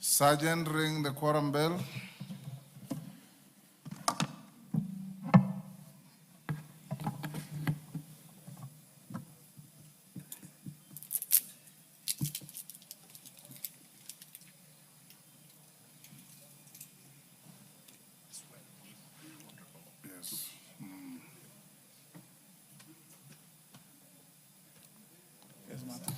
Sergeant, ring the quorum bell. Yes. Yes, Martin.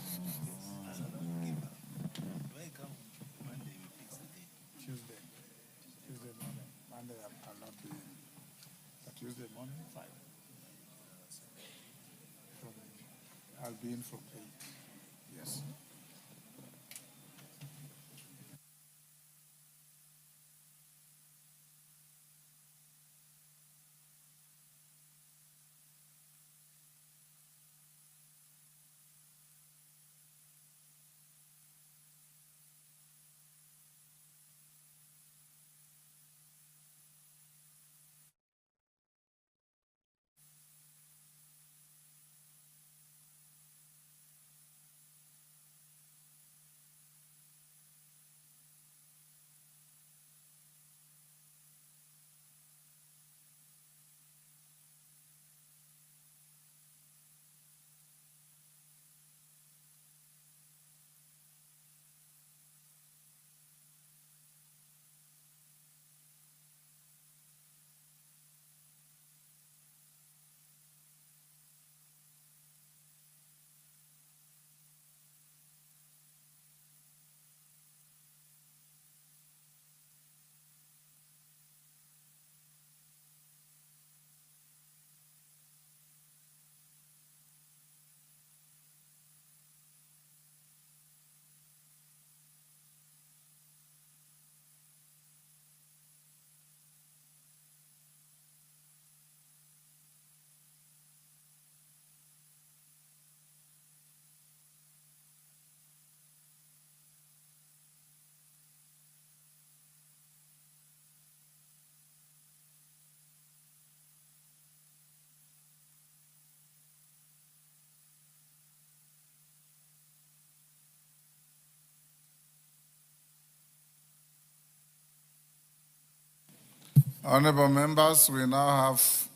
Tuesday morning. Monday I'll not be in. But Tuesday morning, 5. I'll be in from 8. Yes. Honorable members, we now have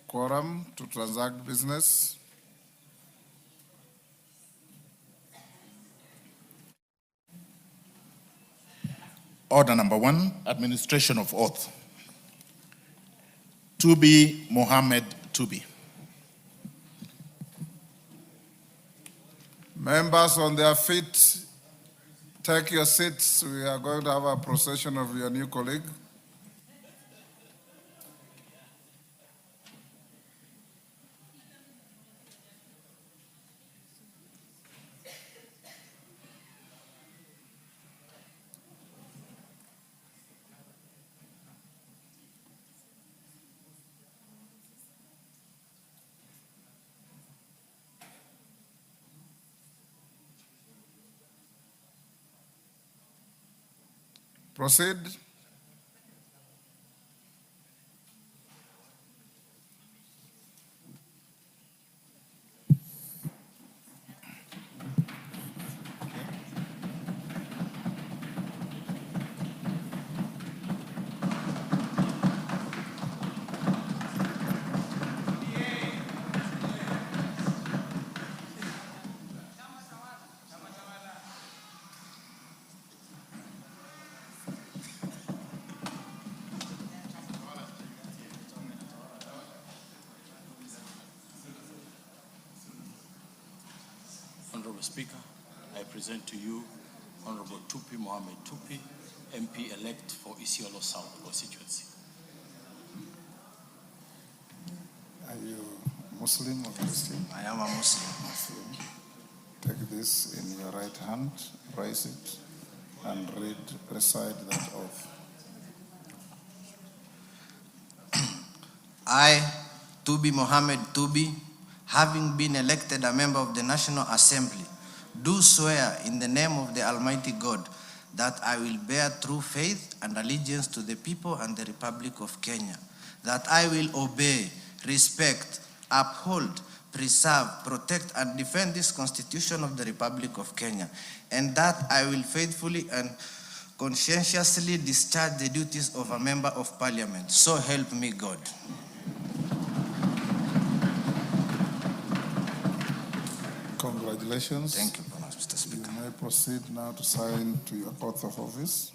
quorum to transact business. Order number 1, administration of oath. Tubi Mohammed Tubi. Members on their feet, take your seats. We are going to have a procession of your new colleague. Proceed. Honorable Speaker, I present to you Honorable Tupi Mohammed Tupi, MP-elect for Isiolo South constituency. Are you Muslim or Christian? I am a Muslim. Take this in your right hand, raise it, and recite that oath. I, Tubi Mohammed Tubi, having been elected a member of the National Assembly, do swear in the name of the Almighty God that I will bear true faith and allegiance to the people and the Republic of Kenya, that I will obey, respect, uphold, preserve, protect, and defend this Constitution of the Republic of Kenya, and that I will faithfully and conscientiously discharge the duties of a member of parliament. So help me God. Congratulations. Thank you very much, Mr. Speaker. You may proceed now to sign to your oath of office.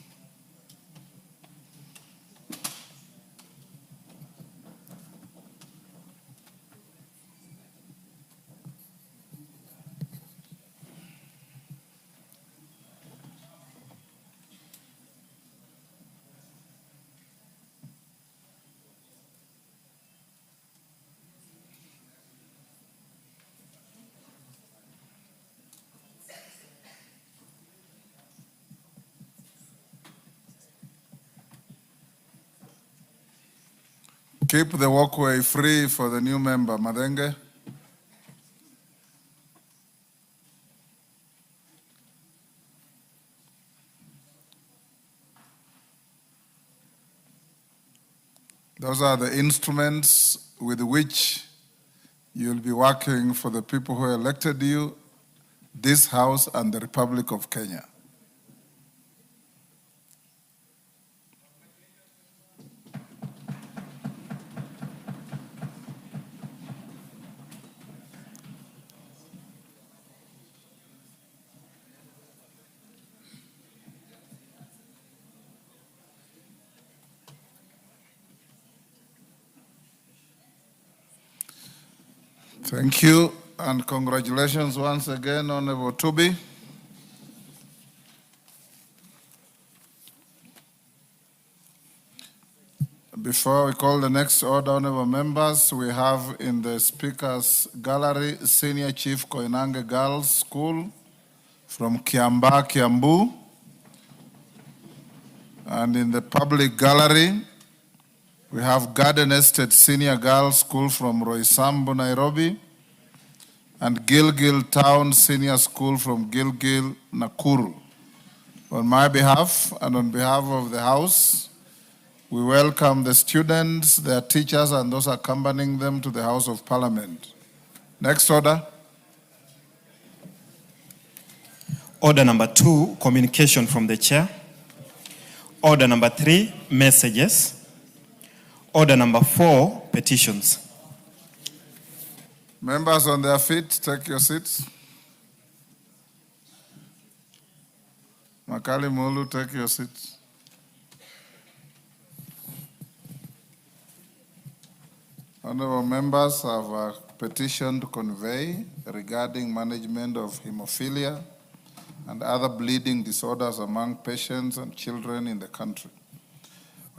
Keep the walkway free for the new member, Madenge. Those are the instruments with which you'll be working for the people who elected you, this House, and the Republic of Kenya. Thank you, and congratulations once again, Honorable Tubi. Before we call the next order, honorable members, we have in the Speaker's Gallery Senior Chief Koinange Girls School from Kiamba, Kiambu. And in the Public Gallery, we have Garden Estate Senior Girls School from Roysambu, Nairobi, and Gilgil Town Senior School from Gilgil, Nakuru. On my behalf and on behalf of the House, we welcome the students, their teachers, and those accompanying them to the House of Parliament. Next order. Order number 2, communication from the chair. Order number 3, messages. Order number 4, petitions. Members on their feet, take your seats. Makali Mulu, take your seats. Honorable members have a petition to convey regarding management of hemophilia and other bleeding disorders among patients and children in the country.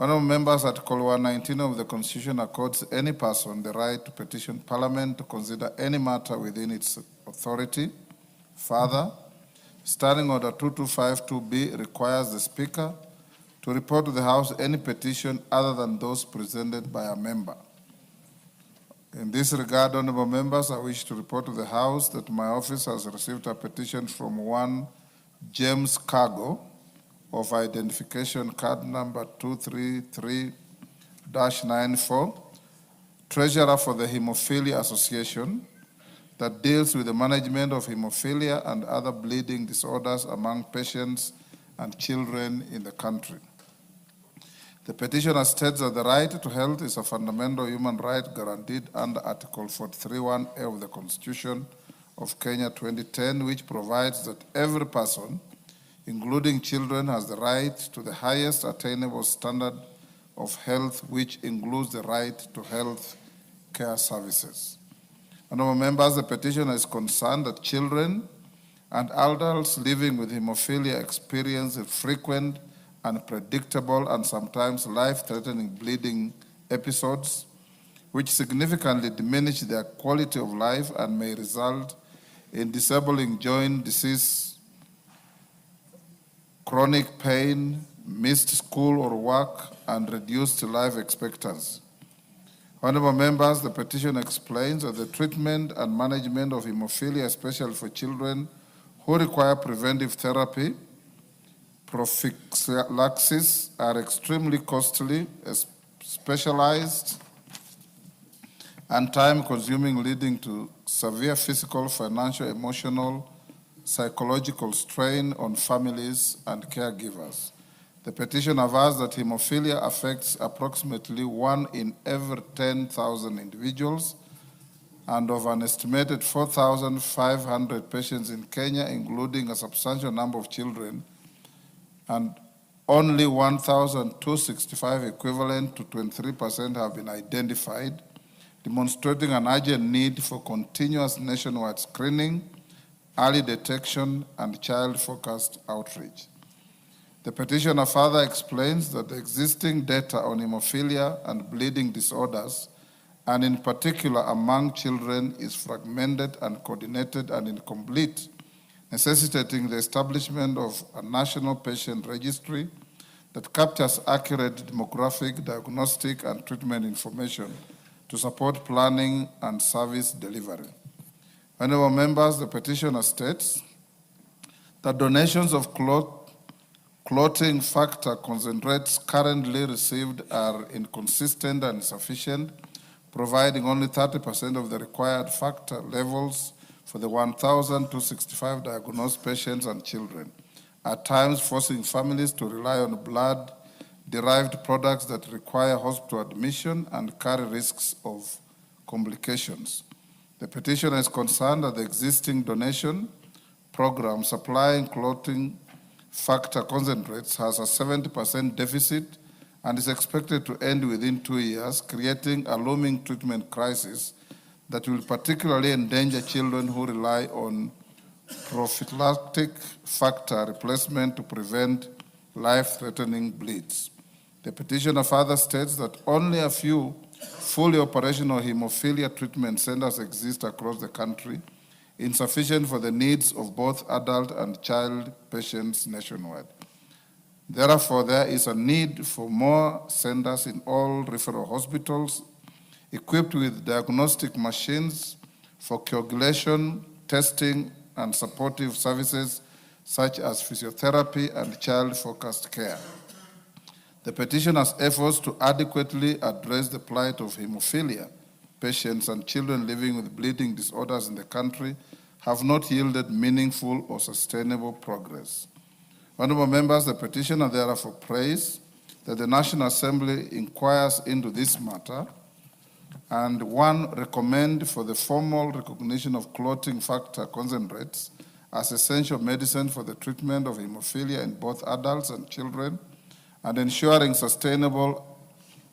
Honorable members, Article 119 of the Constitution accords any person the right to petition Parliament to consider any matter within its authority. Further, Standing Order 2252B requires the Speaker to report to the House any petition other than those presented by a member. In this regard, honorable members, I wish to report to the House that my office has received a petition from one James Cargo of identification card number 233-94, Treasurer for the Hemophilia Association, that deals with the management of hemophilia and other bleeding disorders among patients and children in the country. The petitioner states that the right to health is a fundamental human right guaranteed under Article 43(1)A of the Constitution of Kenya 2010, which provides that every person, including children, has the right to the highest attainable standard of health, which includes the right to health care services. Honorable members, the petitioner is concerned that children and adults living with hemophilia experience frequent, unpredictable, and sometimes life-threatening bleeding episodes, which significantly diminish their quality of life and may result in disabling joint disease, chronic pain, missed school or work, and reduced life expectancy. Honorable members, the petition explains that the treatment and management of hemophilia, especially for children who require preventive therapy, prophylaxis, are extremely costly, specialized, and time-consuming, leading to severe physical, financial, emotional, psychological strain on families and caregivers. The petition averts that hemophilia affects approximately 1 in every 10,000 individuals, and of an estimated 4,500 patients in Kenya, including a substantial number of children, and only 1,265, equivalent to 23%, have been identified, demonstrating an urgent need for continuous nationwide screening, early detection, and child-focused outreach. The petitioner further explains that the existing data on hemophilia and bleeding disorders, and in particular among children, is fragmented, uncoordinated, and incomplete, necessitating the establishment of a national patient registry that captures accurate demographic, diagnostic, and treatment information to support planning and service delivery. Honorable members, the petitioner states that donations of clotting factor concentrates currently received are inconsistent and insufficient, providing only 30% of the required factor levels for the 1,265 diagnosed patients and children, at times forcing families to rely on blood-derived products that require hospital admission and carry risks of complications. The petitioner is concerned that the existing donation program supplying clotting factor concentrates has a 70% deficit and is expected to end within 2 years, creating a looming treatment crisis that will particularly endanger children who rely on prophylactic factor replacement to prevent life-threatening bleeds. The petitioner further states that only a few fully operational hemophilia treatment centers exist across the country, insufficient for the needs of both adult and child patients nationwide. Therefore, there is a need for more centers in all referral hospitals equipped with diagnostic machines for coagulation, testing, and supportive services such as physiotherapy and child-focused care. The petitioner's efforts to adequately address the plight of hemophilia patients and children living with bleeding disorders in the country have not yielded meaningful or sustainable progress. Honorable members, the petitioner therefore prays that the National Assembly inquires into this matter and, 1, recommend for the formal recognition of clotting factor concentrates as essential medicine for the treatment of hemophilia in both adults and children, and ensuring sustainable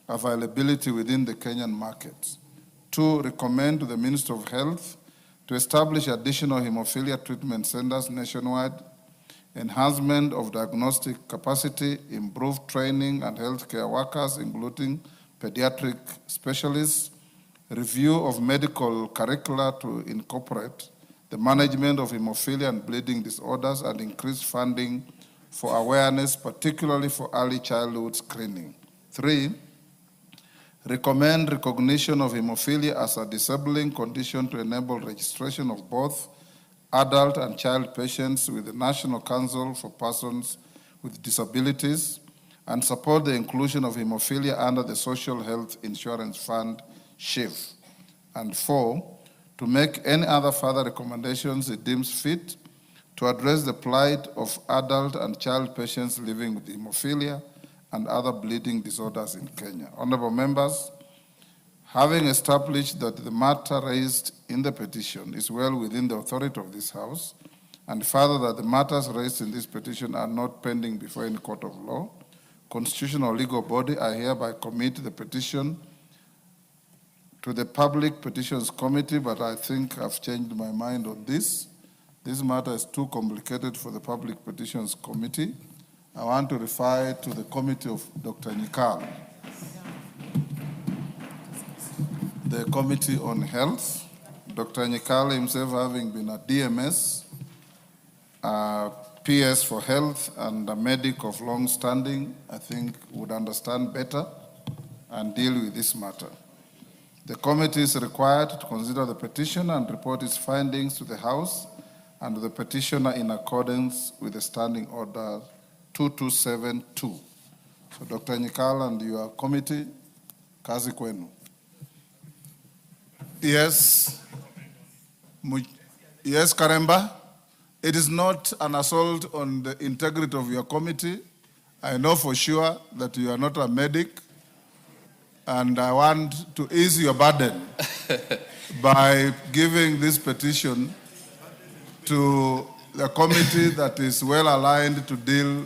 availability within the Kenyan markets. 2, recommend to the Minister of Health to establish additional hemophilia treatment centers nationwide, enhancement of diagnostic capacity, improved training and healthcare workers, including pediatric specialists, review of medical curricula to incorporate the management of hemophilia and bleeding disorders, and increased funding for awareness, particularly for early childhood screening. 3, recommend recognition of hemophilia as a disabling condition to enable registration of both adult and child patients with the National Council for Persons with Disabilities, and support the inclusion of hemophilia under the Social Health Insurance Fund, SHIF. And 4, to make any other further recommendations it deems fit to address the plight of adult and child patients living with hemophilia and other bleeding disorders in Kenya. Honorable members, having established that the matter raised in the petition is well within the authority of this House, and further that the matters raised in this petition are not pending before any court of law, constitutional or legal body, I hereby commit the petition to the Public Petitions Committee, but I think I've changed my mind on this. This matter is too complicated for the Public Petitions Committee. I want to refer it to the committee of Dr. Nyikal, the Committee on Health. Dr. Nyikal himself, having been a DMS, PS for Health, and a medic of long standing, I think would understand better and deal with this matter. The committee is required to consider the petition and report its findings to the House and the petitioner in accordance with the Standing Order 2272. So Dr. Nyikal and your committee, kazi kwenu. Yes. Yes, Karemba. It is not an assault on the integrity of your committee. I know for sure that you are not a medic, and I want to ease your burden by giving this petition to the committee that is well aligned to deal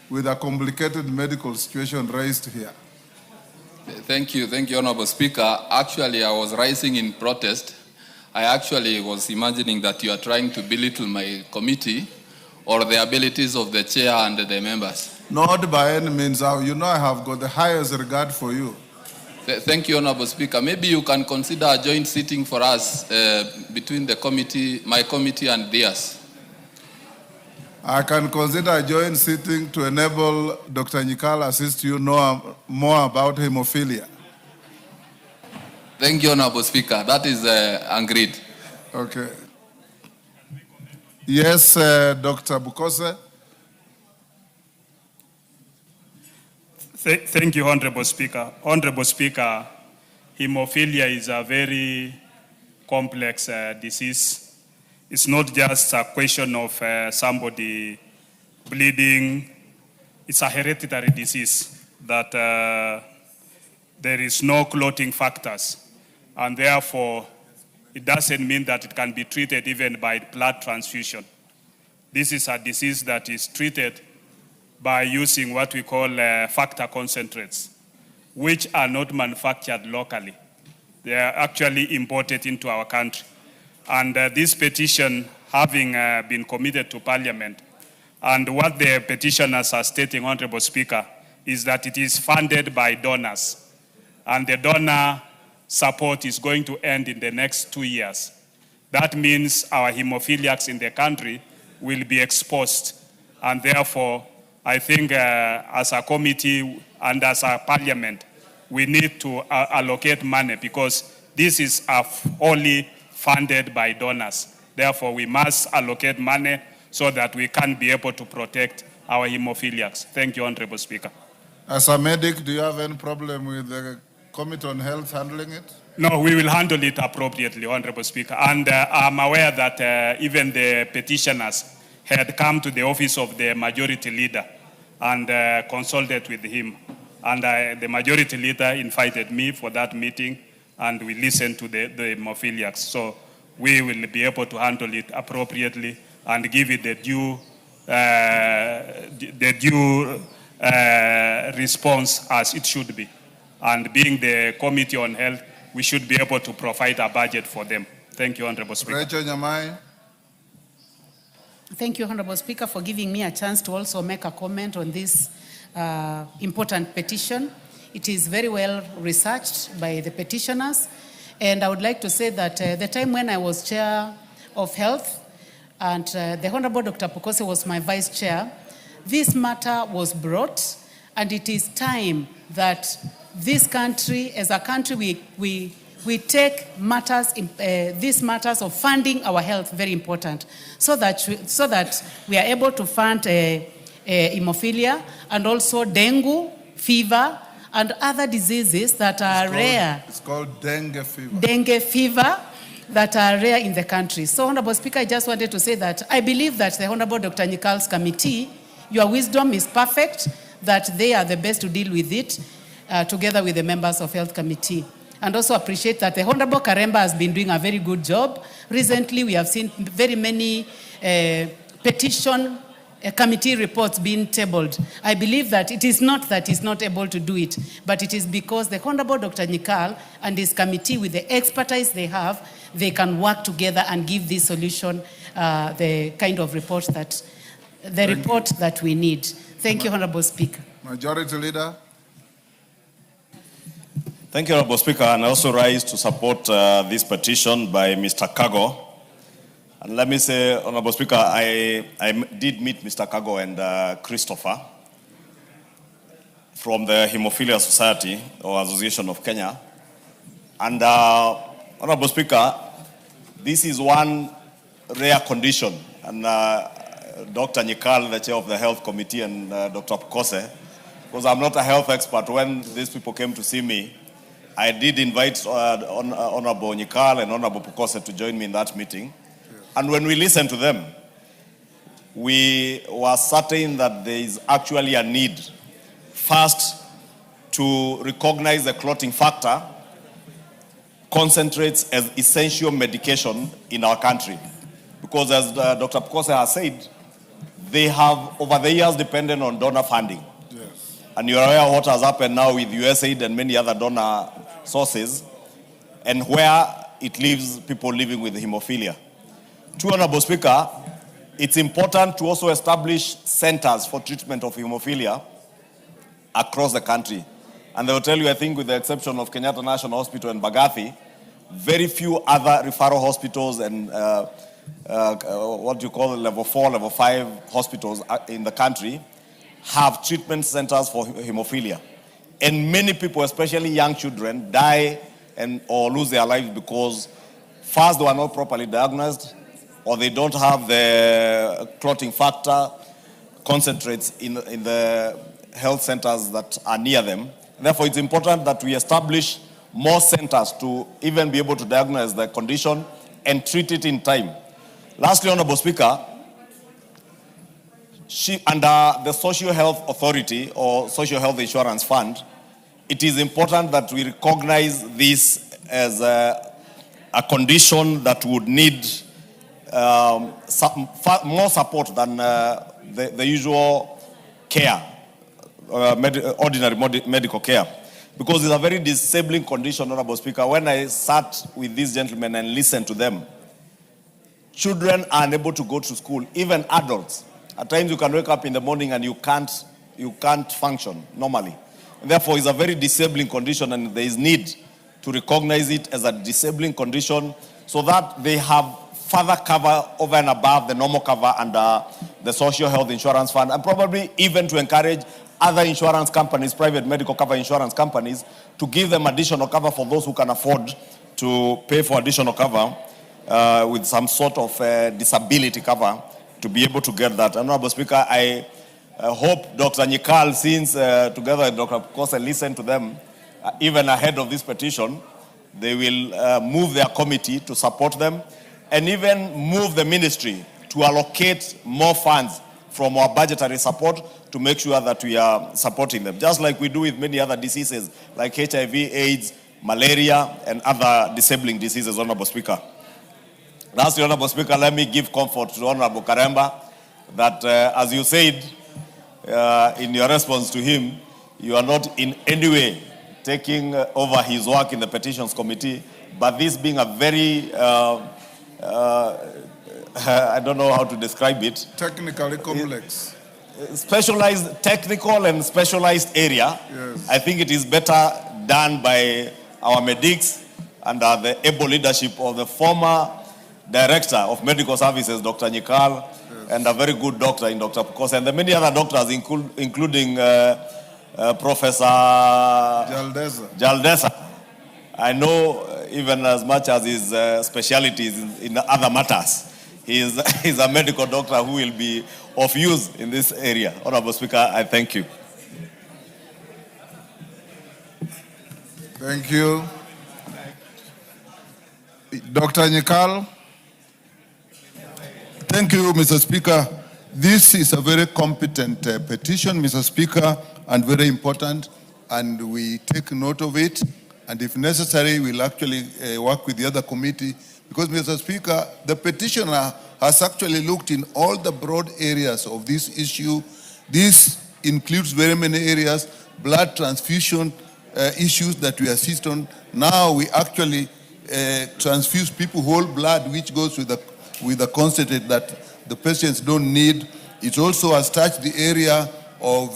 with a complicated medical situation raised here. Thank you, Honorable Speaker. Actually, I was rising in protest. I actually was imagining that you are trying to belittle my committee or the abilities of the chair and the members. Not by any means. You know I have got the highest regard for you. Thank you, Honorable Speaker. Maybe you can consider a joint sitting for us between the committee, my committee and theirs. I can consider a joint sitting to enable Dr. Nyikal assist you know more about hemophilia. Thank you, Honorable Speaker. That is agreed. Okay. Yes, Dr. Bukose. Thank you, Honorable Speaker. Honorable Speaker, hemophilia is a very complex disease. It's not just a question of somebody bleeding. It's a hereditary disease that there is no clotting factors. And therefore, it doesn't mean that it can be treated even by blood transfusion. This is a disease that is treated by using what we call factor concentrates, which are not manufactured locally. They are actually imported into our country. And this petition, having been committed to Parliament, and what the petitioners are stating, Honorable Speaker, is that it is funded by donors. And the donor support is going to end in the next 2 years. That means our hemophiliacs in the country will be exposed. And therefore, I think as a committee and as a Parliament, we need to allocate money because this is only funded by donors. Therefore, we must allocate money so that we can be able to protect our hemophiliacs. Thank you, Honorable Speaker. As a medic, do you have any problem with the Committee on Health handling it? No, we will handle it appropriately, Honorable Speaker. And I'm aware that even the petitioners had come to the office of the majority leader and consulted with him. And the majority leader invited me for that meeting, and we listened to the hemophiliacs. So we will be able to handle it appropriately and give it the due response as it should be. And being the Committee on Health, we should be able to provide a budget for them. Thank you, Honorable Speaker. Rachel Nyamai. Thank you, Honorable Speaker, for giving me a chance to also make a comment on this important petition. It is very well researched by the petitioners. And I would like to say that the time when I was Chair of Health and the Honorable Dr. Pukose was my Vice Chair, this matter was brought, and it is time that this country, as a country, we take matters, these matters of funding our health very important, so that we are able to fund hemophilia and also dengue, fever, and other diseases that are rare. It's called dengue fever. Dengue fever that are rare in the country. So, Honorable Speaker, I just wanted to say that I believe that the Honorable Dr. Nyikal's committee, your wisdom is perfect, that they are the best to deal with it, together with the members of Health Committee. And also appreciate that the Honorable Karemba has been doing a very good job. Recently, we have seen very many petition committee reports being tabled. I believe that it is not that he's not able to do it, but it is because the Honorable Dr. Nyikal and his committee, with the expertise they have, they can work together and give this solution the kind of report that, that we need. Thank you, Honorable Speaker. Majority Leader. Thank you, Honorable Speaker, and I also rise to support this petition by Mr. Kago. And let me say, Honorable Speaker, I did meet Mr. Kago and Christopher from the Hemophilia Society or Association of Kenya. And Honorable Speaker, this is one rare condition. And Dr. Nyikal, the chair of the Health Committee, and Dr. Pukose, because I'm not a health expert, when these people came to see me, I did invite Honorable Nyikal and Honorable Pukose to join me in that meeting. And when we listened to them, we were certain that there is actually a need, first, to recognize the clotting factor concentrates as essential medication in our country. Because as Dr. Pkose has said, they have over the years depended on donor funding. Yes. And you're aware of what has happened now with USAID and many other donor sources, and where it leaves people living with hemophilia. To Honorable Speaker, it's important to also establish centers for treatment of hemophilia across the country. And they will tell you, I think with the exception of Kenyatta National Hospital and Bagathi, very few other referral hospitals and what you call level 4, level 5 hospitals in the country have treatment centers for hemophilia. And many people, especially young children, die or lose their lives because first they were not properly diagnosed, or they don't have the clotting factor concentrates in the health centers that are near them. Therefore, it's important that we establish more centers to even be able to diagnose the condition and treat it in time. Lastly, Honorable Speaker, under the Social Health Authority or Social Health Insurance Fund, it is important that we recognize this as a condition that would need more support than the usual care, ordinary medical care. Because it's a very disabling condition, Honorable Speaker. When I sat with these gentlemen and listened to them, children are unable to go to school, even adults. At times you can wake up in the morning and you can't function normally. And therefore, it's a very disabling condition, and there is need to recognize it as a disabling condition so that they have further cover over and above the normal cover under the Social Health Insurance Fund, and probably even to encourage other insurance companies, private medical cover insurance companies, to give them additional cover for those who can afford to pay for additional cover with some sort of disability cover to be able to get that. Honorable Speaker, I hope Dr. Nyikal, since together with Dr. Pkose listened to them, even ahead of this petition, they will move their committee to support them and even move the ministry to allocate more funds from our budgetary support to make sure that we are supporting them, just like we do with many other diseases like HIV, AIDS, malaria, and other disabling diseases, Honorable Speaker. Lastly, Honorable Speaker, let me give comfort to Honorable Karemba that, as you said in your response to him, you are not in any way taking over his work in the Petitions Committee, but this being a very, I don't know how to describe it. Technically complex. Specialized, technical and specialized area. Yes. I think it is better done by our medics under the able leadership of the former Director of Medical Services, Dr. Nyikal, yes, and a very good doctor in Dr. Pkose, and the many other doctors, including Professor Jaldesa. I know even as much as his specialties in other matters, he's a medical doctor who will be of use in this area. Honorable Speaker, I thank you. Thank you. Dr. Nyikal. Thank you, Mr. Speaker. This is a very competent petition, Mr. Speaker, and very important, and we take note of it, and if necessary, we'll actually work with the other committee, because, Mr. Speaker, the petitioner has actually looked in all the broad areas of this issue. This includes very many areas, blood transfusion issues that we assist on. Now we actually transfuse people whole blood, which goes with the concentrate that the patients don't need. It also has touched the area of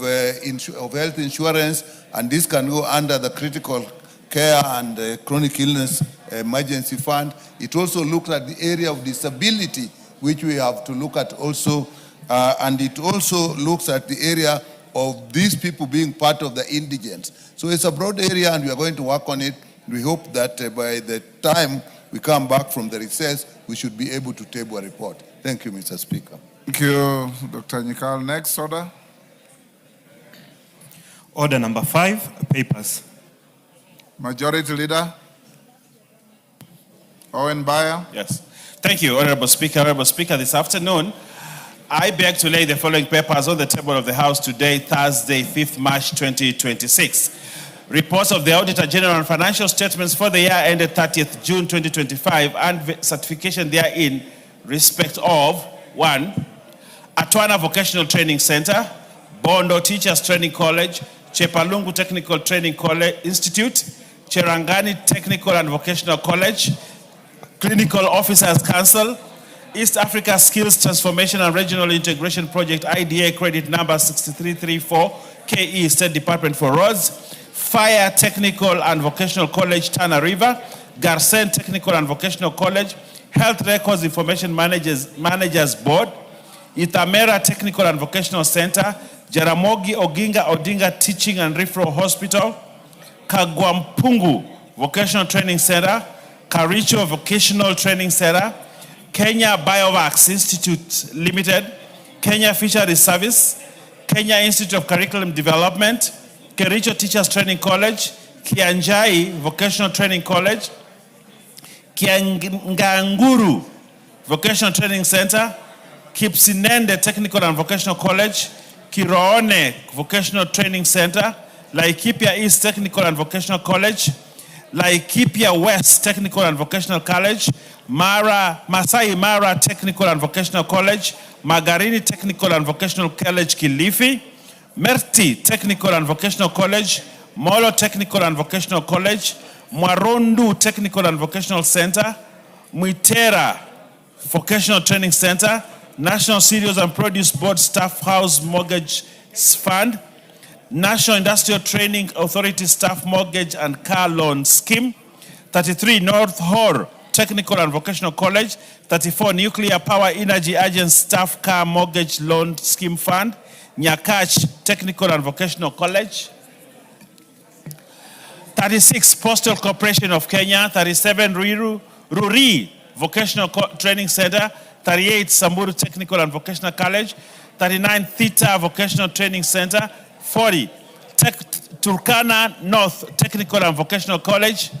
health insurance, and this can go under the critical care and chronic illness emergency fund. It also looks at the area of disability, which we have to look at also, and it also looks at the area of these people being part of the indigents. So it's a broad area, and we are going to work on it. We hope that by the time we come back from the recess, we should be able to table a report. Thank you, Mr. Speaker. Thank you, Dr. Nyikal. Next order. Order number 5, papers. Majority Leader. Owen Bayer. Yes. Thank you, Honorable Speaker. Honorable Speaker, this afternoon, I beg to lay the following papers on the table of the House today, Thursday, 5th March 2026. Reports of the Auditor General on financial statements for the year ended 30th June 2025 and certification therein respect of 1. Atwana Vocational Training Center, Bondo Teachers Training College, Chepalungu Technical Training College Institute, Cherangani Technical and Vocational College, Clinical Officers Council, East Africa Skills Transformation and Regional Integration Project IDA credit number 6334, KE State Department for Roads, Fire Technical and Vocational College Tana River, Garsen Technical and Vocational College, Health Records Information Managers Board, Itamera Technical and Vocational Center, Jaramogi Oginga Odinga Teaching and Referral Hospital, Kagwampungu Vocational Training Center, Karicho Vocational Training Center, Kenya Biovax Institute Limited, Kenya Fisheries Service, Kenya Institute of Curriculum Development, Kericho Teachers Training College, Kianjai Vocational Training College, Kianganguru Vocational Training Center, Kipsinende Technical and Vocational College, Kiroone Vocational Training Center, Laikipia East Technical and Vocational College, Laikipia West Technical and Vocational College, Masai Mara Technical and Vocational College, Magarini Technical and Vocational College Kilifi, Merti Technical and Vocational College, Molo Technical and Vocational College, Mwarondu Technical and Vocational Center, Muitera Vocational Training Center, National Cereals and Produce Board Staff House Mortgage Fund, National Industrial Training Authority Staff Mortgage and Car Loan Scheme, 33 North Hor Technical and Vocational College, 34 Nuclear Power Energy Agency Staff Car Mortgage Loan Scheme Fund, Nyakach Technical and Vocational College, 36 Postal Corporation of Kenya, 37 Ruri Vocational Training Center, 38 Samburu Technical and Vocational College, 39 Theta Vocational Training Center, 40 Turkana North Technical and Vocational College,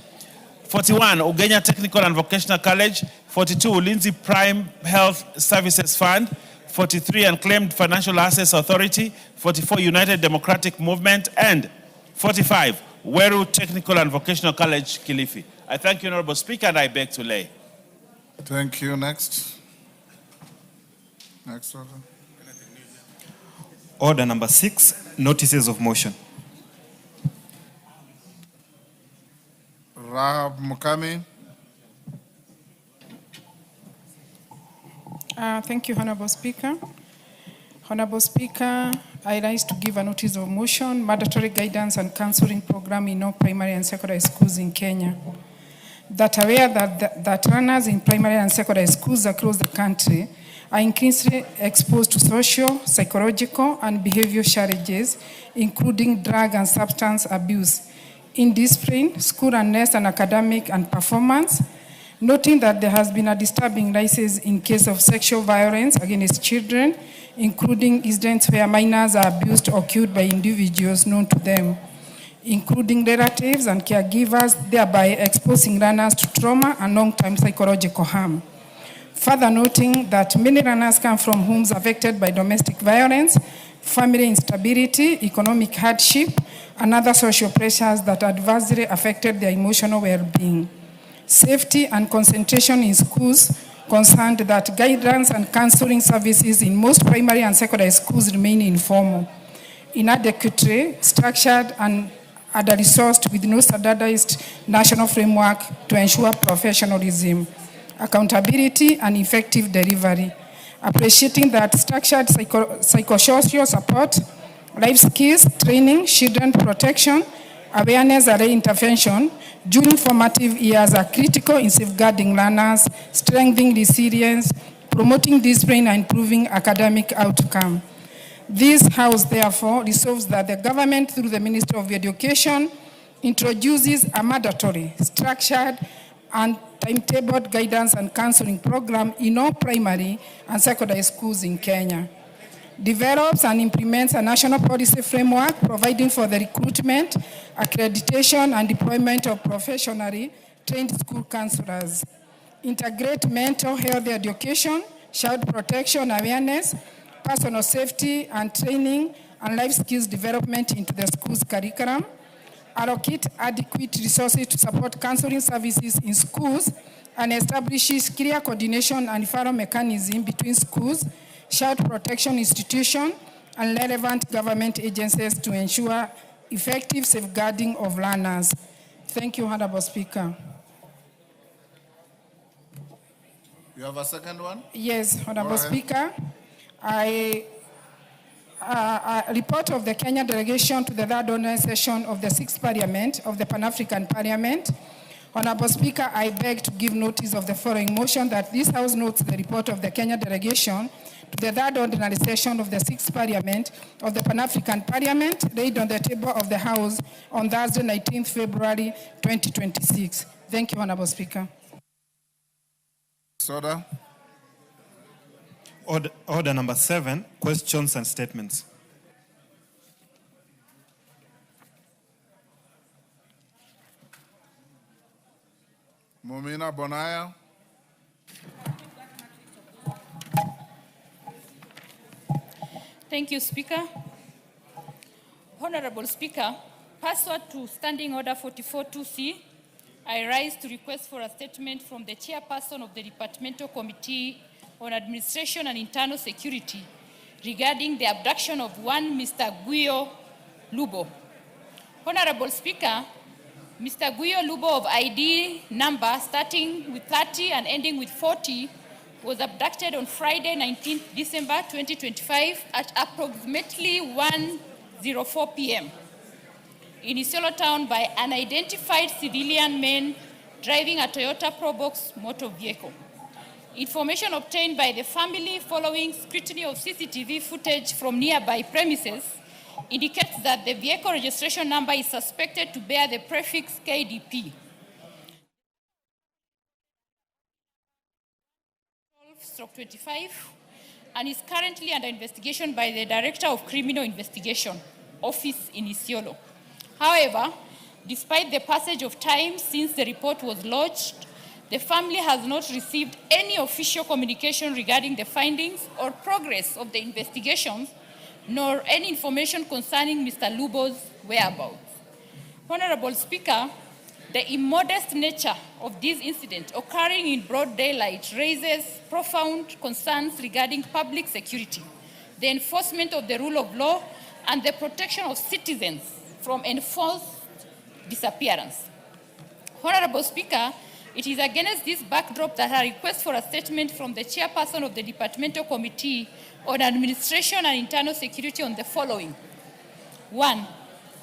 41 Ugenya Technical and Vocational College, 42 Ulinzi Prime Health Services Fund, 43 Unclaimed Financial Assets Authority, 44 United Democratic Movement, and 45 Weru Technical and Vocational College, Kilifi. I thank you, Honorable Speaker, and I beg to lay. Thank you. Next. Next order. Order number 6, notices of motion. Rahab Mukami. Thank you, Honorable Speaker. Honorable Speaker, I rise to give a notice of motion, mandatory guidance and counseling program in all primary and secondary schools in Kenya. That aware that learners in primary and secondary schools across the country are increasingly exposed to social, psychological, and behavioral challenges, including drug and substance abuse, indiscipline, school unrest, and academic and performance, noting that there has been a disturbing rise in case of sexual violence against children, including incidents where minors are abused or killed by individuals known to them, including relatives and caregivers, thereby exposing learners to trauma and long-term psychological harm. Further noting that many learners come from homes affected by domestic violence, family instability, economic hardship, and other social pressures that adversely affected their emotional well-being. Safety and concentration in schools concerned that guidance and counseling services in most primary and secondary schools remain informal, inadequately structured, and under-resourced with no standardized national framework to ensure professionalism, accountability, and effective delivery. Appreciating that structured psychosocial support, life skills training, children protection, awareness, and intervention during formative years are critical in safeguarding learners, strengthening resilience, promoting discipline, and improving academic outcome. This House, therefore, resolves that the government, through the Ministry of Education, introduces a mandatory, structured, and timetabled guidance and counseling program in all primary and secondary schools in Kenya. Develops and implements a national policy framework providing for the recruitment, accreditation, and deployment of professionally trained school counselors. Integrate mental health education, child protection awareness, personal safety and training and life skills development into the school's curriculum, allocate adequate resources to support counseling services in schools, and establishes clear coordination and referral mechanism between schools, child protection institutions, and relevant government agencies to ensure effective safeguarding of learners. Thank you, Honorable Speaker. You have a second one? Yes, Honorable Speaker. A report of the Kenya delegation to the third ordinary session of the 6th Parliament of the Pan-African Parliament. Honorable Speaker, I beg to give notice of the following motion that this House notes the report of the Kenya delegation to the third ordinary session of the 6th Parliament of the Pan-African Parliament laid on the table of the House on Thursday, 19th February 2026. Thank you, Honorable Speaker. Soda. Order number 7, questions and statements. Mumina Bonaya. Thank you, Speaker. Honorable Speaker, pursuant to Standing Order 44.2c, I rise to request for a statement from the chairperson of the Departmental Committee on Administration and Internal Security regarding the abduction of one Mr. Guyo Lubo. Honorable Speaker, Mr. Guyo Lubo of ID number starting with 30 and ending with 40 was abducted on Friday, 19th December 2025 at approximately 1:04 p.m. in Isiolo town by unidentified civilian men driving a Toyota Probox motor vehicle. Information obtained by the family following scrutiny of CCTV footage from nearby premises indicates that the vehicle registration number is suspected to bear the prefix KDP. 12/25 and is currently under investigation by the Director of Criminal Investigation Office in Isiolo. However, despite the passage of time since the report was lodged, the family has not received any official communication regarding the findings or progress of the investigations, nor any information concerning Mr. Lubo's whereabouts. Honorable Speaker, the immodest nature of this incident occurring in broad daylight raises profound concerns regarding public security, the enforcement of the rule of law, and the protection of citizens from enforced disappearance. Honorable Speaker, it is against this backdrop that I request for a statement from the chairperson of the Departmental Committee on Administration and Internal Security on the following. 1.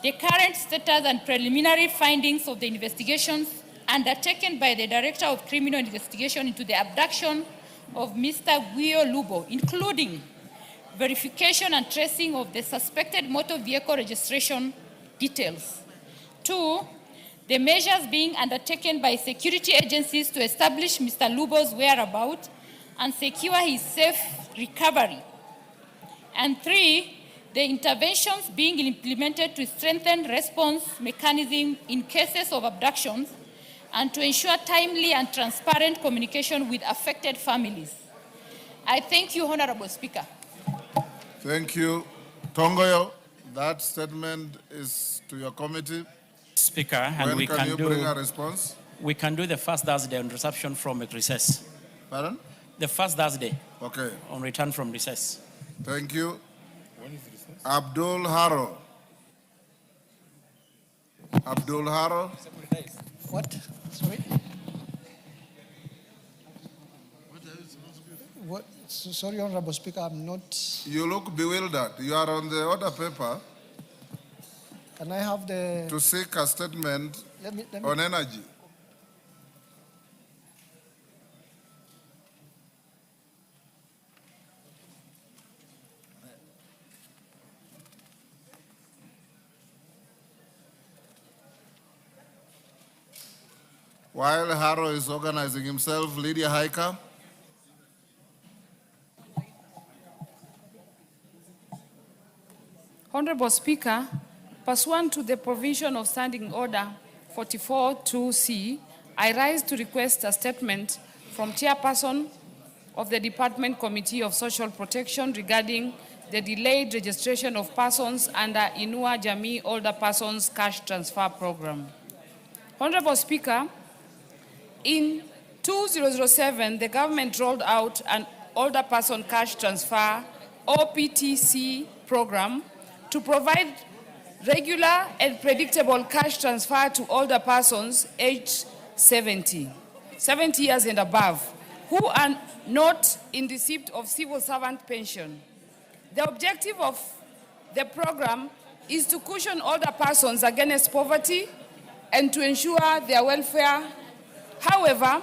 The current status and preliminary findings of the investigations undertaken by the Director of Criminal Investigation into the abduction of Mr. Guyo Lubo, including verification and tracing of the suspected motor vehicle registration details. 2. The measures being undertaken by security agencies to establish Mr. Lubo's whereabouts and secure his safe recovery. And 3, the interventions being implemented to strengthen response mechanism in cases of abductions and to ensure timely and transparent communication with affected families. I thank you, Honorable Speaker. Thank you. Tongoyo, that statement is to your committee. Speaker, and when we can you bring a response? We can do the first Thursday on reception from recess. Pardon? The first Thursday. Okay. On return from recess. Thank you. Abdul Haro. Abdul Haro. What? Sorry? What? Sorry, Honorable Speaker, I'm not... You look bewildered. You are on the order paper. Can I have the... To seek a statement on energy. While Haro is organizing himself, Lydia Haika. Honorable Speaker, pursuant to the provision of Standing Order 44.2c, I rise to request a statement from Chairperson of the Department Committee of Social Protection regarding the delayed registration of persons under Inua Jamii Older Persons Cash Transfer Program. Honorable Speaker, in 2007, the government rolled out an Older Person Cash Transfer OPTC program to provide regular and predictable cash transfer to older persons aged 70 years and above, who are not in receipt of civil servant pension. The objective of the program is to cushion older persons against poverty and to ensure their welfare. However,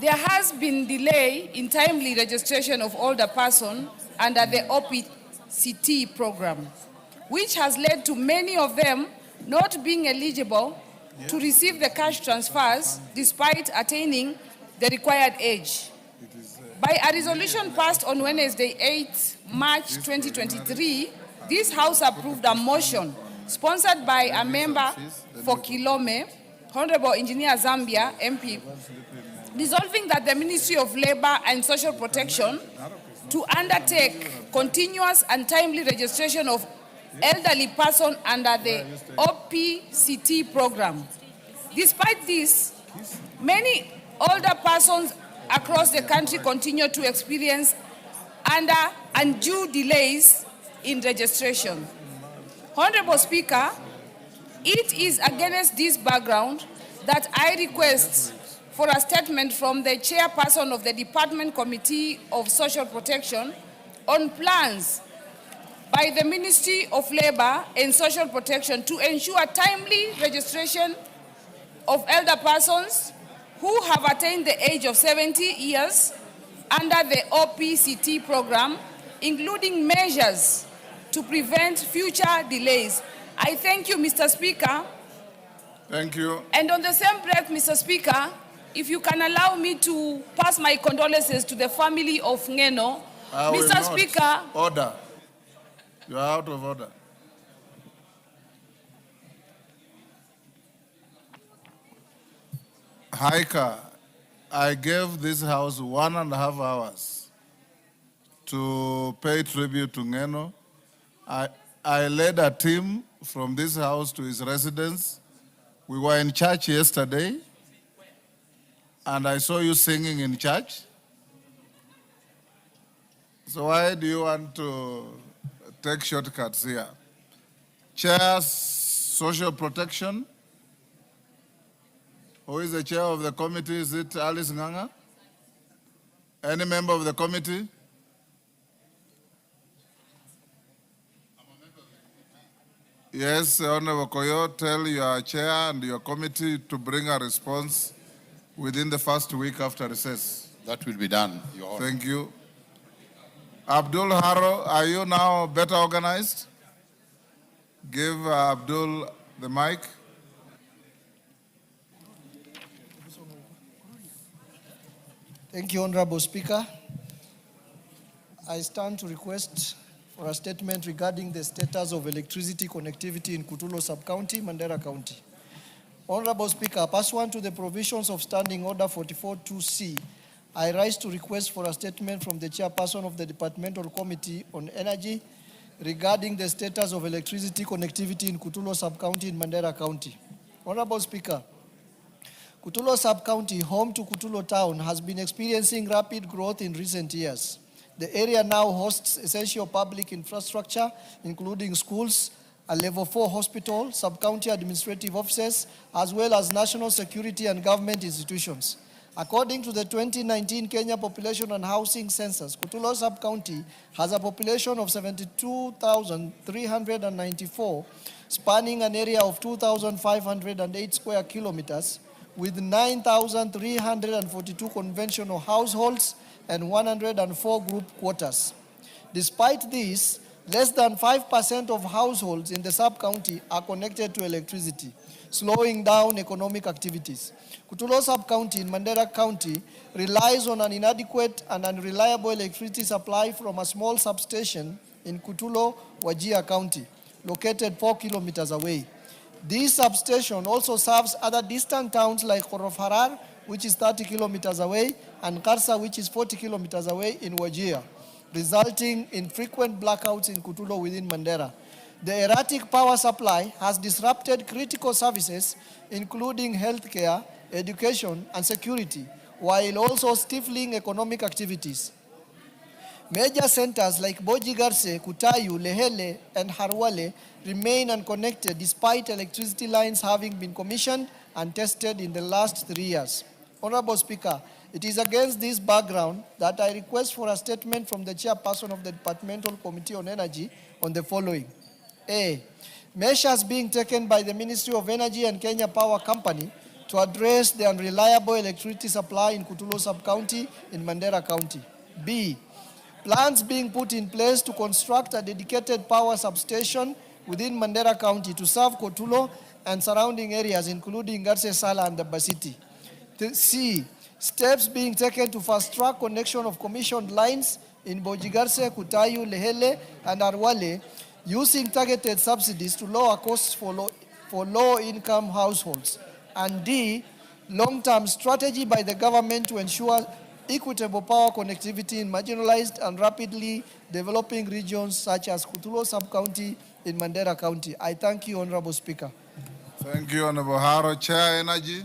there has been delay in timely registration of older persons under the OPCT program, which has led to many of them not being eligible to receive the cash transfers despite attaining the required age. By a resolution passed on Wednesday, 8 March 2023, this House approved a motion sponsored by a member for Kilome, Honorable Engineer Zambia, MP, resolving that the Ministry of Labor and Social Protection to undertake continuous and timely registration of elderly persons under the OPCT program. Despite this, many older persons across the country continue to experience undue delays in registration. Honorable Speaker, it is against this background that I request for a statement from the chairperson of the Department Committee of Social Protection on plans by the Ministry of Labor and Social Protection to ensure timely registration of elder persons who have attained the age of 70 years under the OPCT program, including measures to prevent future delays. I thank you, Mr. Speaker. Thank you. And on the same breath, Mr. Speaker, if you can allow me to pass my condolences to the family of Ngeno. Mr. Speaker. Order. You are out of order. Haika, I gave this House 1.5 hours to pay tribute to Ngeno. I led a team from this House to his residence. We were in church yesterday, and I saw you singing in church. So why do you want to take shortcuts here? Chair, Social Protection. Who is the chair of the committee? Is it Alice Nganga? Any member of the committee? Yes, Honorable Koyo, tell your chair and your committee to bring a response within the first week after recess. That will be done, Your Honor. Thank you. Abdul Haro, are you now better organized? Give Abdul the mic. Thank you, Honorable Speaker. I stand to request for a statement regarding the status of electricity connectivity in Kutulo Sub-County, Mandera County. Honorable Speaker, pursuant to the provisions of Standing Order 44-2C, I rise to request for a statement from the chairperson of the Departmental Committee on Energy regarding the status of electricity connectivity in Kutulo Sub-County in Mandera County. Honorable Speaker, Kutulo Sub-County, home to Kutulo Town, has been experiencing rapid growth in recent years. The area now hosts essential public infrastructure, including schools, a level 4 hospital, sub-county administrative offices, as well as national security and government institutions. According to the 2019 Kenya Population and Housing Census, Kutulo Sub-County has a population of 72,394, spanning an area of 2,508 square kilometers, with 9,342 conventional households and 104 group quarters. Despite this, less than 5% of households in the sub-county are connected to electricity, slowing down economic activities. Kutulo Sub-County in Mandera County relies on an inadequate and unreliable electricity supply from a small substation in Kutulo, Wajir County, located 4 kilometers away. This substation also serves other distant towns like Korofarar, which is 30 kilometers away, and Karsa, which is 40 kilometers away in Wajir, resulting in frequent blackouts in Kutulo within Mandera. The erratic power supply has disrupted critical services, including healthcare, education, and security, while also stifling economic activities. Major centers like Bojigarse, Kutayu, Lehele, and Harwale remain unconnected despite electricity lines having been commissioned and tested in the last 3 years. Honorable Speaker, it is against this background that I request for a statement from the chairperson of the Departmental Committee on Energy on the following. A. Measures being taken by the Ministry of Energy and Kenya Power Company to address the unreliable electricity supply in Kutulo Sub-County in Mandera County. B. Plans being put in place to construct a dedicated power substation within Mandera County to serve Kutulo and surrounding areas, including Garse Sala and the Basiti. C. Steps being taken to fast-track connection of commissioned lines in Bojigarse, Kutayu, Lehele, and Arwale, using targeted subsidies to lower costs for low-income households. And D. Long-term strategy by the government to ensure equitable power connectivity in marginalized and rapidly developing regions such as Kutulo Sub-County in Mandera County. I thank you, Honorable Speaker. Thank you, Honorable Haro. Chair Energy.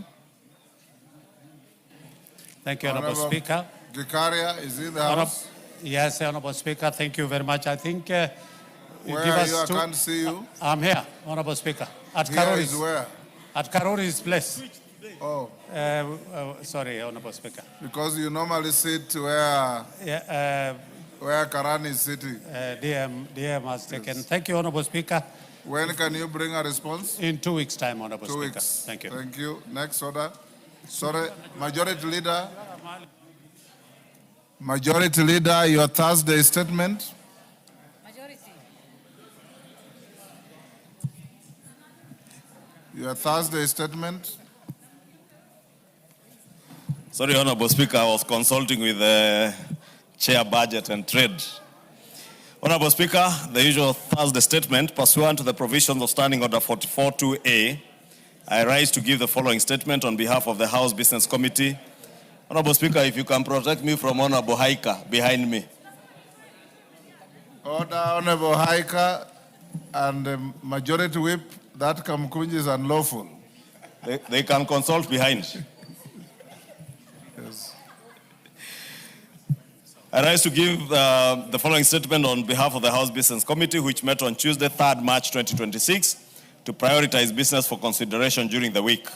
Thank you, Honorable Speaker. Gikaria is in the House. Yes, Honorable Speaker, thank you very much. I think where are you? I can't see you. I'm here, Honorable Speaker. At Here is where? At Karuri's place. Oh. Sorry, Honorable Speaker. Because you normally sit where where Karani is sitting. DM has taken. Thank you, Honorable Speaker. When can you bring a response? In 2 weeks' time, Honorable 2 Speaker. weeks. Thank you. Thank you. Next order. Sorry, Majority Leader. Majority Leader, your Thursday statement. Your Thursday statement. Sorry, Honorable Speaker, I was consulting with the Chair Budget and Trade. Honorable Speaker, the usual Thursday statement, pursuant to the provisions of Standing Order 44.2a, I rise to give the following statement on behalf of the House Business Committee. Honorable Speaker, if you can protect me from Honorable Haika behind me. Order, Honorable Haika and the Majority Whip, that Kamkunji is unlawful. They can consult behind. Yes. I rise to give the following statement on behalf of the House Business Committee, which met on Tuesday, 3rd March 2026, to prioritize business for consideration during the week.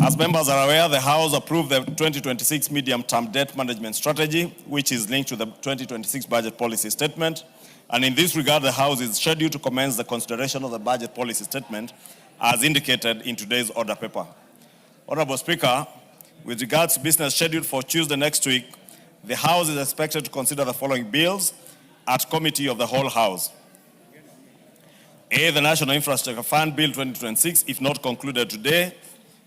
As members are aware, the House approved the 2026 medium-term debt management strategy, which is linked to the 2026 budget policy statement. And in this regard, the House is scheduled to commence the consideration of the budget policy statement as indicated in today's order paper. Honorable Speaker, with regards to business scheduled for Tuesday next week, the House is expected to consider the following bills at Committee of the Whole House. A, the National Infrastructure Fund Bill 2026, if not concluded today,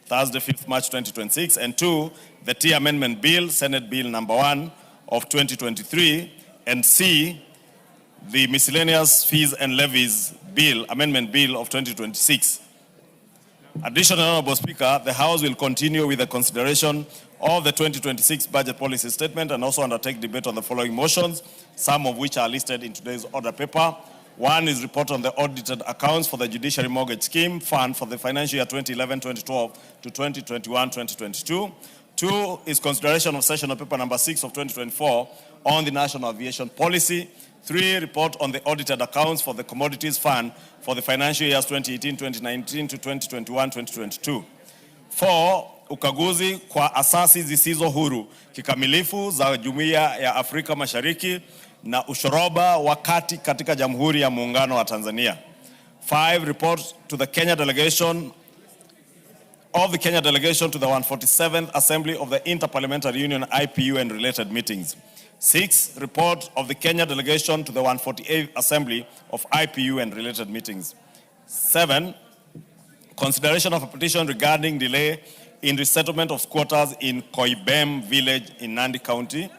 Thursday, 5th March 2026. And 2, the T Amendment Bill, Senate Bill number 1 of 2023. And C, the Miscellaneous Fees and Levies Bill, Amendment Bill of 2026. Additionally, Honorable Speaker, the House will continue with the consideration of the 2026 budget policy statement and also undertake debate on the following motions, some of which are listed in today's order paper. One is report on the audited accounts for the Judiciary Mortgage Scheme Fund for the financial year 2011-2012 to 2021-2022. 2 is consideration of sessional paper number 6 of 2024 on the National Aviation Policy. 3, report on the audited accounts for the Commodities Fund for the financial years 2018-2019 to 2021-2022. 4, ukaguzi kwa asasi zisizo huru kikamilifu za Jumuiya ya Afrika Mashariki na ushoroba wakati katika Jamhuri ya Muungano wa Tanzania. 5, report to the Kenya delegation to the 147th Assembly of the Interparliamentary Union IPU and related meetings. 6, report of the Kenya delegation to the 148th Assembly of IPU and related meetings. 7, consideration of a petition regarding delay in resettlement of squatters in Koibem village in Nandi County.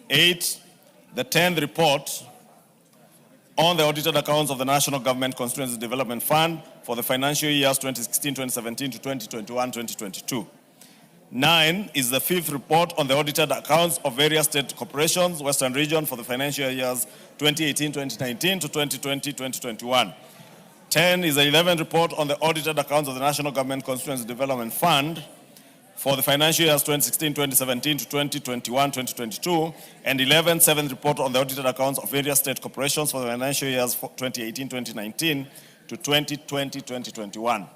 8, the 10th report on the audited accounts of the National Government Constituency Development Fund for the financial years 2016-2017 to 2021-2022. 9 is the 5th report on the audited accounts of various state corporations, Western Region, for the financial years 2018-2019 to 2020-2021. 10 is the 11th report on the audited accounts of the National Government Constituency Development Fund for the financial years 2016-2017 to 2021-2022, and 11th, 7th report on the audited accounts of various state corporations for the financial years 2018-2019 to 2020-2021.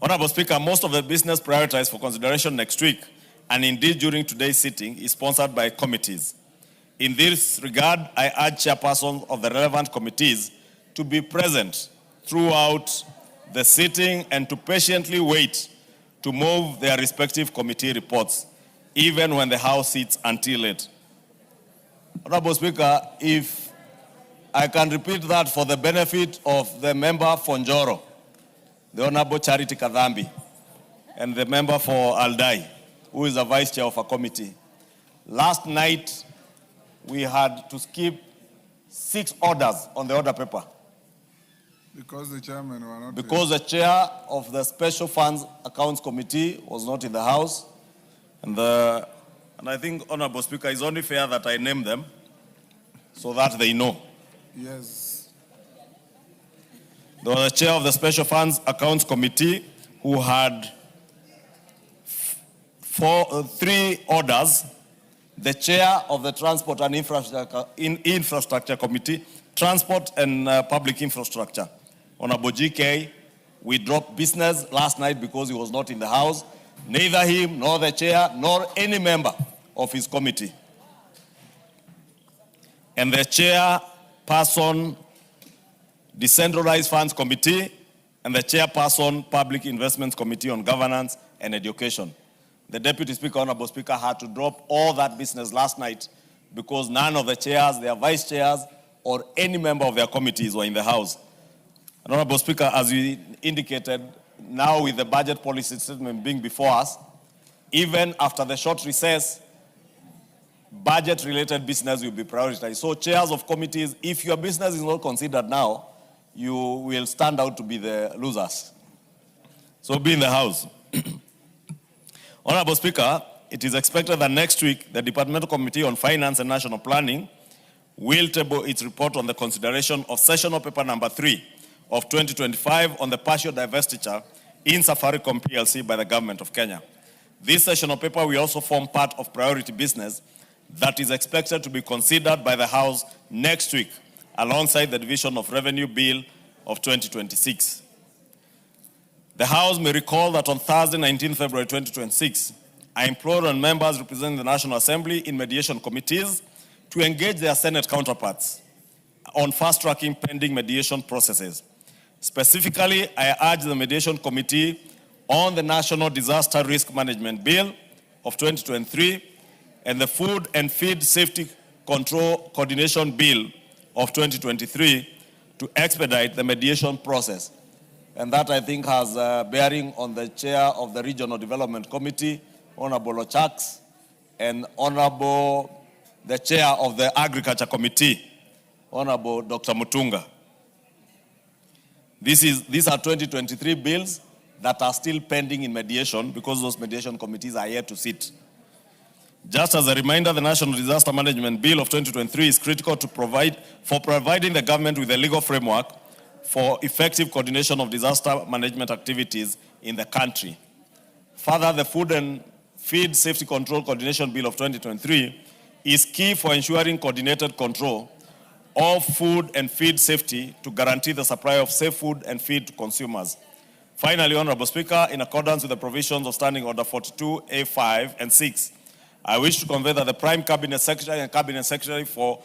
Honorable Speaker, most of the business prioritized for consideration next week, and indeed during today's sitting, is sponsored by committees. In this regard, I urge chairpersons of the relevant committees to be present throughout the sitting and to patiently wait to move their respective committee reports, even when the House sits until late. Honorable Speaker, if I can repeat that for the benefit of the member for Njoro, the Honorable Charity Kadhambi, and the member for Aldai, who is the vice chair of a committee. Last night, we had to skip 6 orders on the order paper. Because the chairman were not Because the chair of the Special Funds Accounts Committee was not in the House. And I think, Honorable Speaker, it's only fair that I name them so that they know. Yes. There was the chair of the Special Funds Accounts Committee who had 3 orders. The chair of the Transport and Infrastructure Committee, Transport and Public Infrastructure, Honorable GK, we dropped business last night because he was not in the House. Neither him, nor the chair, nor any member of his committee. And the chairperson, Decentralized Funds Committee, and the chairperson, Public Investments Committee on Governance and Education. The Deputy Speaker, Honorable Speaker, had to drop all that business last night because none of the chairs, their vice chairs, or any member of their committees were in the House. And Honorable Speaker, as you indicated, now with the budget policy statement being before us, even after the short recess, budget-related business will be prioritized. So chairs of committees, if your business is not considered now, you will stand out to be the losers. So be in the House. Honorable Speaker, it is expected that next week, the Departmental Committee on Finance and National Planning will table its report on the consideration of sessional paper number 3 of 2025 on the partial divestiture in Safaricom PLC by the Government of Kenya. This sessional paper will also form part of priority business that is expected to be considered by the House next week, alongside the Division of Revenue Bill of 2026. The House may recall that on Thursday, 19 February 2026, I implored on members representing the National Assembly in mediation committees to engage their Senate counterparts on fast-tracking pending mediation processes. Specifically, I urge the Mediation Committee on the National Disaster Risk Management Bill of 2023 and the Food and Feed Safety Control Coordination Bill of 2023 to expedite the mediation process. And that, I think, has bearing on the chair of the Regional Development Committee, Honorable Ochaks, and Honorable the chair of the Agriculture Committee, Honorable Dr. Mutunga. These are 2023 bills that are still pending in mediation because those mediation committees are yet to sit. Just as a reminder, the National Disaster Management Bill of 2023 is critical to providing the government with a legal framework for effective coordination of disaster management activities in the country. Further, the Food and Feed Safety Control Coordination Bill of 2023 is key for ensuring coordinated control of food and feed safety to guarantee the supply of safe food and feed to consumers. Finally, Honorable Speaker, in accordance with the provisions of Standing Order 42A5 and 6, I wish to convey that the Prime Cabinet Secretary and Cabinet Secretary for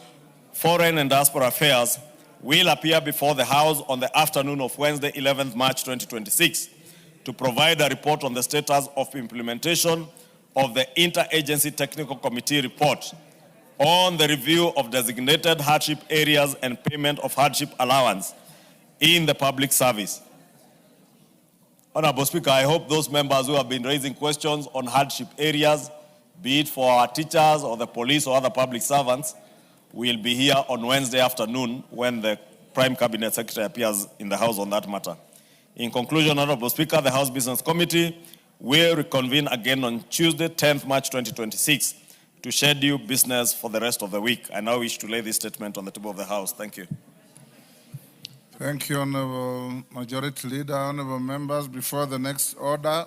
Foreign and Diaspora Affairs will appear before the House on the afternoon of Wednesday, 11th March 2026, to provide a report on the status of implementation of the Interagency Technical Committee report on the review of designated hardship areas and payment of hardship allowance in the public service. Honorable Speaker, I hope those members who have been raising questions on hardship areas, be it for our teachers or the police or other public servants, will be here on Wednesday afternoon when the Prime Cabinet Secretary appears in the House on that matter. In conclusion, Honorable Speaker, the House Business Committee We'll reconvene again on Tuesday, 10th March 2026 to schedule business for the rest of the week. I now wish to lay this statement on the table of the House. Thank you. Thank you, Honorable Majority Leader. Honorable members, before the next order.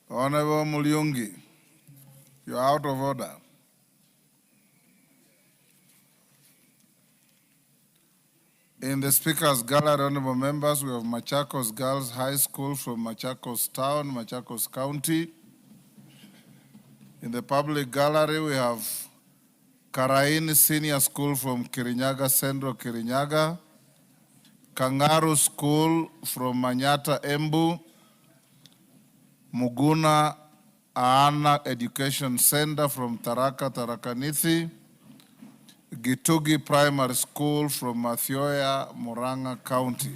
Honorable Mulyungi, you're out of order. In the Speaker's Gallery, honorable members, we have Machakos Girls High School from Machakos Town, Machakos County. In the Public Gallery, we have Karaini Senior School from Kirinyaga Central, Kirinyaga. Kangaru School from Manyata, Embu. Muguna Aana Education Center from Taraka, Tarakanithi. Gitugi Primary School from Mathioya, Murang'a County.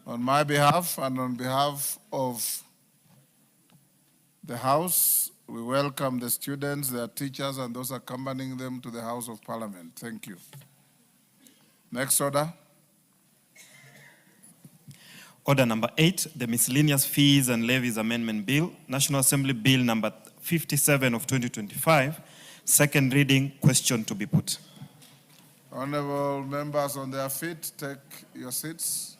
On my behalf and on behalf of the House, we welcome the students, their teachers, and those accompanying them to the House of Parliament. Thank you. Next order. Order number 8, the Miscellaneous Fees and Levies Amendment Bill, National Assembly Bill number 57 of 2025, second reading, question to be put. Honorable members on their feet, take your seats.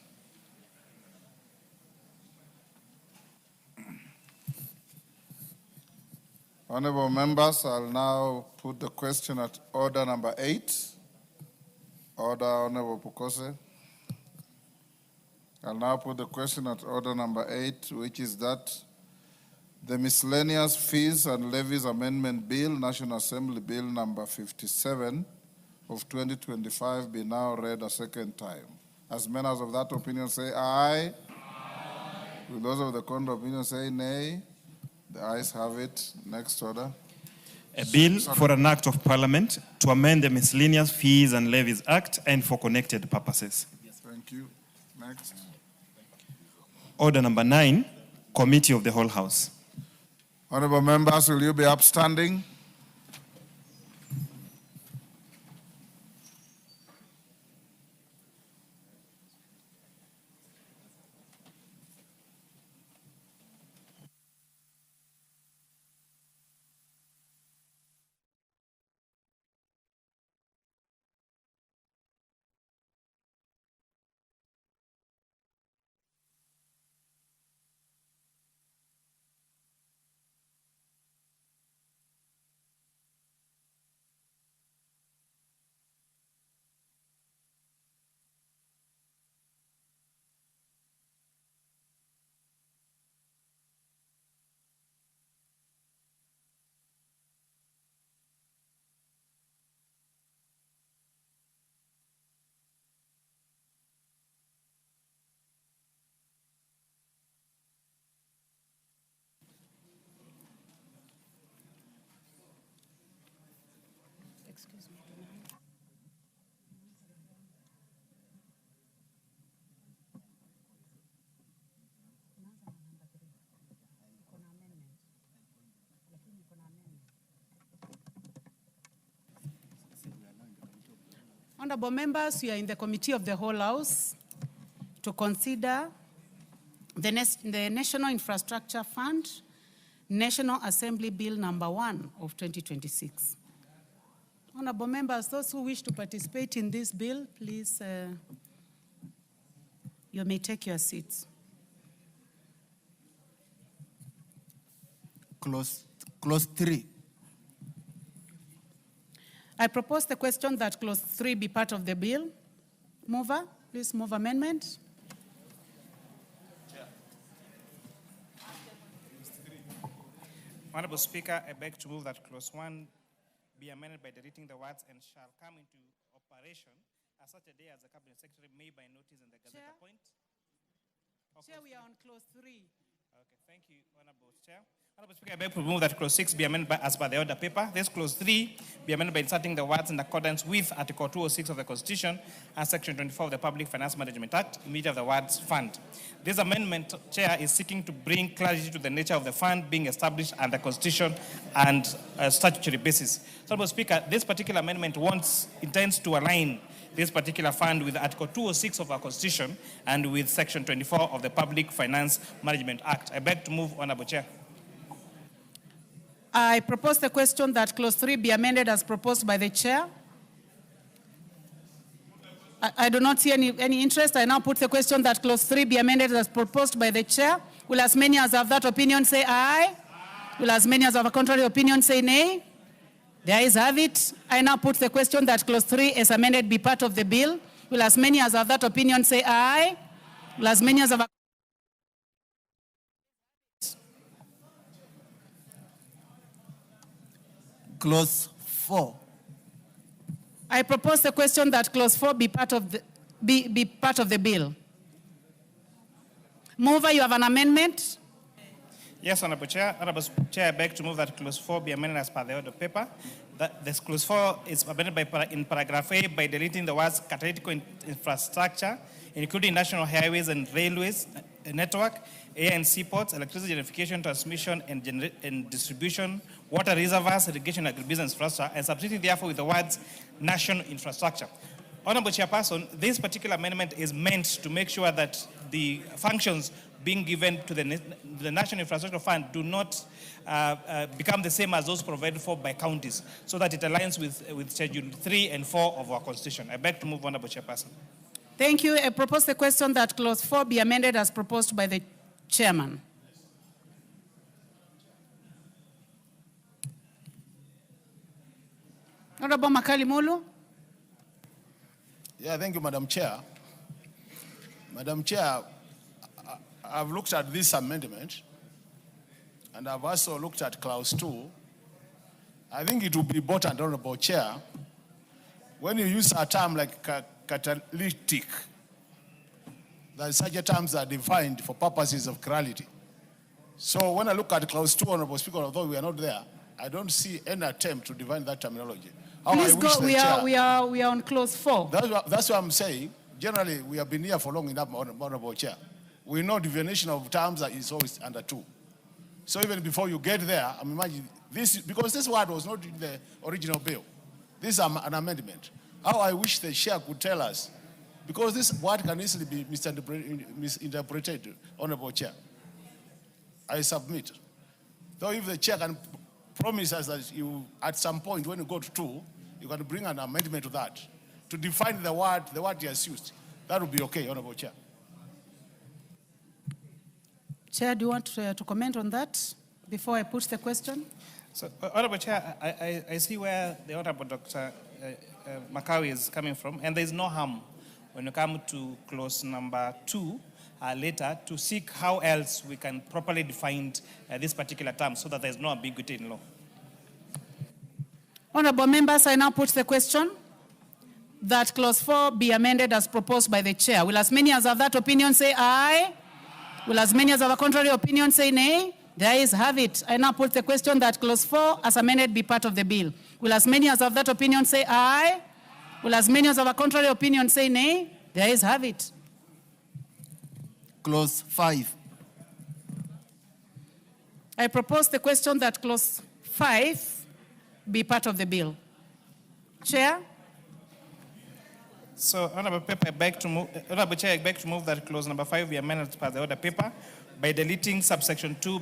Honorable members, I'll now put the question at order number 8. Order, Honorable Pukose. I'll now put the question at order number 8, which is that the Miscellaneous Fees and Levies Amendment Bill, National Assembly Bill number 57 of 2025 be now read a second time. As members of that opinion say aye. Will those of the contrary opinion say nay? The ayes have it. Next order. A bill for an act of Parliament to amend the Miscellaneous Fees and Levies Act and for connected purposes. Thank you. Next. Order number 9, Committee of the Whole House. Honorable members, will you be upstanding? Honorable members, we are in the Committee of the Whole House to consider the National Infrastructure Fund, National Assembly Bill number 1 of 2026. Honorable members, those who wish to participate in this bill, please, you may take your seats. Clause 3. I propose the question that clause 3 be part of the bill. Mover, please move amendment. Honorable Speaker, I beg to move that clause 1 be amended by deleting the words "and shall come into operation at such a day as the Cabinet Secretary may by notice in the Gazette appoint." Chair, we are on clause 3. Okay, thank you, Honorable Chair. Honorable Speaker, I beg to move that clause 6 be amended as per the order paper. This clause 3 be amended by inserting the words "in accordance with Article 206 of the Constitution and Section 24 of the Public Finance Management Act," immediately of the words "fund." This amendment, Chair, is seeking to bring clarity to the nature of the fund being established under Constitution and statutory basis. So, Honorable Speaker, this particular amendment intends to align this particular fund with Article 206 of our Constitution and with Section 24 of the Public Finance Management Act. I beg to move, Honorable Chair. I propose the question that clause 3 be amended as proposed by the chair. I do not see any interest. I now put the question that clause 3 be amended as proposed by the chair. Will as many as have that opinion say aye? Will as many as have a contrary opinion say nay? The ayes have it. I now put the question that clause 3 as amended be part of the bill. Will as many as have that opinion say aye? Will as many as have a Clause 4. I propose the question that clause 4 be part of the bill. Mover, you have an amendment? Yes, Honorable Chair. Honorable Chair, I beg to move that clause 4 be amended as per the order paper. That this clause 4 is amended in paragraph A by deleting the words critical infrastructure, including national highways and railways network, air and seaports, electricity generation, transmission and distribution, water reservoirs, irrigation, agribusiness infrastructure, and substituting therefore with the words national infrastructure. Honorable Chairperson, this particular amendment is meant to make sure that the functions being given to the National Infrastructure Fund do not become the same as those provided for by counties, so that it aligns with Schedule 3 and 4 of our Constitution. I beg to move, Honorable Chairperson. Thank you. I propose the question that clause 4 be amended as proposed by the chairman. Honorable Makali Mulu. Yeah, thank you, Madam Chair. Madam Chair, I've looked at this amendment, and I've also looked at clause 2. I think it would be important, Honorable Chair, when you use a term like catalytic, that such terms are defined for purposes of clarity. So when I look at clause 2, Honorable Speaker, although we are not there, I don't see any attempt to define that terminology. Please go. We are on clause 4. That's what I'm saying. Generally, we have been here for long enough, Honorable Chair. We know divination of terms is always under 2. So even before you get there, I'm imagining this, because this word was not in the original bill. This is an amendment. How I wish the chair could tell us, because this word can easily be misinterpreted, Honorable Chair. I submit. Though if the chair can promise us that you, at some point when you go to 2, you can bring an amendment to that, to define the word he has used. That would be okay, Honorable Chair. Chair, do you want to comment on that before I put the question? So, Honorable Chair, I see where the Honorable Dr. Makawi is coming from, and there is no harm when you come to clause number 2 later to seek how else we can properly define this particular term so that there is no ambiguity in law. Honorable members, I now put the question that clause 4 be amended as proposed by the chair. Will as many as have that opinion say aye? Will as many as have a contrary opinion say nay? The ayes have it. I now put the question that clause 4 as amended be part of the bill. Will as many as have that opinion say aye? Will as many as have a contrary opinion say nay? The ayes have it. Clause 5. I propose the question that clause 5 be part of the bill. Chair? So, Honorable Chair, I beg to move that clause number 5 be amended as per the order paper by deleting subsection 2,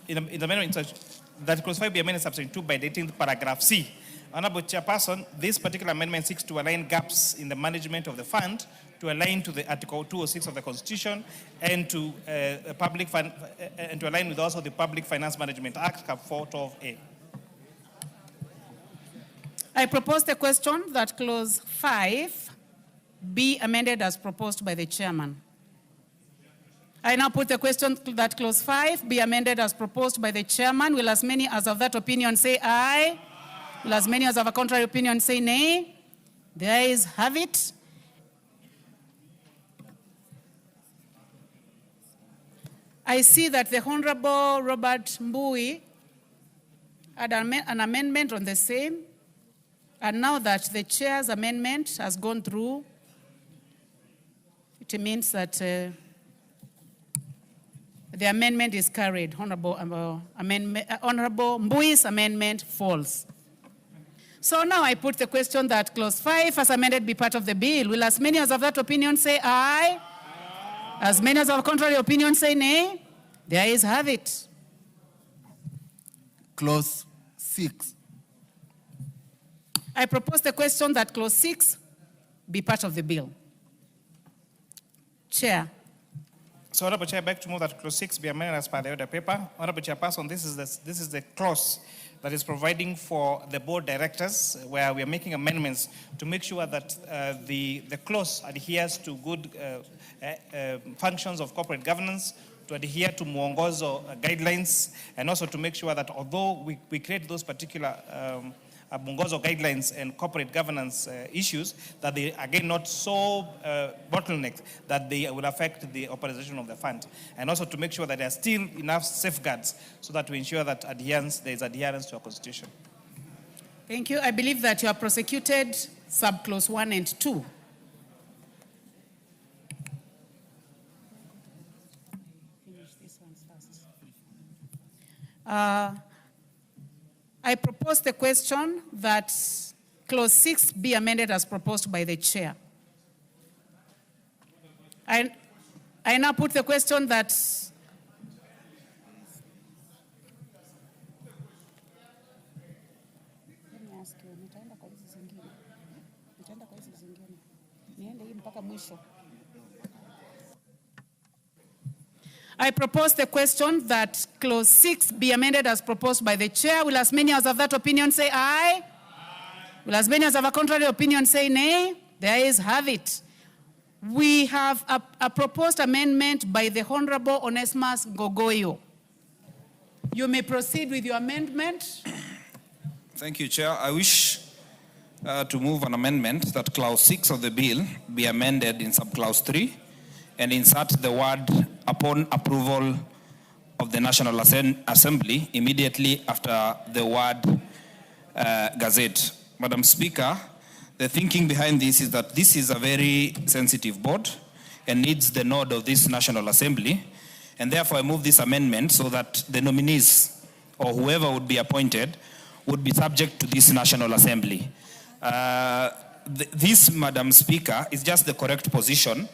in the amendment that clause 5 be amended subsection 2 by deleting paragraph C. Honorable Chairperson, this particular amendment seeks to align gaps in the management of the fund to align to the Article 206 of the Constitution and to and to align with also the Public Finance Management Act, Cap 412A. I propose the question that clause 5 be amended as proposed by the chairman. I now put the question that clause 5 be amended as proposed by the chairman. Will as many as of that opinion say aye? Will as many as of a contrary opinion say nay? The ayes have it. I see that the Honorable Robert Mbui had an amendment on the same, and now that the chair's amendment has gone through, it means that the amendment is carried. Honorable Mbui's amendment falls. So now I put the question that clause 5 as amended be part of the bill. Will as many as of that opinion say aye? As many as of contrary opinion say nay? The ayes have it. Clause 6. I propose the question that clause 6 be part of the bill. Chair. So, Honorable Chair, I beg to move that clause 6 be amended as per the order paper. Honorable Chairperson, this is the clause that is providing for the board directors, where we are making amendments to make sure that the clause adheres to good functions of corporate governance, to adhere to mwongozo guidelines, and also to make sure that although we create those particular mwongozo guidelines and corporate governance issues, that they again not so bottlenecked that they will affect the operation of the fund, and also to make sure that there are still enough safeguards so that we ensure that there is adherence to our constitution. Thank you. I believe that you have prosecuted subclause 1 and 2. I propose the question that clause 6 be amended as proposed by the chair. I now put the question that I propose the question that clause 6 be amended as proposed by the chair. Will as many as of that opinion say aye? Will as many as of a contrary opinion say nay? The ayes have it. We have a proposed amendment by the Honorable Onesmus Gogoyo. You may proceed with your amendment. Thank you, Chair. I wish to move an amendment that clause 6 of the bill be amended in subclause 3 and insert the word upon approval of the National Assembly immediately after the word gazette. Madam Speaker, the thinking behind this is that this is a very sensitive board and needs the nod of this National Assembly, and therefore I move this amendment so that the nominees or whoever would be appointed would be subject to this National Assembly. This, Madam Speaker, is just the correct position.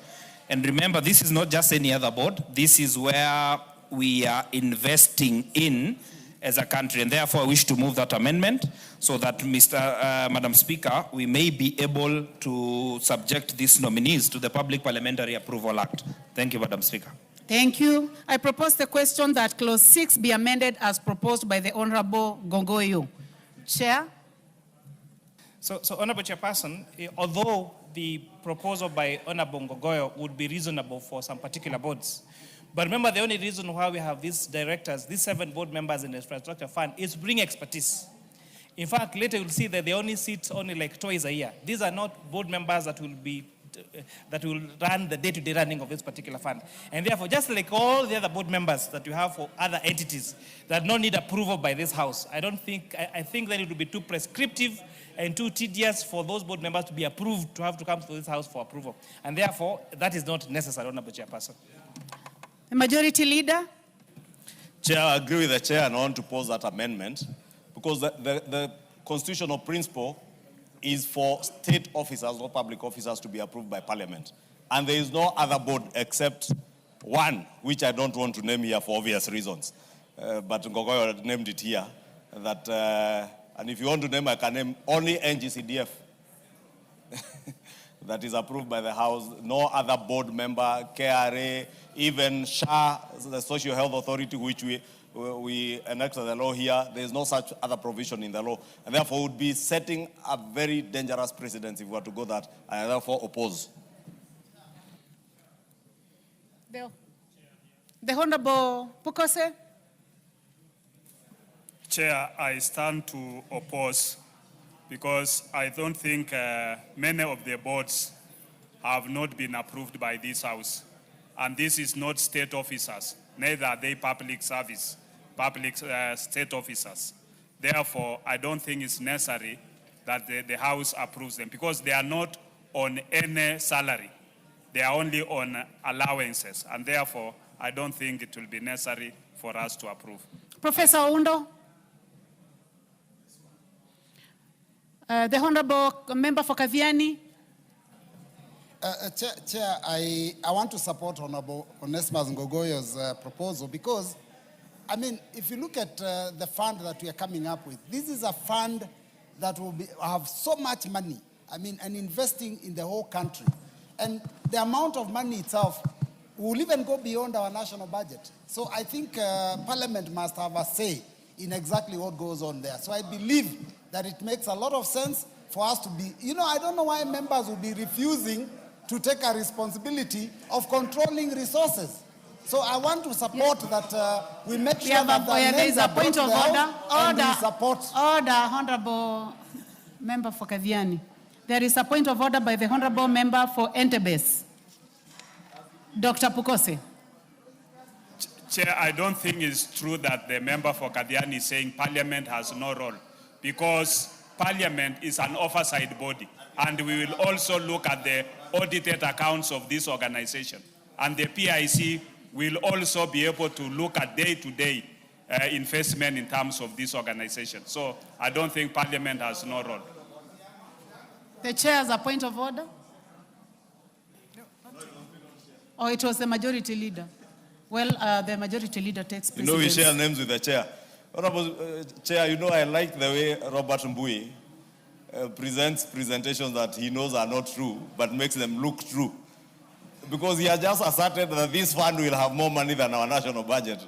And remember, this is not just any other board. This is where we are investing in as a country. And therefore, I wish to move that amendment so that, Madam Speaker, we may be able to subject these nominees to the Public Parliamentary Approval Act. Thank you, Madam Speaker. Thank you. I propose the question that clause 6 be amended as proposed by the Honorable Gongoyo. Chair. So Honorable Chairperson, although the proposal by Honorable Ngogoyo would be reasonable for some particular boards, but remember the only reason why we have these directors, these 7 board members in the infrastructure fund, is to bring expertise. In fact, later you'll see that they only sit like twice a year. These are not board members that will run the day-to-day running of this particular fund. And therefore, just like all the other board members that you have for other entities that don't need approval by this House, I think that it would be too prescriptive and too tedious for those board members to be approved, to have to come to this House for approval. And therefore, that is not necessary, Honorable Chairperson. The Majority Leader. Chair, I agree with the chair and I want to pose that amendment because the constitutional principle is for state officers or public officers to be approved by Parliament. And there is no other board except one, which I don't want to name here for obvious reasons. But Ngogoyo named it here. And if you want to name, I can name only NGCDF that is approved by the House. No other board member, KRA, even SHA, the Social Health Authority, which we enacted the law here. There is no such other provision in the law. And therefore, would be setting a very dangerous precedent if we were to go that. I therefore oppose. The Honorable Pukose. Chair, I stand to oppose because I don't think many of the boards have not been approved by this House. And this is not state officers, neither are they public service, state officers. Therefore, I don't think it's necessary that the House approves them because they are not on any salary. They are only on allowances. And therefore, I don't think it will be necessary for us to approve. Professor Oundo. The Honorable Member for Kathiani. Chair, I want to support Honorable Onesmus Ngogoyo's proposal because, I mean, if you look at the fund that we are coming up with, this is a fund that will have so much money, I mean, and investing in the whole country. And the amount of money itself will even go beyond our national budget. So I think Parliament must have a say in exactly what goes on there. So I believe that it makes a lot of sense for us to be, I don't know why members will be refusing to take a responsibility of controlling resources. So I want to support that we make sure that there is a point of order. Support. Order, Honorable Member for Kathiani. There is a point of order by the Honorable Member for Entebbe. Dr. Pukose. Chair, I don't think it's true that the member for Kathiani is saying Parliament has no role, because Parliament is an oversight body, and we will also look at the audited accounts of this organization. And the PIC will also be able to look at day-to-day investment in terms of this organization. So I don't think Parliament has no role. The chair has a point of order? Or it was the majority leader? Well, the majority leader takes precedence. We share names with the chair. Honorable Chair, I like the way Robert Mbui presents presentations that he knows are not true, but makes them look true. Because he has just asserted that this fund will have more money than our national budget.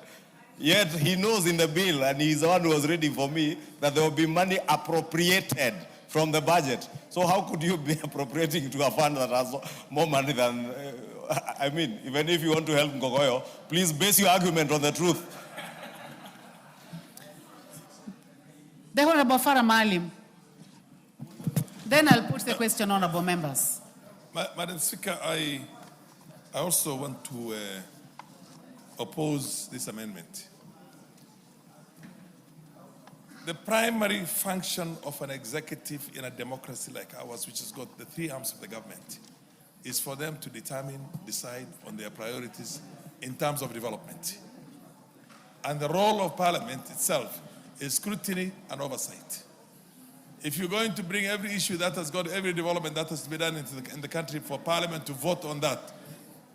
Yet he knows in the bill, and he's the one who was reading for me, that there will be money appropriated from the budget. So how could you be appropriating to a fund that has more money than, I mean, even if you want to help Ngogoyo, please base your argument on the truth. The Honorable Farah Maalim. Then I'll put the question, honorable members. Madam Speaker, I also want to oppose this amendment. The primary function of an executive in a democracy like ours, which has got the three arms of the government, is for them to decide on their priorities in terms of development. And the role of Parliament itself is scrutiny and oversight. If you're going to bring every issue that has got every development that has to be done in the country for Parliament to vote on that,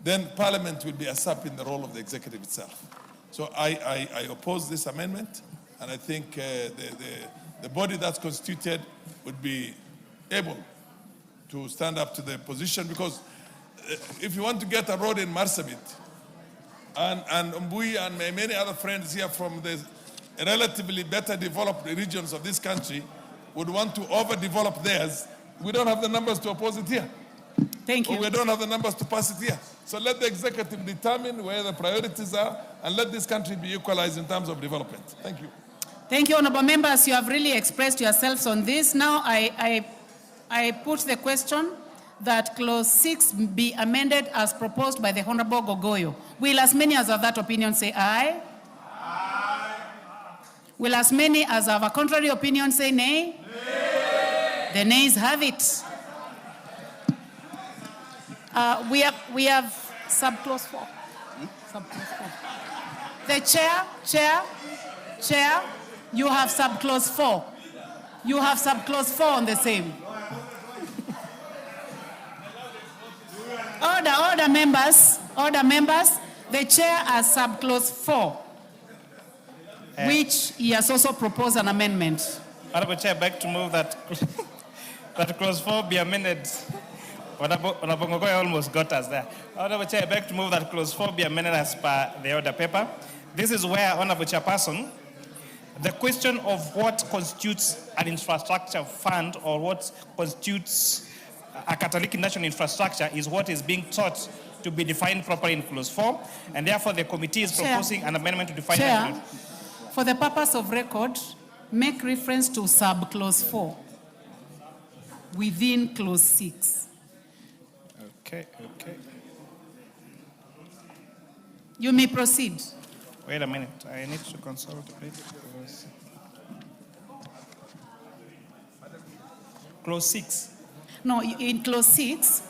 then Parliament will be usurping the role of the executive itself. So I oppose this amendment, and I think the body that's constituted would be able to stand up to the position, because if you want to get a road in Marsabit, and Mbui and many other friends here from the relatively better developed regions of this country would want to overdevelop theirs, we don't have the numbers to oppose it here. Thank you. Or we don't have the numbers to pass it here. So let the executive determine where the priorities are, and let this country be equalized in terms of development. Thank you. Thank you, honorable members. You have really expressed yourselves on this. Now I put the question that clause 6 be amended as proposed by the Honorable Ngogoyo. Will as many as have that opinion say aye? Aye. Will as many as have a contrary opinion say nay? Nay. The nays have it. We have subclause 4. Subclause 4. The chair, you have subclause 4. You have subclause 4 on the same. Order members. The chair has subclause 4, which he has also proposed an amendment. Honorable Chair, I beg to move that that clause 4 be amended. Honorable Ngogoyo almost got us there. Honorable Chair, I beg to move that clause 4 be amended as per the order paper. This is where, Honorable Chairperson, the question of what constitutes an infrastructure fund or what constitutes a Catholic national infrastructure is what is being taught to be defined properly in clause 4, and therefore the committee is proposing an amendment to define Chair, for the purpose of record, make reference to subclause 4 within clause 6. Okay. You may proceed. Wait a minute, I need to consult it. Clause 6. No, in clause 6.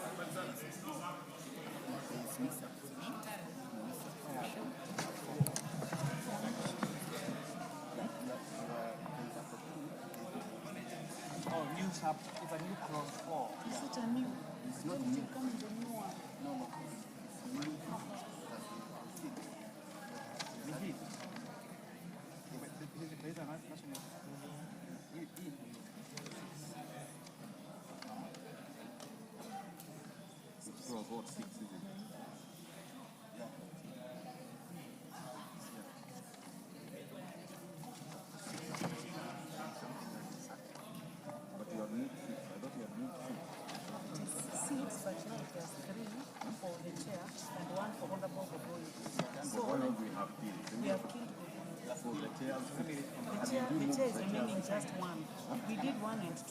up is a new clause 4. Is it a new? It's not new. Come in the new one. No. The chair is remaining just one. We did 1 and 2.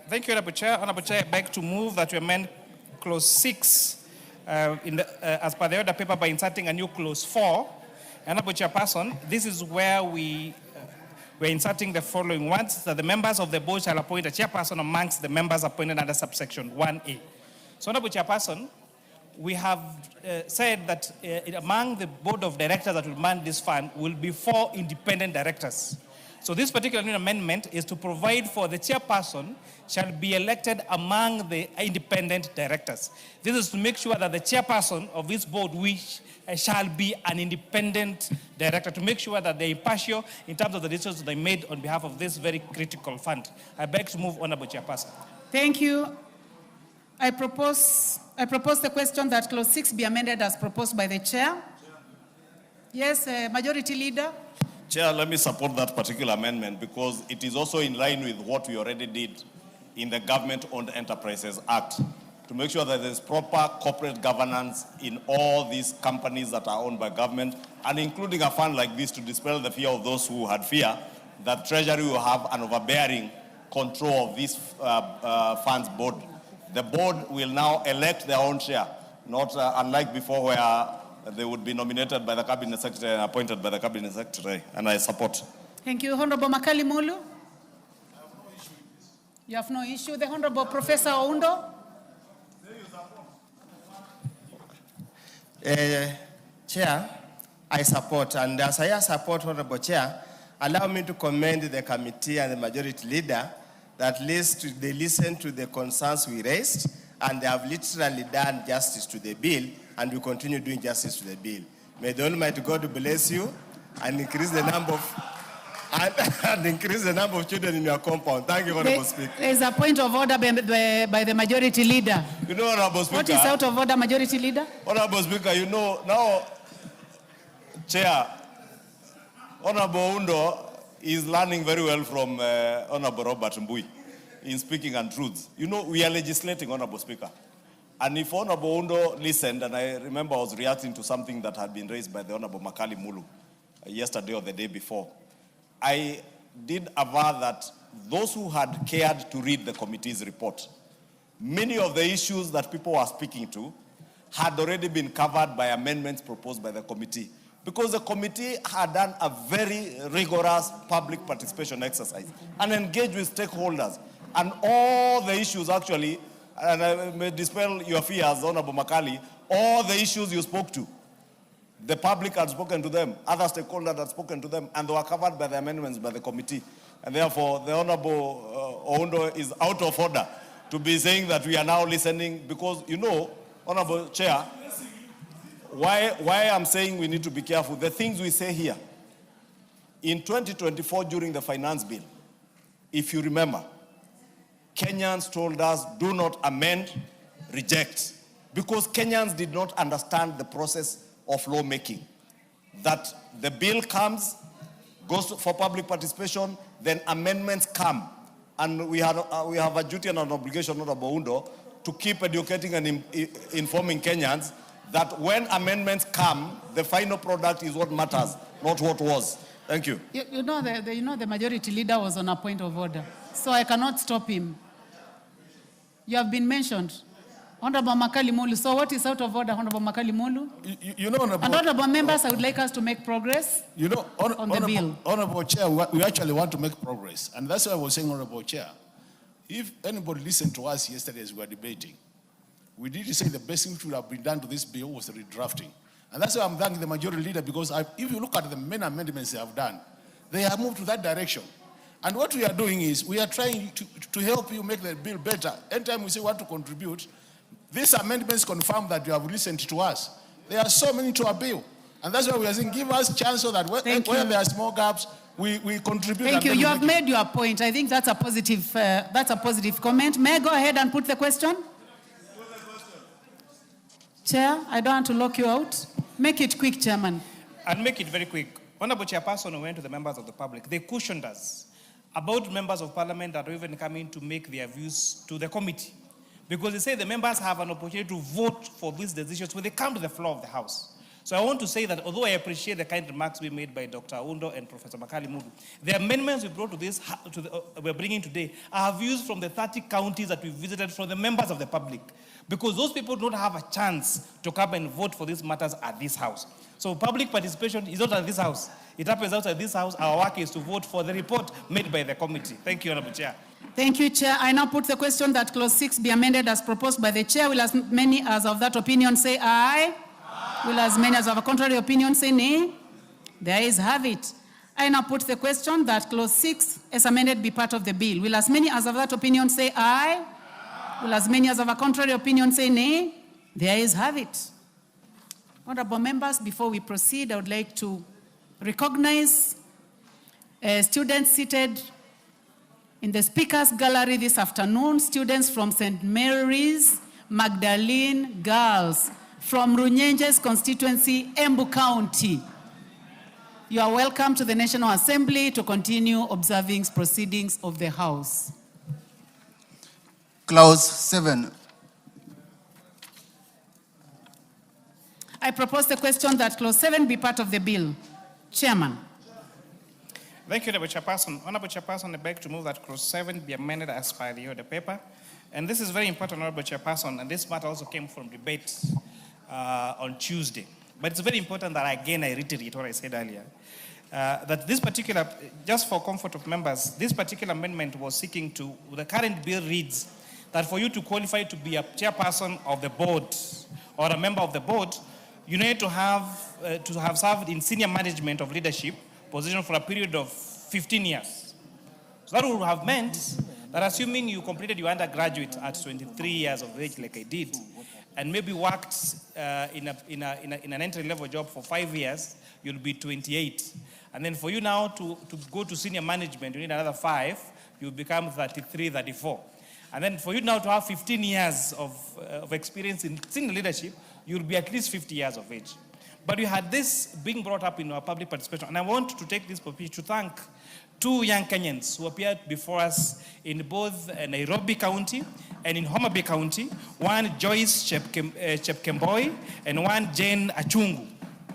Thank you, Honorable Chair. Honorable Chair, I beg to move that we amend clause 6 as per the order paper by inserting a new clause 4. Honorable Chairperson, this is where we're inserting the following words, that the members of the board shall appoint a chairperson amongst the members appointed under subsection 1A. So, Honorable Chairperson, we have said that among the board of directors that will man this fund will be 4 independent directors. So this particular new amendment is to provide for the chairperson shall be elected among the independent directors. This is to make sure that the chairperson of this board which shall be an independent director, to make sure that they're impartial in terms of the decisions they made on behalf of this very critical fund. I beg to move, Honorable Chairperson. Thank you. I propose the question that clause 6 be amended as proposed by the chair. Yes, Majority Leader. Chair, let me support that particular amendment because it is also in line with what we already did in the Government-Owned Enterprises Act to make sure that there's proper corporate governance in all these companies that are owned by government, and including a fund like this to dispel the fear of those who had fear that Treasury will have an overbearing control of this fund's board. The board will now elect their own chair, not unlike before where they would be nominated by the Cabinet Secretary and appointed by the Cabinet Secretary, and I support. Thank you. Honorable Makali Mulu. You have no issue. The Honorable Professor Oundo. Chair, I support, and as I support, Honorable Chair, allow me to commend the committee and the Majority Leader that at least they listened to the concerns we raised, and they have literally done justice to the bill, and we continue doing justice to the bill. May the Almighty God bless you and increase the number of children in your compound. Thank you, Honorable Speaker. There is a point of order by the Majority Leader. You know, Honorable Speaker. What is out of order, Majority Leader? Honorable Speaker, you know, now, Chair, Honorable Undo is learning very well from Honorable Robert Mbui in speaking untruths. You know, we are legislating, Honorable Speaker. And if Honorable Undo listened, and I remember I was reacting to something that had been raised by the Honorable Makali Mulu yesterday or the day before, I did aver that those who had cared to read the committee's report, many of the issues that people were speaking to had already been covered by amendments proposed by the committee, because the committee had done a very rigorous public participation exercise and engaged with stakeholders. And all the issues actually, and I may dispel your fears, Honorable Makali, all the issues you spoke to, the public had spoken to them, other stakeholders had spoken to them, and they were covered by the amendments by the committee. And therefore, the Honorable Oundo is out of order to be saying that we are now listening, because, you know, Honorable Chair, why I'm saying we need to be careful, the things we say here. In 2024, during the finance bill, if you remember, Kenyans told us, do not amend, reject, because Kenyans did not understand the process of lawmaking. That the bill comes, goes for public participation, then amendments come. And we have a duty and an obligation, Honorable Undo, to keep educating and informing Kenyans that when amendments come, the final product is what matters, not what was. Thank you. You know, the majority leader was on a point of order, so I cannot stop him. You have been mentioned. Honorable Makali Mulu. So what is out of order, Honorable Makali Mulu? You know, Honorable members, I would like us to make progress on the bill. Honorable Chair, we actually want to make progress. And that's why I was saying, Honorable Chair, if anybody listened to us yesterday as we were debating, we did say the best thing should have been done to this bill was the redrafting. And that's why I'm thanking the majority leader, because if you look at the main amendments they have done, they have moved to that direction. And what we are doing is we are trying to help you make the bill better. Anytime we say we want to contribute, these amendments confirm that you have listened to us. There are so many to a bill. And that's why we are saying give us a chance so that where there are small gaps, we contribute. Thank you. You have made your point. I think that's a positive comment. May I go ahead and put the question? Chair, I don't want to lock you out. Make it quick, Chairman. I'll make it very quick. Honorable Chairperson went to the members of the public. They cautioned us about members of parliament that are even coming to make their views to the committee. Because they say the members have an opportunity to vote for these decisions when they come to the floor of the House. So I want to say that although I appreciate the kind remarks we made by Dr. Undo and Professor Makali Mulu, the amendments we brought to this, we're bringing today, are views from the 30 counties that we visited from the members of the public. Because those people don't have a chance to come and vote for these matters at this House. So public participation is not at this House. It happens outside this House. Our work is to vote for the report made by the committee. Thank you, Honorable Chair. Thank you, Chair. I now put the question that clause 6 be amended as proposed by the Chair. Will as many as of that opinion say aye? Aye. Will as many as of a contrary opinion say nay? The ayes have it. I now put the question that clause 6 as amended be part of the bill. Will as many as of that opinion say aye? Aye. Will as many as of a contrary opinion say nay? The ayes have it. Honorable members, before we proceed, I would like to recognize students seated in the Speaker's Gallery this afternoon, students from St. Mary's Magdalene Girls from Runyenje's constituency, Embu County. You are welcome to the National Assembly to continue observing proceedings of the House. Clause 7. I propose the question that clause 7 be part of the bill. Chairman. Thank you, Honorable Chairperson. Honorable Chairperson, I beg to move that clause 7 be amended as per the order paper. And this is very important, Honorable Chairperson, and this matter also came from debate on Tuesday. But it's very important that, again, I reiterate what I said earlier. That this particular, just for comfort of members, this particular amendment was seeking to, the current bill reads that for you to qualify to be a chairperson of the board or a member of the board, you need to have served in senior management of leadership position for a period of 15 years. So that would have meant that assuming you completed your undergraduate at 23 years of age like I did, and maybe worked in an entry-level job for 5 years, you'll be 28. And then for you now to go to senior management, you need another 5, you'll become 33, 34. And then for you now to have 15 years of experience in senior leadership, you'll be at least 50 years of age. But we had this being brought up in our public participation, and I want to take this opportunity to thank 2 young Kenyans who appeared before us in both Nairobi County and in Homa Bay County, one Joyce Chepkemboi and one Jane Achungu,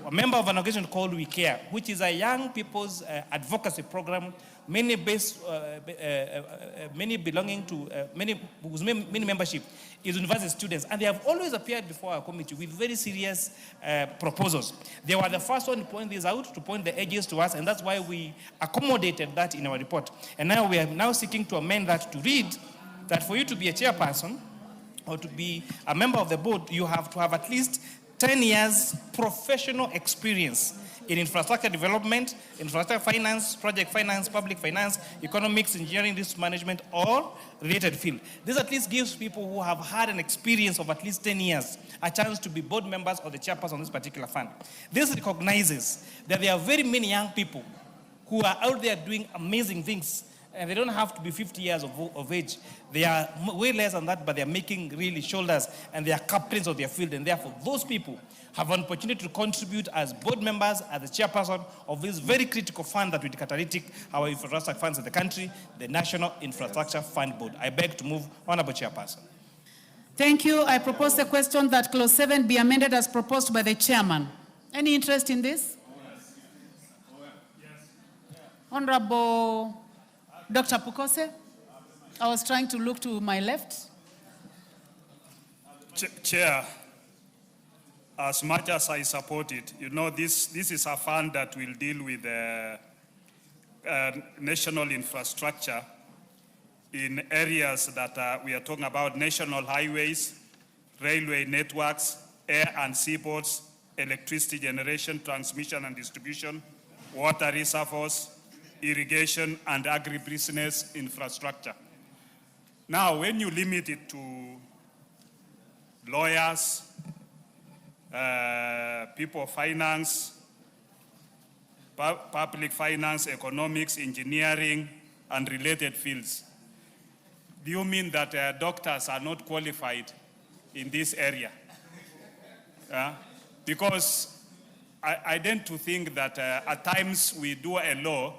a member of an organization called We Care, which is a young people's advocacy program, many belonging to, whose many membership is university students. And they have always appeared before our committee with very serious proposals. They were the first one to point this out, to point the edges to us, and that's why we accommodated that in our report. And now we are now seeking to amend that to read that for you to be a chairperson or to be a member of the board, you have to have at least 10 years professional experience in infrastructure development, infrastructure finance, project finance, public finance, economics, engineering, risk management, or related field. This at least gives people who have had an experience of at least 10 years a chance to be board members or the chairperson of this particular fund. This recognizes that there are very many young people who are out there doing amazing things, and they don't have to be 50 years of age. They are way less than that, but they are making really shoulders, and they are captains of their field, and therefore those people have an opportunity to contribute as board members, as the chairperson of this very critical fund that will catalytic our infrastructure funds in the country, the National Infrastructure Fund Board. I beg to move, Honorable Chairperson. Thank you. I propose the question that clause 7 be amended as proposed by the chairman. Any interest in this? Honorable Dr. Pukose, I was trying to look to my left. Chair, as much as I support it, you know, this is a fund that will deal with national infrastructure in areas that we are talking about: national highways, railway networks, air and seaports, electricity generation, transmission and distribution, water reservoirs, irrigation, and agribusiness infrastructure. Now, when you limit it to lawyers, people of finance, public finance, economics, engineering, and related fields, do you mean that doctors are not qualified in this area? Because I tend to think that at times we do a law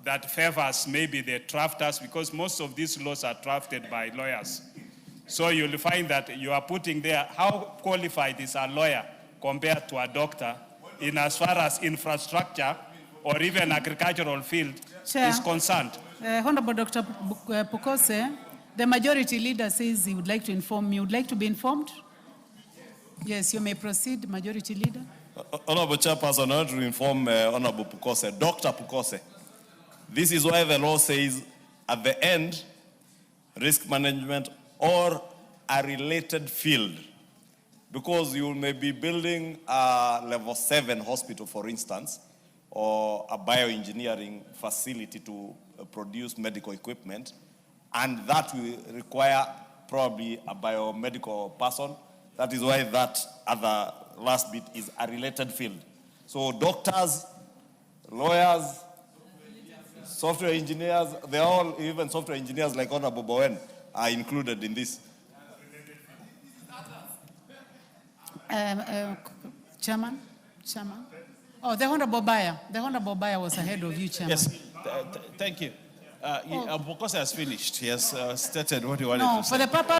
that favors maybe the drafters, because most of these laws are drafted by lawyers. So you'll find that you are putting there how qualified is a lawyer compared to a doctor in as far as infrastructure or even agricultural field is concerned. Honorable Dr. Pukose, the majority leader says he would like to inform you. Would like to be informed? Yes, you may proceed, majority leader. Honorable Chairperson, I want to inform Honorable Pukose, Dr. Pukose. This is why the law says at the end, risk management or a related field. Because you may be building a level 7 hospital, for instance, or a bioengineering facility to produce medical equipment, and that will require probably a biomedical person. That is why that other last bit is a related field. So doctors, lawyers, software engineers, they're all, even software engineers like Honorable Bowen are included in this. Chairman? Oh, the Honorable Bayer. The Honorable Bayer was ahead of you, Chairman. Yes, thank you. Pukose has finished. He has stated what he wanted to say. For the purpose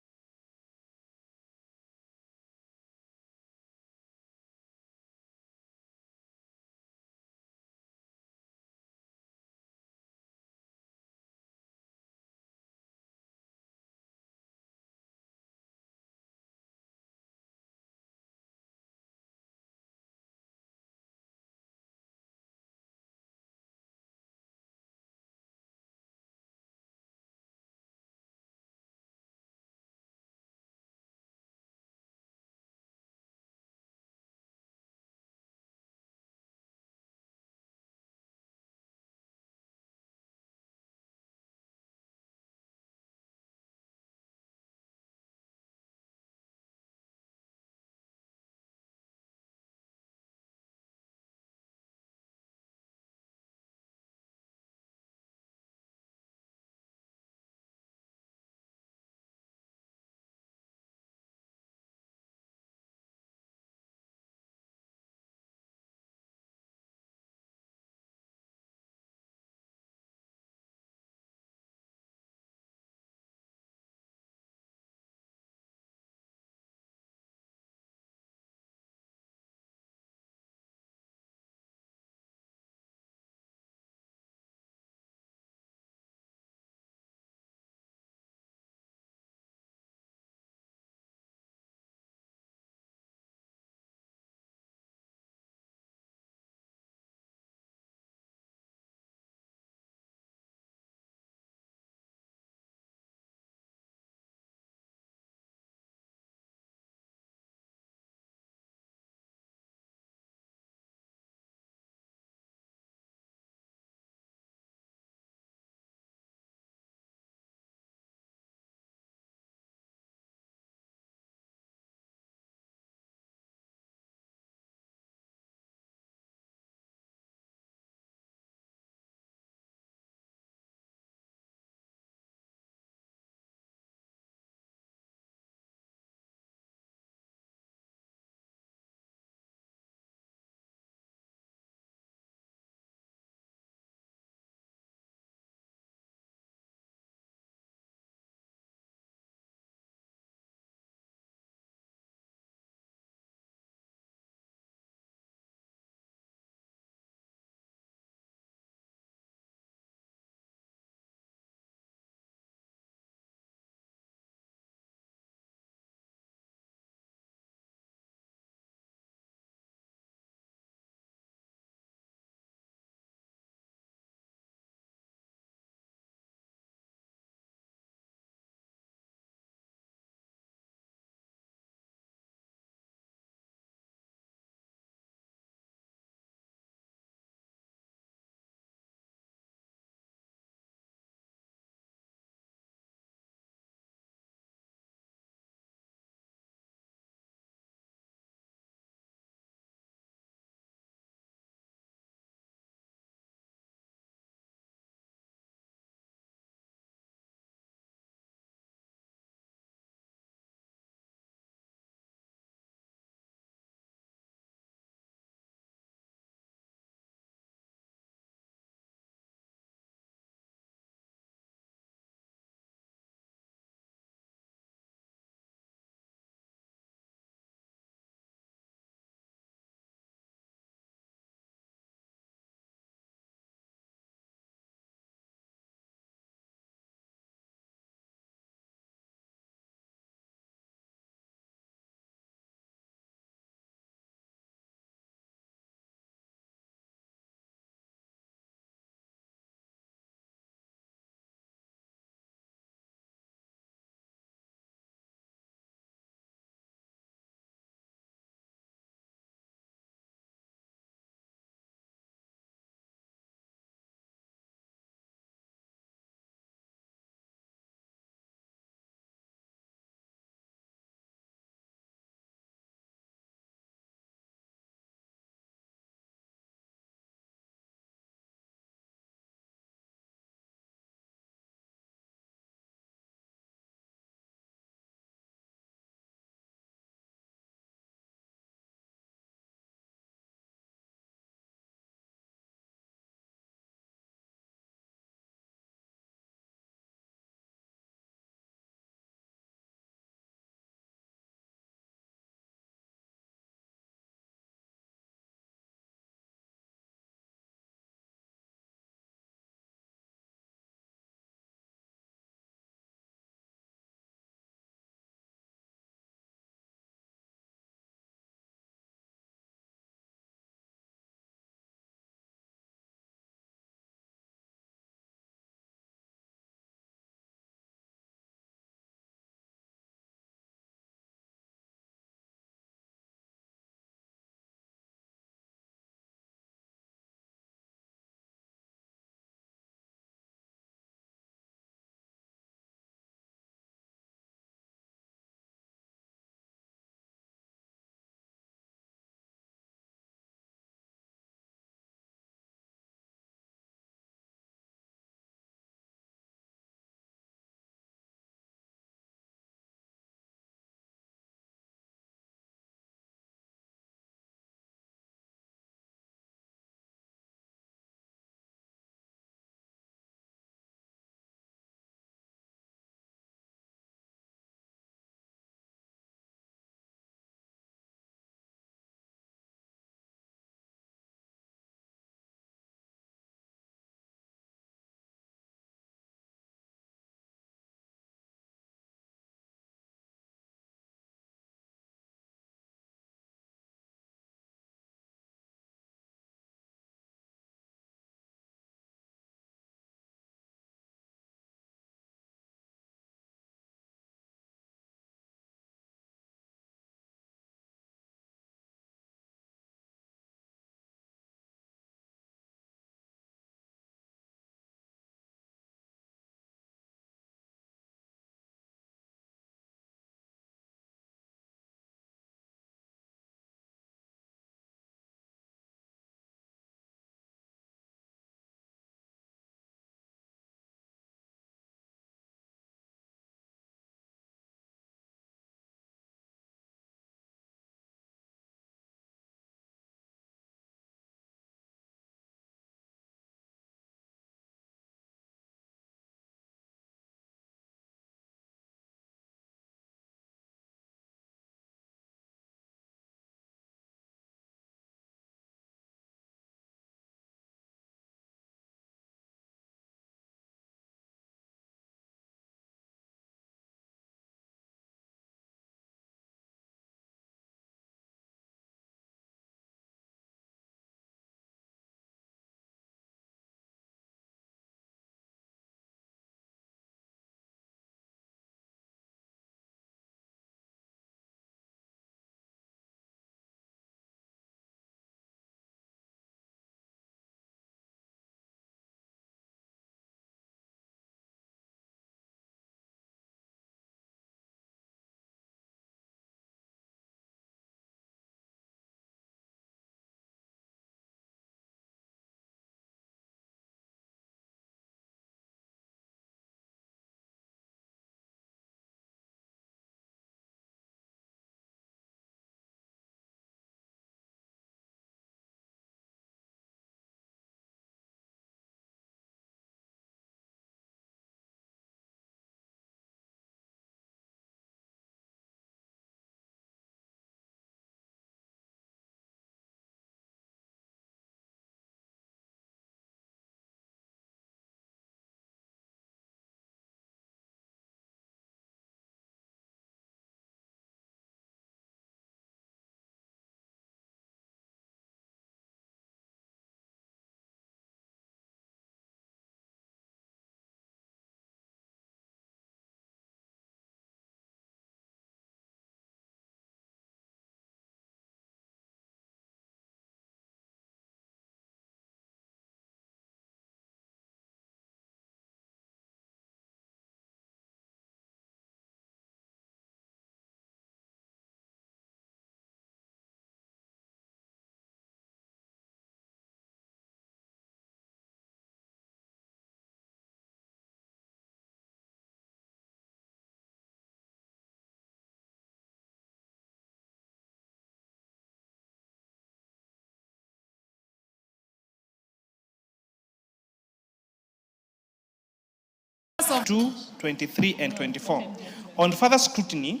of 2, 23, and 24. On further scrutiny,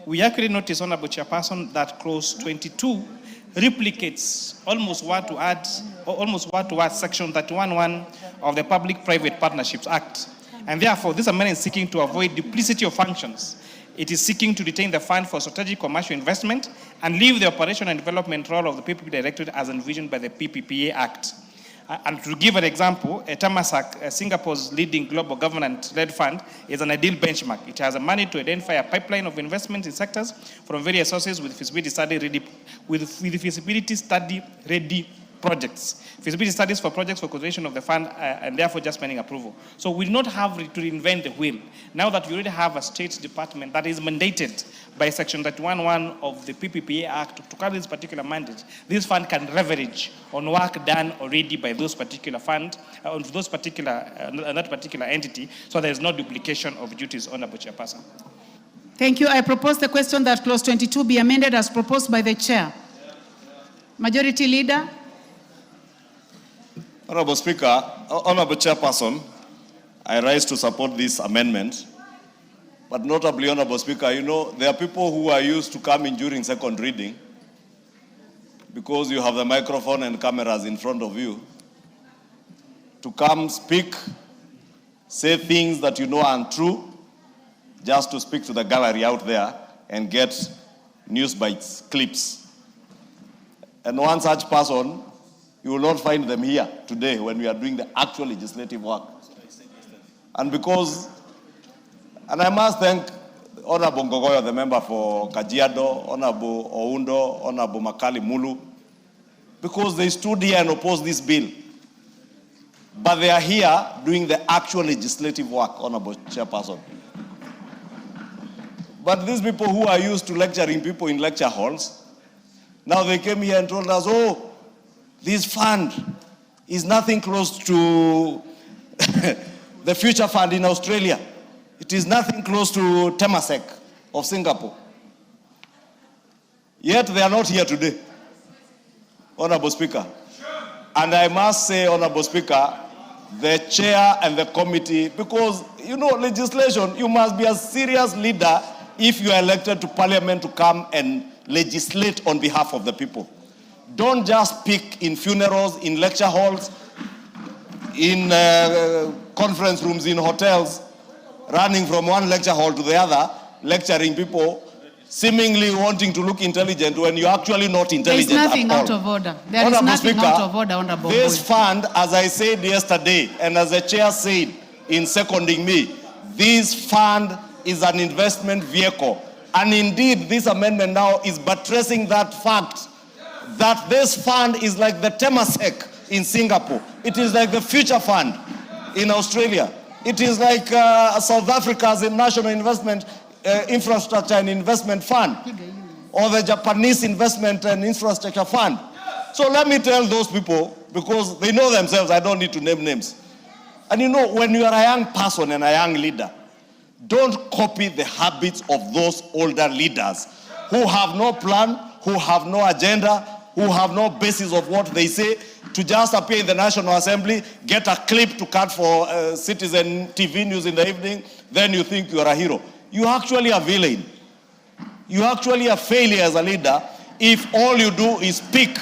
we accurately notice, Honorable Chairperson, that clause 22 replicates almost word to word section 31(1) of the Public-Private Partnerships Act. And therefore, this amendment is seeking to avoid duplicity of functions. It is seeking to retain the fund for strategic commercial investment and leave the operation and development role of the PPP Directorate as envisioned by the PPPA Act. And to give an example, Temasek, Singapore's leading global government-led fund, is an ideal benchmark. It has a money to identify a pipeline of investment in sectors from various sources with feasibility study ready projects. Feasibility studies for projects for consideration of the fund and therefore just pending approval. So we do not have to reinvent the wheel. Now that we already have a state department that is mandated by section 31(1) of the PPPA Act to carry this particular mandate, this fund can leverage on work done already by those particular fund, on those particular, that particular entity, so there is no duplication of duties, Honorable Chairperson. Thank you. I propose the question that clause 22 be amended as proposed by the chair. Majority Leader. Honorable Speaker, Honorable Chairperson, I rise to support this amendment. But notably, Honorable Speaker, you know, there are people who are used to coming during second reading because you have the microphone and cameras in front of you to come speak, say things that you know are untrue, just to speak to the gallery out there and get news bites, clips. And one such person, you will not find them here today when we are doing the actual legislative work. And because, and I must thank Honorable Ngogoyo, the member for Kajiado, Honorable Oundo, Honorable Makali Mulu, because they stood here and opposed this bill. But they are here doing the actual legislative work, Honorable Chairperson. But these people who are used to lecturing people in lecture halls, now they came here and told us, oh, this fund is nothing close to the future fund in Australia. It is nothing close to Temasek of Singapore. Yet they are not here today, Honorable Speaker. And I must say, Honorable Speaker, the chair and the committee, because, you know, legislation, you must be a serious leader if you are elected to parliament to come and legislate on behalf of the people. Don't just speak in funerals, in lecture halls, in conference rooms, in hotels, running from one lecture hall to the other, lecturing people, seemingly wanting to look intelligent when you're actually not intelligent at all. There is nothing out of order. There is nothing out of order, Honorable. This fund, as I said yesterday, and as the chair said in seconding me, this fund is an investment vehicle. And indeed, this amendment now is buttressing that fact that this fund is like the Temasek in Singapore. It is like the Future Fund in Australia. It is like South Africa's National Investment Infrastructure and Investment Fund, or the Japanese Investment and Infrastructure Fund. So let me tell those people, because they know themselves, I don't need to name names. And you know, when you are a young person and a young leader, don't copy the habits of those older leaders who have no plan, who have no agenda, who have no basis of what they say, to just appear in the National Assembly, get a clip to cut for Citizen TV news in the evening, then you think you are a hero. You actually a villain. You actually a failure as a leader if all you do is speak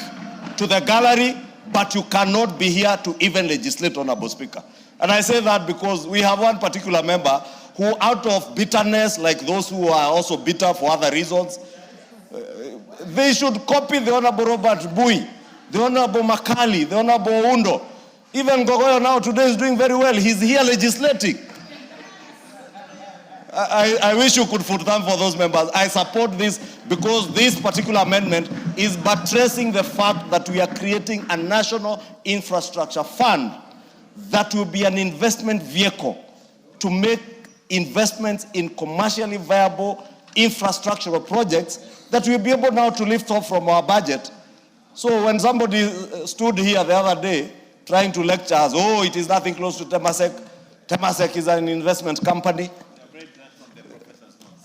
to the gallery, but you cannot be here to even legislate, Honorable Speaker. And I say that because we have one particular member who, out of bitterness, like those who are also bitter for other reasons, they should copy the Honorable Robert Bui, the Honorable Makali, the Honorable Undo. Even Ngogoyo now today is doing very well. He's here legislating. I wish you could foot them for those members. I support this because this particular amendment is buttressing the fact that we are creating a national infrastructure fund that will be an investment vehicle to make investments in commercially viable infrastructural projects that we'll be able now to lift off from our budget. So when somebody stood here the other day trying to lecture us, oh, it is nothing close to Temasek. Temasek is an investment company.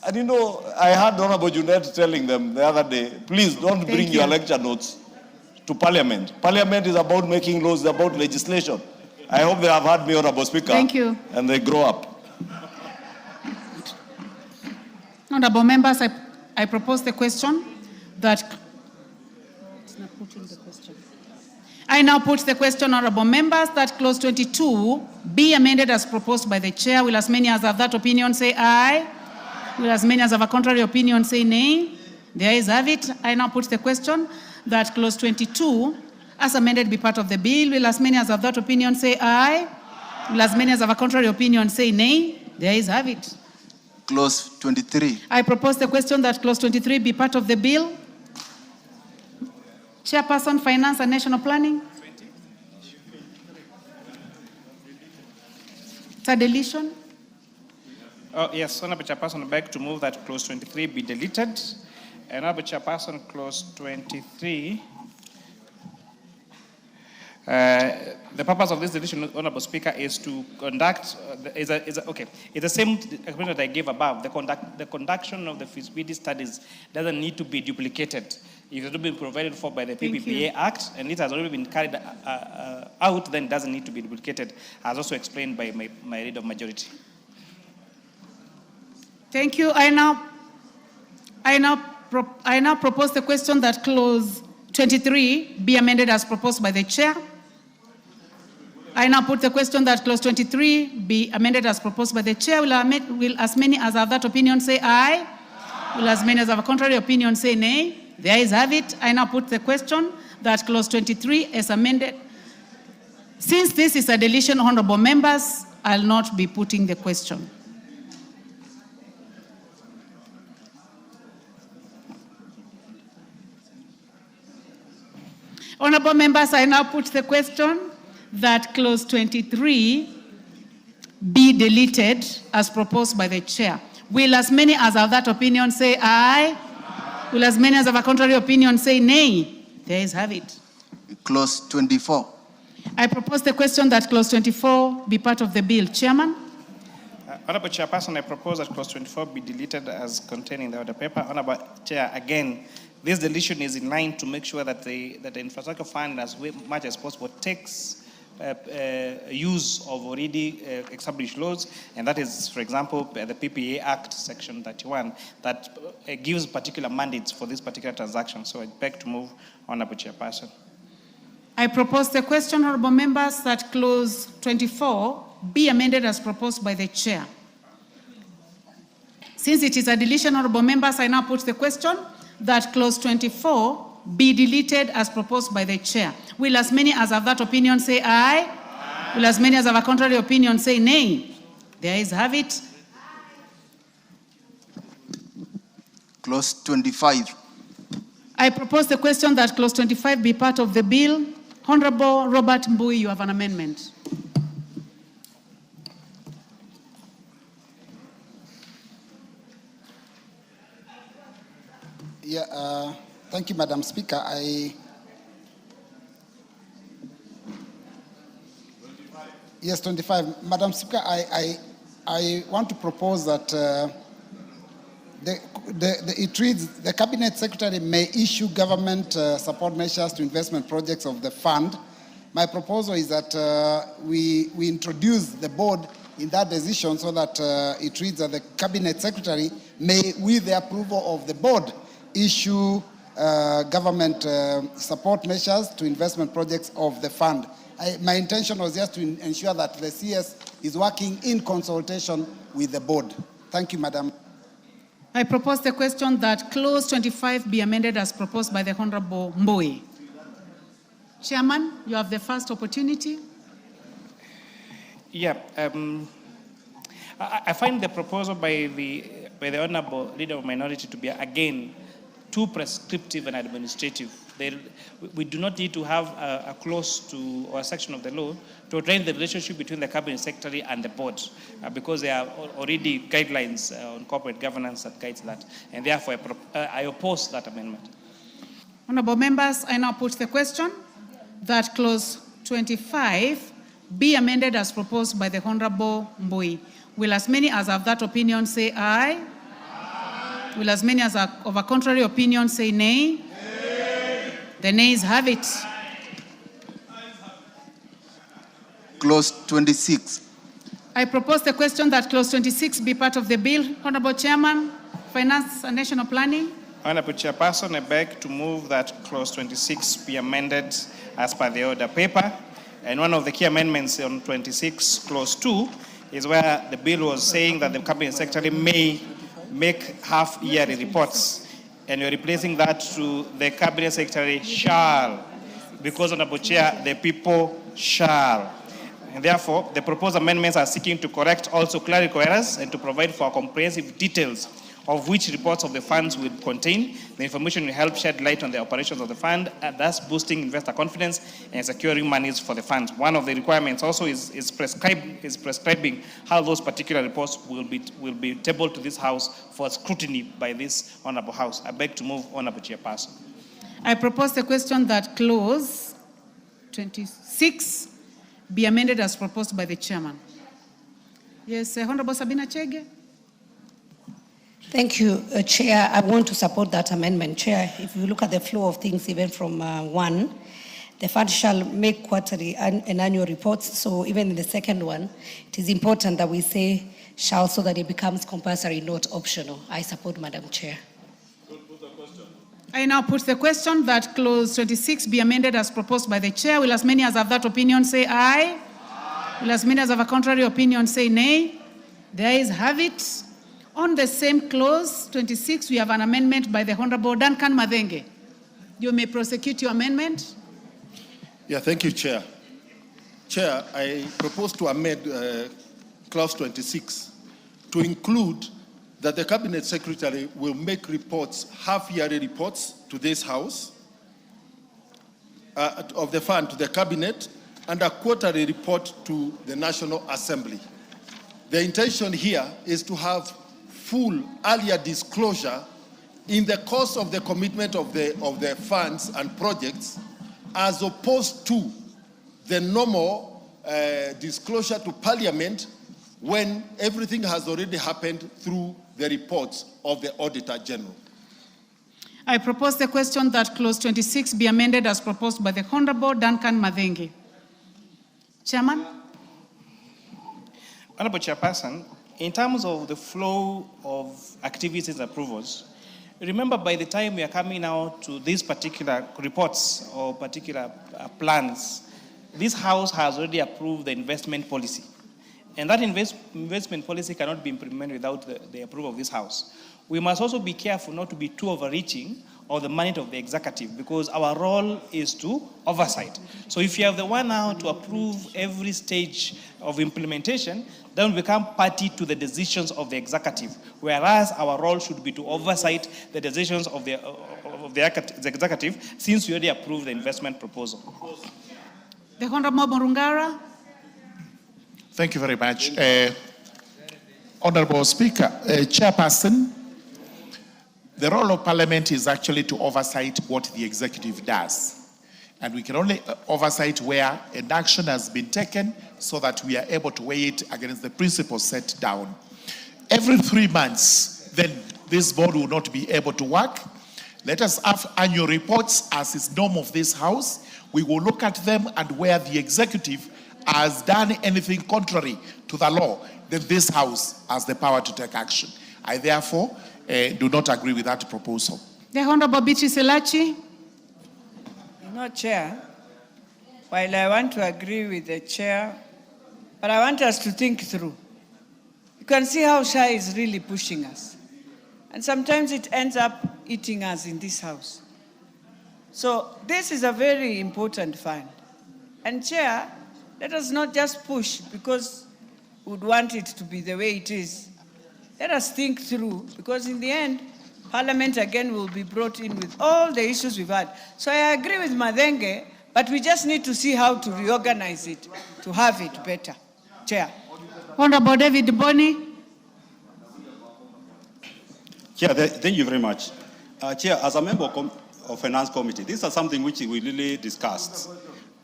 And you know, I heard Honorable Junet telling them the other day, please don't bring your lecture notes to Parliament. Parliament is about making laws, it's about legislation. I hope they have heard me, Honorable Speaker. Thank you. And they grow up. Honorable members, I propose the question that... It's not putting the question. I now put the question, honorable members, that clause 22 be amended as proposed by the chair. Will as many as have that opinion say aye? Will as many as have a contrary opinion say nay? The ayes have it. I now put the question that clause 22 as amended be part of the bill. Will as many as have that opinion say aye? Will as many as have a contrary opinion say nay? The ayes have it. Clause 23. I propose the question that clause 23 be part of the bill. Chairperson, Finance and National Planning. It's a deletion. Oh, yes, Honorable Chairperson, I beg to move that clause 23 be deleted. And Honorable Chairperson, clause 23. The purpose of this deletion, Honorable Speaker, is to conduct, it's the same agreement that I gave above. The conduction of the feasibility studies doesn't need to be duplicated. If it's been provided for by the PPPA Act and it has already been carried out, then it doesn't need to be duplicated, as also explained by my leader of majority. Thank you. I now propose the question that clause 23 be amended as proposed by the chair. I now put the question that clause 23 be amended as proposed by the chair. Will as many as have that opinion say aye? Will as many as have a contrary opinion say nay? The ayes have it. I now put the question that clause 23 is amended. Since this is a deletion, honorable members, I'll not be putting the question. Honorable members, I now put the question that clause 23 be deleted as proposed by the chair. Will as many as have that opinion say aye? Will as many as have a contrary opinion say nay? The ayes have it. Clause 24. I propose the question that clause 24 be part of the bill. Chairman? Honorable Chairperson, I propose that clause 24 be deleted as contained in the order paper. Honorable Chair, again, this deletion is in line to make sure that the infrastructure fund, as much as possible, takes use of already established laws, and that is, for example, the PPA Act, Section 31, that gives particular mandates for this particular transaction. So I beg to move, Honorable Chairperson. I propose the question, honorable members, that clause 24 be amended as proposed by the chair. Since it is a deletion, honorable members, I now put the question that clause 24 be deleted as proposed by the chair. Will as many as have that opinion say aye? Aye. Will as many as have a contrary opinion say nay? The ayes have it. Clause 25. I propose the question that clause 25 be part of the bill. Honorable Robert Mbui, you have an amendment. Yeah, thank you, Madam Speaker. Yes, 25. Madam Speaker, I want to propose that it reads, the Cabinet Secretary may issue government support measures to investment projects of the fund. My proposal is that we introduce the board in that decision so that it reads that the Cabinet Secretary may, with the approval of the board, issue government support measures to investment projects of the fund. My intention was just to ensure that the CS is working in consultation with the board. Thank you, Madam. I propose the question that clause 25 be amended as proposed by the Honorable Mbui. Chairman, you have the first opportunity. Yeah, I find the proposal by the Honorable Leader of Minority to be, again, too prescriptive and administrative. We do not need to have a clause to or a section of the law to train the relationship between the Cabinet Secretary and the board, because there are already guidelines on corporate governance that guides that, and therefore I oppose that amendment. Honorable members, I now put the question that clause 25 be amended as proposed by the Honorable Mbui. Will as many as have that opinion say aye? Aye. Will as many as of a contrary opinion say nay? Nay. The nays have it. Clause 26. I propose the question that clause 26 be part of the bill. Honorable Chairman, Finance and National Planning. Honorable Chairperson, I beg to move that clause 26 be amended as per the order paper. And one of the key amendments on 26 clause 2 is where the bill was saying that the Cabinet Secretary may make half-yearly reports. And you're replacing that to the Cabinet Secretary shall, because Honorable Chair, the people shall. And therefore, the proposed amendments are seeking to correct also clerical errors and to provide for comprehensive details of which reports of the funds will contain. The information will help shed light on the operations of the fund, and thus boosting investor confidence and securing monies for the funds. One of the requirements also is prescribing how those particular reports will be tabled to this House for scrutiny by this Honorable House. I beg to move, Honorable Chairperson. I propose the question that clause 26 be amended as proposed by the chairman. Yes, Honorable Sabina Chege. Thank you, Chair. I want to support that amendment. Chair, if you look at the flow of things, even from 1, the fund shall make quarterly and annual reports. So even in the second one, it is important that we say shall so that it becomes compulsory, not optional. I support, Madam Chair. I now put the question that clause 26 be amended as proposed by the chair. Will as many as have that opinion say aye? Aye. Will as many as have a contrary opinion say nay? The ayes have it. On the same clause 26, we have an amendment by the Honorable Duncan Madenge. You may prosecute your amendment. Yeah, thank you, Chair. Chair, I propose to amend clause 26 to include that the Cabinet Secretary will make reports, half-yearly reports to this House of the fund to the Cabinet and a quarterly report to the National Assembly. The intention here is to have full earlier disclosure in the course of the commitment of the funds and projects, as opposed to the normal disclosure to Parliament when everything has already happened through the reports of the Auditor General. I propose the question that clause 26 be amended as proposed by the Honorable Duncan Madenge. Chairman. Honorable Chairperson, in terms of the flow of activities and approvals, remember by the time we are coming now to these particular reports or particular plans, this House has already approved the investment policy. And that investment policy cannot be implemented without the approval of this House. We must also be careful not to be too overreaching of the mandate of the executive, because our role is to oversight. So if you have the one now to approve every stage of implementation, then we become party to the decisions of the executive, whereas our role should be to oversight the decisions of the executive, since we already approved the investment proposal. The Honorable Morungara. Thank you very much. Honorable Speaker, Chairperson, the role of Parliament is actually to oversight what the executive does. And we can only oversight where an action has been taken so that we are able to weigh it against the principles set down. Every 3 months, then this board will not be able to work. Let us have annual reports as is norm of this House. We will look at them, and where the executive has done anything contrary to the law, then this House has the power to take action. I therefore do not agree with that proposal. The Honorable Beatrice Elachi. You know, Chair, while I want to agree with the Chair, but I want us to think through. You can see how Shai is really pushing us. And sometimes it ends up eating us in this House. So this is a very important fund. And Chair, let us not just push because we would want it to be the way it is. Let us think through, because in the end, Parliament again will be brought in with all the issues we've had. So I agree with Madenge, but we just need to see how to reorganize it, to have it better. Chair. Honorable David Boni. Chair, thank you very much. Chair, as a member of Finance Committee, this is something which we really discussed.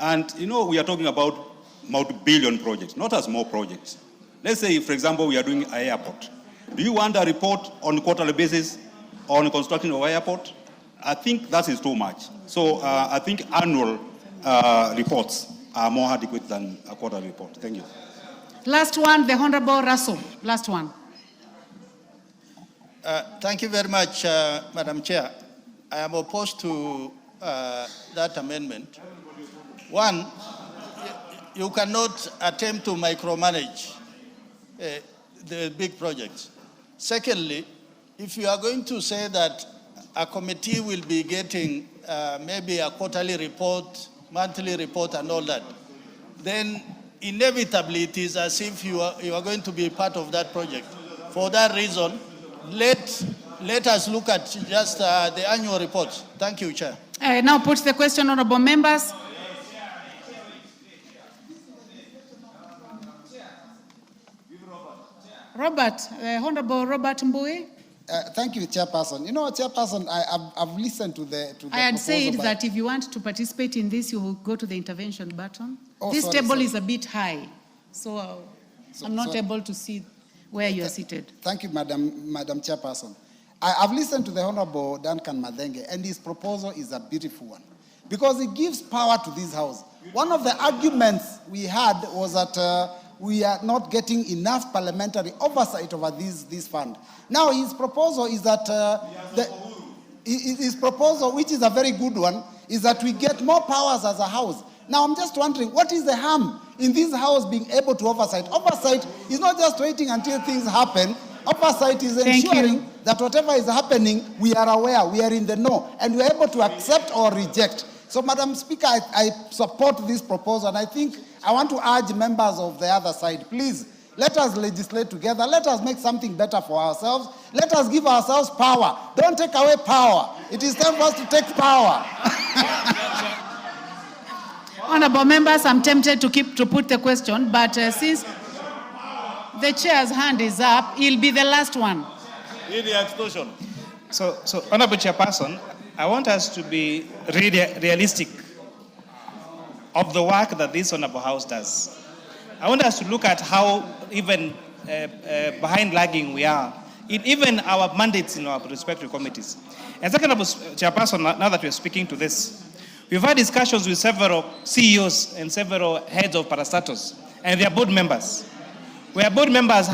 And, you know, we are talking about multi-billion projects, not a small project. Let's say, for example, we are doing an airport. Do you want a report on a quarterly basis on construction of an airport? I think that is too much. So I think annual reports are more adequate than a quarterly report. Thank you. Last one, the Honorable Russell. Last one. Thank you very much, Madam Chair. I am opposed to that amendment. One, you cannot attempt to micromanage the big projects. Secondly, if you are going to say that a committee will be getting maybe a quarterly report, monthly report and all that, then inevitably it is as if you are going to be part of that project. For that reason, let us look at just the annual report. Thank you, Chair. I now put the question, honorable members. Robert, Honorable Robert Mbui. Thank you, Chairperson. You know, Chairperson, I've listened to the I had said that if you want to participate in this, you will go to the intervention button. This table is a bit high, so I'm not able to see where you are seated. Thank you, Madam Chairperson. I've listened to the Honorable Duncan Madenge, and his proposal is a beautiful one because it gives power to this House. One of the arguments we had was that we are not getting enough parliamentary oversight over this fund. Now, his proposal is that his proposal, which is a very good one, is that we get more powers as a House. Now, I'm just wondering, what is the harm in this House being able to oversight? Oversight is not just waiting until things happen. Oversight is ensuring that whatever is happening, we are aware, we are in the know, and we are able to accept or reject. So, Madam Speaker, I support this proposal, and I think I want to urge members of the other side, please, let us legislate together. Let us make something better for ourselves. Let us give ourselves power. Don't take away power. It is time for us to take power. Honorable members, I'm tempted to put the question, but since the chair's hand is up, he'll be the last one. In the explosion. So, Honorable Chairperson, I want us to be really realistic of the work that this Honorable House does. I want us to look at how even behind lagging we are in even our mandates in our respective committees. And second, Chairperson, now that we're speaking to this, we've had discussions with several CEOs and several heads of parastatals and their board members, where board members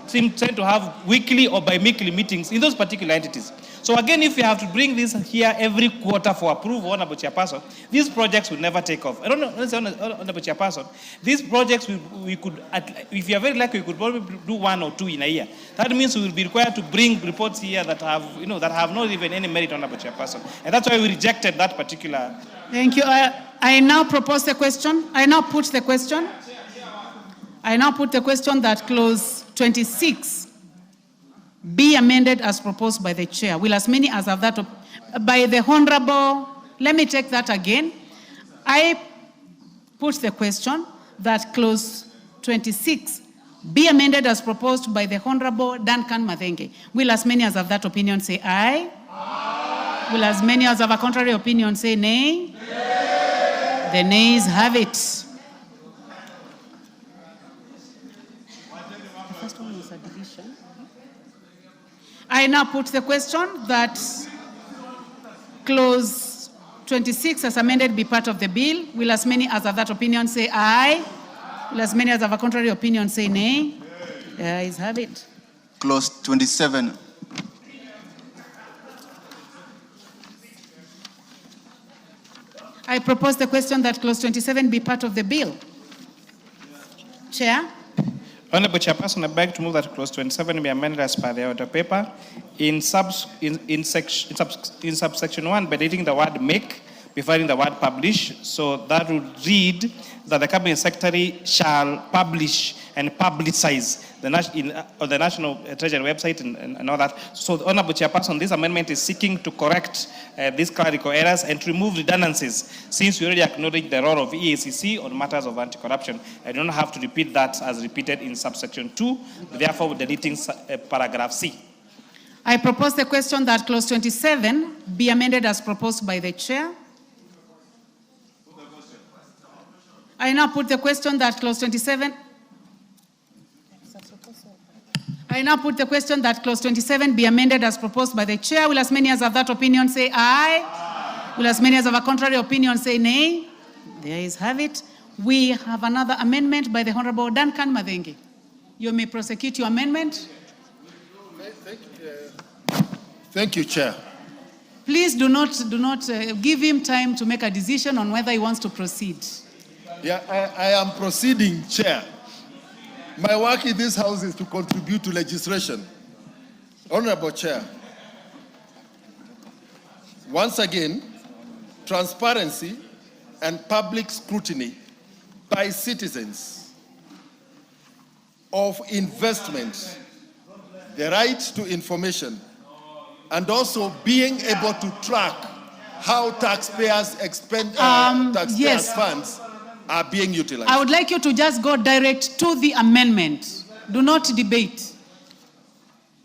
tend to have weekly or bi-weekly meetings in those particular entities. So again, if we have to bring this here every quarter for approval, Honorable Chairperson, these projects will never take off. I don't know, Honorable Chairperson, these projects we could, if you are very lucky, we could probably do 1 or 2 in a year. That means we will be required to bring reports here that have not even any merit, Honorable Chairperson. And that's why we rejected that particular. Thank you. I now propose the question. I now put the question. I now put the question that clause 26 be amended as proposed by the chair. Will as many as have that by the Honorable, let me take that again. I put the question that clause 26 be amended as proposed by the Honorable Duncan Madenge. Will as many as have that opinion say aye? Aye. Will as many as have a contrary opinion say nay? Nay. The nays have it. I now put the question that clause 26 as amended be part of the bill. Will as many as have that opinion say aye? Will as many as have a contrary opinion say nay? The ayes have it. Clause 27. I propose the question that clause 27 be part of the bill. Chair. Honorable Chairperson, I beg to move that clause 27 be amended as per the order paper in subsection 1 by deleting the word make before adding the word publish. So that would read that the Cabinet Secretary shall publish and publicize on the National Treasury website and all that. So, Honorable Chairperson, this amendment is seeking to correct these clerical errors and to remove redundancies, since we already acknowledge the role of EACC on matters of anti-corruption. I don't have to repeat that as repeated in subsection 2, therefore deleting paragraph C. I propose the question that clause 27 be amended as proposed by the chair. I now put the question that clause 27. I now put the question that clause 27 be amended as proposed by the chair. Will as many as have that opinion say aye? Aye. Will as many as have a contrary opinion say nay? The ayes have it. We have another amendment by the Honorable Duncan Mathenge. You may prosecute your amendment. Thank you, Chair. Please do not give him time to make a decision on whether he wants to proceed. Yeah, I am proceeding, Chair. My work in this house is to contribute to legislation. Honorable Chair, once again, transparency and public scrutiny by citizens of investment, the right to information, and also being able to track how taxpayers' funds are being utilized. I would like you to just go direct to the amendment. Do not debate.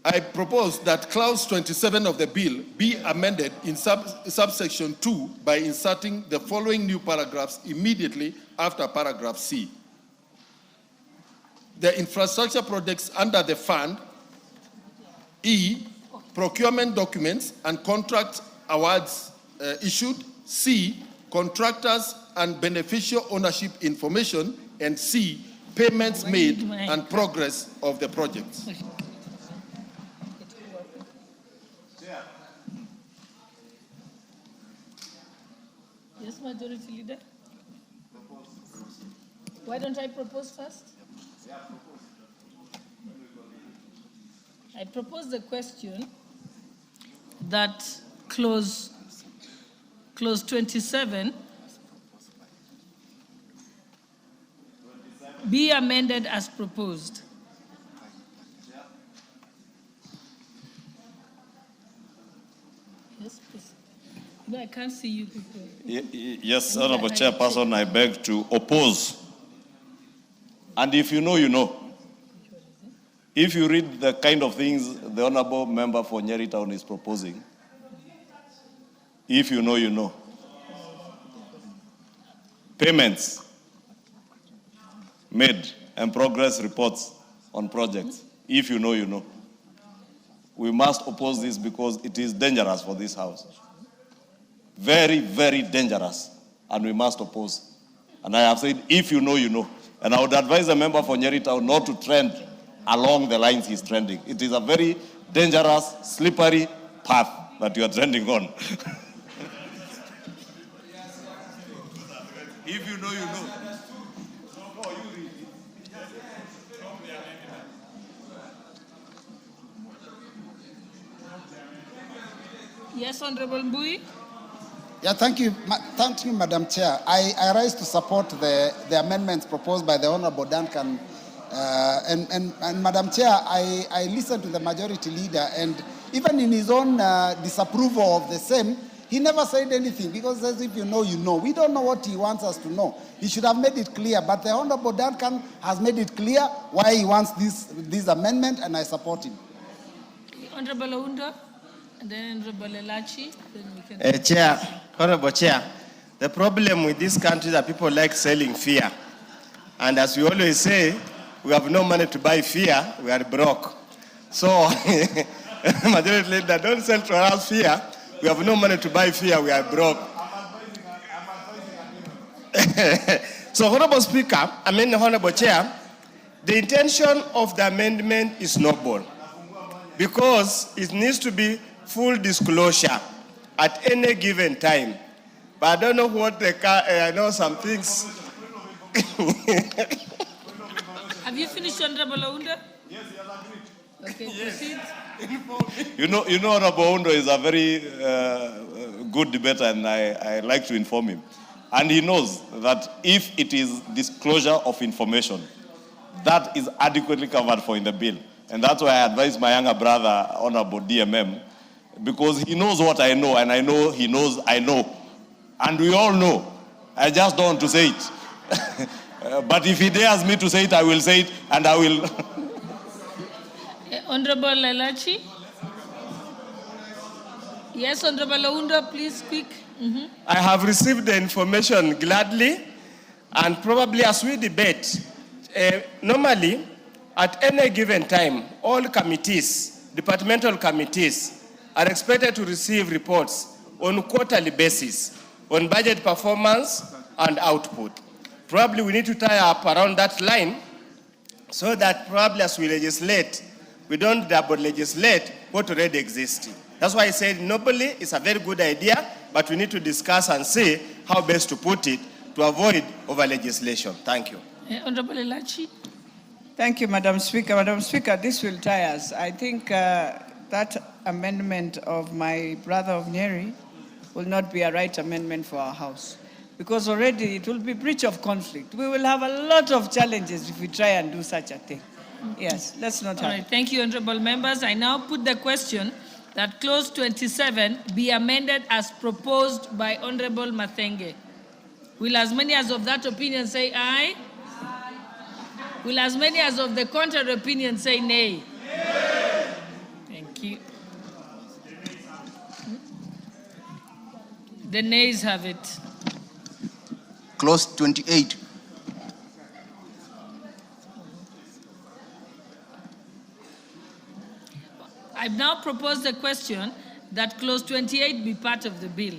I propose that clause 27 of the bill be amended in subsection 2 by inserting the following new paragraphs immediately after paragraph C. The infrastructure projects under the fund, E, procurement documents and contract awards issued, C, contractors and beneficial ownership information, and C, payments made and progress of the projects. Yes, Majority Leader. Why don't I propose first? I propose the question that clause 27 be amended as proposed. Yes, please. No, I can't see you people. Yes, Honorable Chairperson, I beg to oppose. And if you know, you know. If you read the kind of things the Honorable Member for Nyeri Town is proposing, if you know, you know. Payments made and progress reports on projects, if you know, you know. We must oppose this because it is dangerous for this house. Very, very dangerous, and we must oppose. And I have said, if you know, you know. And I would advise the member for Nyeri Town not to trend along the lines he's trending. It is a very dangerous, slippery path that you are trending on. If you know, you know. Yes, Honorable Mbui. Yeah, thank you, Madam Chair. I rise to support the amendments proposed by the Honorable Duncan. And Madam Chair, I listened to the majority leader, and even in his own disapproval of the same, he never said anything because he says, if you know, you know. We don't know what he wants us to know. He should have made it clear, but the Honorable Duncan has made it clear why he wants this amendment, and I support him. Honorable Ounda, and then Honorable Elachi. Then we can... Chair, Honorable Chair, the problem with this country is that people like selling fear. And as we always say, we have no money to buy fear, we are broke. So, majority leader, don't sell to us fear. We have no money to buy fear, we are broke. So, Honorable Speaker, Honorable Chair, the intention of the amendment is noble because it needs to be full disclosure at any given time. But I don't know what I know some things. Have you finished, Honorable Ounda? Yes, he has agreed. Okay, yes. Proceed. You know, Honorable Ounda is a very good debater, and I like to inform him. And he knows that if it is disclosure of information, that is adequately covered for in the bill. And that's why I advise my younger brother, Honorable DMM, because he knows what I know, and I know he knows I know. And we all know. I just don't want to say it. But if he dares me to say it, I will say it, and I will. Honorable Elachi. Yes, Honorable Ounda, please speak. Mm-hmm. I have received the information gladly, and probably as we debate, normally, at any given time, all committees, departmental committees, are expected to receive reports on a quarterly basis on budget performance and output. Probably we need to tie up around that line so that probably as we legislate, we don't double legislate what already exists. That's why I said nobly it's a very good idea, but we need to discuss and see how best to put it to avoid over legislation. Thank you. Honorable Elachi. Thank you, Madam Speaker. Madam Speaker, this will tie us. I think that amendment of my brother of Nyeri will not be a right amendment for our House, because already it will be breach of conflict. We will have a lot of challenges if we try and do such a thing. Yes, let's not have it. Thank you, honorable members. I now put the question that clause 27 be amended as proposed by Honorable Mathenge. Will as many as of that opinion say aye? Aye. Will as many as of the contrary opinion say nay? Nay. Thank you. The nays have it. Clause 28. I've now proposed the question that clause 28 be part of the bill.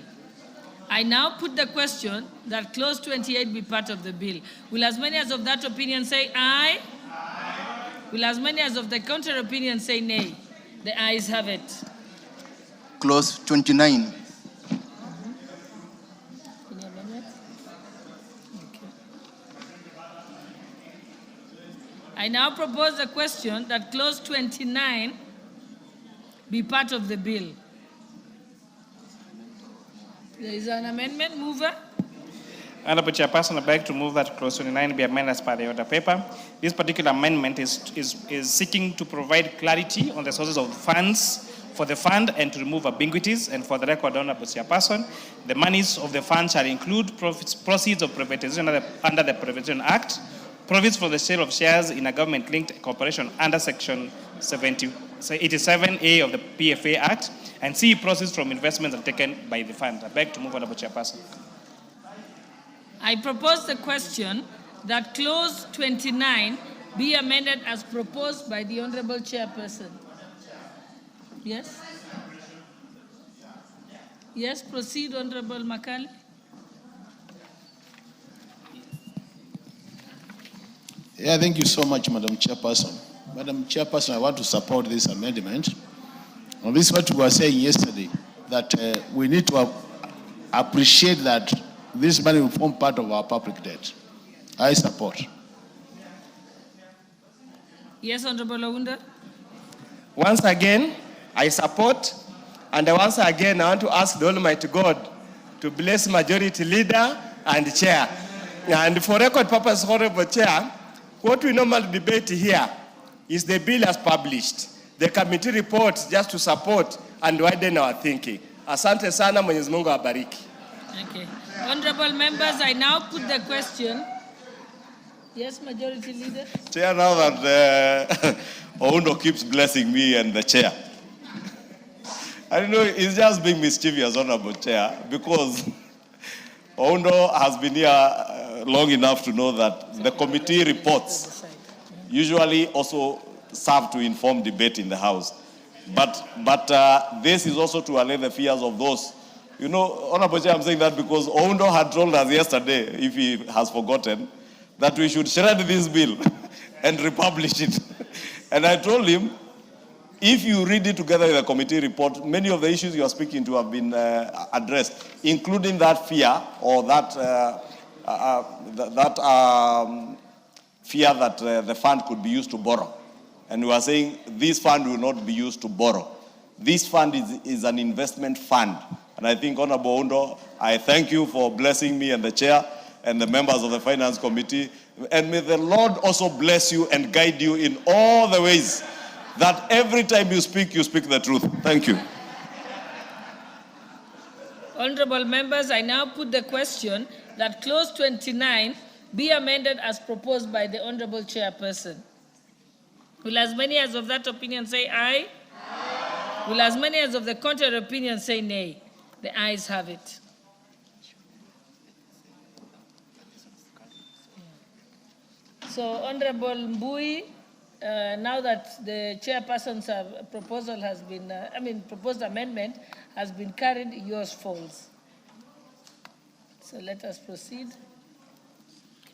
I now put the question that clause 28 be part of the bill. Will as many as of that opinion say aye? Aye. Will as many as of the counter opinion say nay? The ayes have it. Clause 29. I now propose the question that clause 29 be part of the bill. There is an amendment. Mover. Honorable Chairperson, I beg to move that clause 29 be amended as per the order paper. This particular amendment is seeking to provide clarity on the sources of funds for the fund and to remove ambiguities. And for the record, Honorable Chairperson, the monies of the fund shall include proceeds of privatization under the Privatization Act, profits for the sale of shares in a government-linked corporation under Section 87A of the PFA Act, and C, proceeds from investments taken by the fund. I beg to move, Honorable Chairperson. I propose the question that clause 29 be amended as proposed by the Honorable Chairperson. Yes? Yes, proceed, Honorable Makali. Yeah, thank you so much, Madam Chairperson. Madam Chairperson, I want to support this amendment. And this is what we were saying yesterday, that we need to appreciate that this money will form part of our public debt. I support. Yes, Honorable Ounda. Once again, I support, and once again, I want to ask the Almighty God to bless Majority Leader and Chair. And for record purpose, Honorable Chair, what we normally debate here is the bill as published. The committee report just to support and widen our thinking. Asante sana, Mwenyezi Mungu awabariki. Okay. Honorable members, I now put the question. Yes, Majority Leader. Chair, now that Oundo keeps blessing me and the chair, I don't know, he's just being mischievous, Honorable Chair, because Oundo has been here long enough to know that the committee reports usually also serve to inform debate in the House. But this is also to allay the fears of those. You know, Honorable Chair, I'm saying that because Oundo had told us yesterday, if he has forgotten, that we should shred this bill and republish it. And I told him, if you read it together with the committee report, many of the issues you are speaking to have been addressed, including that fear or that fear that the fund could be used to borrow. And we are saying this fund will not be used to borrow. This fund is an investment fund. And I think, Honorable Oundo, I thank you for blessing me and the chair and the members of the Finance Committee. And may the Lord also bless you and guide you in all the ways that every time you speak the truth. Thank you. Honorable members, I now put the question that clause 29 be amended as proposed by the Honorable Chairperson. Will as many as of that opinion say aye? Aye. Will as many as of the contrary opinion say nay? The ayes have it. So, Honorable Mbui, now that the chairperson's proposal has been, proposed amendment has been carried, yours falls. So let us proceed.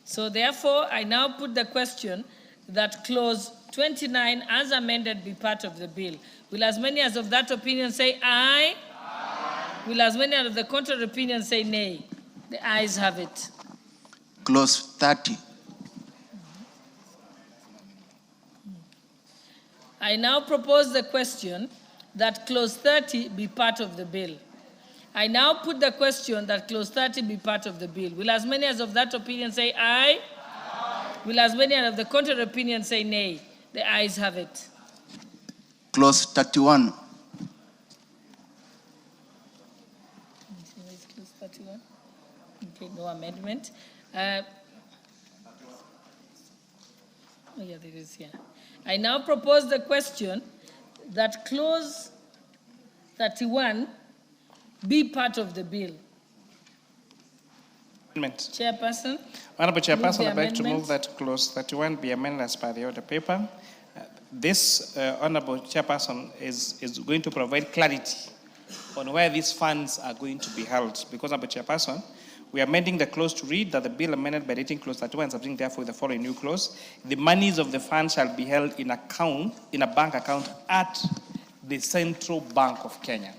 So therefore, I now put the question that clause 29 as amended be part of the bill. Will as many as of that opinion say aye? Aye. Will as many as of the contrary opinion say nay? The ayes have it. Clause 30. I now propose the question that clause 30 be part of the bill. I now put the question that clause 30 be part of the bill. Will as many as of that opinion say aye? Aye. Will as many as of the contrary opinion say nay? The ayes have it. Clause 31. Clause 31. Okay, no amendment. Oh yeah, there is here. I now propose the question that clause 31 be part of the bill. Amendment. Chairperson. Honorable Chairperson, I'd like to amendment. move that clause 31 be amended as per the order paper. This, Honorable Chairperson, is going to provide clarity on where these funds are going to be held. Because, Honorable Chairperson, we are amending the clause to read that the bill amended by dating clause 31 subjecting therefore the following new clause: the monies of the fund shall be held in a bank account at the Central Bank of Kenya.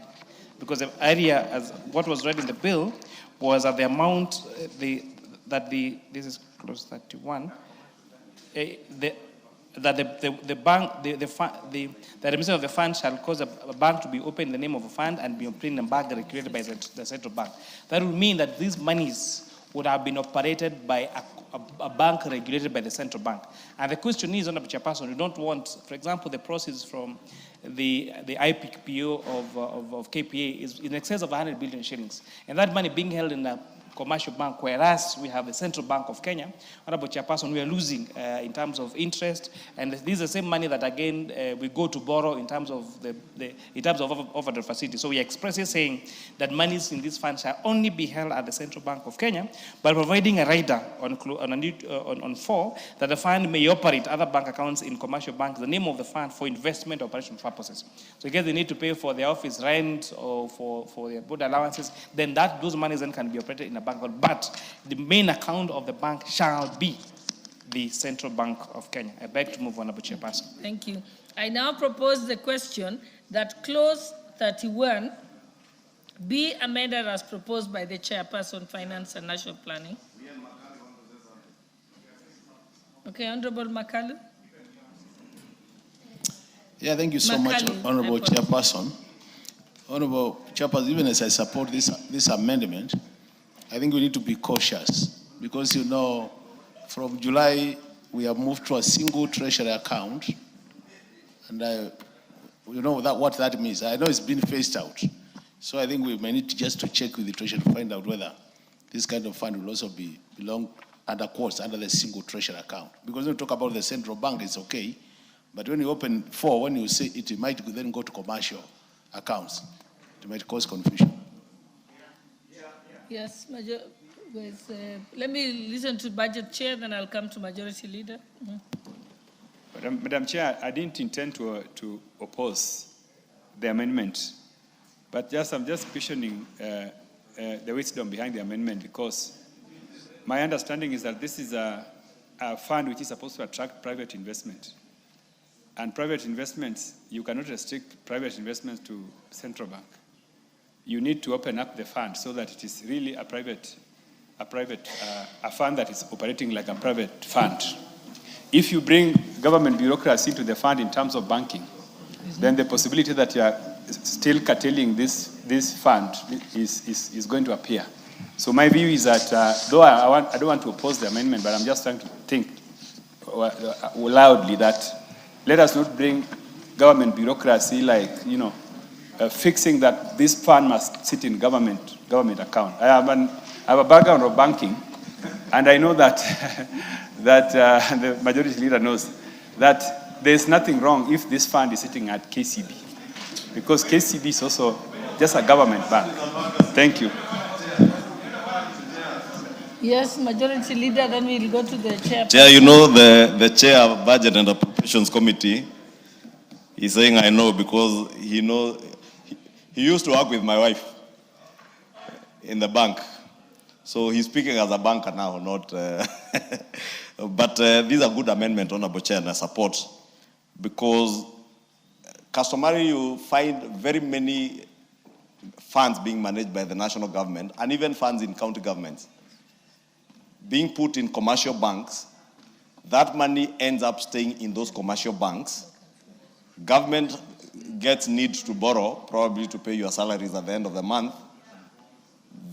Because the area, as what was read in the bill, was that the amount, this is clause 31, that the bank, the remission of the fund shall cause a bank to be opened in the name of a fund and be opened in a bank regulated by the central bank. That would mean that these monies would have been operated by a bank regulated by the central bank. And the question is, Honorable Chairperson, we don't want, for example, the proceeds from the IPPO of KPA is in excess of 100 billion shillings. And that money being held in a commercial bank, whereas we have the Central Bank of Kenya, Honorable Chairperson, we are losing in terms of interest, and this is the same money that again we go to borrow in terms of overdraft facility. So we are expressly saying that monies in this fund shall only be held at the Central Bank of Kenya, by providing a rider on 4 that the fund may operate other bank accounts in commercial banks, the name of the fund for investment operation purposes. So again, they need to pay for their office rent or for their board allowances, then those monies then can be operated in a bank, but the main account of the bank shall be the Central Bank of Kenya. I beg to move, Honorable Chairperson. Thank you. I now propose the question that clause 31 be amended as proposed by the Chairperson, Finance and National Planning. Okay, Honorable Makalu. Yeah, thank you so much, Honorable Chairperson. Honorable Chairperson, even as I support this amendment, I think we need to be cautious because, you know, from July, we have moved to a single treasury account. And you know what that means. I know it's been phased out. So I think we may need to check with the treasury to find out whether this kind of fund will also belong under the single treasury account. Because when you talk about the central bank, it's okay. But when you open 4, when you say it might then go to commercial accounts, it might cause confusion. Yes, let me listen to Budget Chair, then I'll come to Majority Leader. Madam Chair, I didn't intend to oppose the amendment, but I'm just questioning the wisdom behind the amendment, because my understanding is that this is a fund which is supposed to attract private investment. And private investments, you cannot restrict private investments to central bank. You need to open up the fund so that it is really a fund that is operating like a private fund. If you bring government bureaucracy into the fund in terms of banking, then the possibility that you are still curtailing this fund is going to appear. So my view is that, though I don't want to oppose the amendment, but I'm just trying to think loudly that let us not bring government bureaucracy like, fixing that this fund must sit in government account. I have a background of banking, and I know that the majority leader knows that there's nothing wrong if this fund is sitting at KCB, because KCB is also just a government bank. Thank you. Yes, Majority Leader, then we'll go to the Chair. Chair, you know the Chair of Budget and Appropriations Committee is saying I know because he used to work with my wife in the bank. So he's speaking as a banker now, not... but these are good amendments, Honorable Chair, and I support, because customarily you find very many funds being managed by the national government, and even funds in county governments, being put in commercial banks. That money ends up staying in those commercial banks. Government gets need to borrow, probably to pay your salaries at the end of the month.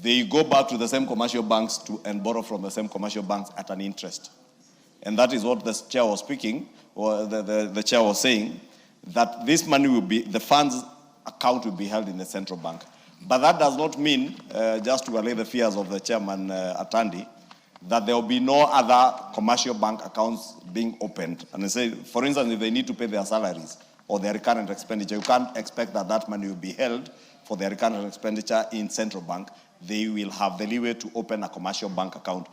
They go back to the same commercial banks and borrow from the same commercial banks at an interest. And that is what the chair was speaking, or the chair was saying, that this money will be, the funds account will be held in the central bank. But that does not mean, just to allay the fears of the chairman, Atandi, that there will be no other commercial bank accounts being opened. And I say, for instance, if they need to pay their salaries or their recurrent expenditure, you can't expect that that money will be held for their recurrent expenditure in central bank. They will have the leeway to open a commercial bank account.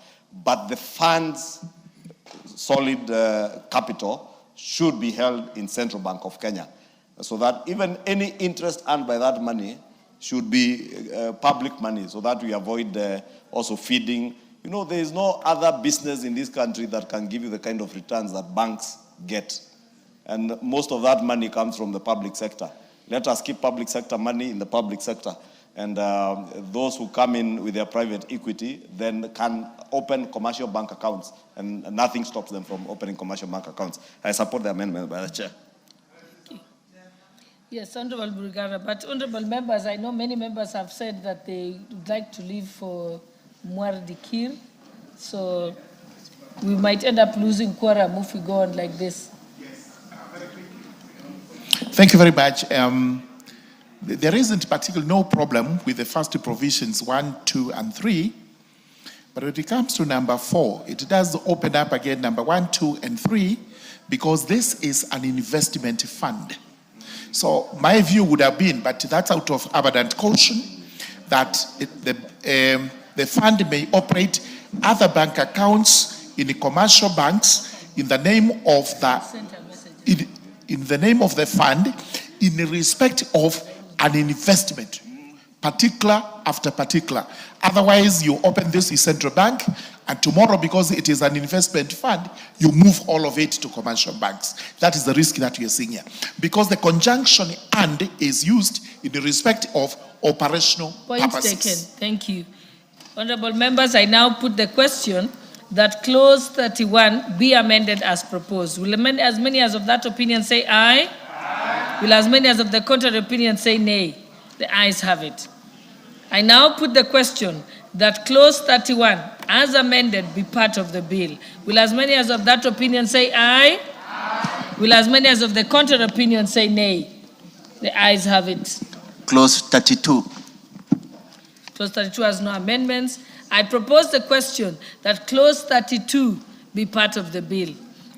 But the funds, solid capital, should be held in Central Bank of Kenya, so that even any interest earned by that money should be public money, so that we avoid also feeding. You know, there is no other business in this country that can give you the kind of returns that banks get. And most of that money comes from the public sector. Let us keep public sector money in the public sector. And those who come in with their private equity then can open commercial bank accounts, and nothing stops them from opening commercial bank accounts. I support the amendment by the chair. Yes, Honorable Burigara, but honorable members, I know many members have said that they would like to leave for Mwardikir, so we might end up losing quorum if we go on like this. Thank you very much. There isn't particularly no problem with the first two provisions 1, 2, and 3, but when it comes to number 4, it does open up again number 1, 2, and 3, because this is an investment fund. So my view would have been, but that's out of abundant caution, that the fund may operate other bank accounts in the commercial banks in the name of the fund, in respect of an investment, particular after particular. Otherwise, you open this in central bank, and tomorrow, because it is an investment fund, you move all of it to commercial banks. That is the risk that we are seeing here. Because the conjunction "and" is used in the respect of operational purposes. Point taken. Thank you. Honorable members, I now put the question that clause 31 be amended as proposed. Will as many as of that opinion say aye? Aye. Will as many as of the contrary opinion say nay? The ayes have it. I now put the question that clause 31 as amended be part of the bill. Will as many as of that opinion say aye? Aye. Will as many as of the contrary opinion say nay? The ayes have it. Clause 32. Clause 32 has no amendments. I propose the question that clause 32 be part of the bill.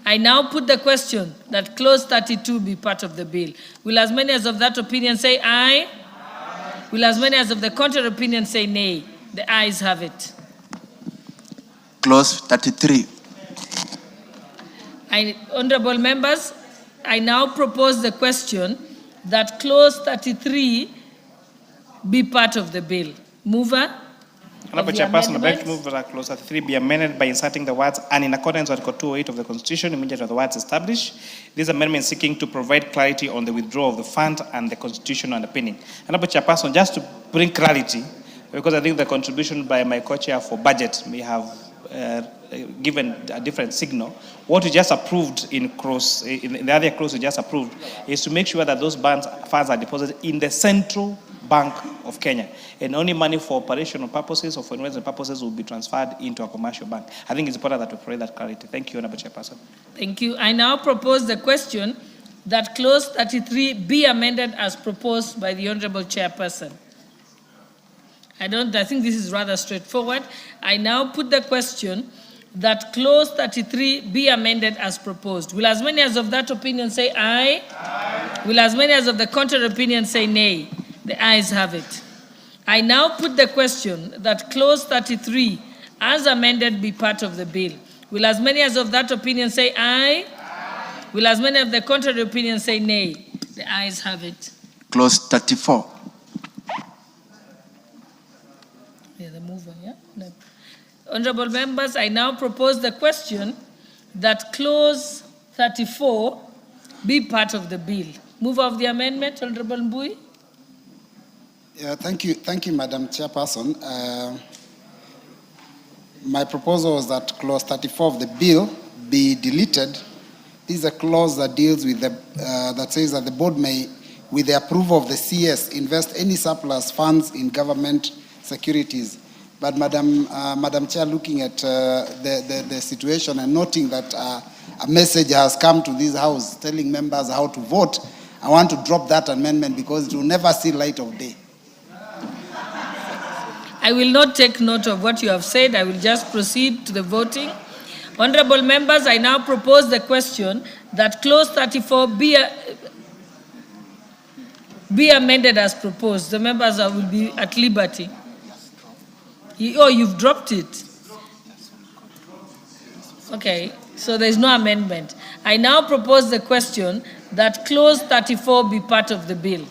I now put the question that clause 32 be part of the bill. Will as many as of that opinion say aye? Aye. Will as many as of the contrary opinion say nay? The ayes have it. Clause 33. Honorable members, I now propose the question that clause 33 be part of the bill. Mover? Honorable Chairperson, I beg to move that clause 33 be amended by inserting the words "and in accordance with Article 208 of the Constitution," immediately with the words "established." This amendment is seeking to provide clarity on the withdrawal of the fund and the constitutional underpinning. Honorable Chairperson, just to bring clarity, because I think the contribution by my co-chair for budget may have given a different signal. What we just approved in the other clause we just approved is to make sure that those funds are deposited in the Central Bank of Kenya, and only money for operational purposes or for investment purposes will be transferred into a commercial bank. I think it's important that we provide that clarity. Thank you, Honorable Chairperson. Thank you. I now propose the question that clause 33 be amended as proposed by the Honorable Chairperson. I think this is rather straightforward. I now put the question that clause 33 be amended as proposed. Will as many as of that opinion say aye? Aye. Will as many as of the contrary opinion say nay? The ayes have it. I now put the question that clause 33 as amended be part of the bill. Will as many as of that opinion say aye? Aye. Will as many of the contrary opinion say nay? The ayes have it. Clause 34. Yeah, the mover, yeah? No. Honorable members, I now propose the question that clause 34 be part of the bill. Move of the amendment, Honorable Mbui. Yeah, thank you, Madam Chairperson. My proposal was that clause 34 of the bill be deleted. This is a clause that deals with that says that the board may, with the approval of the CS, invest any surplus funds in government securities. But Madam Chair, looking at the situation and noting that a message has come to this House telling members how to vote, I want to drop that amendment because it will never see light of day. I will not take note of what you have said. I will just proceed to the voting. Honorable members, I now propose the question that clause 34 be amended as proposed. The members will be at liberty. Oh, you've dropped it. Okay, so there's no amendment. I now propose the question that clause 34 be part of the bill.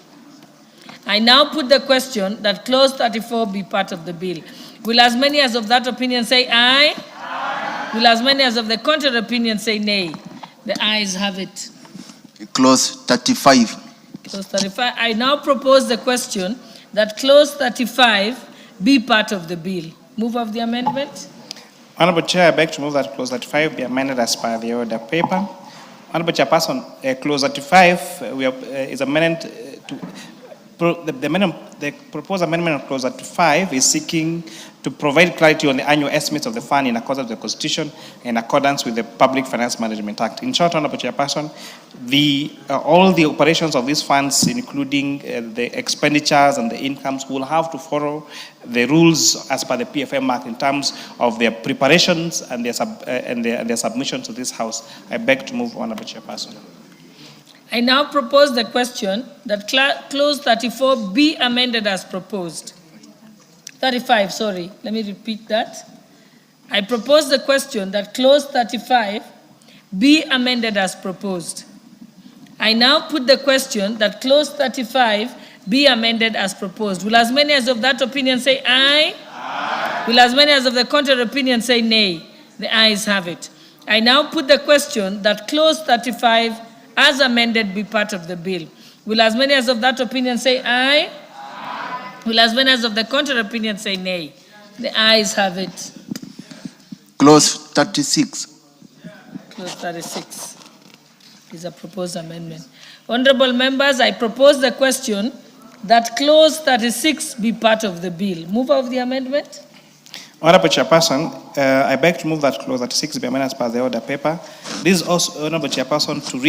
I now put the question that clause 34 be part of the bill. Will as many as of that opinion say aye? Aye. Will as many as of the contrary opinion say nay? The ayes have it. Clause 35. Clause 35. I now propose the question that clause 35 be part of the bill. Move of the amendment. Honorable Chair, I beg to move that clause 35 be amended as per the order paper. Honorable Chairperson, clause 35 is amended to... The proposed amendment of clause 35 is seeking to provide clarity on the annual estimates of the fund in accordance with the Constitution and in accordance with the Public Finance Management Act. In short, Honorable Chairperson, all the operations of these funds, including the expenditures and the incomes, will have to follow the rules as per the PFM Act in terms of their preparations and their submission to this House. I beg to move, Honorable Chairperson. I now propose the question that clause 34 be amended as proposed. 35, sorry, let me repeat that. I propose the question that clause 35 be amended as proposed. I now put the question that clause 35 be amended as proposed. Will as many as of that opinion say aye? Aye. Will as many as of the contrary opinion say nay? The ayes have it. I now put the question that clause 35 as amended be part of the bill. Will as many as of that opinion say aye? Aye. Will as many as of the contrary opinion say nay? The ayes have it. Clause 36. Clause 36 is a proposed amendment. Honorable members, I propose the question that clause 36 be part of the bill. Move of the amendment. Honorable Chairperson, I beg to move that clause 36 be amended as per the order paper. This is also, Honorable Chairperson, to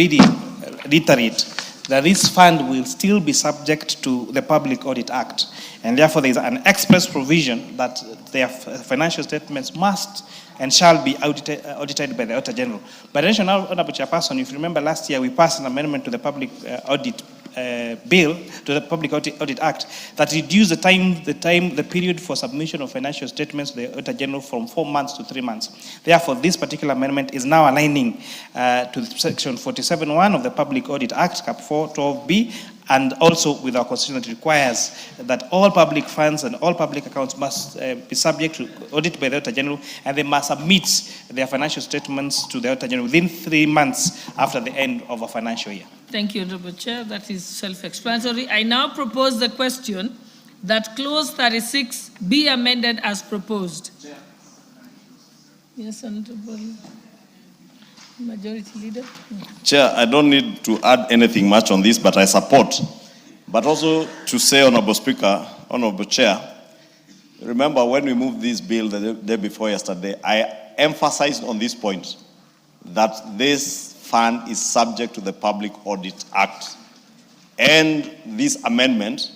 reiterate that this fund will still be subject to the Public Audit Act, and therefore there is an express provision that their financial statements must and shall be audited by the Auditor General. But Honorable Chairperson, if you remember last year we passed an amendment to the Public Audit Bill, to the Public Audit Act, that reduced the period for submission of financial statements to the Auditor General from 4 months to 3 months. Therefore, this particular amendment is now aligning to Section 47(1) of the Public Audit Act, Cap 412B, and also with our Constitution that requires that all public funds and all public accounts must be subject to audit by the Auditor General, and they must submit their financial statements to the Auditor General within 3 months after the end of a financial year. Thank you, Honorable Chair. That is self-explanatory. I now propose the question that clause 36 be amended as proposed. Yes, Honorable Majority Leader. Chair, I don't need to add anything much on this, but I support. But also to say, Honorable Speaker, Honorable Chair, remember when we moved this bill the day before yesterday, I emphasized on this point that this fund is subject to the Public Audit Act. And this amendment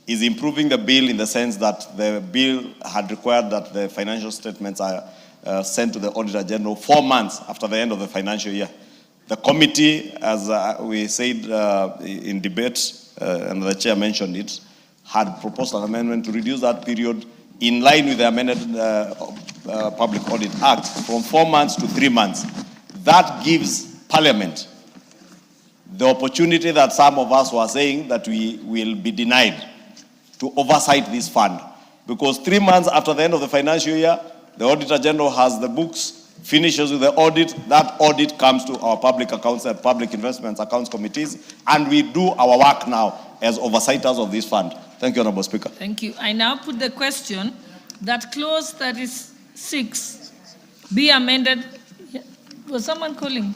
is improving the bill in the sense that the bill had required that the financial statements are sent to the Auditor General 4 months after the end of the financial year. The committee, as we said in debate, and the chair mentioned it, had proposed an amendment to reduce that period in line with the amended Public Audit Act from 4 months to 3 months. That gives Parliament the opportunity that some of us were saying that we will be denied to oversight this fund. Because 3 months after the end of the financial year, The Auditor General has the books, finishes with the audit. That audit comes to our public accounts and public investments accounts committees, and we do our work now as oversights of this fund. Thank you, Honorable Speaker. Thank you. I now put the question that clause 36 be amended. Was someone calling?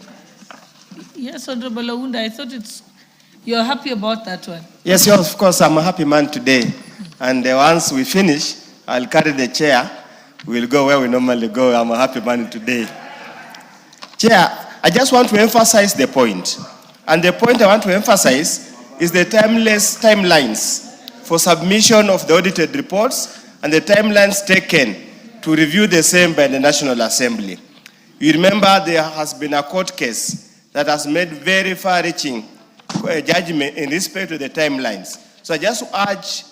Yes, Honorable Ounda, I thought you're happy about that one. Yes, of course, I'm a happy man today. And once we finish, I'll carry the chair. We'll go where we normally go. I'm a happy man today. Chair, I just want to emphasize the point. And the point I want to emphasize is the timelines for submission of the audited reports and the timelines taken to review the same by the National Assembly. You remember there has been a court case that has made very far-reaching judgment in respect to the timelines. So I just urge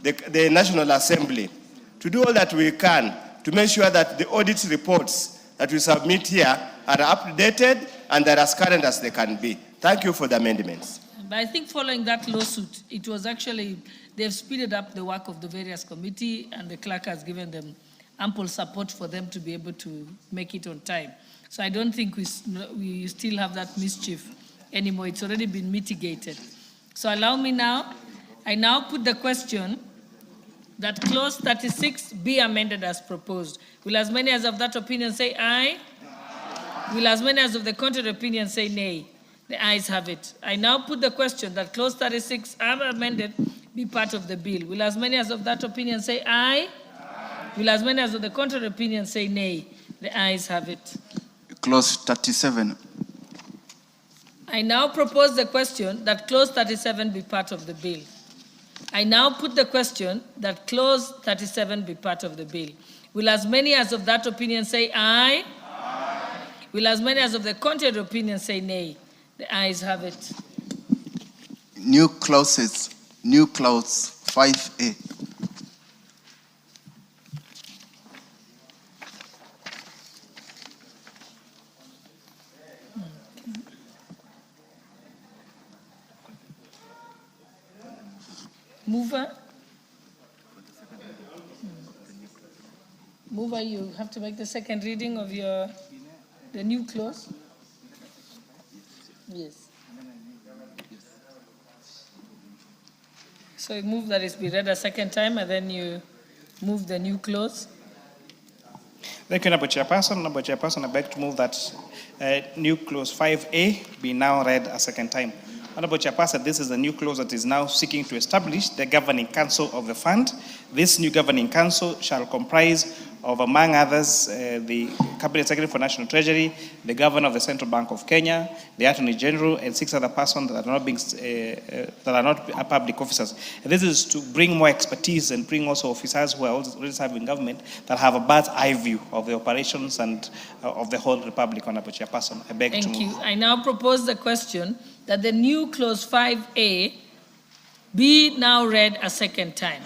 the National Assembly to do all that we can to make sure that the audit reports that we submit here are updated and are as current as they can be. Thank you for the amendments. But I think following that lawsuit, it was actually, they've speeded up the work of the various committee, and the clerk has given them ample support for them to be able to make it on time. So I don't think we still have that mischief anymore. It's already been mitigated. So allow me now, I now put the question that clause 36 be amended as proposed. Will as many as of that opinion say aye? Aye. Will as many as of the contrary opinion say nay? The ayes have it. I now put the question that clause 36 as amended be part of the bill. Will as many as of that opinion say aye? Aye. Will as many as of the contrary opinion say nay? The ayes have it. Clause 37. I now propose the question that clause 37 be part of the bill. I now put the question that clause 37 be part of the bill. Will as many as of that opinion say aye? Aye. Will as many as of the contrary opinion say nay? The ayes have it. New clause 5A. Mover, you have to make the second reading of the new clause. Yes. So you move that it be read a second time, and then you move the new clause. Thank you, Honorable Chairperson. Honorable Chairperson, I beg to move that new clause 5A be now read a second time. Honorable Chairperson, this is the new clause that is now seeking to establish the governing council of the fund. This new governing council shall comprise of, among others, the Cabinet Secretary for National Treasury, the Governor of the Central Bank of Kenya, the Attorney General, and 6 other persons that are not public officers. And this is to bring more expertise and bring also officers who are already serving government that have a bird's eye view of the operations and of the whole republic. Honorable Chairperson, I beg to move. Thank you. I now propose the question that the new clause 5A be now read a second time.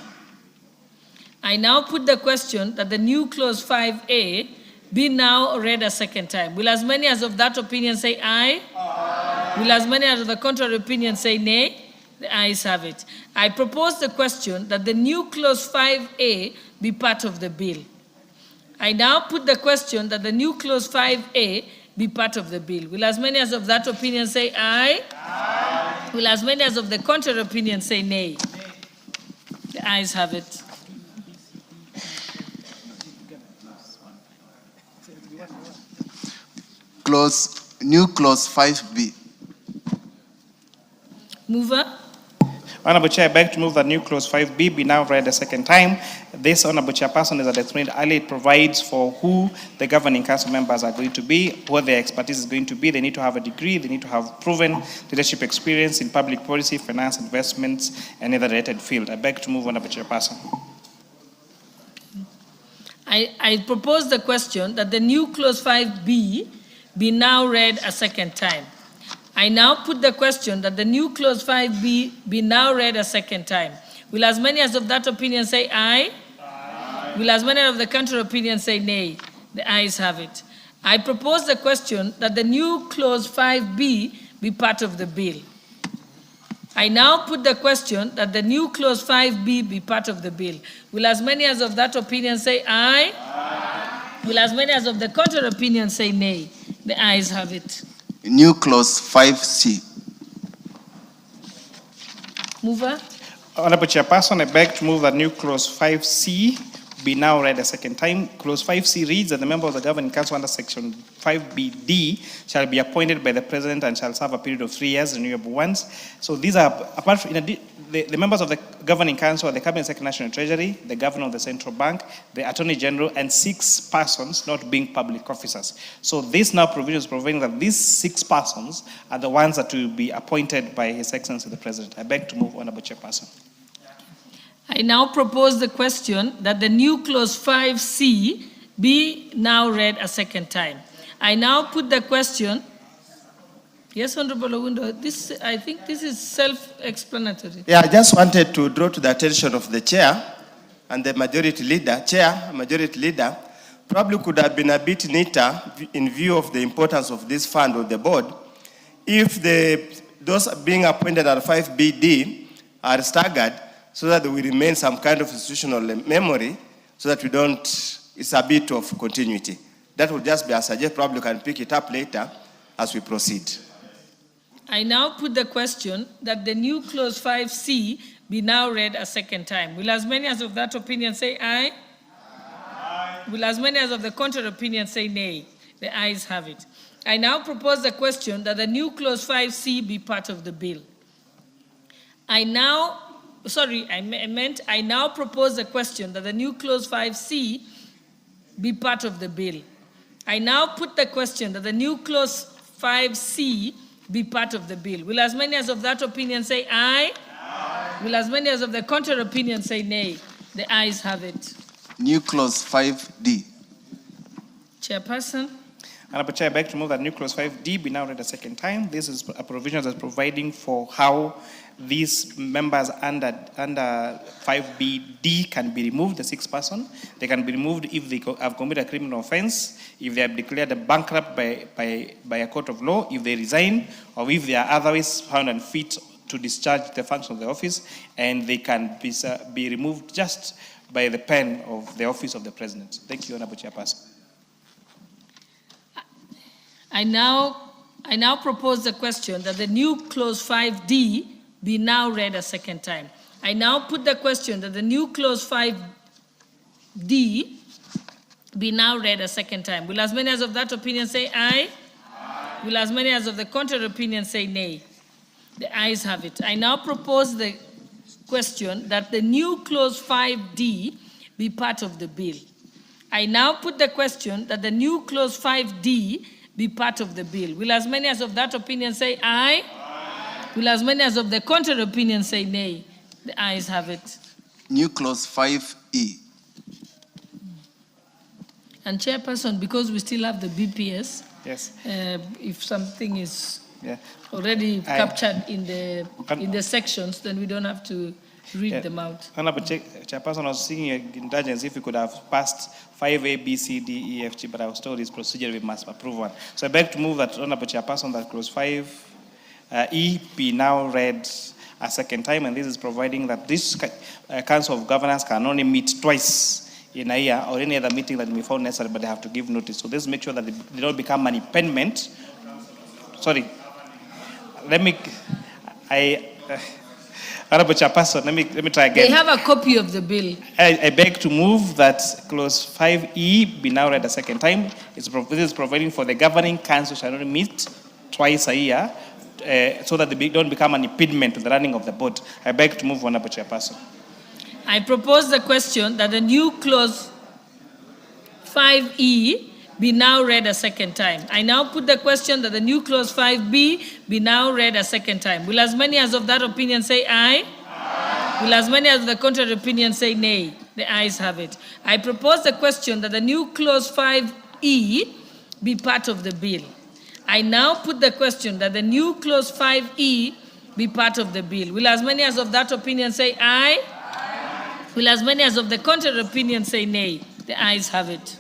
I now put the question that the new clause 5A be now read a second time. Will as many as of that opinion say aye? Aye. Will as many as of the contrary opinion say nay? The ayes have it. I propose the question that the new clause 5A be part of the bill. I now put the question that the new clause 5A be part of the bill. Will as many as of that opinion say aye? Aye. Will as many as of the contrary opinion say nay? The ayes have it. New clause 5B. Mover. Honorable Chair, I beg to move that new clause 5B be now read a second time. This, Honorable Chairperson, as I explained earlier, it provides for who the governing council members are going to be, what their expertise is going to be. They need to have a degree, they need to have proven leadership experience in public policy, finance, investments, and other related field. I beg to move, Honorable Chairperson. I propose the question that the new clause 5B be now read a second time. I now put the question that the new clause 5B be now read a second time. Will as many as of that opinion say aye? Aye. Will as many of the contrary opinion say nay? The ayes have it. I propose the question that the new clause 5B be part of the bill. I now put the question that the new clause 5B be part of the bill. Will as many as of that opinion say aye? Aye. Will as many as of the contrary opinion say nay? The ayes have it. New clause 5C. Mover. Honorable Chairperson, I beg to move that new clause 5C be now read a second time. Clause 5C reads that the member of the Governing Council under Section 5BD shall be appointed by the President and shall serve a period of 3 years, renewable once. So these are, apart from, the members of the Governing Council are the Cabinet Secretary, National Treasury, the Governor of the Central Bank, the Attorney General, and 6 persons not being public officers. So this now provision is providing that these 6 persons are the ones that will be appointed by His Excellency the President. I beg to move, Honorable Chairperson. I now propose the question that the new clause 5C be now read a second time. I now put the question. Yes, Honorable Owundo, I think this is self-explanatory. Yeah, I just wanted to draw to the attention of the chair and the majority leader. Majority leader, probably could have been a bit neater in view of the importance of this fund or the board if those being appointed at 5BD are staggered, so that there will remain some kind of institutional memory, so that we don't, it's a bit of continuity. That will just be a suggestion. Probably we can pick it up later as we proceed. I now put the question that the new clause 5C be now read a second time. Will as many as of that opinion say aye? Aye. Will as many as of the contrary opinion say nay? The ayes have it. I now propose the question that the new clause 5C be part of the bill. I now propose the question that the new clause 5C be part of the bill. I now put the question that the new clause 5C be part of the bill. Will as many as of that opinion say aye? Aye. Will as many as of the contrary opinion say nay? The ayes have it. New clause 5D. Chairperson. Honorable Chair, I beg to move that new clause 5D be now read a second time. This is a provision that's providing for how these members under 5BD can be removed, the 6th person. They can be removed if they have committed a criminal offense, if they are declared bankrupt by a court of law, if they resign, or if they are otherwise found unfit to discharge the function of the office, and they can be removed just by the pen of the office of the President. Thank you, Honorable Chairperson. I now propose the question that the new clause 5D be now read a second time. I now put the question that the new clause 5D be now read a second time. Will as many as of that opinion say aye? Aye. Will as many as of the contrary opinion say nay? The ayes have it. I now propose the question that the new clause 5D be part of the bill. I now put the question that the new clause 5D be part of the bill. Will as many as of that opinion say aye? Aye. Will as many as of the contrary opinion say nay? The ayes have it. New clause 5E. And Chairperson, because we still have the BPS, yes. If something is already captured in the sections, then we don't have to read them out. Honorable Chairperson, I was seeking indulgence if we could have passed 5A, B, C, D, E, F, G, but I was told this procedure we must approve one. So I beg to move that, Honorable Chairperson, that clause 5E be now read a second time, and this is providing that this Council of Governors can only meet twice in a year or any other meeting that may be found necessary, but they have to give notice. So this makes sure that they don't become an impediment. Sorry. Honorable Chairperson, let me try again. They have a copy of the bill. I beg to move that clause 5E be now read a second time. This is providing for the Governing Council shall only meet twice a year, so that they don't become an impediment to the running of the board. I beg to move, Honorable Chairperson. I propose the question that the new clause 5E be now read a second time. I now put the question that the new clause 5B be now read a second time. Will as many as of that opinion say aye? Aye. Will as many as of the contrary opinion say nay? The ayes have it. I propose the question that the new clause 5E be part of the bill. I now put the question that the new clause 5E be part of the bill. Will as many as of that opinion say aye? Aye. Will as many as of the contrary opinion say nay? The ayes have it.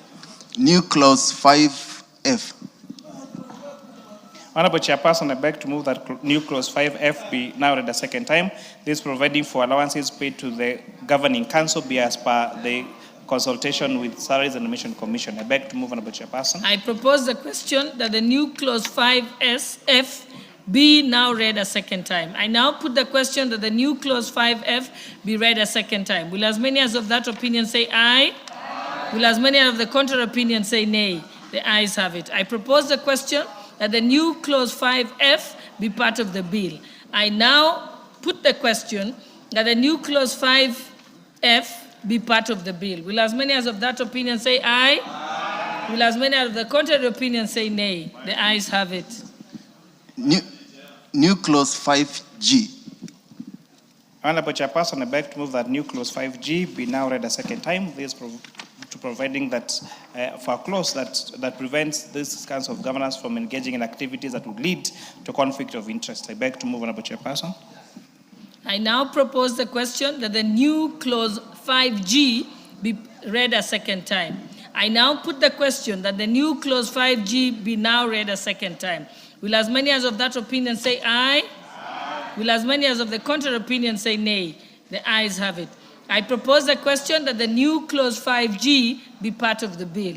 New clause 5F. Honorable Chairperson, I beg to move that new clause 5F be now read a second time. This providing for allowances paid to the Governing Council be as per the consultation with Salaries and Remuneration Commission. I beg to move, Honorable Chairperson. I propose the question that the new clause 5F be now read a second time. I now put the question that the new clause 5F be read a second time. Will as many as of that opinion say aye? Aye. Will as many of the contrary opinion say nay? The ayes have it. I propose the question that the new clause 5F be part of the bill. I now put the question that the new clause 5F be part of the bill. Will as many as of that opinion say aye? Aye. Will as many of the contrary opinion say nay? The ayes have it. New clause 5G. Honorable Chairperson, I beg to move that new clause 5G be now read a second time. This providing that for a clause that prevents these kinds of governance from engaging in activities that would lead to conflict of interest. I beg to move, Honorable Chairperson. I now propose the question that the new clause 5G be read a second time. I now put the question that the new clause 5G be now read a second time. Will as many as of that opinion say aye? Aye. Will as many as of the contrary opinion say nay? The ayes have it. I propose the question that the new clause 5G be part of the bill.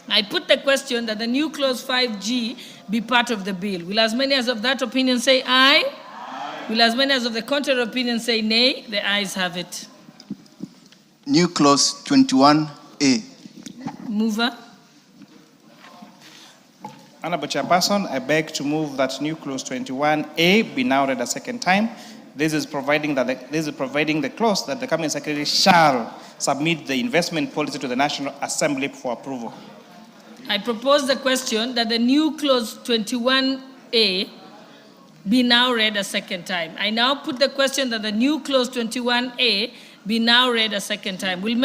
I put the question that the new clause 5G be part of the bill. Will as many as of that opinion say aye? Aye. Will as many as of the contrary opinion say nay? The ayes have it. New clause 21A. Mover. Honorable Chairperson, I beg to move that new clause 21A be now read a second time. This is providing the clause that the Cabinet Secretary shall submit the investment policy to the National Assembly for approval. I propose the question that the new clause 21A be now read a second time. I now put the question that the new clause 21A be now read a second time. Will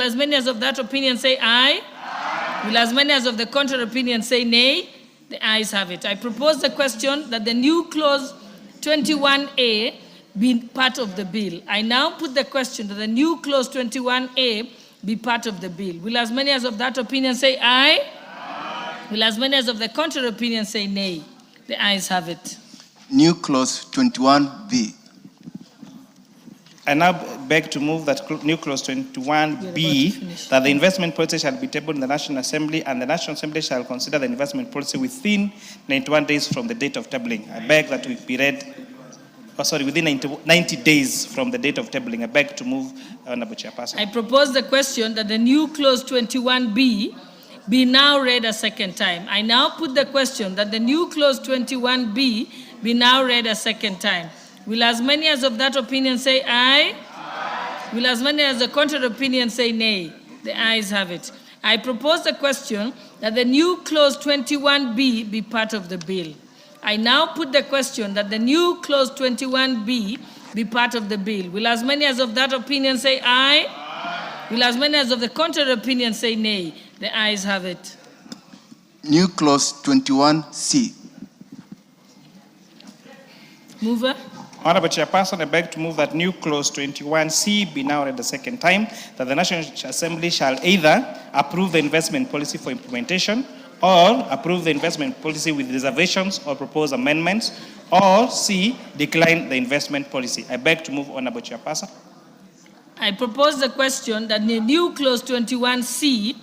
as many as of that opinion say aye? Aye. Will as many as of the contrary opinion say nay? The ayes have it. I propose the question that the new clause 21A be part of the bill. I now put the question that the new clause 21A be part of the bill. Will as many as of that opinion say aye? Aye. Will as many as of the contrary opinion say nay? The ayes have it. New clause 21B. I now beg to move that new clause 21B, that the investment policy shall be tabled in the National Assembly, and the National Assembly shall consider the investment policy within 91 days from the date of tabling. I beg that it be read, within 90 days from the date of tabling. I beg to move, Honorable Chairperson. I propose the question that the new clause 21B be now read a second time. I now put the question that the new clause 21B be now read a second time. Will as many as of that opinion say aye? Aye. Will as many as the contrary opinion say nay? The ayes have it. I propose the question that the new clause 21B be part of the bill. I now put the question that the new clause 21B be part of the bill. Will as many as of that opinion say aye? Aye. Will as many as of the contrary opinion say nay? The ayes have it. New clause 21C. Mover. Honorable Chairperson, I beg to move that new clause 21C be now read the second time, that the National Assembly shall either approve the investment policy for implementation, or approve the investment policy with reservations or propose amendments, or C, decline the investment policy. I beg to move, Honorable Chairperson. I propose the question that the new clause 21C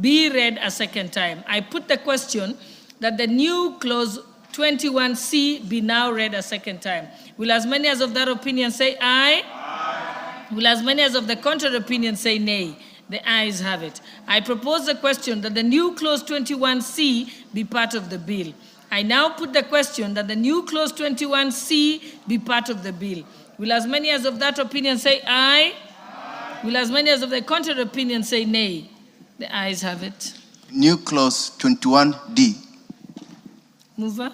be read a second time. I put the question that the new clause 21C be now read a second time. Will as many as of that opinion say aye? Aye. Will as many as of the contrary opinion say nay? The ayes have it. I propose the question that the new clause 21C be part of the bill. I now put the question that the new clause 21C be part of the bill. Will as many as of that opinion say aye? Aye. Will as many as of the contrary opinion say nay? The ayes have it. New clause 21D. Mover.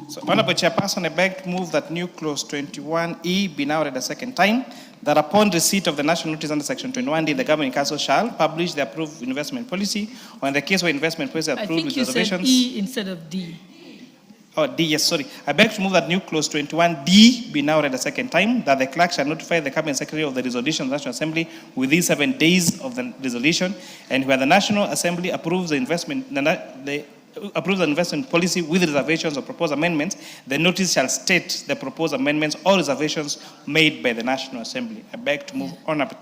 So, Honorable Chairperson, I beg to move that new clause 21E be now read a second time, that upon receipt of the national notice under section 21D, the Governing Council shall publish the approved investment policy, or in the case where investment policy is approved with reservations. I think you said E instead of D. Oh, D, yes, sorry. I beg to move that new clause 21D be now read a second time, that the clerk shall notify the Cabinet Secretary of the resolution of the National Assembly within 7 days of the resolution, and where the National Assembly approves the investment policy with reservations or proposed amendments, the notice shall state the proposed amendments or reservations made by the National Assembly. I beg to move, Honorable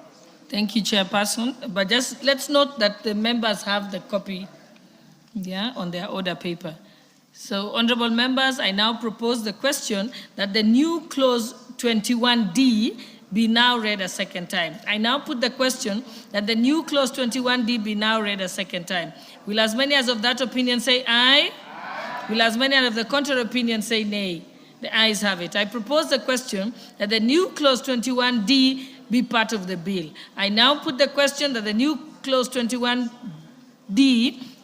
Thank you, Chairperson. But just let's note that the members have the copy, on their order paper. So, honorable members, I now propose the question that the new clause 21D be now read a second time. I now put the question that the new clause 21D be now read a second time. Will as many as of that opinion say aye? Aye. Will as many as of the contrary opinion say nay? The ayes have it. I propose the question that the new clause 21D be part of the bill. I now put the question that the new clause 21D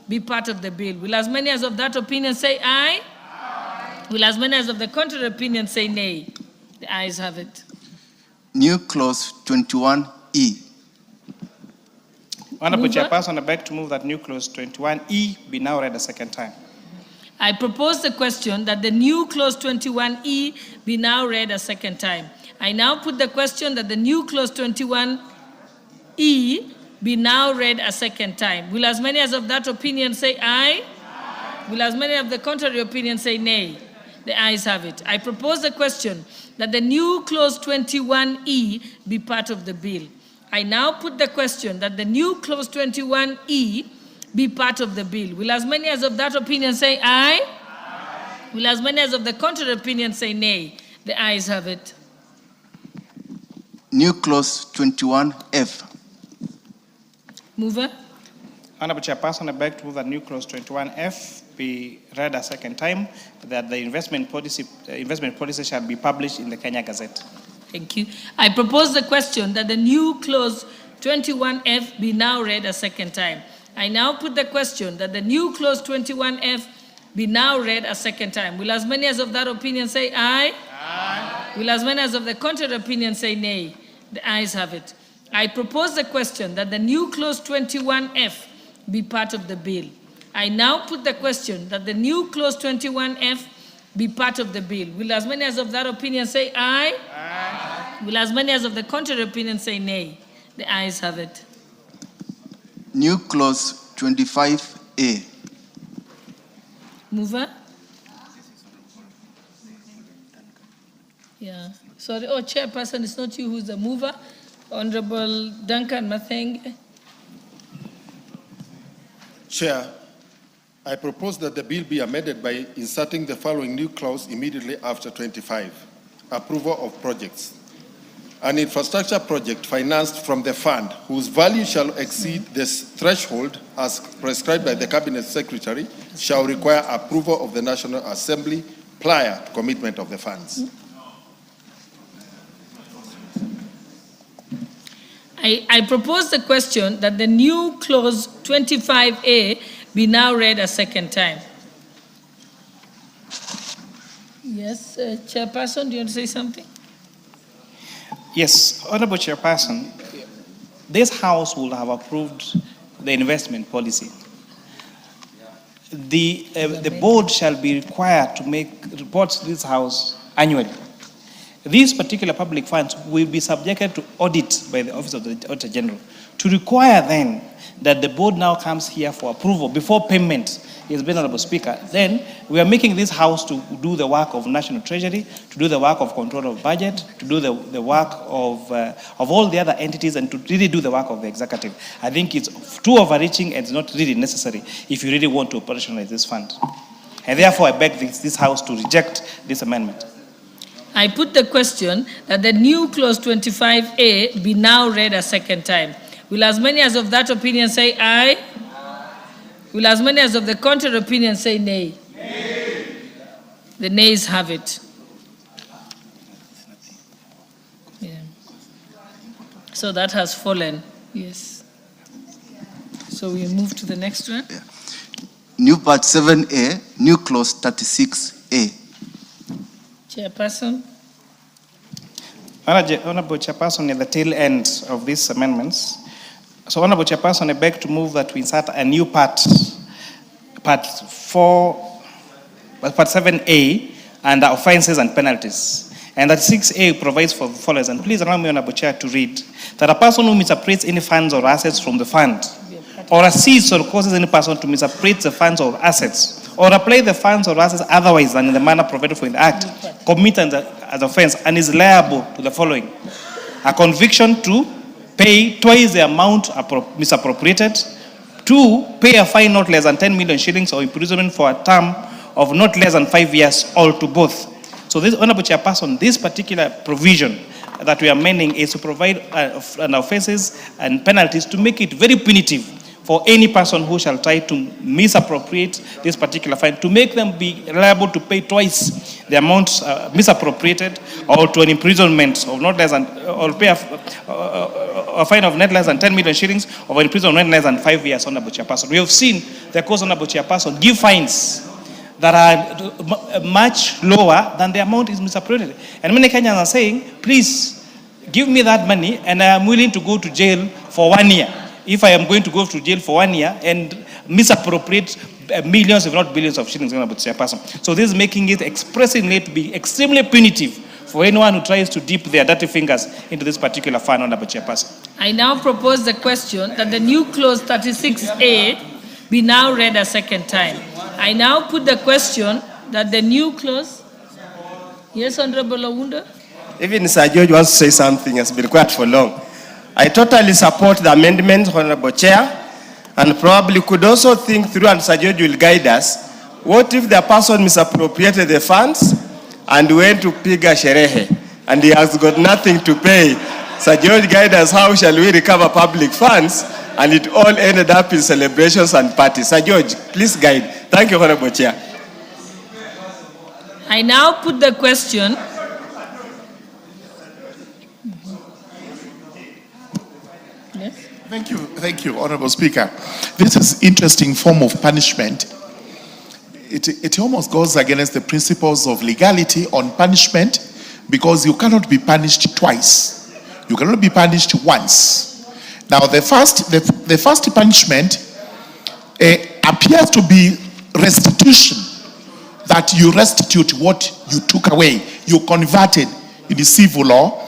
be part of the bill. Will as many as of that opinion say aye? Aye. Will as many as of the contrary opinion say nay? The ayes have it. New clause 21E. Honorable Chairperson, I beg to move that new clause 21E be now read a second time. I propose the question that the new clause 21E be now read a second time. I now put the question that the new clause 21E be now read a second time. Will as many as of that opinion say aye? Aye. Will as many of the contrary opinion say nay? The ayes have it. I propose the question that the new clause 21E be part of the bill. I now put the question that the new clause 21E be part of the bill. Will as many as of that opinion say aye? Aye. Will as many as of the contrary opinion say nay? The ayes have it. New clause 21F. Mover. Honorable Chairperson, I beg to move that new clause 21F be read a second time, that the investment policy shall be published in the Kenya Gazette. Thank you. I propose the question that the new clause 21F be now read a second time. I now put the question that the new clause 21F be now read a second time. Will as many as of that opinion say aye? Aye. Will as many as of the contrary opinion say nay? The ayes have it. I propose the question that the new clause 21F be part of the bill. I now put the question that the new clause 21F be part of the bill. Will as many as of that opinion say aye? Aye. Will as many as of the contrary opinion say nay? The ayes have it. New clause 25A. Mover? Yeah. Sorry. Oh, Chairperson, it's not you who's the mover. Honorable Duncan Mathenge. Chair, I propose that the bill be amended by inserting the following new clause immediately after 25. Approval of projects. An infrastructure project financed from the fund whose value shall exceed this threshold as prescribed by the Cabinet Secretary shall require approval of the National Assembly prior to commitment of the funds. I propose the question that the new clause 25A be now read a second time. Yes, Chairperson, do you want to say something? Yes, Honorable Chairperson, this House will have approved the investment policy. The board shall be required to make reports to this House annually. These particular public funds will be subjected to audit by the Office of the Auditor General. To require then that the board now comes here for approval before payment is been, Honorable Speaker, then we are making this House to do the work of National Treasury, to do the work of control of budget, to do the work of all the other entities, and to really do the work of the executive. I think it's too overreaching and it's not really necessary if you really want to operationalize this fund. And therefore, I beg this House to reject this amendment. I put the question that the new clause 25A be now read a second time. Will as many as of that opinion say aye? Aye. Will as many as of the contrary opinion say nay? Nay. The nays have it. Yeah. So that has fallen. Yes. So we move to the next one. Yeah. New part 7A, new clause 36A. Chairperson. Honorable Chairperson, at the tail end of these amendments, so Honorable Chairperson, I beg to move that we insert a new part 7A, under offenses and penalties. And that 6A provides for the following. And please allow me, Honorable Chair, to read that a person who misappropriates any funds or assets from the fund, or assists or causes any person to misappropriate the funds or assets, or apply the funds or assets otherwise than in the manner provided for in the Act, commit as offense and is liable to the following: a conviction to pay twice the amount misappropriated. 2, pay a fine not less than 10 million shillings or imprisonment for a term of not less than 5 years, or to both. So this, Honorable Chairperson, this particular provision that we are amending is to provide an offenses and penalties to make it very punitive for any person who shall try to misappropriate this particular fine, to make them be liable to pay twice the amount misappropriated, or to an imprisonment of not less than, or pay a fine of not less than 10 million shillings, or an imprisonment not less than 5 years, Honorable Chairperson. We have seen the course, Honorable Chairperson, give fines that are much lower than the amount is misappropriated. And many Kenyans are saying, please give me that money and I am willing to go to jail for 1 year. If I am going to go to jail for 1 year and misappropriate millions, if not billions of shillings, Honorable Chairperson. So this is making it expressingly to be extremely punitive for anyone who tries to dip their dirty fingers into this particular fund, Honorable Chairperson. I now propose the question that the new clause 36A be now read a second time. I now put the question that the new clause. Yes, Honorable Owundo? Even Sir George wants to say something, has been quiet for long. I totally support the amendment, Honorable Chair, and probably could also think through, and Sir George will guide us, what if the person misappropriated the funds and went to piga sherehe and he has got nothing to pay? Sir George, guide us, how shall we recover public funds? And it all ended up in celebrations and parties. Sir George, please guide. Thank you, Honorable Chair. I now put the question. Yes. Thank you, Honorable Speaker. This is interesting form of punishment. It almost goes against the principles of legality on punishment, because you cannot be punished twice. You cannot be punished once. Now, the first punishment appears to be restitution, that you restitute what you took away, you converted in the civil law.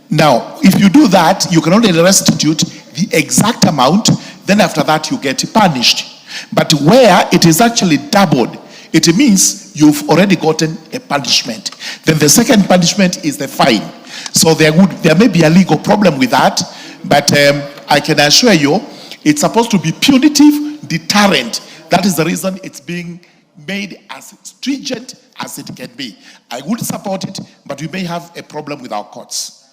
Now, if you do that, you can only restitute the exact amount, then after that you get punished. But where it is actually doubled, it means you've already gotten a punishment. Then the second punishment is the fine. So there may be a legal problem with that, but I can assure you it's supposed to be punitive, deterrent. That is the reason it's being made as stringent as it can be. I would support it, but we may have a problem with our courts.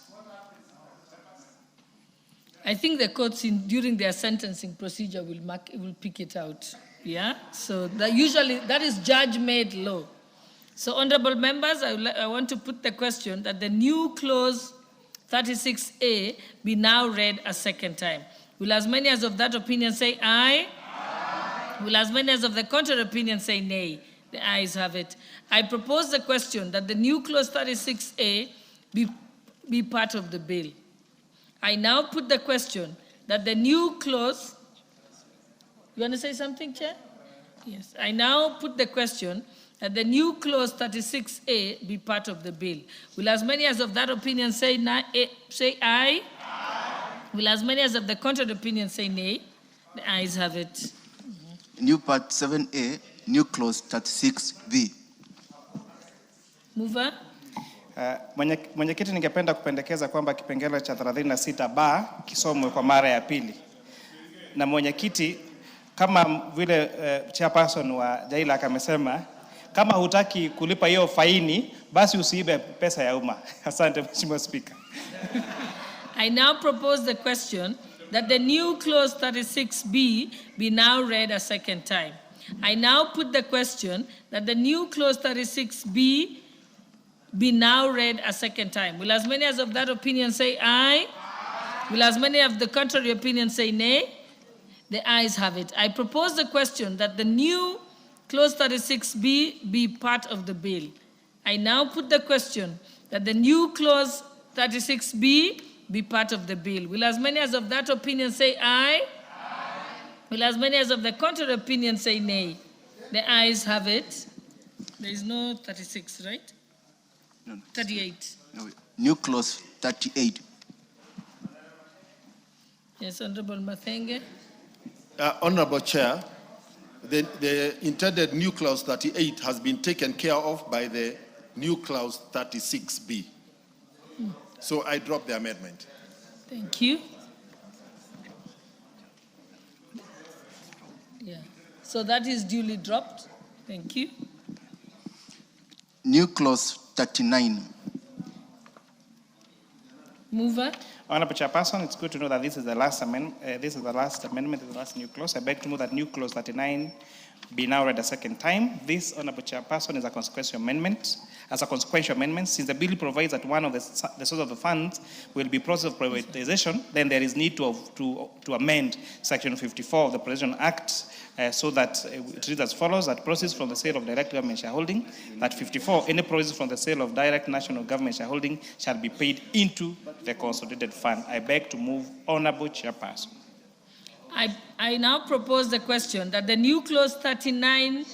I think the courts during their sentencing procedure will pick it out. Yeah, so usually that is judge-made law. So, honorable members, I want to put the question that the new clause 36A be now read a second time. Will as many as of that opinion say aye? Aye. Will as many as of the contrary opinion say nay? The ayes have it. I propose the question that the new clause 36A be part of the bill. I now put the question that the new clause. You want to say something, Chair? Yes. I now put the question that the new clause 36A be part of the bill. Will as many as of that opinion say aye? Aye. Will as many as of the contrary opinion say nay? The ayes have it. New part 7A, new clause 36B. Mover. Mwenyekiti, ningependa kupendekeza kwamba kipengele cha 36B kisomwe kwa mara ya pili. Na mwenyekiti, kama vile chairperson wa Jaila amesema, kama hutaki kulipa hiyo faini, basi usiibe pesa ya umma. Asante, Mheshimiwa Speaker. I now propose the question that the new clause 36B be now read a second time. I now put the question that the new clause 36B be now read a second time. Will as many as of that opinion say aye? Aye. Will as many of the contrary opinion say nay? The ayes have it. I propose the question that the new clause 36B be part of the bill. I now put the question that the new clause 36B be part of the bill. Will as many as of that opinion say aye? Aye. Will as many as of the contrary opinion say nay? The ayes have it. There is no 36, right? No. 38. No, new clause 38. Yes, Honorable Mathenge. Honorable Chair, the intended new clause 38 has been taken care of by the new clause 36B. So I drop the amendment. Thank you. Yeah. So that is duly dropped. Thank you. New clause 39. Mover. Honorable Chairperson, it's good to know that this is the last amendment. This is the last new clause. I beg to move that new clause 39 be now read a second time. This, Honorable Chairperson, is a consequential amendment. As a consequential amendment, since the bill provides that one of the source of the funds will be process of privatization, then there is need to amend Section 54 of the Privatization Act so that it reads as follows: that proceeds from the sale of direct government shareholding, that 54, any proceeds from the sale of direct national government shareholding shall be paid into the consolidated fund. I beg to move, Honorable Chairperson. I now propose the question that the new clause 39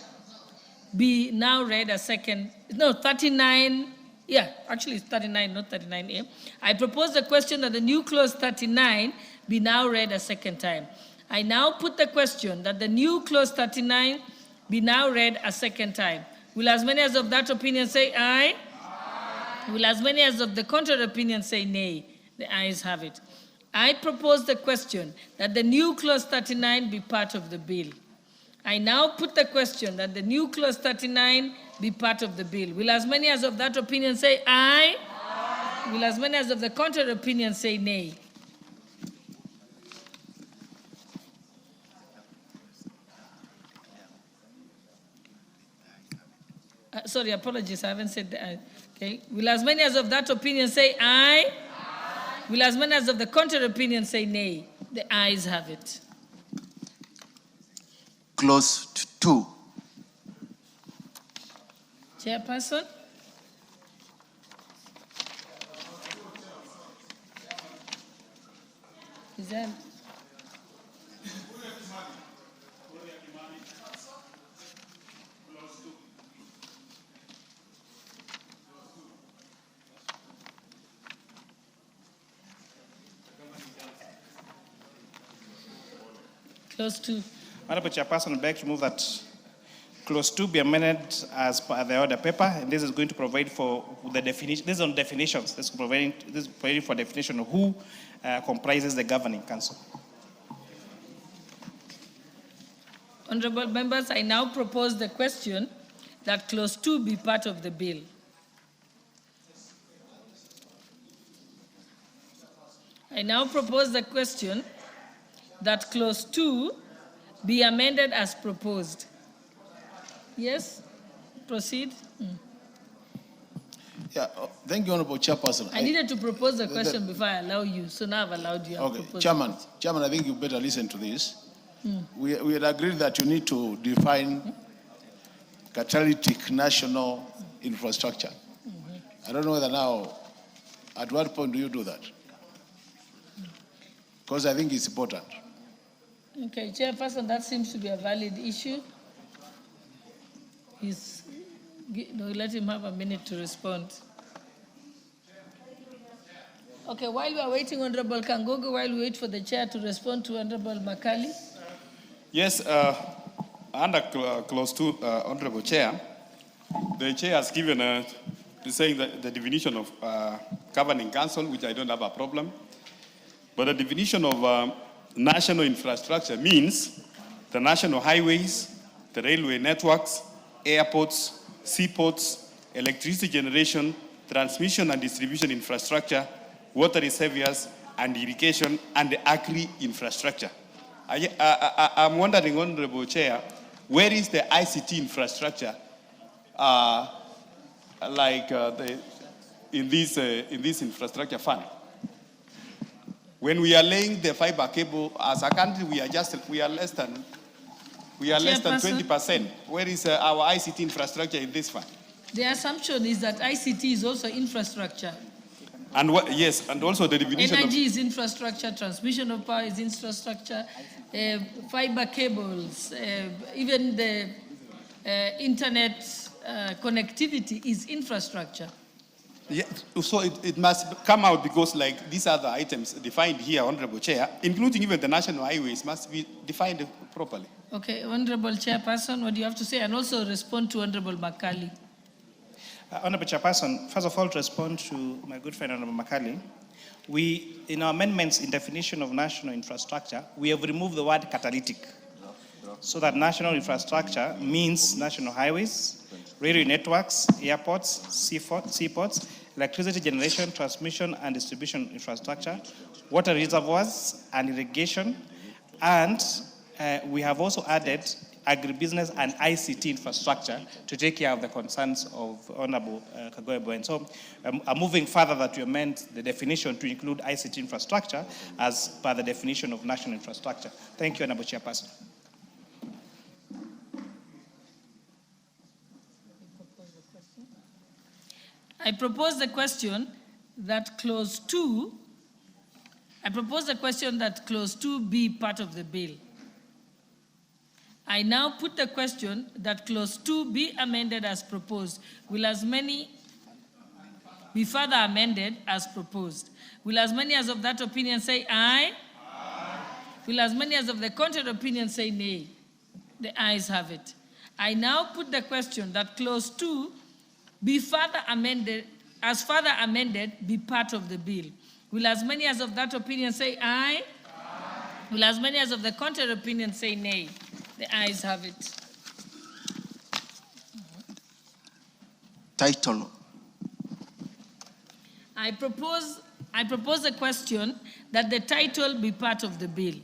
be now read a second. No, 39. Yeah, actually it's 39, not 39A. I propose the question that the new clause 39 be now read a second time. I now put the question that the new clause 39 be now read a second time. Will as many as of that opinion say aye? Aye. Will as many as of the contrary opinion say nay? The ayes have it. I propose the question that the new clause 39 be part of the bill. I now put the question that the new clause 39 be part of the bill. Will as many as of that opinion say aye? Aye. Will as many as of the contrary opinion say nay? Sorry, apologies, I haven't said that. Okay. Will as many as of that opinion say aye? Aye. Will as many as of the contrary opinion say nay? The ayes have it. Clause 2. Chairperson? Is that? Clause 2. Honorable Chairperson, I beg to move that clause 2 be amended as per the order paper, and this is going to provide for the definition. This is on definitions. This is providing for definition of who comprises the governing council. Honorable members, I now propose the question that clause 2 be part of the bill. I now propose the question that clause 2 be amended as proposed. Yes? Proceed. Yeah, thank you, Honorable Chairperson. I needed to propose the question before I allow you, so now I've allowed you. Okay, Chairman, I think you better listen to this. We had agreed that you need to define catalytic national infrastructure. I don't know whether now, at what point do you do that? Because I think it's important. Okay, Chairperson, that seems to be a valid issue. Let him have a minute to respond. Okay, while we are waiting, Honorable Kangogo, while we wait for the chair to respond to Honorable Makali. Yes, under clause 2, Honorable Chair, the chair has given saying that the definition of governing council, which I don't have a problem, but the definition of national infrastructure means the national highways, the railway networks, airports, seaports, electricity generation, transmission and distribution infrastructure, water reservoirs, and irrigation, and the agri infrastructure. I'm wondering, Honorable Chair, where is the ICT infrastructure in this infrastructure fund? When we are laying the fiber cable as a country, we are less than 20%. Where is our ICT infrastructure in this fund? The assumption is that ICT is also infrastructure. And yes, and also the definition energy is infrastructure, transmission of power is infrastructure, fiber cables, even the internet connectivity is infrastructure. Yeah, so it must come out because these are the items defined here, Honorable Chair, including even the national highways must be defined properly. Okay, Honorable Chairperson, what do you have to say? And also respond to Honorable Makali. Honorable Chairperson, first of all, to respond to my good friend Honorable Makali, in our amendments in definition of national infrastructure, we have removed the word catalytic. so that national infrastructure means national highways, railway networks, airports, seaports, electricity generation, transmission and distribution infrastructure, water reservoirs and irrigation, and we have also added agribusiness and ICT infrastructure to take care of the concerns of Honorable Kagwebo. And so I'm moving further that we amend the definition to include ICT infrastructure as per the definition of national infrastructure. Thank you, Honorable Chairperson. I propose the question that clause 2 be part of the bill. I now put the question that clause 2 be amended as proposed. Will as many be further amended as proposed? Will as many as of that opinion say aye? Aye. Will as many as of the contrary opinion say nay? The ayes have it. I now put the question that clause 2 be further amended be part of the bill. Will as many as of that opinion say aye? Aye. Will as many as of the contrary opinion say nay? The ayes have it. Title. I propose the question that the title be part of the bill.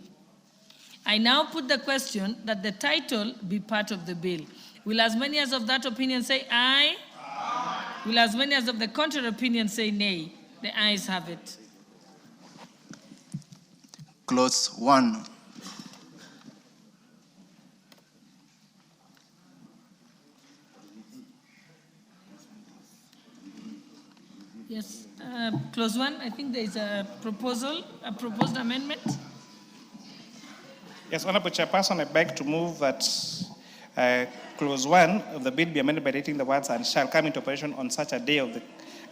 I now put the question that the title be part of the bill. Will as many as of that opinion say aye? Aye. Will as many as of the contrary opinion say nay? The ayes have it. Clause 1. Yes, clause 1, I think there is a proposed amendment. Yes, Honorable Chairperson, I beg to move that clause 1 of the bill be amended by dating the words and shall come into operation on such a day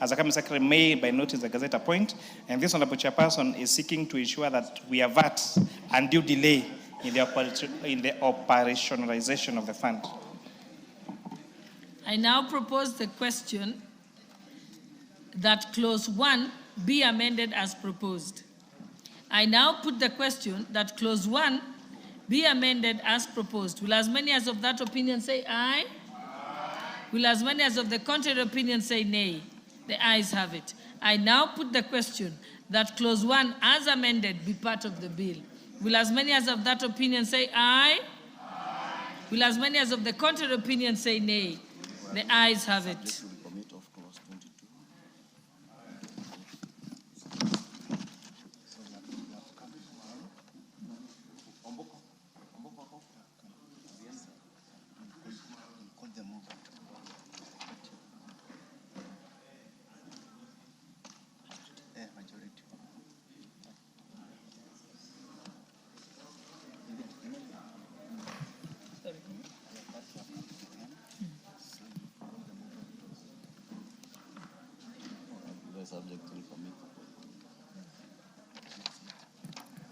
as the Cabinet Secretary may by notice the Gazette appoint. And this Honorable Chairperson is seeking to ensure that we avert undue delay in the operationalization of the fund. I now propose the question that clause 1 be amended as proposed. I now put the question that clause 1 be amended as proposed. Will as many as of that opinion say aye? Aye. Will as many as of the contrary opinion say nay? The ayes have it. I now put the question that clause 1 as amended be part of the bill. Will as many as of that opinion say aye? Aye. Will as many as of the contrary opinion say nay? The ayes have it.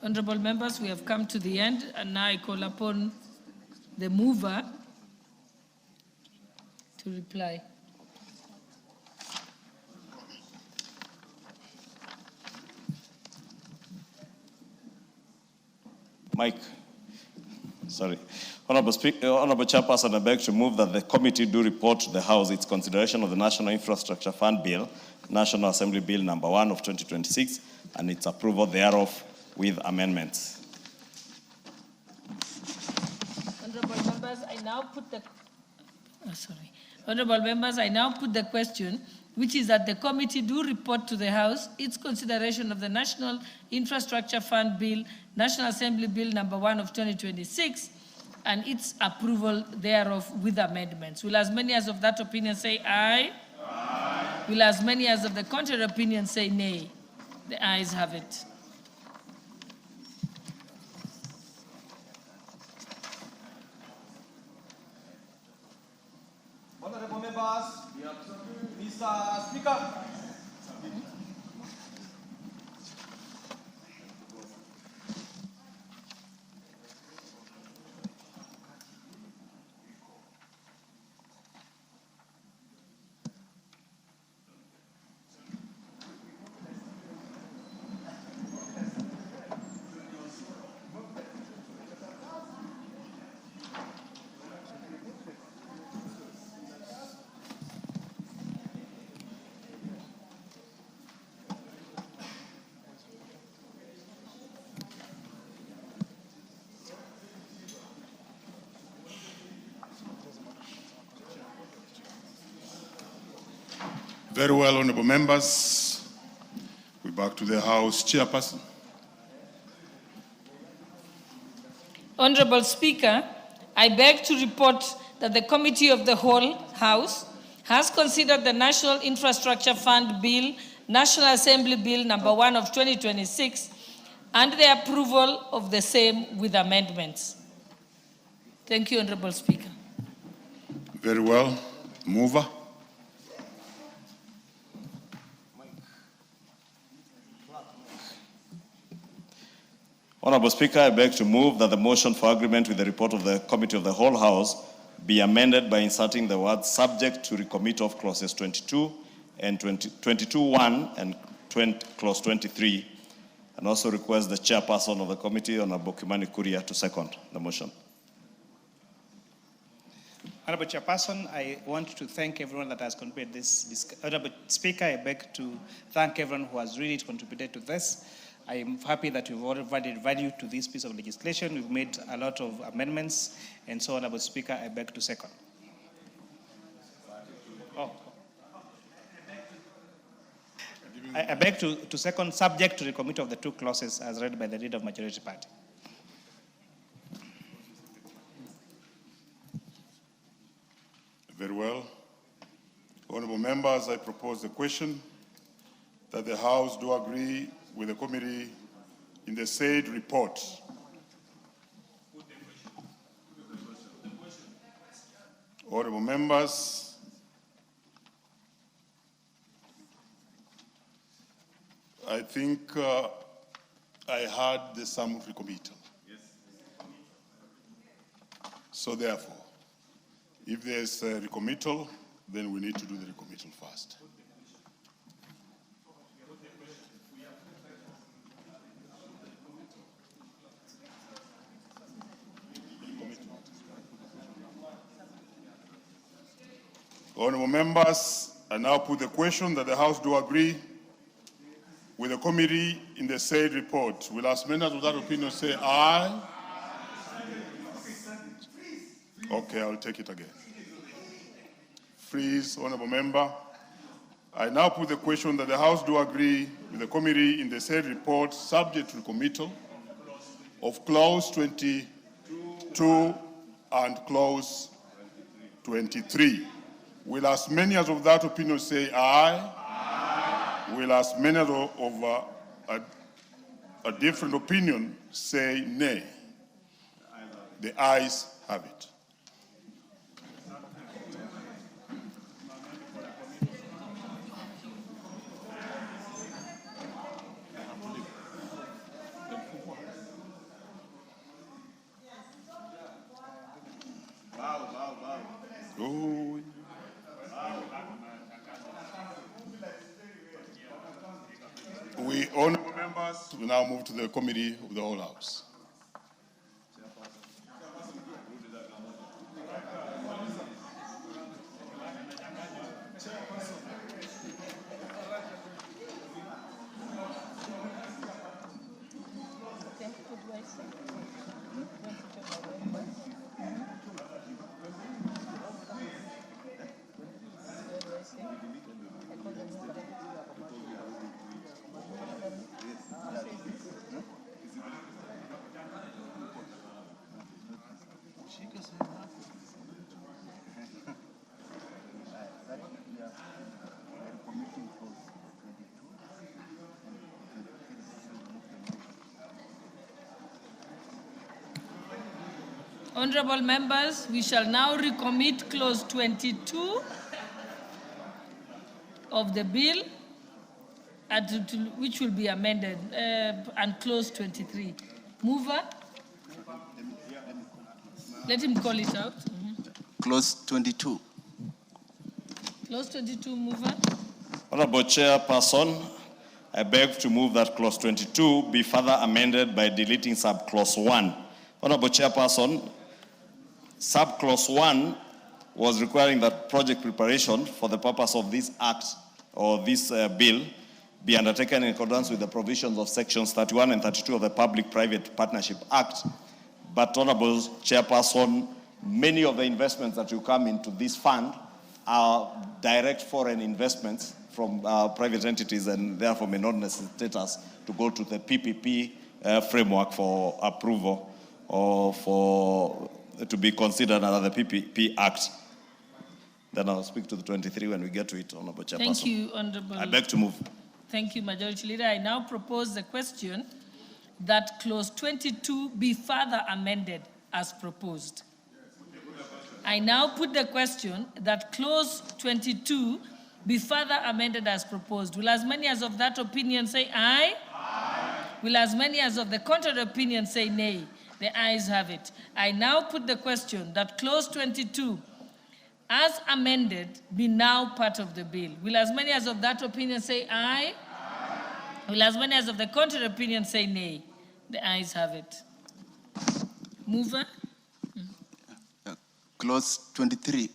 Honorable members, we have come to the end, and now I call upon the mover to reply. Mike, sorry. Honorable Chairperson, I beg to move that the committee do report to the House its consideration of the National Infrastructure Fund Bill, National Assembly Bill number 1 of 2026, and its approval thereof with amendments. Honorable members, I now put the question, which is that the committee do report to the House its consideration of the National Infrastructure Fund Bill, National Assembly Bill number 1 of 2026, and its approval thereof with amendments. Will as many as of that opinion say aye? Aye. Will as many as of the contrary opinion say nay? The ayes have it. Honorable members, Mr. Speaker. Very well, honorable members. We're back to the House Chairperson. Honorable Speaker, I beg to report that the Committee of the Whole House has considered the National Infrastructure Fund Bill, National Assembly Bill number 1 of 2026, and the approval of the same with amendments. Thank you, Honorable Speaker. Very well. Mover. Honorable Speaker, I beg to move that the motion for agreement with the report of the Committee of the Whole House be amended by inserting the words subject to recommit of clauses 22 and 22.1 and clause 23, and also request the chairperson of the committee, Honorable Kimani Kuria, to second the motion. Honorable Chairperson, I want to thank everyone that has contributed this. Honorable Speaker, I beg to thank everyone who has really contributed to this. I am happy that we've already added value to this piece of legislation. We've made a lot of amendments, and so, Honorable Speaker, I beg to second. I beg to second, subject to the committee of the two clauses as read by the leader of majority party. Very well. Honorable members, I propose the question that the House do agree with the committee in the said report. Honorable members, I think I heard the sum recommittal. Yes. So therefore, if there's a recommittal, then we need to do the recommittal first. Honorable members, I now put the question that the House do agree with the committee in the said report. Will as many as of that opinion say aye? Okay, I'll take it again. Freeze, honorable member. I now put the question that the House do agree with the committee in the said report, subject to the committal of clause 22 and clause 23. Will as many as of that opinion say aye? Aye. Will as many as of a different opinion say nay? The ayes have it. Oh. We, honorable members, we now move to the committee of the whole House. Honorable members, we shall now recommit clause 22 of the bill, which will be amended, and clause 23. Mover? Let him call it out. Clause 22. Clause 22, mover. Honorable Chairperson, I beg to move that clause 22 be further amended by deleting subclause 1. Honorable Chairperson, subclause 1 was requiring that project preparation for the purpose of this act or this bill be undertaken in accordance with the provisions of sections 31 and 32 of the Public-Private Partnership Act. But, Honorable Chairperson, many of the investments that will come into this fund are direct foreign investments from private entities and therefore may not necessitate us to go to the PPP framework for approval or for to be considered under the PPP Act. Then I'll speak to the 23 when we get to it, Honorable Chairperson. Thank you, Honorable. I beg to move. Thank you, Majority Leader. I now propose the question that clause 22 be further amended as proposed. I now put the question that clause 22 be further amended as proposed. Will as many as of that opinion say aye? Aye. Will as many as of the contrary opinion say nay? The ayes have it. I now put the question that clause 22 as amended be now part of the bill. Will as many as of that opinion say aye? Aye. Will as many as of the contrary opinion say nay? The ayes have it. Mover? Clause 23.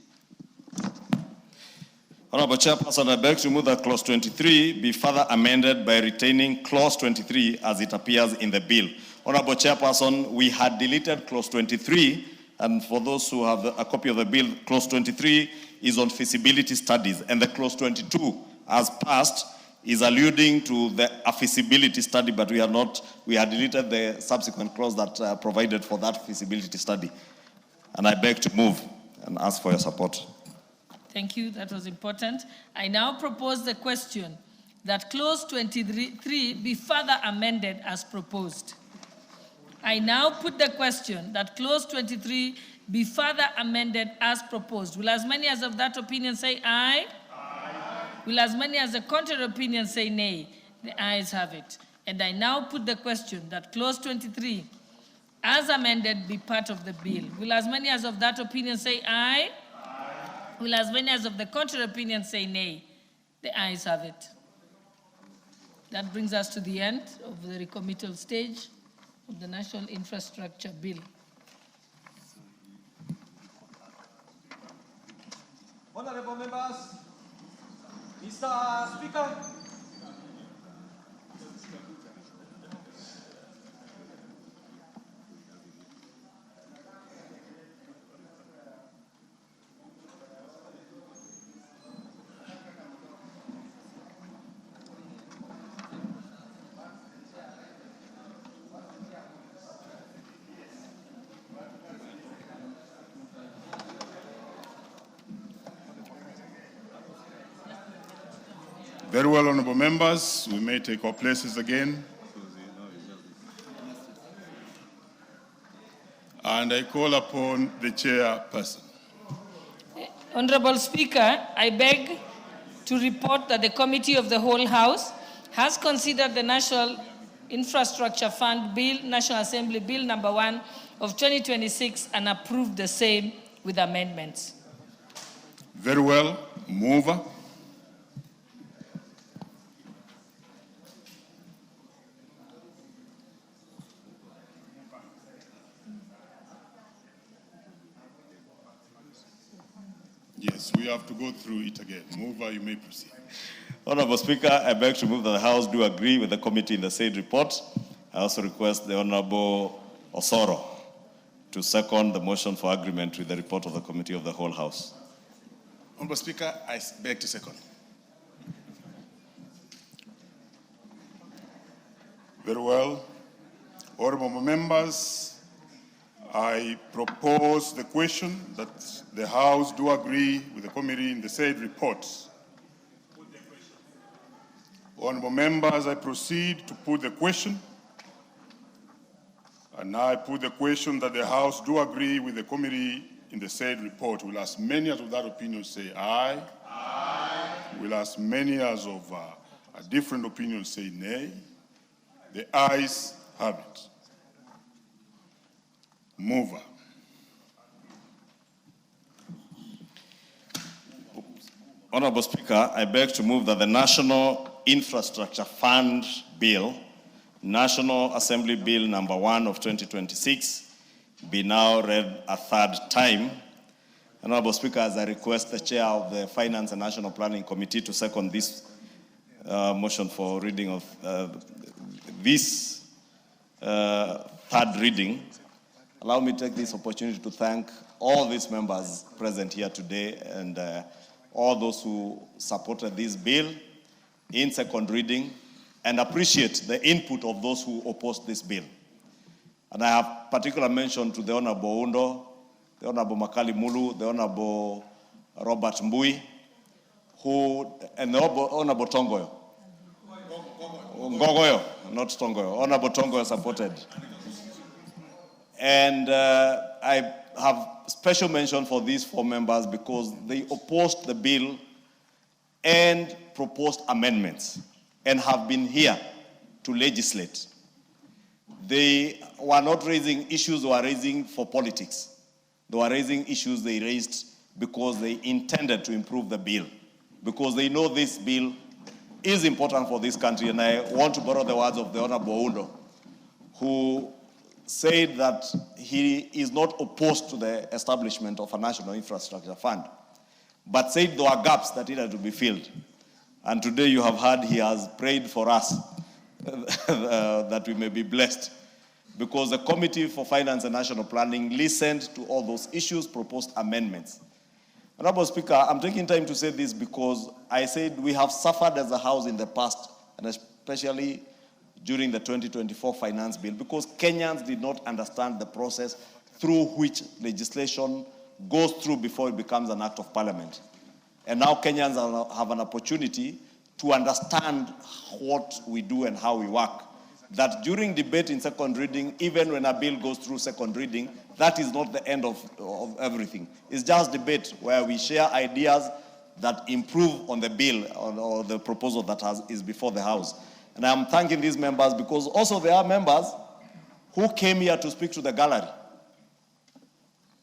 Honorable Chairperson, I beg to move that clause 23 be further amended by retaining clause 23 as it appears in the bill. Honorable Chairperson, we had deleted clause 23, and for those who have a copy of the bill, clause 23 is on feasibility studies, and the clause 22, as passed, is alluding to a feasibility study, but we had deleted the subsequent clause that provided for that feasibility study. And I beg to move and ask for your support. Thank you, that was important. I now propose the question that clause 23 be further amended as proposed. I now put the question that clause 23 be further amended as proposed. Will as many as of that opinion say aye? Aye. Will as many as the contrary opinion say nay? The ayes have it. And I now put the question that clause 23 as amended be part of the bill. Will as many as of that opinion say aye? Aye. Will as many as of the contrary opinion say nay? The ayes have it. That brings us to the end of the recommittal stage of the National Infrastructure Bill. Honorable members, Mr. Speaker. Very well, honorable members, we may take our places again. And I call upon the chairperson. Honorable Speaker, I beg to report that the Committee of the Whole House has considered the National Infrastructure Fund Bill, National Assembly Bill number 1 of 2026 and approved the same with amendments. Very well, mover. Yes, we have to go through it again. Mover, you may proceed. Honorable Speaker, I beg to move that the House do agree with the committee in the said report. I also request the Honorable Osoro to second the motion for agreement with the report of the Committee of the Whole House. Honorable Speaker, I beg to second. Very well. Honorable members, I propose the question that the House do agree with the committee in the said report. Honorable members, I proceed to put the question. And I put the question that the House do agree with the committee in the said report. Will as many as of that opinion say aye? Aye. Will as many as of a different opinion say nay? The ayes have it. Mover. Honorable Speaker, I beg to move that the National Infrastructure Fund Bill, National Assembly Bill number 1 of 2026, be now read a third time. Honorable Speaker, as I request the Chair of the Finance and National Planning Committee to second this motion for reading of this third reading, allow me to take this opportunity to thank all these members present here today and all those who supported this bill in second reading and appreciate the input of those who opposed this bill. And I have particular mention to the Honorable Undo, the Honorable Makali Mulu, the Honorable Robert Mbui, and the Honorable Tongoyo. Ngogoyo, not Tongoyo. Honorable Tongoyo supported. And I have special mention for these 4 members because they opposed the bill and proposed amendments and have been here to legislate. They were not raising issues they were raising for politics. They were raising issues they raised because they intended to improve the bill, because they know this bill is important for this country. And I want to borrow the words of the Honorable Undo, who said that he is not opposed to the establishment of a national infrastructure fund, but said there were gaps that needed to be filled. And today you have heard he has prayed for us that we may be blessed, because the Committee for Finance and National Planning listened to all those issues, proposed amendments. Honorable Speaker, I'm taking time to say this because I said we have suffered as a House in the past, and especially during the 2024 finance bill, because Kenyans did not understand the process through which legislation goes through before it becomes an act of parliament. And now Kenyans have an opportunity to understand what we do and how we work. That during debate in second reading, even when a bill goes through second reading, that is not the end of everything. It's just debate where we share ideas that improve on the bill or the proposal that is before the House. And I'm thanking these members because also there are members who came here to speak to the gallery,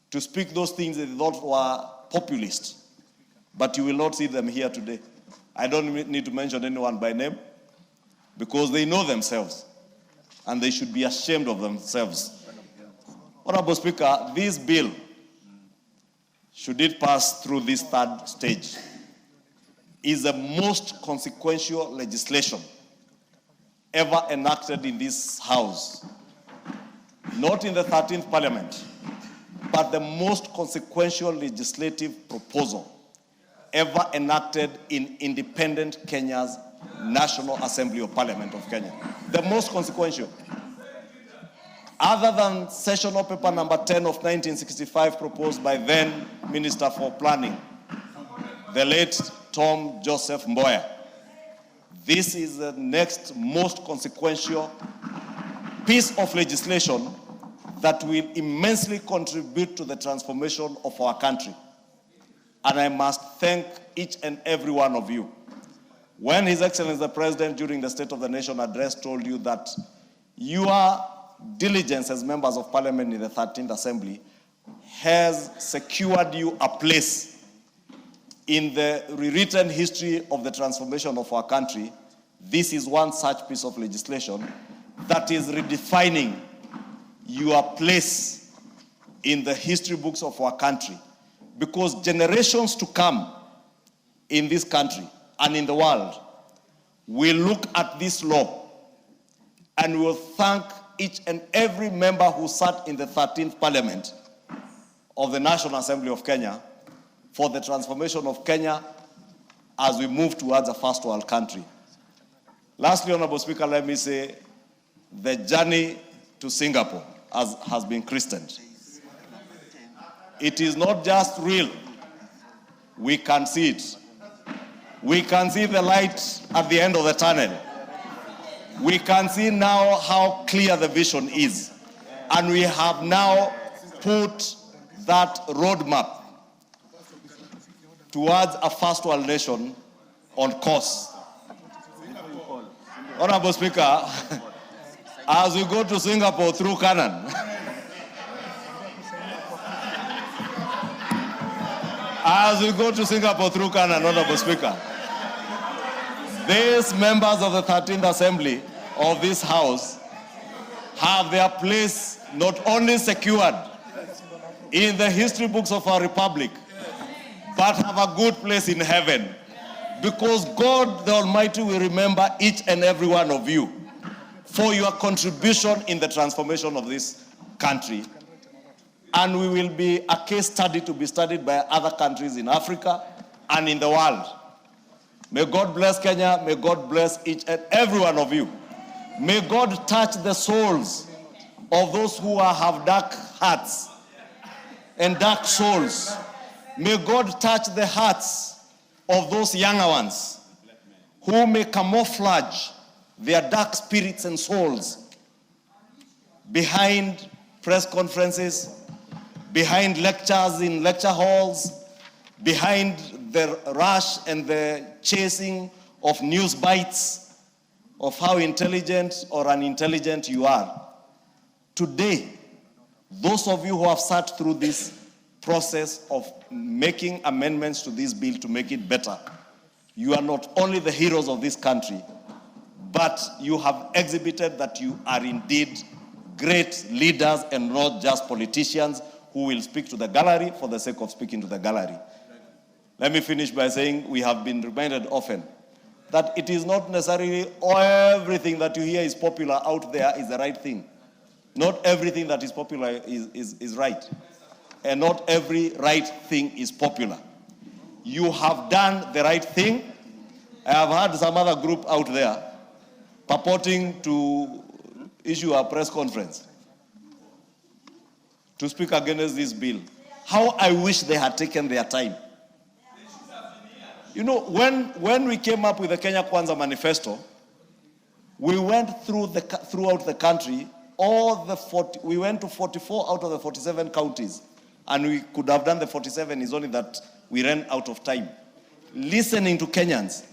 to speak those things that they thought were populist. But you will not see them here today. I don't need to mention anyone by name because they know themselves and they should be ashamed of themselves. Honorable Speaker, this bill, should it pass through this third stage, is the most consequential legislation ever enacted in this House. Not in the 13th Parliament, but the most consequential legislative proposal ever enacted in independent Kenya's National Assembly of Parliament of Kenya. The most consequential. Other than sessional paper number 10 of 1965 proposed by then Minister for Planning, the late Tom Joseph Mboya. This is the next most consequential piece of legislation that will immensely contribute to the transformation of our country. And I must thank each and every one of you. When His Excellency the President during the State of the Nation address told you that your diligence as members of Parliament in the 13th Assembly has secured you a place in the rewritten history of the transformation of our country, this is one such piece of legislation that is redefining your place in the history books of our country. Because generations to come in this country and in the world will look at this law and will thank each and every member who sat in the 13th Parliament of the National Assembly of Kenya for the transformation of Kenya as we move towards a first world country. Lastly, Honorable Speaker, let me say the journey to Singapore has been christened. It is not just real. We can see it. We can see the light at the end of the tunnel. We can see now how clear the vision is. And we have now put that roadmap towards a first world nation on course. Honorable Speaker, as we go to Singapore through Canaan, as we go to Singapore through Canaan, Honorable Speaker, these members of the 13th Assembly of this House have their place not only secured in the history books of our republic, but have a good place in heaven. Because God the Almighty will remember each and every one of you for your contribution in the transformation of this country. And we will be a case study to be studied by other countries in Africa and in the world. May God bless Kenya. May God bless each and every one of you. May God touch the souls of those who have dark hearts and dark souls. May God touch the hearts of those younger ones who may camouflage their dark spirits and souls behind press conferences, behind lectures in lecture halls, behind the rush and the chasing of news bites of how intelligent or unintelligent you are. Today, those of you who have sat through this process of making amendments to this bill to make it better, you are not only the heroes of this country, but you have exhibited that you are indeed great leaders and not just politicians who will speak to the gallery for the sake of speaking to the gallery. Let me finish by saying we have been reminded often that it is not necessarily everything that you hear is popular out there is the right thing. Not everything that is popular is right. And not every right thing is popular. You have done the right thing. I have heard some other group out there purporting to issue a press conference to speak against this bill. How I wish they had taken their time. You know, when we came up with the Kenya Kwanza manifesto, we went throughout the country, we went to 44 out of the 47 counties, and we could have done the 47, is only that we ran out of time. Listening to Kenyans,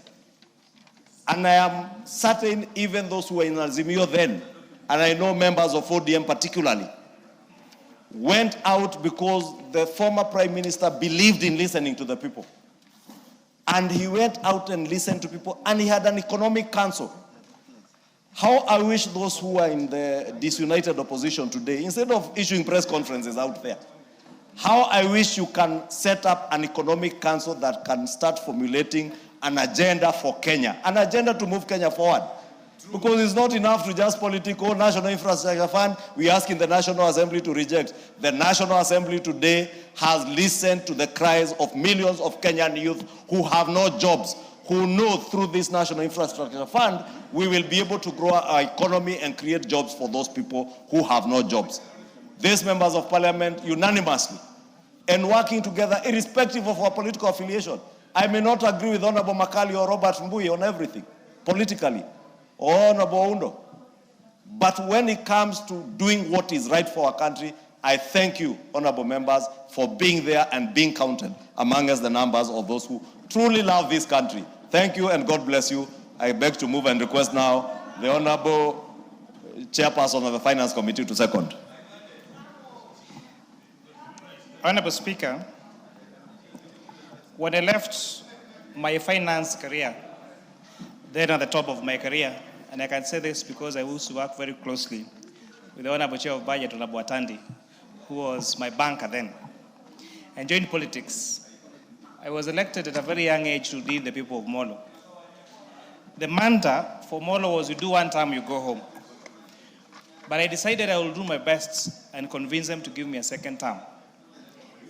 and I am certain even those who were in Azimio then, and I know members of ODM particularly, went out because the former Prime Minister believed in listening to the people. And he went out and listened to people, and he had an economic council. How I wish those who are in the disunited opposition today, instead of issuing press conferences out there, how I wish you can set up an economic council that can start formulating an agenda for Kenya, an agenda to move Kenya forward. Because it's not enough to just political national infrastructure fund. We ask in the National Assembly to reject. The National Assembly today has listened to the cries of millions of Kenyan youth who have no jobs, who know through this National Infrastructure Fund, we will be able to grow our economy and create jobs for those people who have no jobs. These members of parliament unanimously and working together irrespective of our political affiliation. I may not agree with Honorable Makali or Robert Mbui on everything, politically, or Honorable Undo. But when it comes to doing what is right for our country, I thank you, honorable members, for being there and being counted among us the numbers of those who truly love this country. Thank you and God bless you. I beg to move and request now the honorable chairperson of the Finance Committee to second. Honorable Speaker, when I left my finance career, then at the top of my career, and I can say this because I used to work very closely with the Honorable Chair of Budget, Honorable Atandi, who was my banker then, and joined politics. I was elected at a very young age to lead the people of Molo. The mantra for Molo was you do one term, you go home. But I decided I will do my best and convince them to give me a second term.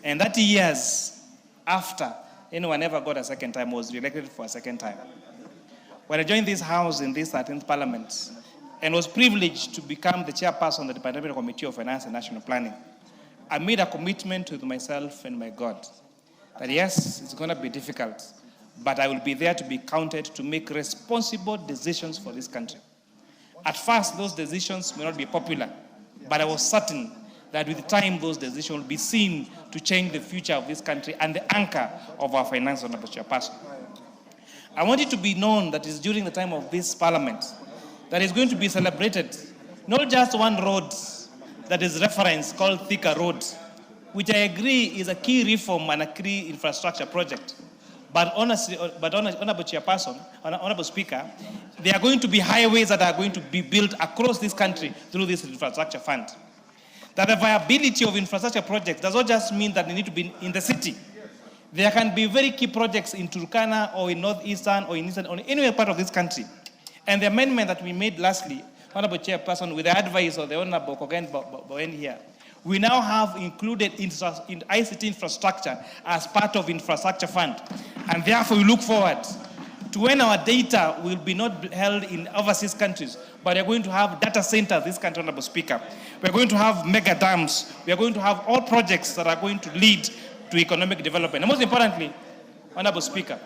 And 30 years after anyone ever got a second time, was re-elected for a second time. When I joined this house in this 13th Parliament and was privileged to become the chairperson of the Department Committee of Finance and National Planning, I made a commitment with myself and my God that yes, it's going to be difficult, but I will be there to be counted to make responsible decisions for this country. At first, those decisions may not be popular, but I was certain that with time, those decisions will be seen to change the future of this country and the anchor of our finance honorable chairperson. I want it to be known that it's during the time of this parliament that is going to be celebrated not just one road that is referenced called Thika Road, which I agree is a key reform and a key infrastructure project. But honestly, honorable chairperson, honorable speaker, there are going to be highways that are going to be built across this country through this infrastructure fund. That the viability of infrastructure projects does not just mean that they need to be in the city. There can be very key projects in Turkana or in northeastern or in eastern or any other part of this country. And the amendment that we made lastly, honorable chairperson, with the advice of the honorable Kogen Bowen here, we now have included in ICT infrastructure as part of infrastructure fund. And therefore we look forward to when our data will be not held in overseas countries, but we are going to have data centers, this country, Honorable Speaker. We are going to have mega dams. We are going to have all projects that are going to lead to economic development. And most importantly, Honorable Speaker,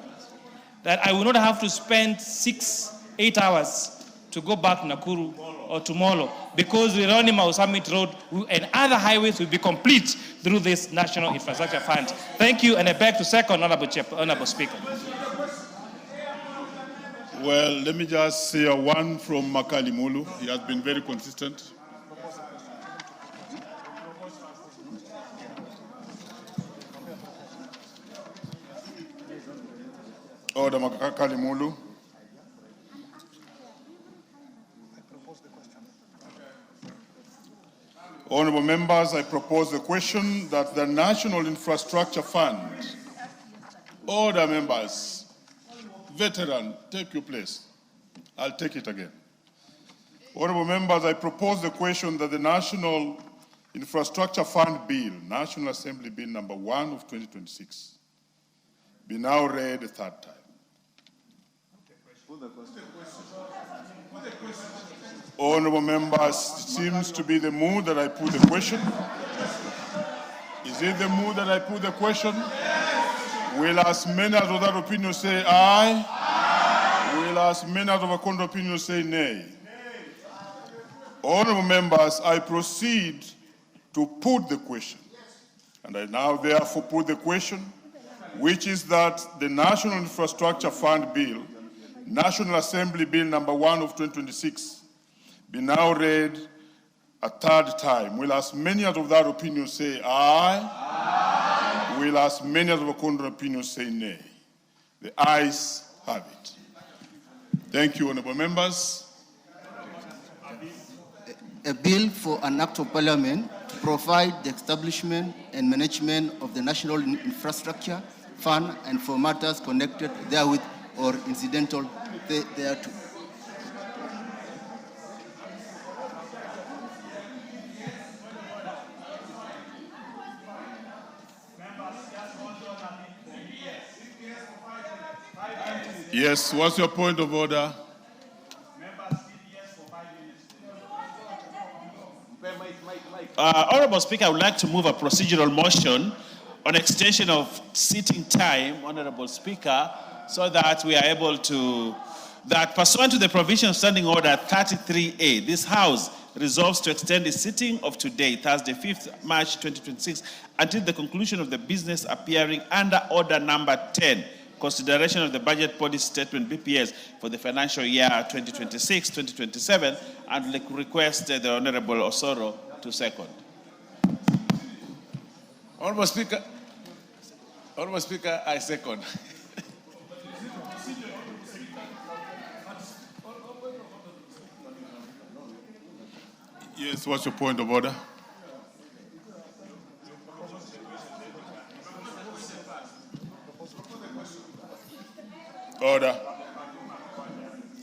that I will not have to spend 6-8 hours to go back to Nakuru or to Molo, because the Ronimau Summit Road and other highways will be complete through this National Infrastructure Fund. Thank you, and I beg to second, Honorable Speaker. Well, let me just say one from Makalimulu. He has been very consistent. Order Makalimulu. Honorable members, I propose the question that the National Infrastructure Fund. Order, members. Veteran, take your place. I'll take it again. Honorable members, I propose the question that the National Infrastructure Fund Bill, National Assembly Bill number 1 of 2026, be now read a third time. Honorable members, it seems to be the mood that I put the question. Is it the mood that I put the question? Will as many as of that opinion say aye? Aye. Will as many as of a contrary opinion say nay? Honorable members, I proceed to put the question. And I now therefore put the question, which is that the National Infrastructure Fund Bill, National Assembly Bill number 1 of 2026, be now read a third time. Will as many as of that opinion say aye? Aye. Will as many as of a contrary opinion say nay? The ayes have it. Thank you, honorable members. A bill for an act of parliament to provide the establishment and management of the National Infrastructure Fund and for matters connected therewith or incidental thereto. Yes, what's your point of order? Honorable Speaker, I would like to move a procedural motion on extension of sitting time, Honorable Speaker, so that we are able to, that pursuant to the provision of Standing Order 33A, this House resolves to extend its sitting of today, Thursday, 5th March 2026, until the conclusion of the business appearing under Order Number 10, consideration of the budget policy statement BPS for the financial year 2026-2027, and request the Honorable Osoro to second. Honorable Speaker, I second. Yes, what's your point of order? Order.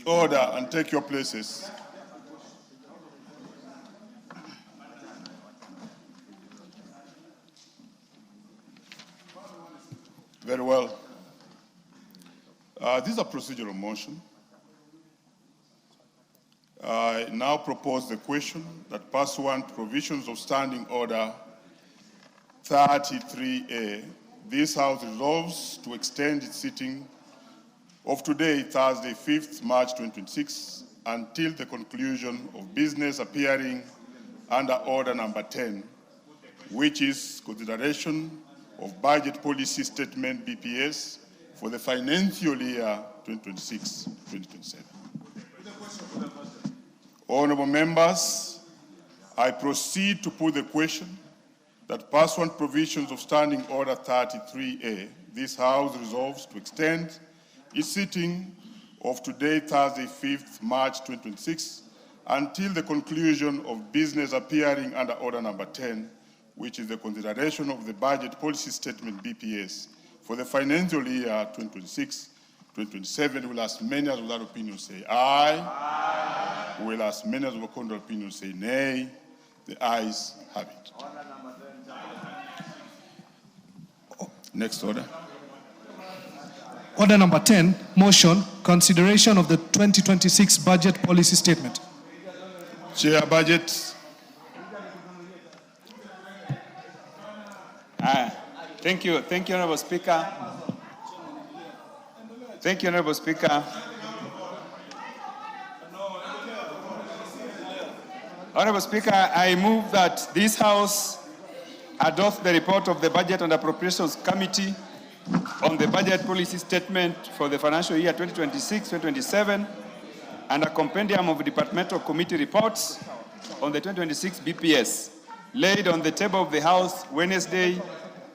Order, and take your places. Very well. This is a procedural motion. I now propose the question that pursuant to provisions of Standing Order 33A, this House resolves to extend its sitting of today, Thursday, 5th March 2026, until the conclusion of business appearing under Order Number 10, which is consideration of budget policy statement BPS for the financial year 2026-2027. Honorable members, I proceed to put the question that pursuant provisions of Standing Order 33A, this House resolves to extend its sitting of today, Thursday, 5th March 2026, until the conclusion of business appearing under Order Number 10, which is the consideration of the budget policy statement BPS for the financial year 2026-2027. Will as many as of that opinion say aye? Aye. Will as many as of a contrary opinion say nay? The ayes have it. Next order. Order number 10, motion consideration of the 2026 budget policy statement. Chair, budget. Thank you, Honorable Speaker. Thank you, Honorable Speaker. Honorable Speaker, I move that this House adopt the report of the Budget and Appropriations Committee on the budget policy statement for the financial year 2026-2027 and a compendium of departmental committee reports on the 2026 BPS laid on the table of the House Wednesday,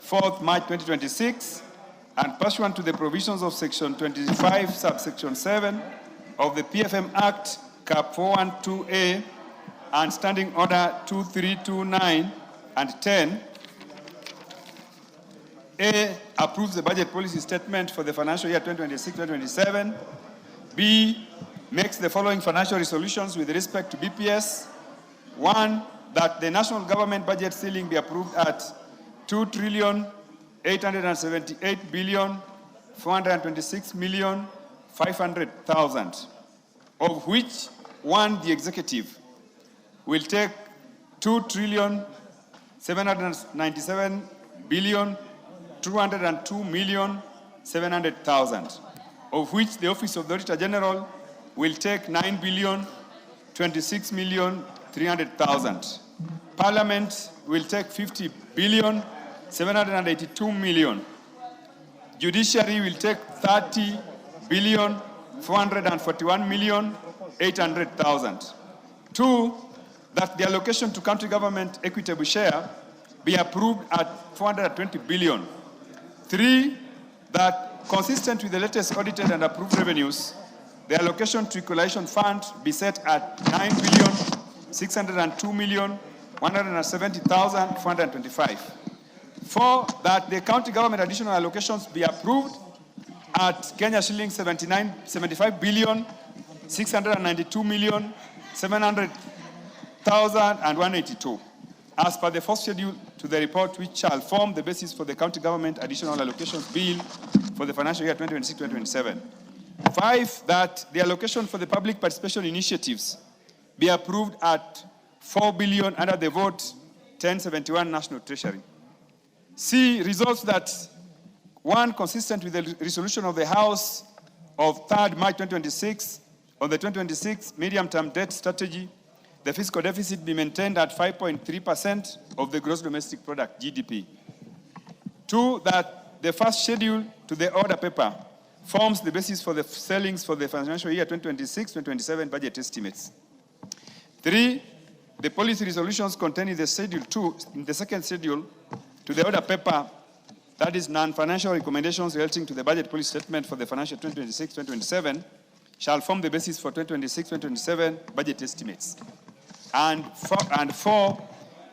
4th March 2026, and pursuant to the provisions of Section 25, subsection 7 of the PFM Act, Cap 412A, and Standing Order 2329 and 10, A, approves the budget policy statement for the financial year 2026-2027. B, makes the following financial resolutions with respect to BPS. 1, that the national government budget ceiling be approved at 2,878,426,500,000, of which 1, the executive will take 2,797,202,700,000, of which the Office of the Auditor General will take 9,026,300,000. Parliament will take 50,782,000,000. Judiciary will take 30,441,800,000. 2, that the allocation to country government equitable share be approved at 420 billion. 3, that consistent with the latest audited and approved revenues, the allocation to equalization fund be set at 9,602,170,425. 4, that the county government additional allocations be approved at Kenya shilling 75,692,700,182, as per the first schedule to the report, which shall form the basis for the county government additional allocations bill for the financial year 2026-2027. 5, that the allocation for the public participation initiatives be approved at 4 billion under the vote 1071 National Treasury. C, resolves that 1, consistent with the resolution of the House of 3rd March 2026 on the 2026 medium-term debt strategy, the fiscal deficit be maintained at 5.3% of the gross domestic product, GDP. 2, that the first schedule to the order paper forms the basis for the sellings for the financial year 2026-2027 budget estimates. 3, the policy resolutions contained in the schedule 2, in the second schedule to the order paper, that is non-financial recommendations relating to the budget policy statement for the financial 2026-2027, shall form the basis for 2026-2027 budget estimates. And 4,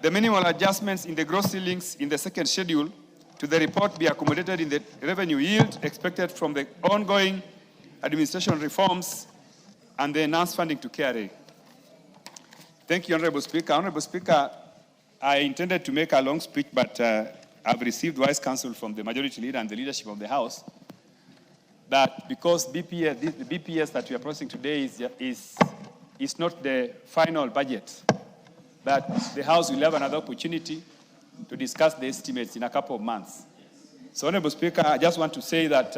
the minimal adjustments in the gross ceilings in the second schedule to the report be accommodated in the revenue yield expected from the ongoing administration reforms and the enhanced funding to KRA. Thank you, Honorable Speaker. Honorable Speaker, I intended to make a long speech, but I've received wise counsel from the Majority Leader and the leadership of the House that because the BPS that we are processing today is not the final budget, that the House will have another opportunity to discuss the estimates in a couple of months. So, Honorable Speaker, I just want to say that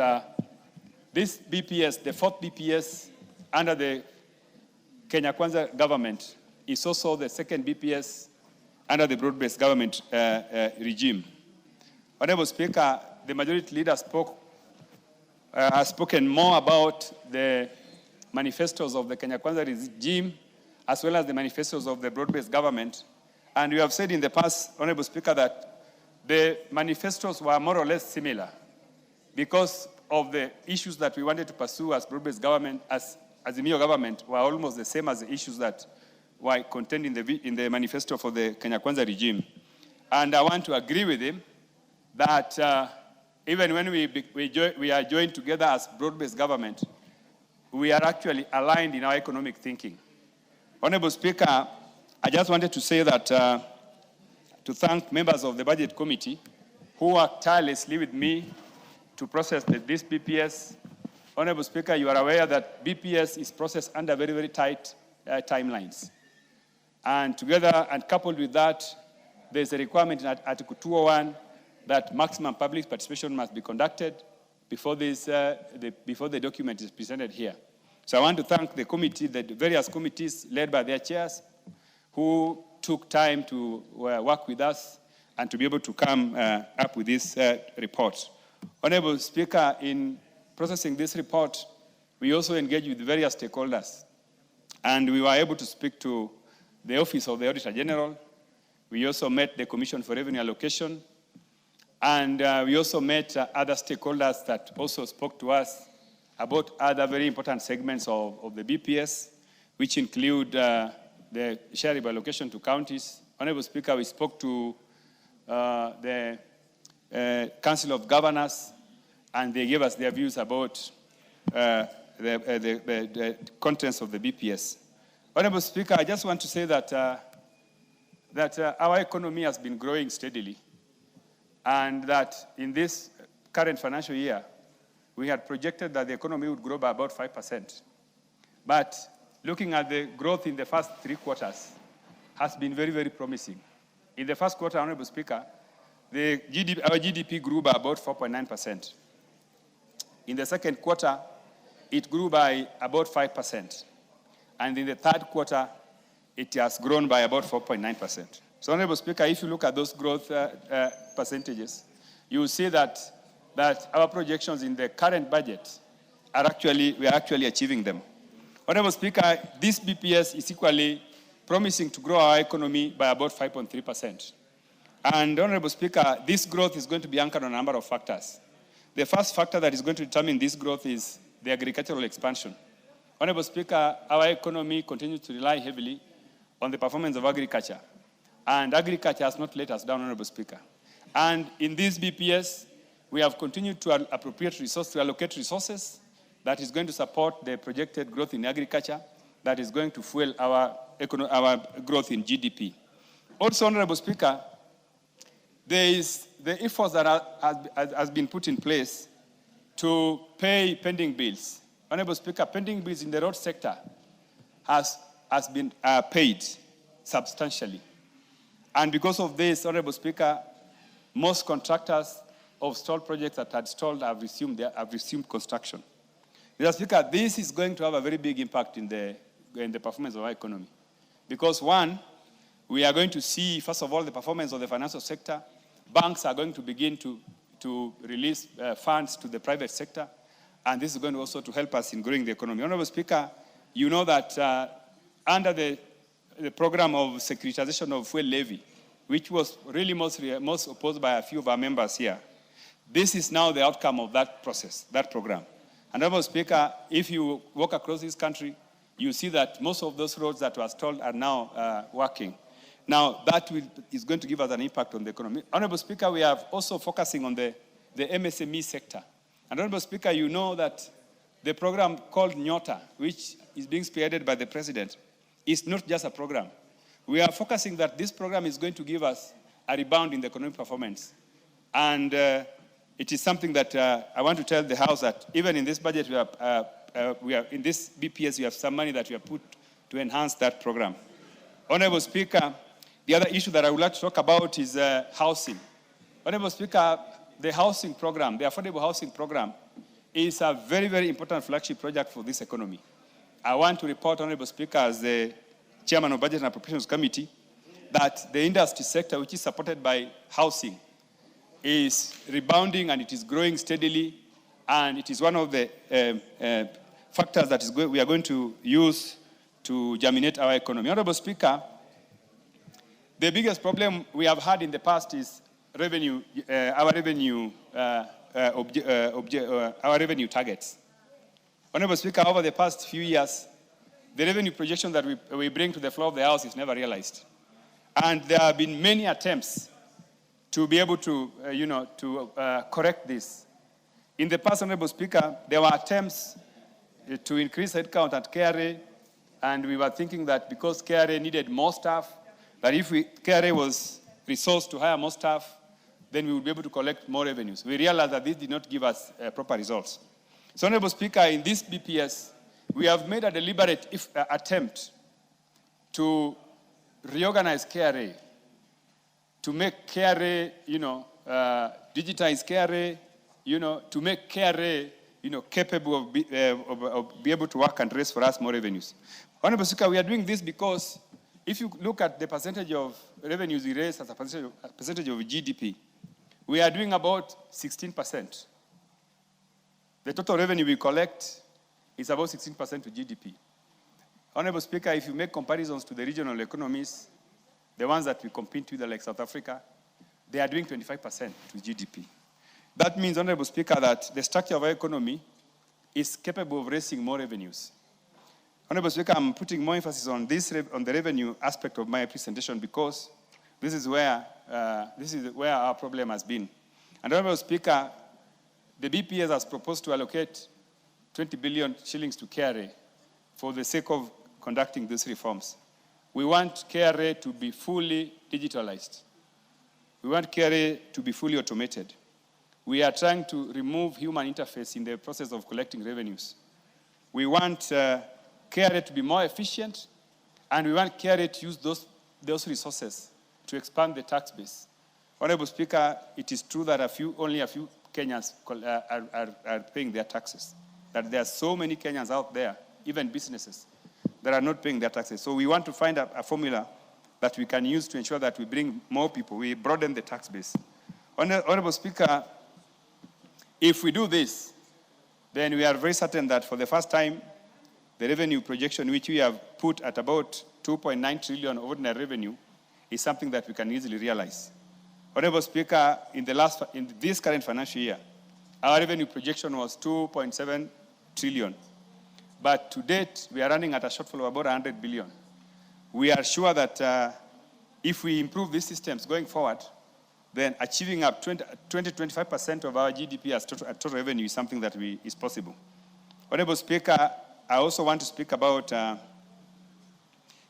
this BPS, the fourth BPS under the Kenya Kwanza government, is also the second BPS under the broad-based government regime. Honorable Speaker, the Majority Leader has spoken more about the manifestos of the Kenya Kwanza regime as well as the manifestos of the broad-based government. And we have said in the past, Honorable Speaker, that the manifestos were more or less similar because of the issues that we wanted to pursue as broad-based government, as the Mio government, were almost the same as the issues that were contained in the manifesto for the Kenya Kwanza regime. And I want to agree with him that even when we are joined together as broad-based government, we are actually aligned in our economic thinking. Honorable Speaker, I just wanted to say that, to thank members of the Budget Committee who worked tirelessly with me to process this BPS Honorable Speaker, you are aware that BPS is processed under very, very tight timelines. And together and coupled with that, there's a requirement in Article 201 that maximum public participation must be conducted before the document is presented here. So I want to thank the committee, the various committees led by their chairs, who took time to work with us and to be able to come up with this report. Honorable Speaker, in processing this report, we also engaged with various stakeholders, and we were able to speak to the Office of the Auditor General. We also met the Commission for Revenue Allocation, and we also met other stakeholders that also spoke to us about other very important segments of the BPS, which include the shareable allocation to counties. Honorable Speaker, we spoke to the Council of Governors, and they gave us their views about the contents of the BPS. Honorable Speaker, I just want to say that, our economy has been growing steadily, and that in this current financial year, we had projected that the economy would grow by about 5%. But looking at the growth in the first 3 quarters has been very, very promising. In the first quarter, Honorable Speaker, our GDP grew by about 4.9%. In the second quarter, it grew by about 5%. And in the third quarter, it has grown by about 4.9%. So, Honorable Speaker, if you look at those growth percentages, you will see that our projections in the current budget we are actually achieving them. Honorable Speaker, this BPS is equally promising to grow our economy by about 5.3%. And Honorable Speaker, this growth is going to be anchored on a number of factors. The first factor that is going to determine this growth is the agricultural expansion. Honorable Speaker, our economy continues to rely heavily on the performance of agriculture. And agriculture has not let us down, Honorable Speaker. And in this BPS, we have continued to allocate resources that is going to support the projected growth in agriculture, that is going to fuel our growth in GDP. Also, Honorable Speaker, there is the efforts that has been put in place to pay pending bills. Honorable Speaker, pending bills in the road sector has been paid substantially. And because of this, Honorable Speaker, most contractors of stalled projects that had stalled have resumed construction. Mr. Speaker, this is going to have a very big impact in the performance of our economy. Because one, we are going to see, first of all, the performance of the financial sector. Banks are going to begin to release funds to the private sector, and this is going to also to help us in growing the economy. Honorable Speaker, you know that under the program of securitization of fuel levy, which was really most opposed by a few of our members here, this is now the outcome of that process, that program. And Honorable Speaker, if you walk across this country, you see that most of those roads that were stalled are now working. Now, that is going to give us an impact on the economy. Honorable Speaker, we are also focusing on the MSME sector. And Honorable Speaker, you know that the program called Nyota, which is being spearheaded by the President, is not just a program. We are focusing that this program is going to give us a rebound in the economic performance. And it is something that I want to tell the House that even in this budget, we are in this BPS, we have some money that we have put to enhance that program. Honorable Speaker, the other issue that I would like to talk about is housing. Honorable Speaker, the housing program, the affordable housing program, is a very, very important flagship project for this economy. I want to report, Honorable Speaker, as the Chairman of Budget and Appropriations Committee, that the industry sector, which is supported by housing, is rebounding and it is growing steadily, and it is one of the factors that we are going to use to germinate our economy. Honorable Speaker, the biggest problem we have had in the past is revenue, our revenue targets. Honorable Speaker, over the past few years, the revenue projection that we bring to the floor of the House is never realized. And there have been many attempts to be able to, correct this. In the past, Honorable Speaker, there were attempts to increase headcount at KRA, and we were thinking that because KRA needed more staff, that if KRA was resourced to hire more staff, then we would be able to collect more revenues. We realized that this did not give us proper results. So, Honorable Speaker, in this BPS, we have made a deliberate attempt to reorganize KRA, to make KRA, digitize KRA, to make KRA, capable of be able to work and raise for us more revenues. Honorable Speaker, we are doing this because if you look at the percentage of revenues we raise as a percentage of GDP, we are doing about 16%. The total revenue we collect is about 16% to GDP. Honorable Speaker, if you make comparisons to the regional economies, the ones that we compete with, like South Africa, they are doing 25% to GDP. That means, Honorable Speaker, that the structure of our economy is capable of raising more revenues. Honorable Speaker, I'm putting more emphasis on this, on the revenue aspect of my presentation because this is where our problem has been. And Honorable Speaker, the BPS has proposed to allocate 20 billion shillings to KRA for the sake of conducting these reforms. We want KRA to be fully digitalized. We want KRA to be fully automated. We are trying to remove human interface in the process of collecting revenues. We want KRA to be more efficient, and we want KRA to use those resources to expand the tax base. Honorable Speaker, it is true that only a few Kenyans are paying their taxes, that there are so many Kenyans out there, even businesses, that are not paying their taxes. So we want to find a formula that we can use to ensure that we bring more people, we broaden the tax base. Honorable Speaker, if we do this, then we are very certain that for the first time, the revenue projection which we have put at about 2.9 trillion ordinary revenue is something that we can easily realize. Honorable Speaker, in this current financial year, our revenue projection was 2.7 trillion. But to date, we are running at a shortfall of about 100 billion. We are sure that if we improve these systems going forward, then achieving up 20-25% of our GDP as total revenue is something that is possible. Honorable Speaker, I also want to speak about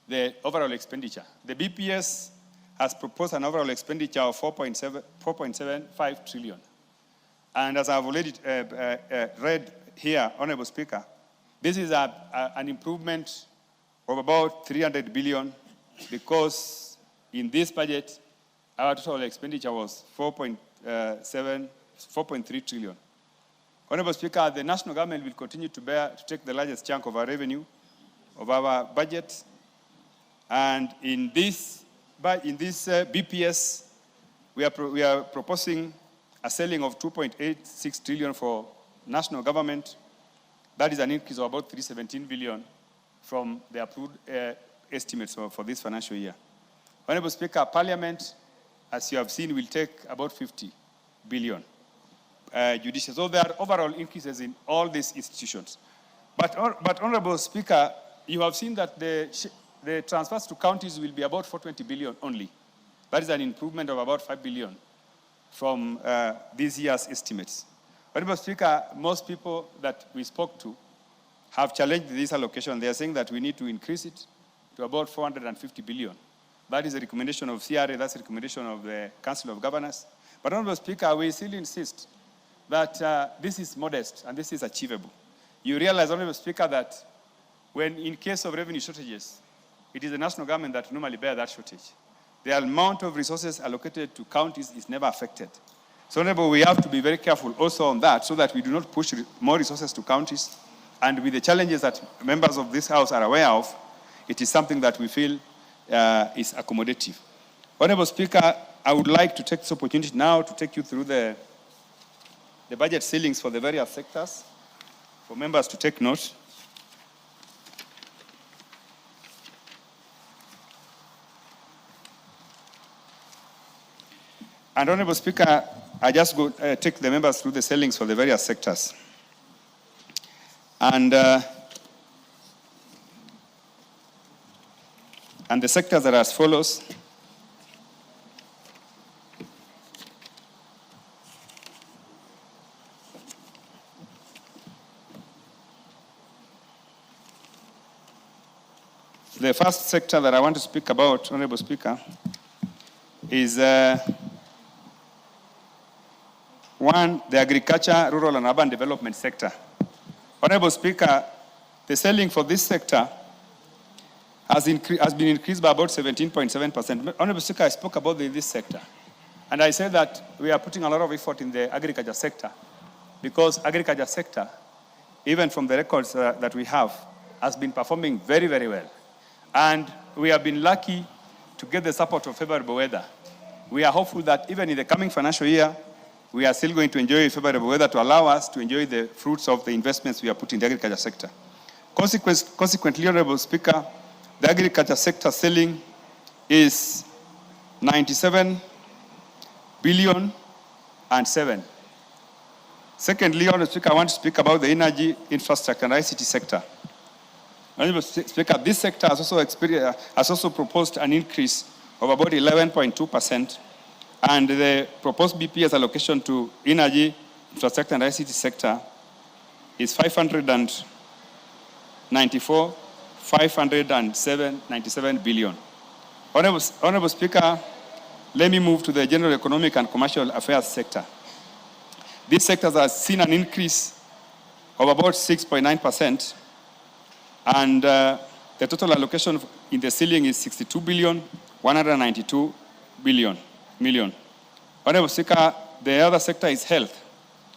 the overall expenditure. The BPS has proposed an overall expenditure of 4.75 trillion. And as I've already read here, Honorable Speaker, this is an improvement of about 300 billion because in this budget, our total expenditure was 4.3 trillion. Honorable Speaker, the national government will continue to take the largest chunk of our revenue, of our budget. And in this BPS, we are proposing a selling of 2.86 trillion for national government. That is an increase of about 317 billion from the approved estimates for this financial year. Honorable Speaker, Parliament, as you have seen, will take about 50 billion. Judicial. So there are overall increases in all these institutions. But Honorable Speaker, you have seen that the transfers to counties will be about 420 billion only. That is an improvement of about 5 billion from this year's estimates. Honorable Speaker, most people that we spoke to have challenged this allocation. They are saying that we need to increase it to about 450 billion. That is a recommendation of CRA, that's a recommendation of the Council of Governors. But Honorable Speaker, we still insist that this is modest and this is achievable. You realize, Honorable Speaker, that when in case of revenue shortages, it is the national government that normally bear that shortage. The amount of resources allocated to counties is never affected. So, Honorable, we have to be very careful also on that so that we do not push more resources to counties. And with the challenges that members of this House are aware of, it is something that we feel is accommodative. Honorable Speaker, I would like to take this opportunity now to take you through the budget ceilings for the various sectors, for members to take note. And Honorable Speaker, I just go take the members through the ceilings for the various sectors. And the sectors are as follows. The first sector that I want to speak about, Honorable Speaker, is one, the agriculture, rural and urban development sector. Honorable Speaker, the selling for this sector has been increased by about 17.7%. Honorable Speaker, I spoke about this sector. And I said that we are putting a lot of effort in the agriculture sector because agriculture sector, even from the records that we have, has been performing very, very well. And we have been lucky to get the support of favorable weather. We are hopeful that even in the coming financial year, we are still going to enjoy favorable weather to allow us to enjoy the fruits of the investments we are putting in the agriculture sector. Consequently, Honorable Speaker, the agriculture sector selling is 97 billion and 7. Secondly, Honorable Speaker, I want to speak about the energy infrastructure and ICT sector. Honorable Speaker, this sector has also proposed an increase of about 11.2%, and the proposed BPS allocation to energy infrastructure and ICT sector is 597 billion. Honorable Speaker, let me move to the general economic and commercial affairs sector. This sector has seen an increase of about 6.9%, and the total allocation in the ceiling is 62 billion, 192 million. Honorable Speaker, the other sector is health.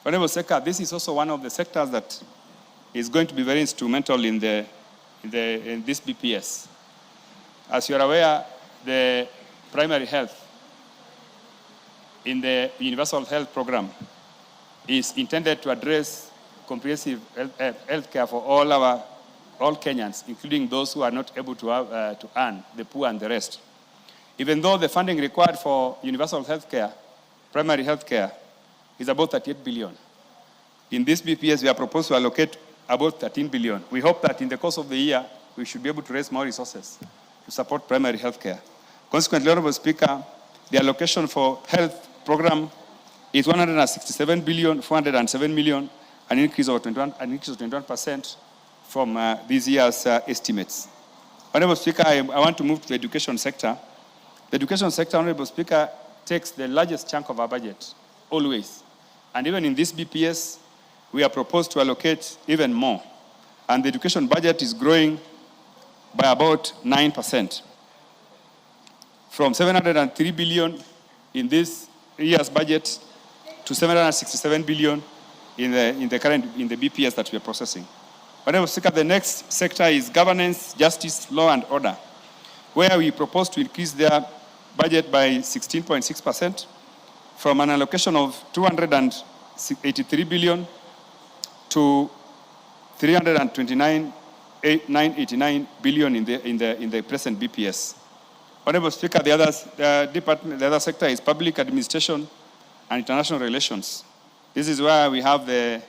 Honorable Speaker, this is also one of the sectors that is going to be very instrumental in this BPS. As you are aware, the primary health in the universal health program is intended to address comprehensive health care for all Kenyans, including those who are not able to earn, the poor and the rest. Even though the funding required for universal health care, primary health care, is about 38 billion. In this BPS, we are proposed to allocate about 13 billion. We hope that in the course of the year, we should be able to raise more resources to support primary health care. Consequently, Honorable Speaker, the allocation for health program is 167 billion, 407 million, an increase of 21% from this year's estimates. Honorable Speaker, I want to move to the education sector. The education sector, Honorable Speaker, takes the largest chunk of our budget, always. And even in this BPS, we are proposed to allocate even more. And the education budget is growing by about 9%. From 703 billion in this year's budget to 767 billion in the BPS that we are processing. Honorable Speaker, the next sector is governance, justice, law, and order, where we propose to increase their budget by 16.6% from an allocation of 283 billion to 329.989 billion in the present BPS. Honorable Speaker, the other sector is public administration and international relations. This is where we have the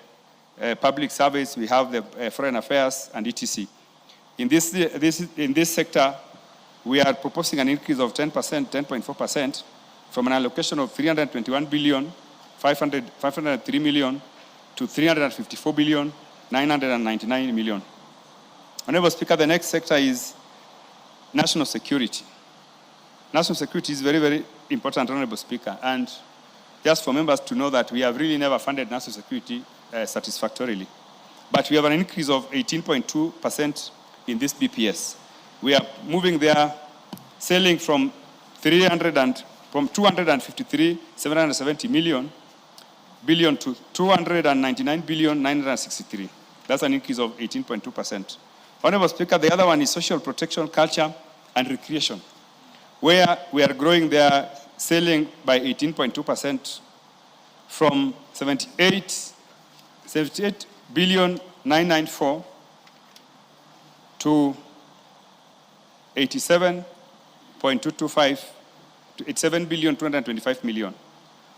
public service, we have the foreign affairs, and etc. In this sector, we are proposing an increase of 10.4%, from an allocation of 321 billion, 503 million to 354 billion, 999 million. Honorable Speaker, the next sector is national security. National security is very, very important, Honorable Speaker, and just for members to know that we have really never funded national security satisfactorily. But we have an increase of 18.2% in this BPS. We are moving there, selling from 253,770 billion to 299,963. That's an increase of 18.2%. Honorable Speaker, the other one is social protection, culture, and recreation, where we are growing their selling by 18.2% from 78,994 to 87.225 to 87,225 million.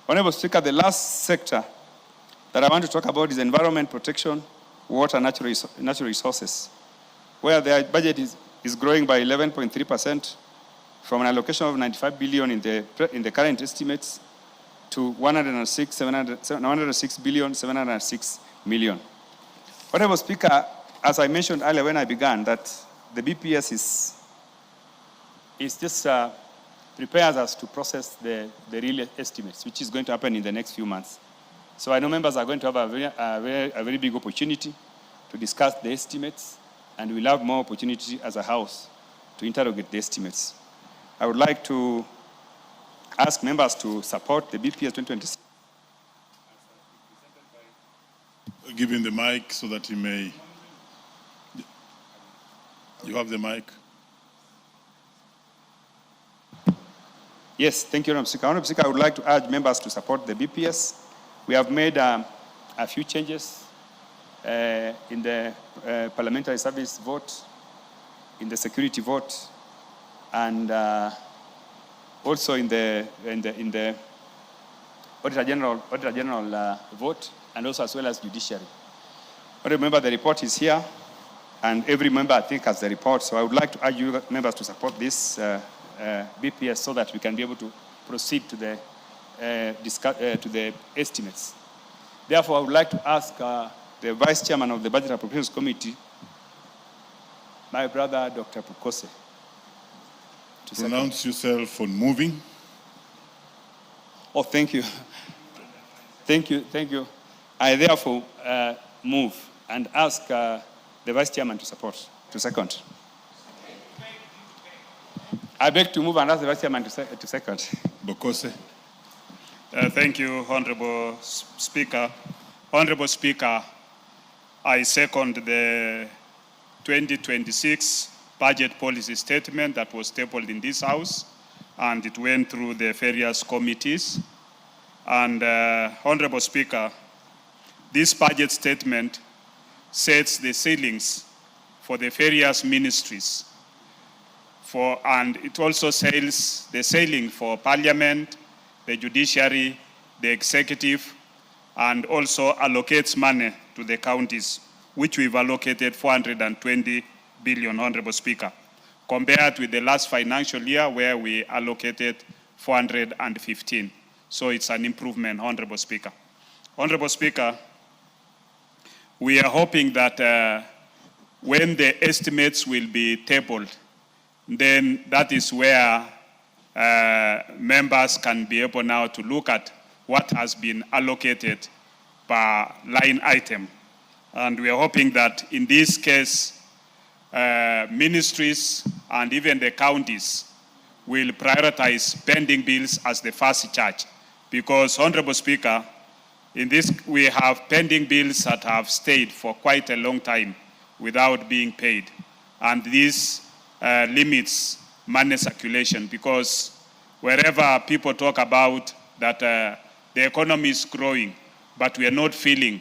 Honorable Speaker, the last sector that I want to talk about is environment protection, water, natural resources, where their budget is growing by 11.3% from an allocation of 95 billion in the current estimates to 106 billion, 706 million. Honorable Speaker, as I mentioned earlier when I began, that the BPS is just prepares us to process the real estimates, which is going to happen in the next few months. So I know members are going to have a very big opportunity to to discuss the estimates, and we'll have more opportunity as a House to interrogate the estimates. I would like to ask members to support the BPS 2026. Give him the mic so that he may. You have the mic. Yes, thank you, Honorable Speaker. Honorable Speaker, I would like to urge members to support the BPS. We have made a few changes in the parliamentary service vote, in the security vote, and also in the Auditor General vote, and also as well as judiciary. But remember, the report is here, and every member, I think, has the report. So I would like to urge you members to support this BPS so that we can be able to proceed to the estimates. Therefore, I would like to ask the Vice Chairman of the Budget Appropriations Committee, my brother, Dr. Pukose, to pronounce yourself on moving. Oh, thank you. Thank you. I therefore move and ask the Vice Chairman to support, to second. I beg to move and ask the Vice Chairman to second. Bokose. Thank you, Honorable Speaker. Honorable Speaker, I second the 2026 budget policy statement that was tabled in this House, and it went through the various committees. And Honorable Speaker, this budget statement sets the ceilings for the various ministries, and it also sets the ceiling for Parliament, the judiciary, the executive, and also allocates money to the counties, which we've allocated 420 billion, Honorable Speaker, compared with the last financial year where we allocated 415. So it's an improvement, Honorable Speaker. Honorable Speaker, we are hoping that when the estimates will be tabled, then that is where members can be able now to look at what has been allocated per line item. And we are hoping that in this case, ministries and even the counties will prioritize pending bills as the first charge. Because, Honorable Speaker, in this we have pending bills that have stayed for quite a long time without being paid. And this limits money circulation, because wherever people talk about that the economy is growing, but we are not feeling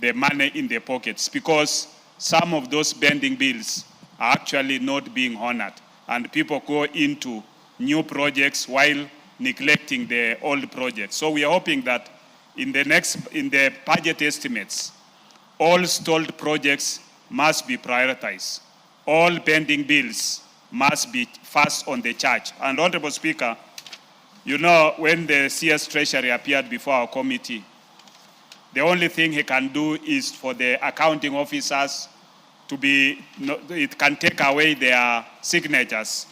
the money in their pockets, because some of those pending bills are actually not being honored, and people go into new projects while neglecting the old projects. So we are hoping that in the budget estimates, all stalled projects must be prioritized. All pending bills must be first on the charge. And Honorable Speaker, you know, when the CS Treasury appeared before our committee, the only thing he can do is for the accounting officers to be, it can take away their signatures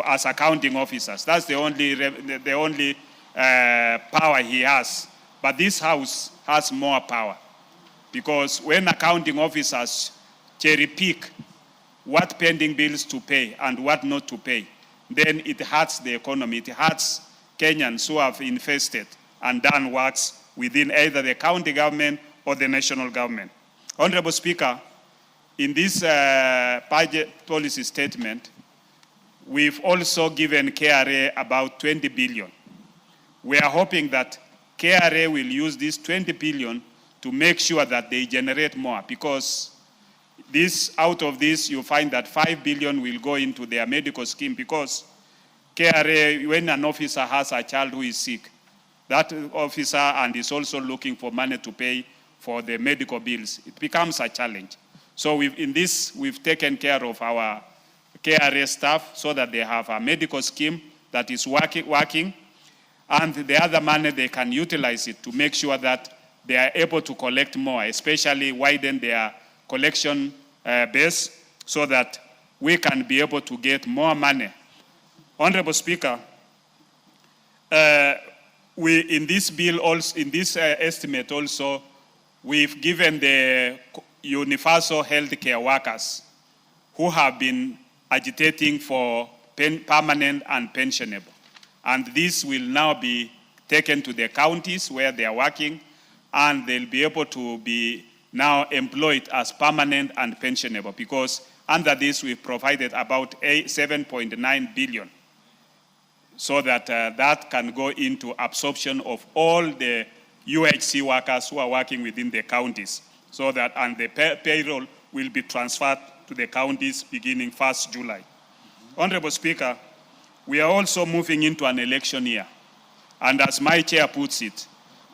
as accounting officers. That's the only power he has. But this House has more power, because when accounting officers cherry pick what pending bills to pay and what not to pay, then it hurts the economy. It hurts Kenyans who have invested and done works within either the county government or the national government. Honorable Speaker, in this budget policy statement, we've also given KRA about 20 billion. We are hoping that KRA will use this 20 billion to make sure that they generate more, because out of this, you find that 5 billion will go into their medical scheme, because KRA, when an officer has a child who is sick, that officer and is also looking for money to pay for the medical bills, it becomes a challenge. So we've taken care of our KRA staff so that they have a medical scheme that is working, and the other money they can utilize it to make sure that they are able to collect more, especially widen their collection base, so that we can be able to get more money. Honorable Speaker, in this bill, also in this estimate also, we've given the universal health care workers who have been agitating for permanent and pensionable. And this will now be taken to the counties where they are working, and they'll be able to be now employed as permanent and pensionable, because under this we've provided about 7.9 billion, so that that can go into absorption of all the UHC workers who are working within the counties, so that, and the payroll will be transferred to the counties beginning 1st July. Honorable Speaker, we are also moving into an election year. And as my chair puts it,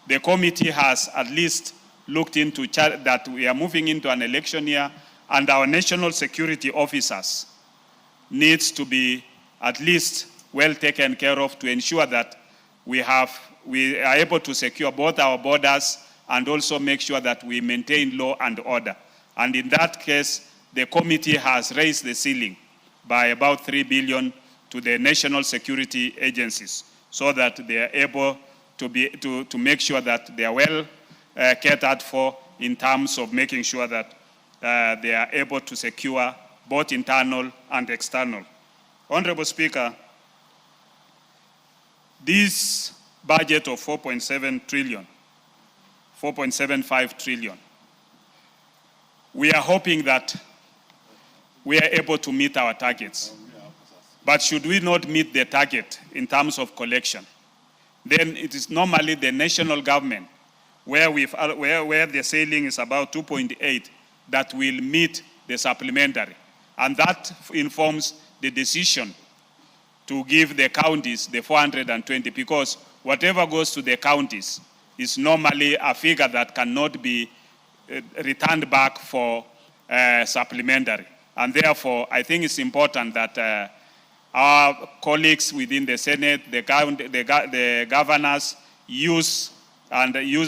the committee has at least looked into that we are moving into an election year, and our national security officers needs to be at least well taken care of to ensure that we are able to secure both our borders and also make sure that we maintain law and order. And in that case, the committee has raised the ceiling by about 3 billion to the national security agencies, so that they are able to make sure that they are well catered for in terms of making sure that they are able to secure both internal and external. Honorable Speaker, this budget of 4.7 trillion, 4.75 trillion, we are hoping that we are able to meet our targets. But should we not meet the target in terms of collection, then it is normally the national government, where the ceiling is about 2.8, that will meet the supplementary. And that informs the decision to give the counties the 420, because whatever goes to the counties is normally a figure that cannot be returned back for supplementary. And therefore, I think it's important that our colleagues within the Senate, the governors use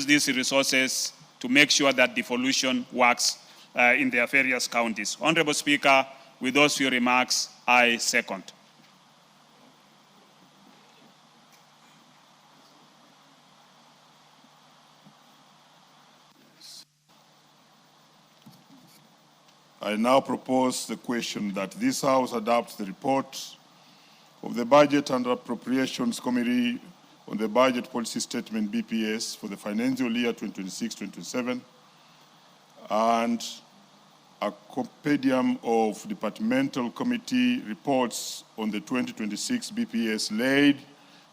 these resources to make sure that devolution works in their various counties. Honorable Speaker, with those few remarks, I second. I now propose the question that this House adopts the report of the Budget and Appropriations Committee on the Budget Policy Statement BPS for the financial year 2026-27 and a compendium of departmental committee reports on the 2026 BPS laid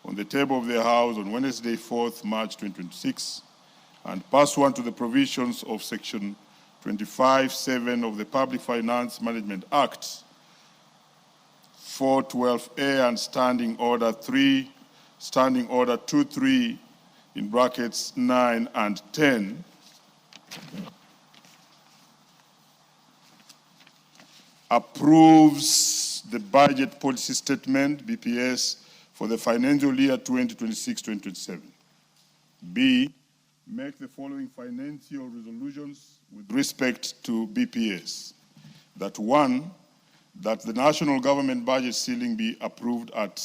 on the table of the House on Wednesday, 4th March 2026, and pursuant to the provisions of Section 25(7) of the Public Finance Management Act 412A and Standing Order 23 in brackets 9 and 10, approves the budget policy statement BPS for the financial year 2026-2027. B, make the following financial resolutions with respect to BPS. That one, that the national government budget ceiling be approved at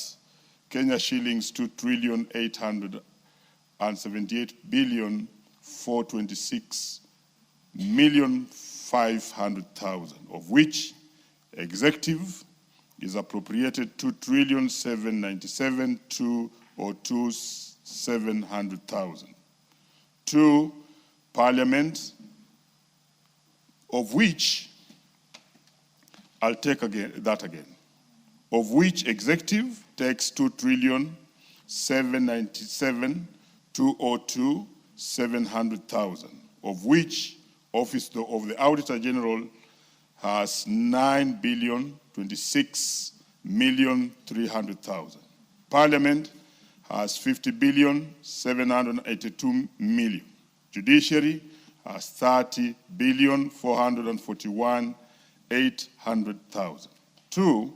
Kenya shillings 2,878,426,500,000, of which executive is appropriated 2,797,202,700,000. Two, Parliament, of which I'll take that again. Of which executive takes 2,797,202,700,000. Of which Office of the Auditor General has 9,026,300,000. Parliament has 50,782,000,000. Judiciary has 30,441,800,000. Two,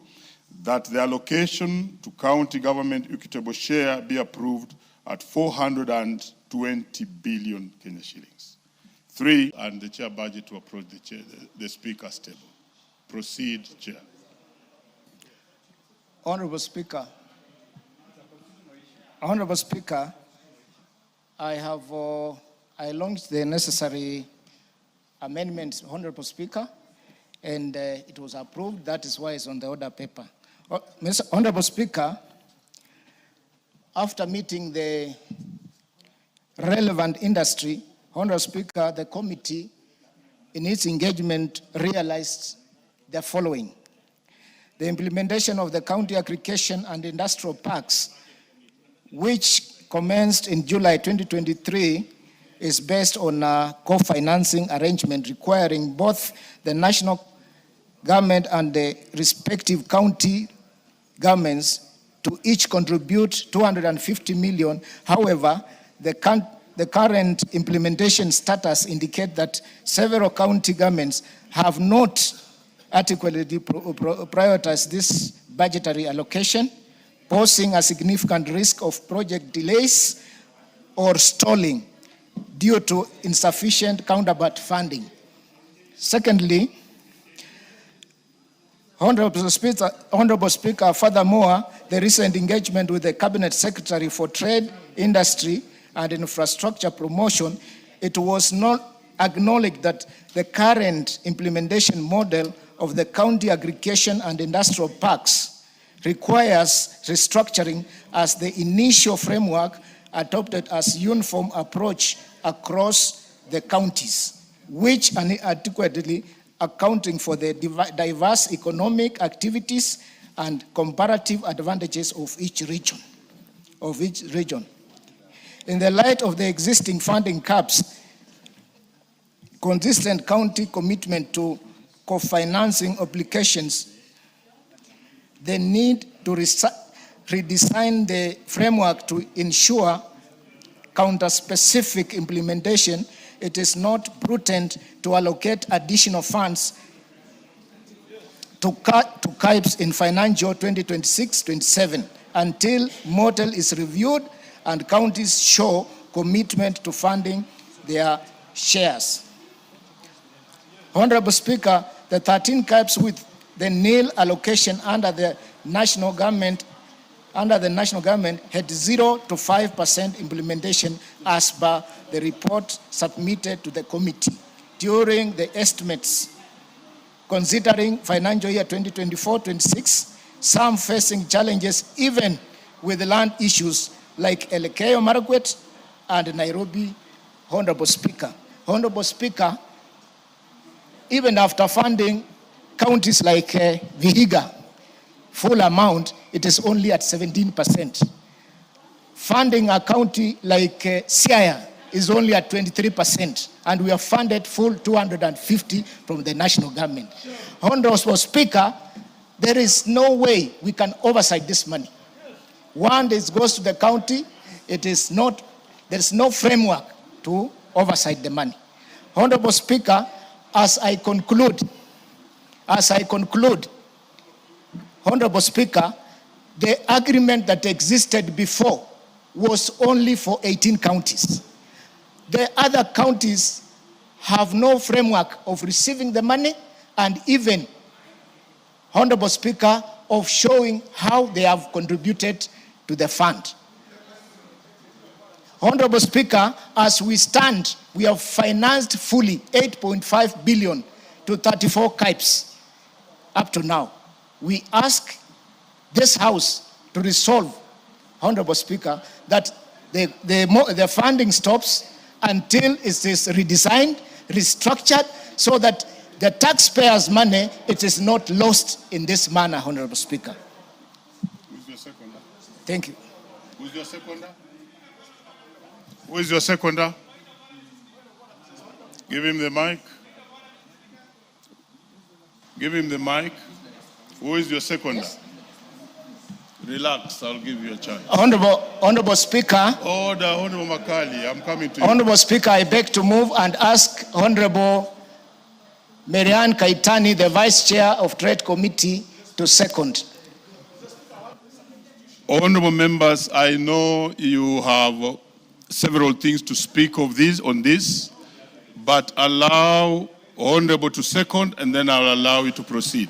that the allocation to county government equitable share be approved at 420 billion Kenya shillings. Three, and the chair budget to approach the speaker's table. Proceed, Chair. Honorable Speaker, I launched the necessary amendment, Honorable Speaker, and it was approved. That is why it's on the order paper. Honorable Speaker, after meeting the relevant industry, Honorable Speaker, the committee in its engagement realized the following. The implementation of the county aggregation and industrial parks, which commenced in July 2023, is based on a co-financing arrangement requiring both the national government and the respective county governments to each contribute 250 million. However, the current implementation status indicates that several county governments have not adequately prioritized this budgetary allocation, posing a significant risk of project delays or stalling due to insufficient counterpart funding. Secondly, Honorable Speaker, furthermore, the recent engagement with the Cabinet Secretary for Trade, Industry and Infrastructure Promotion, it was not acknowledged that the current implementation model of the county aggregation and industrial parks requires restructuring as the initial framework adopted as uniform approach across the counties, which inadequately accounting for the diverse economic activities and comparative advantages of each region. In the light of the existing funding caps, consistent county commitment to co-financing obligations, the need to redesign the framework to ensure counter-specific implementation, it is not prudent to allocate additional funds to CAIPs in financial 2026-27 until model is reviewed and counties show commitment to funding their shares. Honorable Speaker, the 13 CAIPs with the nil allocation under the national government had 0 to 5% implementation as per the report submitted to the committee. During the estimates, considering financial year 2024-26, some facing challenges even with land issues like Elgeyo Marakwet and Nairobi. Honorable Speaker, even after funding counties like Vihiga, full amount, it is only at 17%. Funding a county like Siaya is only at 23%, and we have funded full 250 from the national government. Honorable Speaker, there is no way we can oversight this money. One, this goes to the county. There is no framework to oversight the money. Honorable Speaker, as I conclude, Honorable Speaker, the agreement that existed before was only for 18 counties. The other counties have no framework of receiving the money and even, Honorable Speaker, of showing how they have contributed to the fund. Honorable Speaker, as we stand, we have financed fully 8.5 billion to 34 CAIPs up to now. We ask this House to resolve, Honorable Speaker, that the funding stops until it is redesigned, restructured, so that the taxpayers' money, it is not lost in this manner, Honorable Speaker. Who's your seconder? Thank you. Who's your seconder? Who is your seconder? Give him the mic. Give him the mic. Who is your seconder? Yes. Relax, I'll give you a chance. Honorable Speaker. Order, Honorable Makali, I'm coming to you. Honorable Speaker, I beg to move and ask Honorable Marianne Kaitani, the Vice Chair of Trade Committee, to second. Honorable members, I know you have several things to speak of on this, but allow Honorable to second, and then I'll allow you to proceed.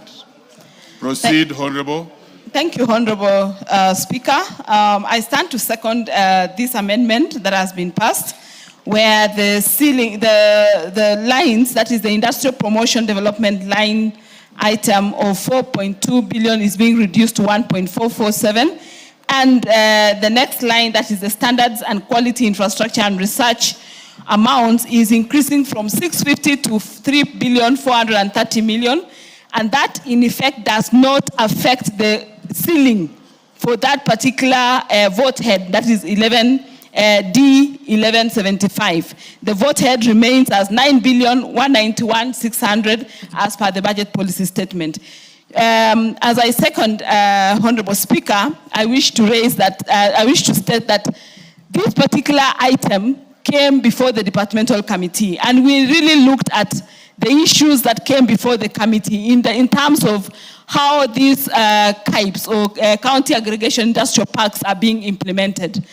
Proceed, Honorable. Thank you, Honorable Speaker. I stand to second this amendment that has been passed. where the ceiling, the lines, that is the industrial promotion development line item of 4.2 billion is being reduced to 1.447. And the next line, that is the standards and quality infrastructure and research amount, is increasing from 650 to 3.430 billion. And that in effect does not affect the ceiling for that particular vote head, that is D1175. The vote head remains as 9,191,600 as per the budget policy statement. As I second Honorable Speaker, I wish to raise that, I wish to state that this particular item came before the departmental committee, and we really looked at the issues that came before the committee in terms of how these CAIPs or county aggregation industrial parks are being implemented.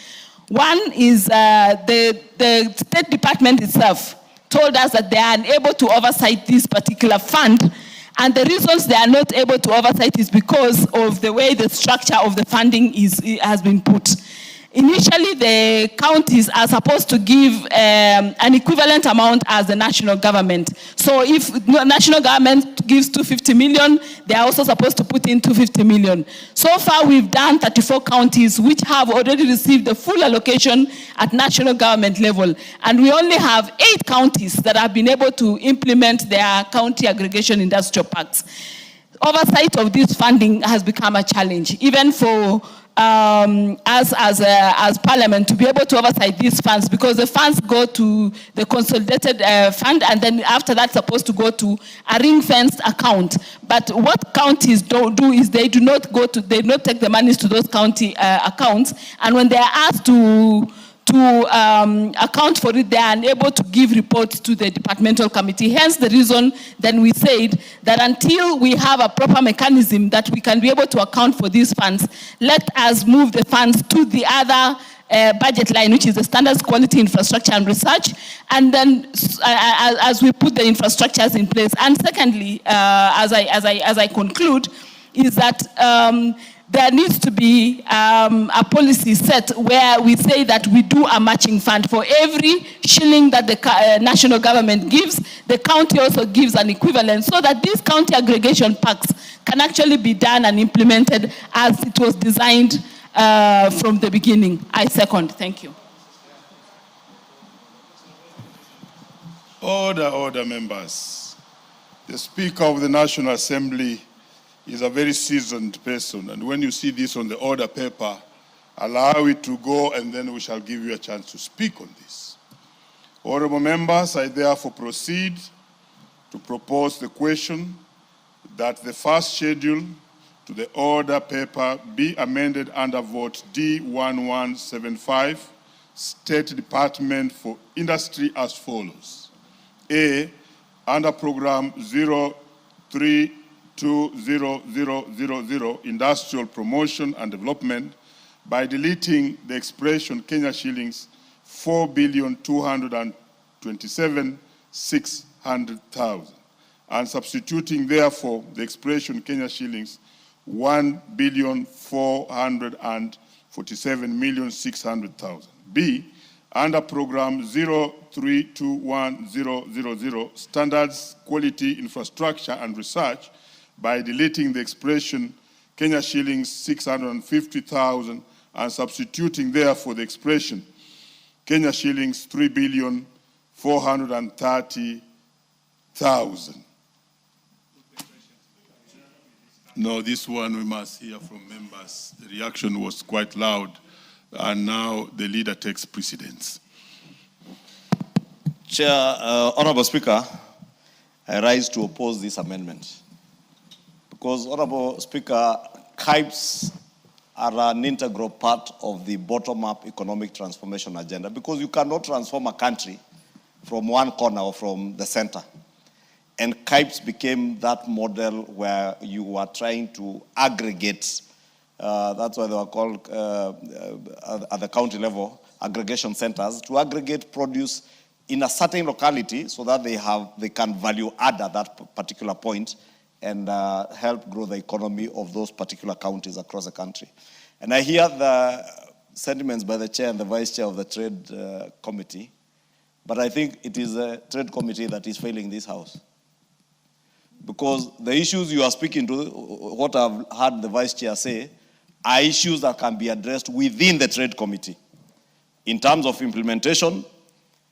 One is the State Department itself told us that they are unable to oversight this particular fund, and the reasons they are not able to oversight is because of the way the structure of the funding has been put. Initially, the counties are supposed to give an equivalent amount as the national government. So if the national government gives 250 million, they are also supposed to put in 250 million. So far, we've done 34 counties which have already received the full allocation at national government level. And we only have 8 counties that have been able to implement their county aggregation industrial parks. Oversight of this funding has become a challenge, even for us as Parliament to be able to oversight these funds, because the funds go to the consolidated fund, and then after that supposed to go to a ring-fenced account. But what counties don't do is they do not take the monies to those county accounts, and when they are asked to account for it, they are unable to give reports to the departmental committee. Hence the reason then we said that until we have a proper mechanism that we can be able to account for these funds, let us move the funds to the other budget line, which is the standards, quality, infrastructure, and research, and then as we put the infrastructures in place. And secondly, as I conclude, is that there needs to be a policy set where we say that we do a matching fund. For every shilling that the national government gives, the county also gives an equivalent, so that these county aggregation parks can actually be done and implemented as it was designed from the beginning. I second. Thank you. Order, members. The Speaker of the National Assembly is a very seasoned person, and when you see this on the order paper, allow it to go, and then we shall give you a chance to speak on this. Honorable members, I therefore proceed to propose the question that the first schedule to the order paper be amended under vote D1175, State Department for Industry, as follows. A, under program 032000 Industrial Promotion and Development, by deleting the expression Kenya shillings 4,227,600,000 and substituting therefore the expression Kenya shillings 1,447,600,000. B, under program 032100 Standards, Quality, Infrastructure and Research, by deleting the expression Kenya shillings 650,000 and substituting therefore the expression Kenya shillings 3,430,000. No, this one we must hear from members. The reaction was quite loud, and now the leader takes precedence. Chair, Honorable Speaker, I rise to oppose this amendment. Because, Honorable Speaker, CAIPs are an integral part of the bottom-up economic transformation agenda, because you cannot transform a country from one corner or from the center. And CAIPs became that model where you were trying to aggregate, that's why they were called at the county level, aggregation centers, to aggregate produce in a certain locality so that they can value add at that particular point and help grow the economy of those particular counties across the country. And I hear the sentiments by the chair and the vice chair of the trade committee But I think it is a trade committee that is failing this house. Because the issues you are speaking to, what I've heard the vice chair say, are issues that can be addressed within the trade committee in terms of implementation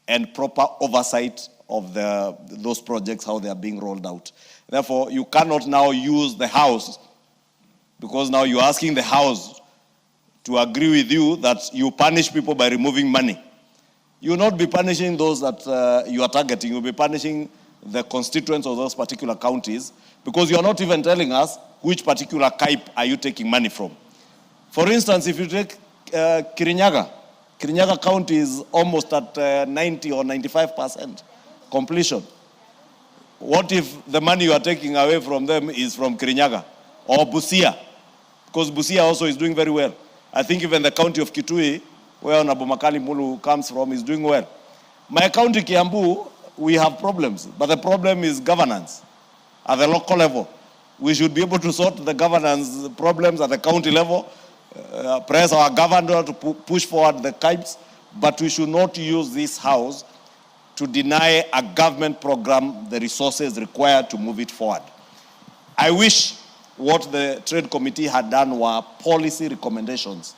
and proper oversight of those projects, how they are being rolled out. Therefore, you cannot now use the house, because now you're asking the house to agree with you that you punish people by removing money. You will not be punishing those that you are targeting. You'll be punishing the constituents of those particular counties, because you are not even telling us which particular type are you taking money from. For instance, if you take Kirinyaga County is almost at 90 or 95% completion. What if the money you are taking away from them is from Kirinyaga or Busia? Because Busia also is doing very well. I think even the county of Kitui, where Makali Mulu comes from, is doing well. My county, Kiambu, we have problems, but the problem is governance at the local level. We should be able to sort the governance problems at the county level, press our governor to push forward the KIPES, but we should not use this house to deny a government program the resources required to move it forward. I wish what the Trade Committee had done were policy recommendations,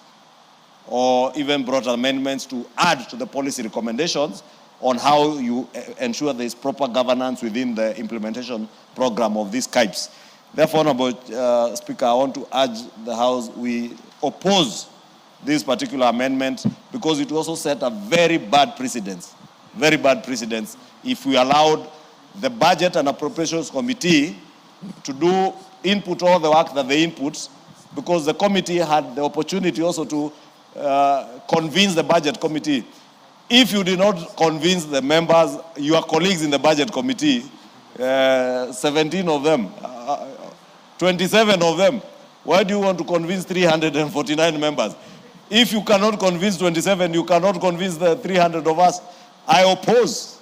or even brought amendments to add to the policy recommendations on how you ensure there is proper governance within the implementation program of these KIPES. Therefore, Honorable Speaker, I want to urge the House, we oppose this particular amendment, because it also set a very bad precedent if we allowed the Budget and Appropriations Committee to input all the work that they input, because the committee had the opportunity also to convince the Budget Committee. If you did not convince the members, your colleagues in the Budget Committee, 17 of them, 27 of them, why do you want to convince 349 members? If you cannot convince 27, you cannot convince the 300 of us. I oppose.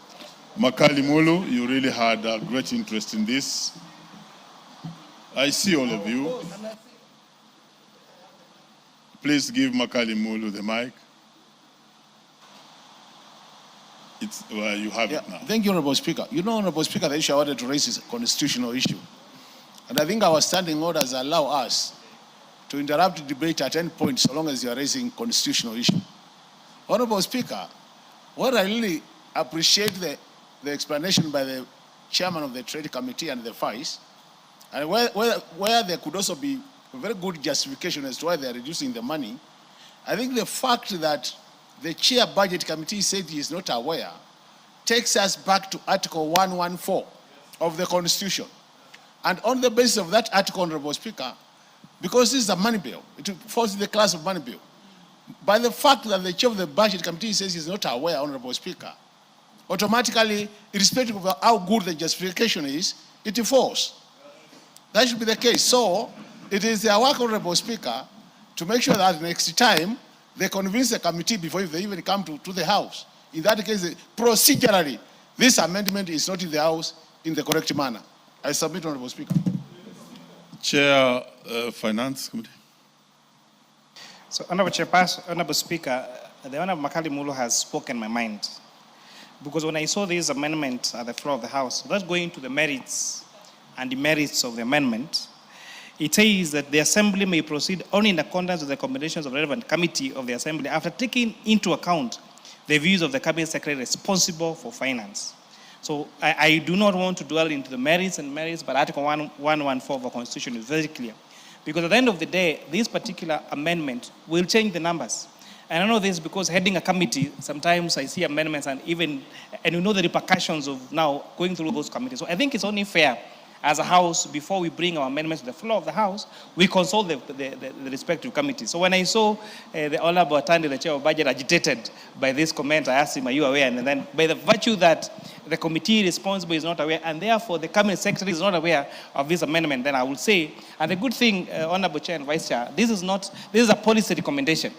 Makali Mulu, you really had a great interest in this. I see all of you. Please give Makali Mulu the mic. You have it now. Thank you, Honorable Speaker. You know, Honorable Speaker, the issue I wanted to raise is a constitutional issue. And I think our standing orders allow us to interrupt the debate at any point, so long as you are raising constitutional issue. Honorable Speaker, what I really appreciate the explanation by the chairman of the Trade Committee and the vice, and where there could also be a very good justification as to why they are reducing the money. I think the fact that the chair budget committee said he is not aware takes us back to Article 114 of the Constitution. And on the basis of that article, Honorable Speaker, because this is a money bill, it falls in the class of money bill. By the fact that the chair of the budget committee says he's not aware, Honorable Speaker, automatically, irrespective of how good the justification is, it falls. That should be the case. So, it is their work, Honorable Speaker, to make sure that next time they convince the committee before they even come to the House. In that case, procedurally, this amendment is not in the House in the correct manner. I submit, Honorable Speaker. Chair, Finance Committee. So, Honorable Chairperson, Honorable Speaker, the Honorable Makali Mulu has spoken my mind. Because when I saw this amendment at the floor of the House, that's going to the merits and demerits of the amendment. It says that the Assembly may proceed only in accordance with the recommendations of the relevant committee of the Assembly after taking into account the views of the Cabinet Secretary responsible for finance. So I do not want to dwell into the merits, but Article 114 of the Constitution is very clear. Because at the end of the day, this particular amendment will change the numbers. And I know this because heading a committee, sometimes I see amendments and you know the repercussions of now going through those committees. So I think it's only fair as a House, before we bring our amendments to the floor of the House, we consult the respective committees. So when I saw the Honorable Atandi, the Chair of Budget, agitated by this comment, I asked him, are you aware? And then by the virtue that the committee responsible is not aware, and therefore the Cabinet Secretary is not aware of this amendment, then I will say, and the good thing, Honorable Chair and Vice Chair, this is a policy recommendation.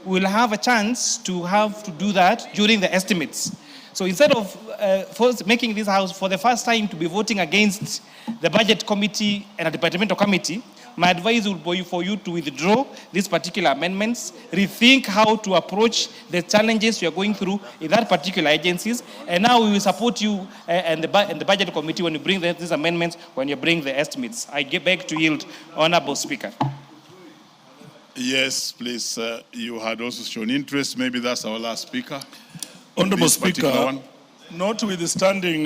We'll have a chance to do that during the estimates. So instead of making this House for the first time to be voting against the Budget Committee and a departmental committee, my advice would be for you to withdraw these particular amendments, rethink how to approach the challenges you are going through in that particular agencies, and now we will support you and the budget committee when you bring these amendments, when you bring the estimates. I beg to yield, Honorable Speaker. Yes, please. You had also shown interest. Maybe that's our last speaker. Honorable Speaker, notwithstanding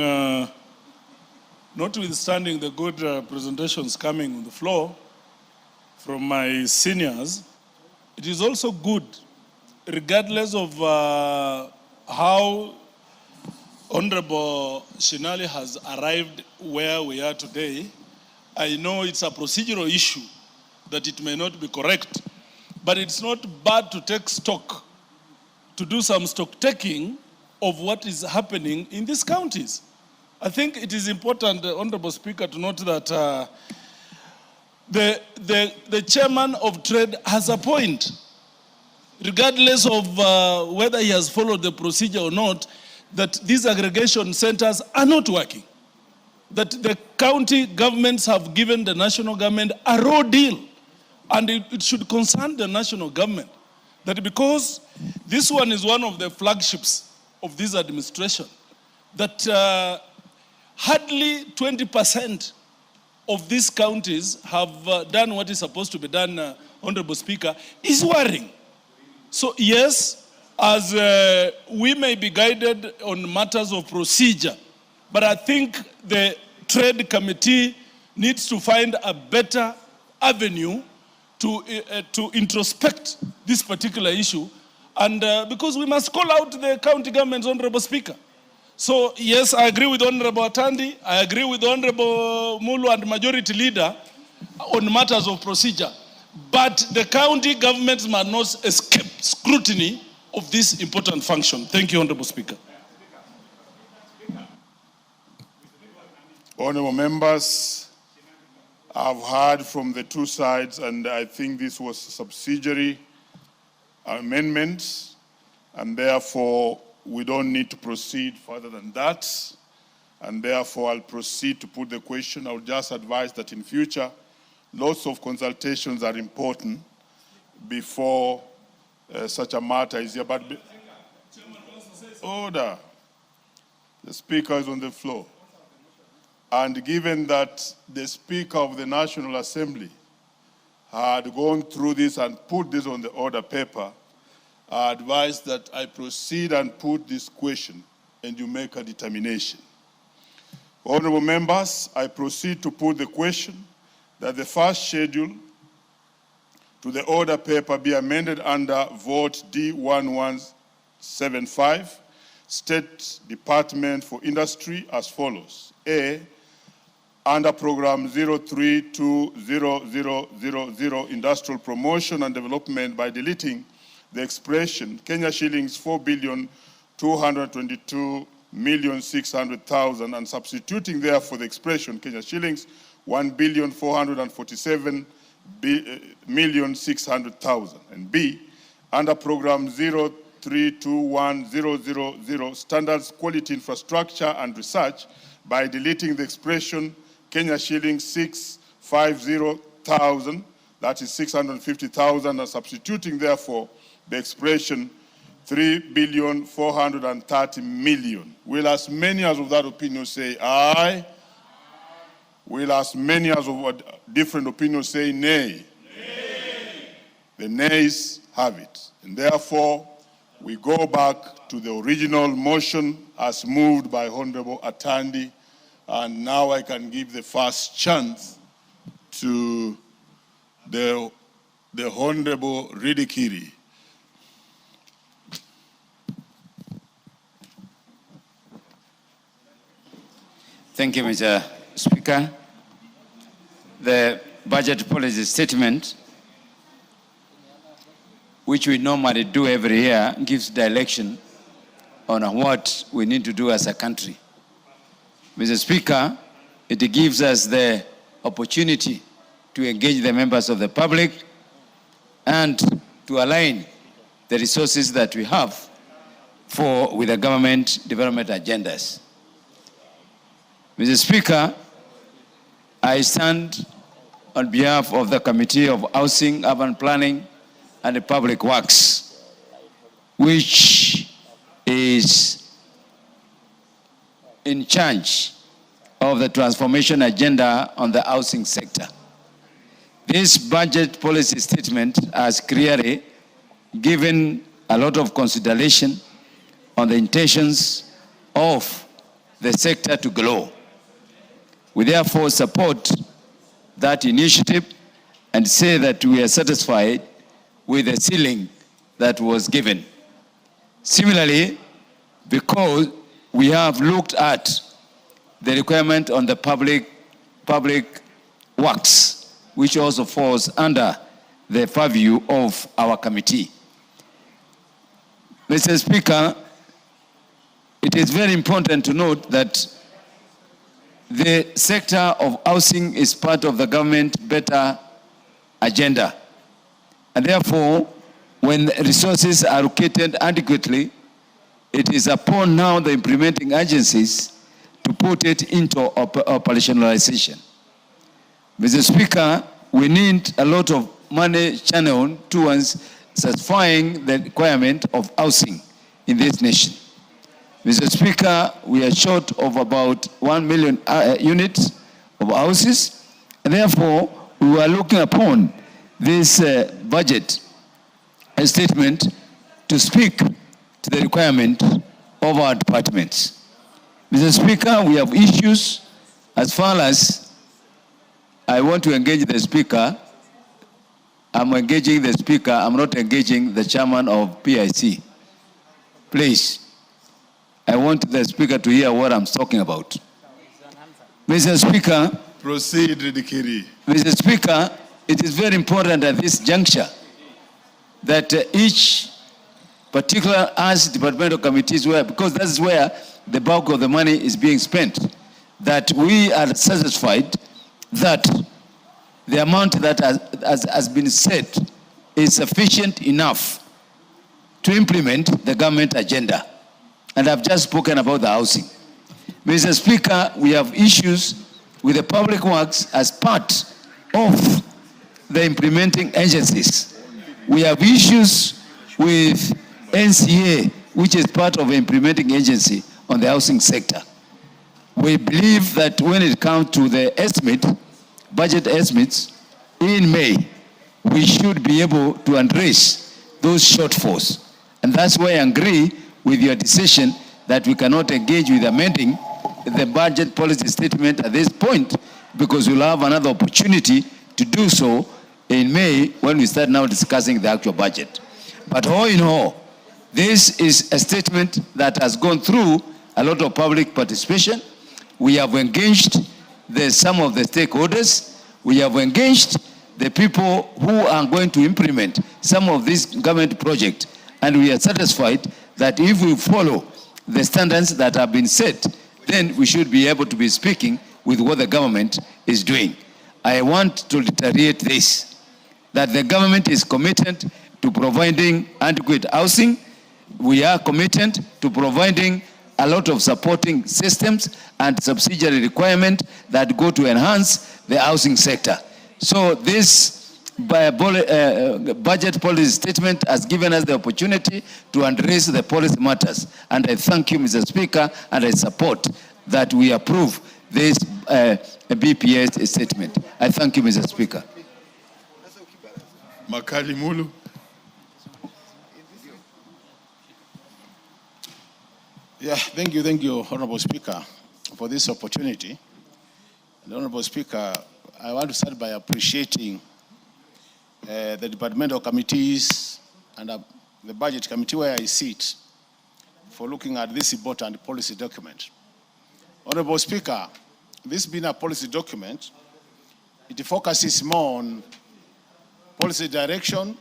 the good presentations coming on the floor from my seniors, it is also good, regardless of how Honorable Shinali has arrived where we are today. I know it's a procedural issue that it may not be correct, but it's not bad to take stock, to do some stock taking of what is happening in these counties. I think it is important, Honorable Speaker, to note that the chairman of trade has a point, regardless of whether he has followed the procedure or not, that these aggregation centers are not working. That the county governments have given the national government a raw deal, and it should concern the national government. That because this one is one of the flagships of this administration, that hardly 20% of these counties have done what is supposed to be done, Honorable Speaker, is worrying. So yes, as we may be guided on matters of procedure, but I think the Trade Committee needs to find a better avenue to introspect this particular issue, and because we must call out the county governments, Honorable Speaker. So yes, I agree with Honorable Atandi, I agree with Honorable Mulu and Majority Leader on matters of procedure, but the county governments must not escape scrutiny of this important function. Thank you, Honorable Speaker. Honorable members, I've heard from the two sides, and I think this was a subsidiary amendment, and therefore we don't need to proceed further than that, and therefore I'll proceed to put the question. I would just advise that in future, lots of consultations are important before such a matter is here. But order. The Speaker is on the floor. And given that the Speaker of the National Assembly had gone through this and put this on the order paper, I advise that I proceed and put this question and you make a determination. Honorable members, I proceed to put the question that the first schedule to the order paper be amended under vote D1175, State Department for Industry as follows. A, under program 032000 Industrial Promotion and Development, by deleting the expression Kenya shillings 4,222,600,000 and substituting therefore the expression Kenya shillings 1,447,600,000. And B, under program 032100 Standards, Quality, Infrastructure and Research, by deleting the expression Kenya shillings 650,000, that is 650,000, and substituting therefore the expression 3,430,000,000. Will as many as of that opinion say aye? Will as many as of different opinions say nay? Nay. The nays have it. And therefore, we go back to the original motion as moved by Honorable Atandi. And now I can give the first chance to the Honorable Ridikiri. Thank you, Mr. Speaker. The budget policy statement, which we normally do every year, gives direction on what we need to do as a country. Mr. Speaker, it gives us the opportunity to engage the members of the public and to align the resources that we have with the government development agendas. Mr. Speaker, I stand on behalf of the Committee of Housing, Urban Planning, and Public Works, which is in charge of the transformation agenda on the housing sector. This budget policy statement has clearly given a lot of consideration on the intentions of the sector to grow. We therefore support that initiative and say that we are satisfied with the ceiling that was given. Similarly, because we have looked at the requirement on the public works, which also falls under the purview of our committee. Mr. Speaker, it is very important to note that the sector of housing is part of the government better agenda. And therefore, when resources are allocated adequately, it is upon now the implementing agencies to put it into operationalization. Mr. Speaker, we need a lot of money channeled towards satisfying the requirement of housing in this nation. Mr. Speaker, we are short of about 1 million units of houses, and therefore we are looking upon this budget statement to speak to the requirement of our departments. Mr. Speaker, we have issues as far as I want to engage the Speaker. I'm engaging the Speaker, I'm not engaging the chairman of PIC. Please, I want the Speaker to hear what I'm talking about. Mr. Speaker. Proceed, Ridikiri. Mr. Speaker, it is very important at this juncture that each particular as departmental committees were, because that's where the bulk of the money is being spent, that we are satisfied that the amount that has been set is sufficient enough to implement the government agenda. And I've just spoken about the housing. Mr. Speaker, we have issues with the public works as part of the implementing agencies. We have issues with NCA, which is part of the implementing agency on the housing sector. We believe that when it comes to the estimate, budget estimates, in May, we should be able to address those shortfalls. And that's why I agree with your decision that we cannot engage with amending the budget policy statement at this point, because we'll have another opportunity to do so in May when we start now discussing the actual budget. But all in all, this is a statement that has gone through a lot of public participation. We have engaged some of the stakeholders. We have engaged the people who are going to implement some of these government projects. And we are satisfied that if we follow the standards that have been set, then we should be able to be speaking with what the government is doing. I want to reiterate this, that the government is committed to providing adequate housing. We are committed to providing a lot of supporting systems and subsidiary requirements that go to enhance the housing sector. So this budget policy statement has given us the opportunity to address the policy matters. And I thank you, Mr. Speaker, and I support that we approve this BPS statement. I thank you, Mr. Speaker. Makali Mulu. Yeah, thank you, Honorable Speaker, for this opportunity. And Honorable Speaker, I want to start by appreciating the departmental committees and the budget committee where I sit for looking at this important policy document. Honorable Speaker, this being a policy document, it focuses more on policy direction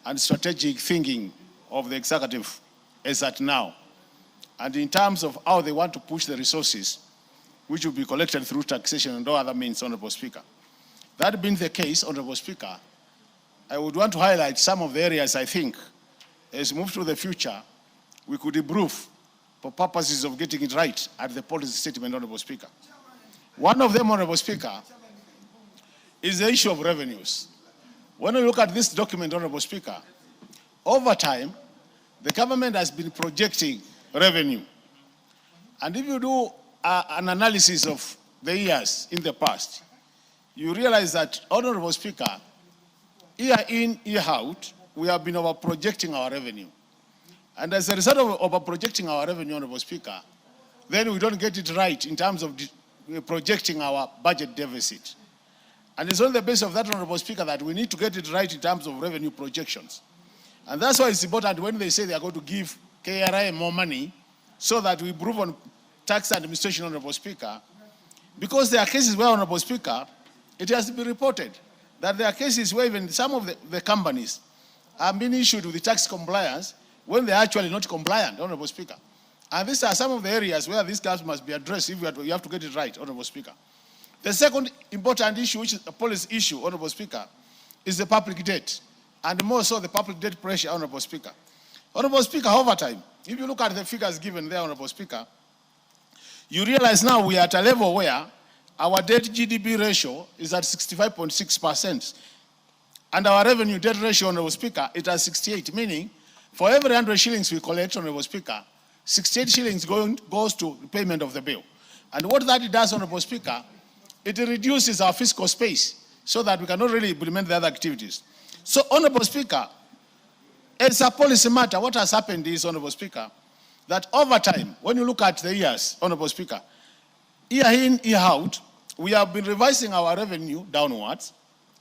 and strategic thinking of the executive as at now. And in terms of how they want to push the resources, which will be collected through taxation and all other means, Honorable Speaker. That being the case, Honorable Speaker, I would want to highlight some of the areas I think, as we move to the future, we could improve for purposes of getting it right at the policy statement, Honorable Speaker. One of them, Honorable Speaker, is the issue of revenues. When you look at this document, Honorable Speaker, over time, the government has been projecting revenue. And if you do an analysis of the years in the past, you realize that, Honorable Speaker, year in, year out, we have been over-projecting our revenue. And as a result of over-projecting our revenue, Honorable Speaker, then we don't get it right in terms of projecting our budget deficit. And it's on the basis of that, Honorable Speaker, that we need to get it right in terms of revenue projections. And that's why it's important when they say they are going to give KRA more money so that we improve on tax administration, Honorable Speaker, because there are cases where, Honorable Speaker, it has to be reported that there are cases where even some of the companies are being issued with the tax compliance when they're actually not compliant, Honorable Speaker. And these are some of the areas where these gaps must be addressed if you have to get it right, Honorable Speaker. The second important issue, which is a policy issue, Honorable Speaker, is the public debt, and more so the public debt pressure, Honorable Speaker. Honorable Speaker, over time, if you look at the figures given there, Honorable Speaker, you realize now we are at a level where our debt GDP ratio is at 65.6%, and our revenue debt ratio, Honorable Speaker, it is 68, meaning for every 100 shillings we collect, Honorable Speaker, 68 shillings goes to the payment of the bill. And what that does, Honorable Speaker, it reduces our fiscal space so that we cannot really implement the other activities. So, Honorable Speaker, as a policy matter, what has happened is, Honorable Speaker, that over time, when you look at the years, Honorable Speaker, year in, year out, we have been revising our revenue downwards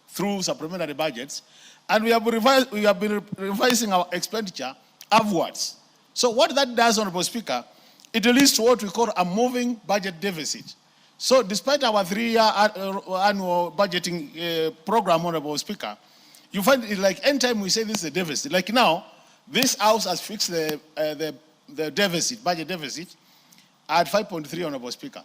through supplementary budgets, and we have been revising our expenditure upwards. So what that does, Honorable Speaker, it leads to what we call a moving budget deficit. So despite our 3-year annual budgeting program, Honorable Speaker, you find it like anytime we say this is a deficit, like now, this House has fixed the deficit, budget deficit, at 5.3, Honorable Speaker.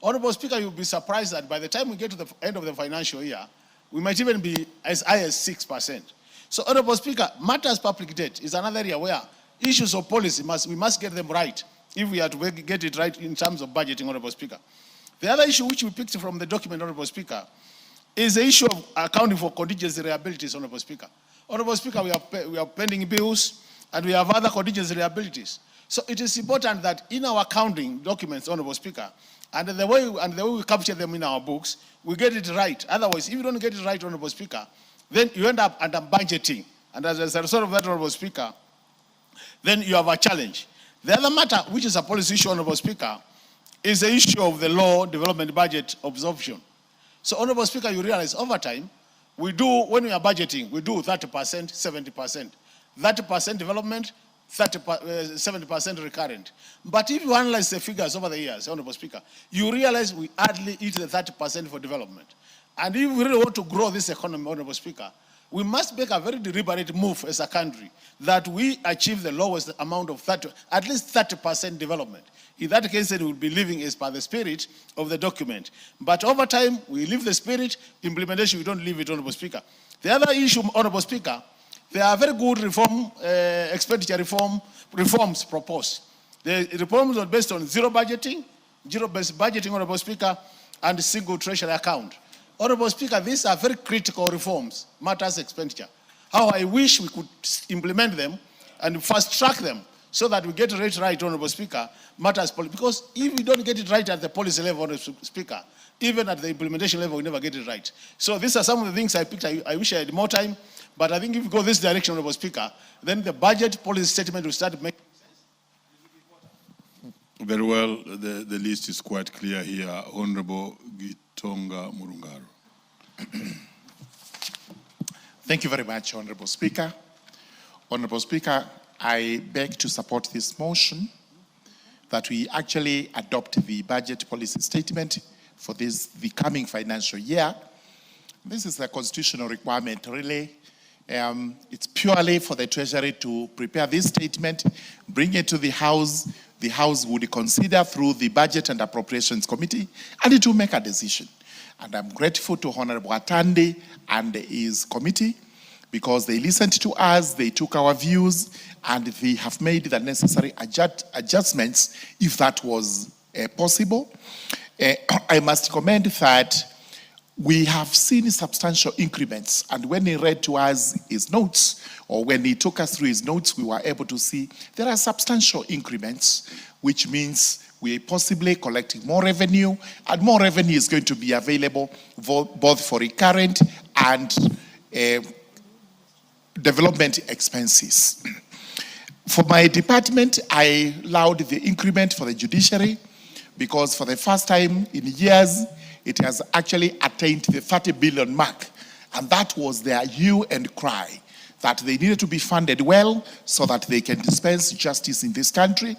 Honorable Speaker, you'll be surprised that by the time we get to the end of the financial year, we might even be as high as 6%. So, Honorable Speaker, matters public debt is another area where issues of policy, we must get them right if we are to get it right in terms of budgeting, Honorable Speaker. The other issue which we picked from the document, Honorable Speaker, is the issue of accounting for contingency liabilities, Honorable Speaker. Honorable Speaker, we have pending bills and we have other contingency liabilities. So it is important that in our accounting documents, Honorable Speaker, and the way we capture them in our books, we get it right. Otherwise, if you don't get it right, Honorable Speaker, then you end up under budgeting. And as a result of that, Honorable Speaker, then you have a challenge. The other matter, which is a policy issue, Honorable Speaker, is the issue of the law development budget absorption. So, Honorable Speaker, you realize over time, when we are budgeting, we do 30%, 70%. 30% development, 70% recurrent. But if you analyze the figures over the years, Honorable Speaker, you realize we hardly eat the 30% for development. And if we really want to grow this economy, Honorable Speaker, we must make a very deliberate move as a country that we achieve the lowest amount of at least 30% development. In that case, then we will be living as per the spirit of the document. But over time, we leave the spirit, implementation, we don't leave it, Honorable Speaker. The other issue, Honorable Speaker, there are very good expenditure reforms proposed. The reforms are based on zero budgeting, Honorable Speaker, and single treasury account. Honorable Speaker, these are very critical reforms, matters expenditure. How I wish we could implement them and fast track them so that we get it right, Honorable Speaker, matters policy. Because if we don't get it right at the policy level, Honorable Speaker, even at the implementation level, we never get it right. So these are some of the things I picked. I wish I had more time, but I think if we go this direction, Honorable Speaker, then the budget policy statement will start making sense. Very well, the list is quite clear here. Honorable Gitonga Murungaro. Thank you very much, Honorable Speaker. Honorable Speaker, I beg to support this motion that we actually adopt the budget policy statement for the coming financial year. This is a constitutional requirement, really. It's purely for the Treasury to prepare this statement, bring it to the House. The House would consider through the Budget and Appropriations Committee, and it will make a decision. And I'm grateful to Honorable Atande and his committee because they listened to us, they took our views, and they have made the necessary adjustments if that was possible. I must commend that we have seen substantial increments. And when he read to us his notes, or when he took us through his notes, we were able to see there are substantial increments, which means we are possibly collecting more revenue, and more revenue is going to be available both for recurrent and development expenses. For my department, I allowed the increment for the judiciary because for the first time in years, it has actually attained the 30 billion mark. And that was their hue and cry, that they needed to be funded well so that they can dispense justice in this country,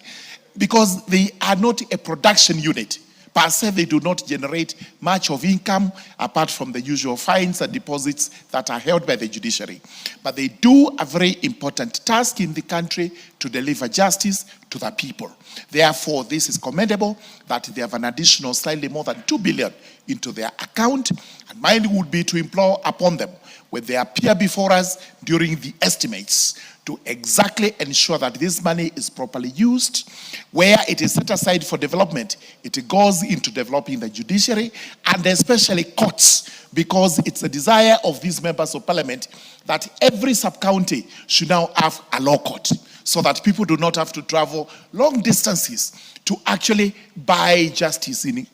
because they are not a production unit. Per se, they do not generate much of income apart from the usual fines and deposits that are held by the judiciary. But they do a very important task in the country to deliver justice to the people. Therefore, this is commendable that they have an additional slightly more than 2 billion into their account. And mine would be to implore upon them, when they appear before us during the estimates, to exactly ensure that this money is properly used. Where it is set aside for development, it goes into developing the judiciary and especially courts, because it's a desire of these members of parliament that every sub-county should now have a law court, so that people do not have to travel long distances to actually buy justice in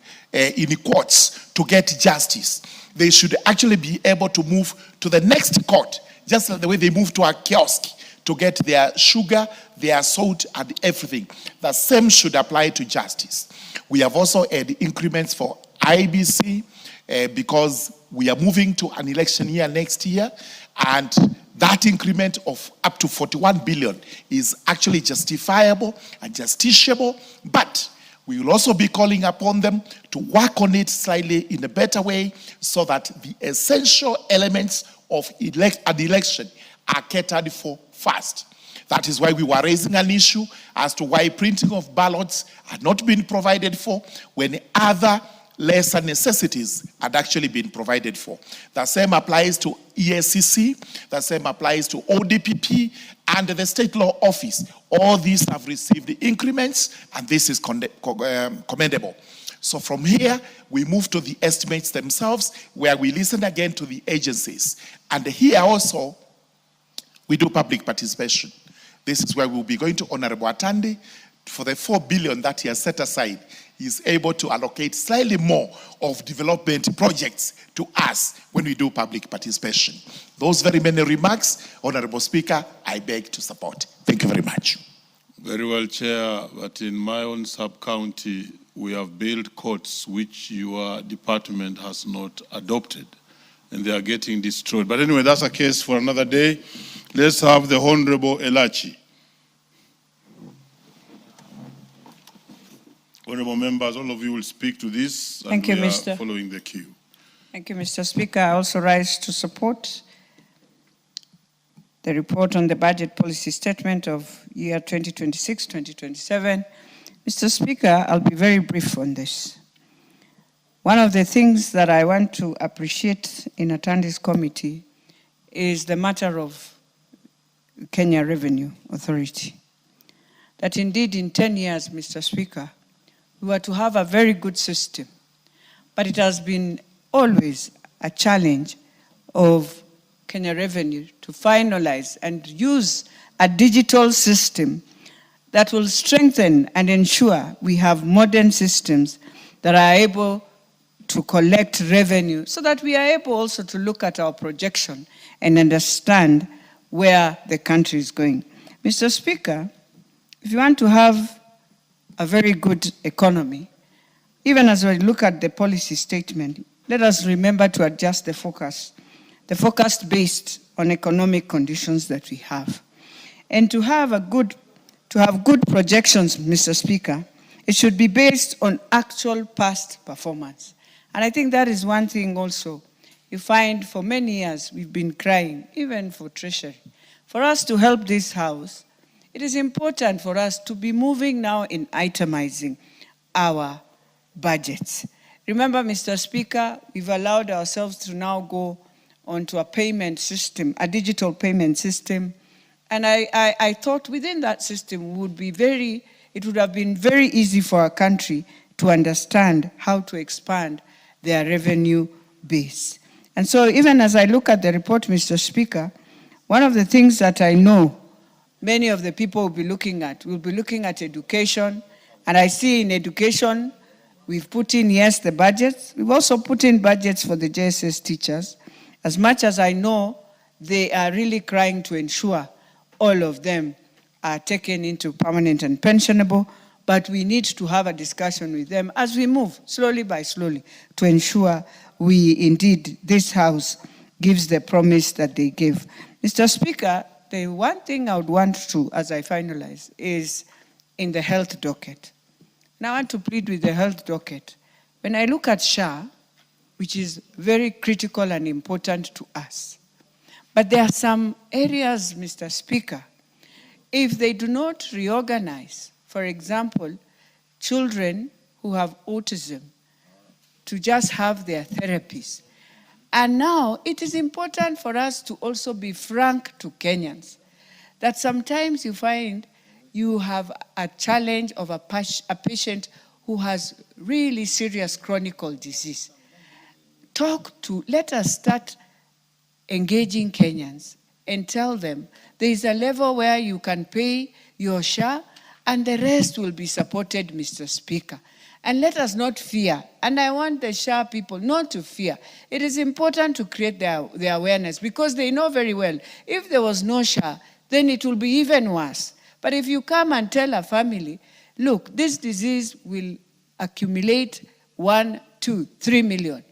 courts to get justice. They should actually be able to move to the next court, just like the way they move to a kiosk to get their sugar, their salt, and everything. The same should apply to justice. We have also had increments for IBC because we are moving to an election year next year, and that increment of up to 41 billion is actually justifiable and justiciable, but we will also be calling upon them to work on it slightly in a better way so that the essential elements of an election are catered for first. That is why we were raising an issue as to why printing of ballots had not been provided for when other lesser necessities had actually been provided for. The same applies to ESCC, the same applies to ODPP and the State Law Office. All these have received the increments, and this is commendable. So from here, we move to the estimates themselves, where we listen again to the agencies. And here also, we do public participation. This is where we'll be going to Honorable Atandi. For the 4 billion that he has set aside, he is able to allocate slightly more of development projects to us when we do public participation. Those very many remarks, Honorable Speaker, I beg to support. Thank you very much. Very well, Chair, but in my own sub-county, we have built courts which your department has not adopted, and they are getting destroyed. But anyway, that's a case for another day. Let's have the Honorable Elachi. Honorable members, all of you will speak to this. Thank you, Mr. Following the queue. Thank you, Mr. Speaker. I also rise to support the report on the budget policy statement of year 2026-2027. Mr. Speaker, I'll be very brief on this. One of the things that I want to appreciate in Atandi's committee is the matter of Kenya Revenue Authority. That indeed in 10 years, Mr. Speaker, we were to have a very good system, but it has been always a challenge of Kenya Revenue to finalize and use a digital system that will strengthen and ensure we have modern systems that are able to collect revenue so that we are able also to look at our projection and understand where the country is going. Mr. Speaker, if you want to have a very good economy, even as we look at the policy statement, let us remember to adjust the focus based on economic conditions that we have. And to have good projections, Mr. Speaker, it should be based on actual past performance. And I think that is one thing also you find for many years we've been crying, even for Treasury. For us to help this House, it is important for us to be moving now in itemizing our budgets. Remember, Mr. Speaker, we've allowed ourselves to now go onto a payment system, a digital payment system. And I thought within that system it would have been very easy for our country to understand how to expand their revenue base. And so even as I look at the report, Mr. Speaker, one of the things that I know many of the people will be looking at education. And I see in education, we've put in, yes, the budgets. We've also put in budgets for the JSS teachers. As much as I know, they are really trying to ensure all of them are taken into permanent and pensionable, but we need to have a discussion with them as we move slowly by slowly to ensure we indeed, this House gives the promise that they gave. Mr. Speaker, the one thing I would want to, as I finalize, is in the health docket. And I want to plead with the health docket. When I look at SHA, which is very critical and important to us, but there are some areas, Mr. Speaker, if they do not reorganize, for example, children who have autism, to just have their therapies. And now it is important for us to also be frank to Kenyans, that sometimes you find you have a challenge of a patient who has really serious chronic disease. Let us start engaging Kenyans and tell them there is a level where you can pay your SHA and the rest will be supported, Mr. Speaker. And let us not fear. And I want the SHA people not to fear. It is important to create their awareness because they know very well, if there was no SHA, then it will be even worse. But if you come and tell a family, look, this disease will accumulate 1, 2, 3 million.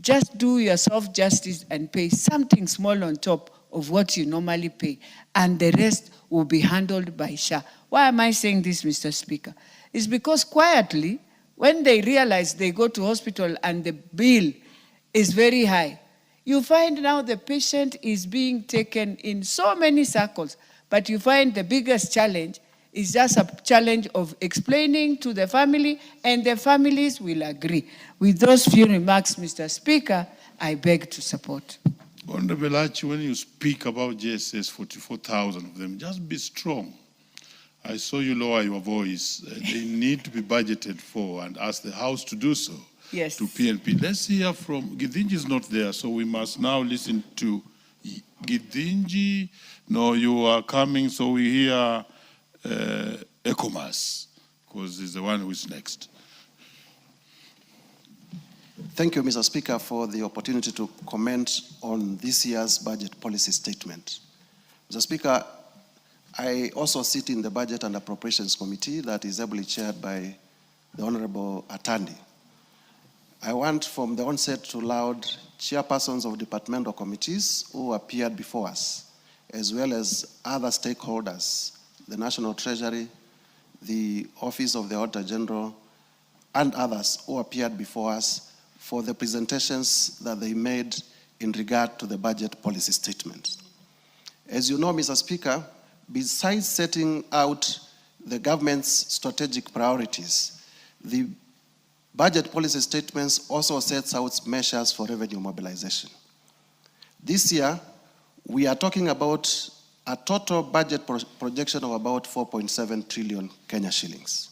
Just do yourself justice and pay something small on top of what you normally pay. And the rest will be handled by SHA. Why am I saying this, Mr. Speaker? It's because quietly, when they realize they go to hospital and the bill is very high, you find now the patient is being taken in so many circles, but you find the biggest challenge is just a challenge of explaining to the family, and the families will agree. With those few remarks, Mr. Speaker, I beg to support. Honorable Archie, when you speak about JSS, 44,000 of them, just be strong. I saw you lower your voice. They need to be budgeted for and ask the House to do so. Yes. To PNP. Let's hear from, Githinji is not there, so we must now listen to Githinji. No, you are coming, so we hear Ecomas, because he's the one who is next. Thank you, Mr. Speaker, for the opportunity to comment on this year's budget policy statement. Mr. Speaker, I also sit in the Budget and Appropriations Committee that is ably chaired by the Honorable Atandi. I want from the onset to laud chairpersons of departmental committees who appeared before us, as well as other stakeholders, the National Treasury, the Office of the Auditor General, and others who appeared before us for the presentations that they made in regard to the budget policy statement. As you know, Mr. Speaker, besides setting out the government's strategic priorities, the budget policy statements also sets out measures for revenue mobilization. This year, we are talking about a total budget projection of about 4.7 trillion Kenya shillings.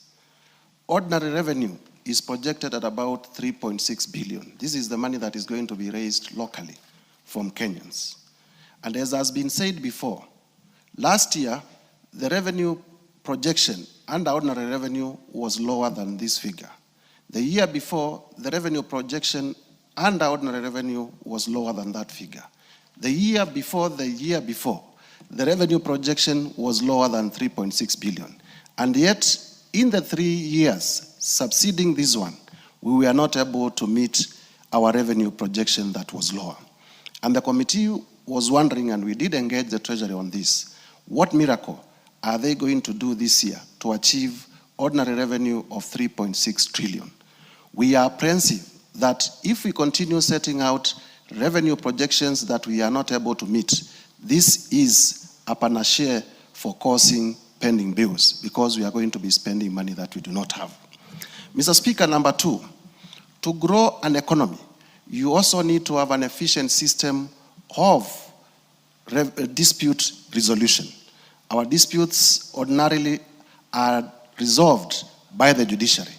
Ordinary revenue is projected at about 3.6 billion. This is the money that is going to be raised locally from Kenyans. And as has been said before, last year, the revenue projection under ordinary revenue was lower than this figure. The year before, the revenue projection under ordinary revenue was lower than that figure. The year before, the revenue projection was lower than 3.6 billion. And yet, in the 3 years succeeding this one, we were not able to meet our revenue projection that was lower. And the committee was wondering, and we did engage the Treasury on this, what miracle are they going to do this year to achieve ordinary revenue of 3.6 trillion? We are apprehensive that if we continue setting out revenue projections that we are not able to meet, this is a panacea for causing pending bills, because we are going to be spending money that we do not have. Mr. Speaker, number 2, to grow an economy, you also need to have an efficient system of dispute resolution. Our disputes ordinarily are resolved by the judiciary.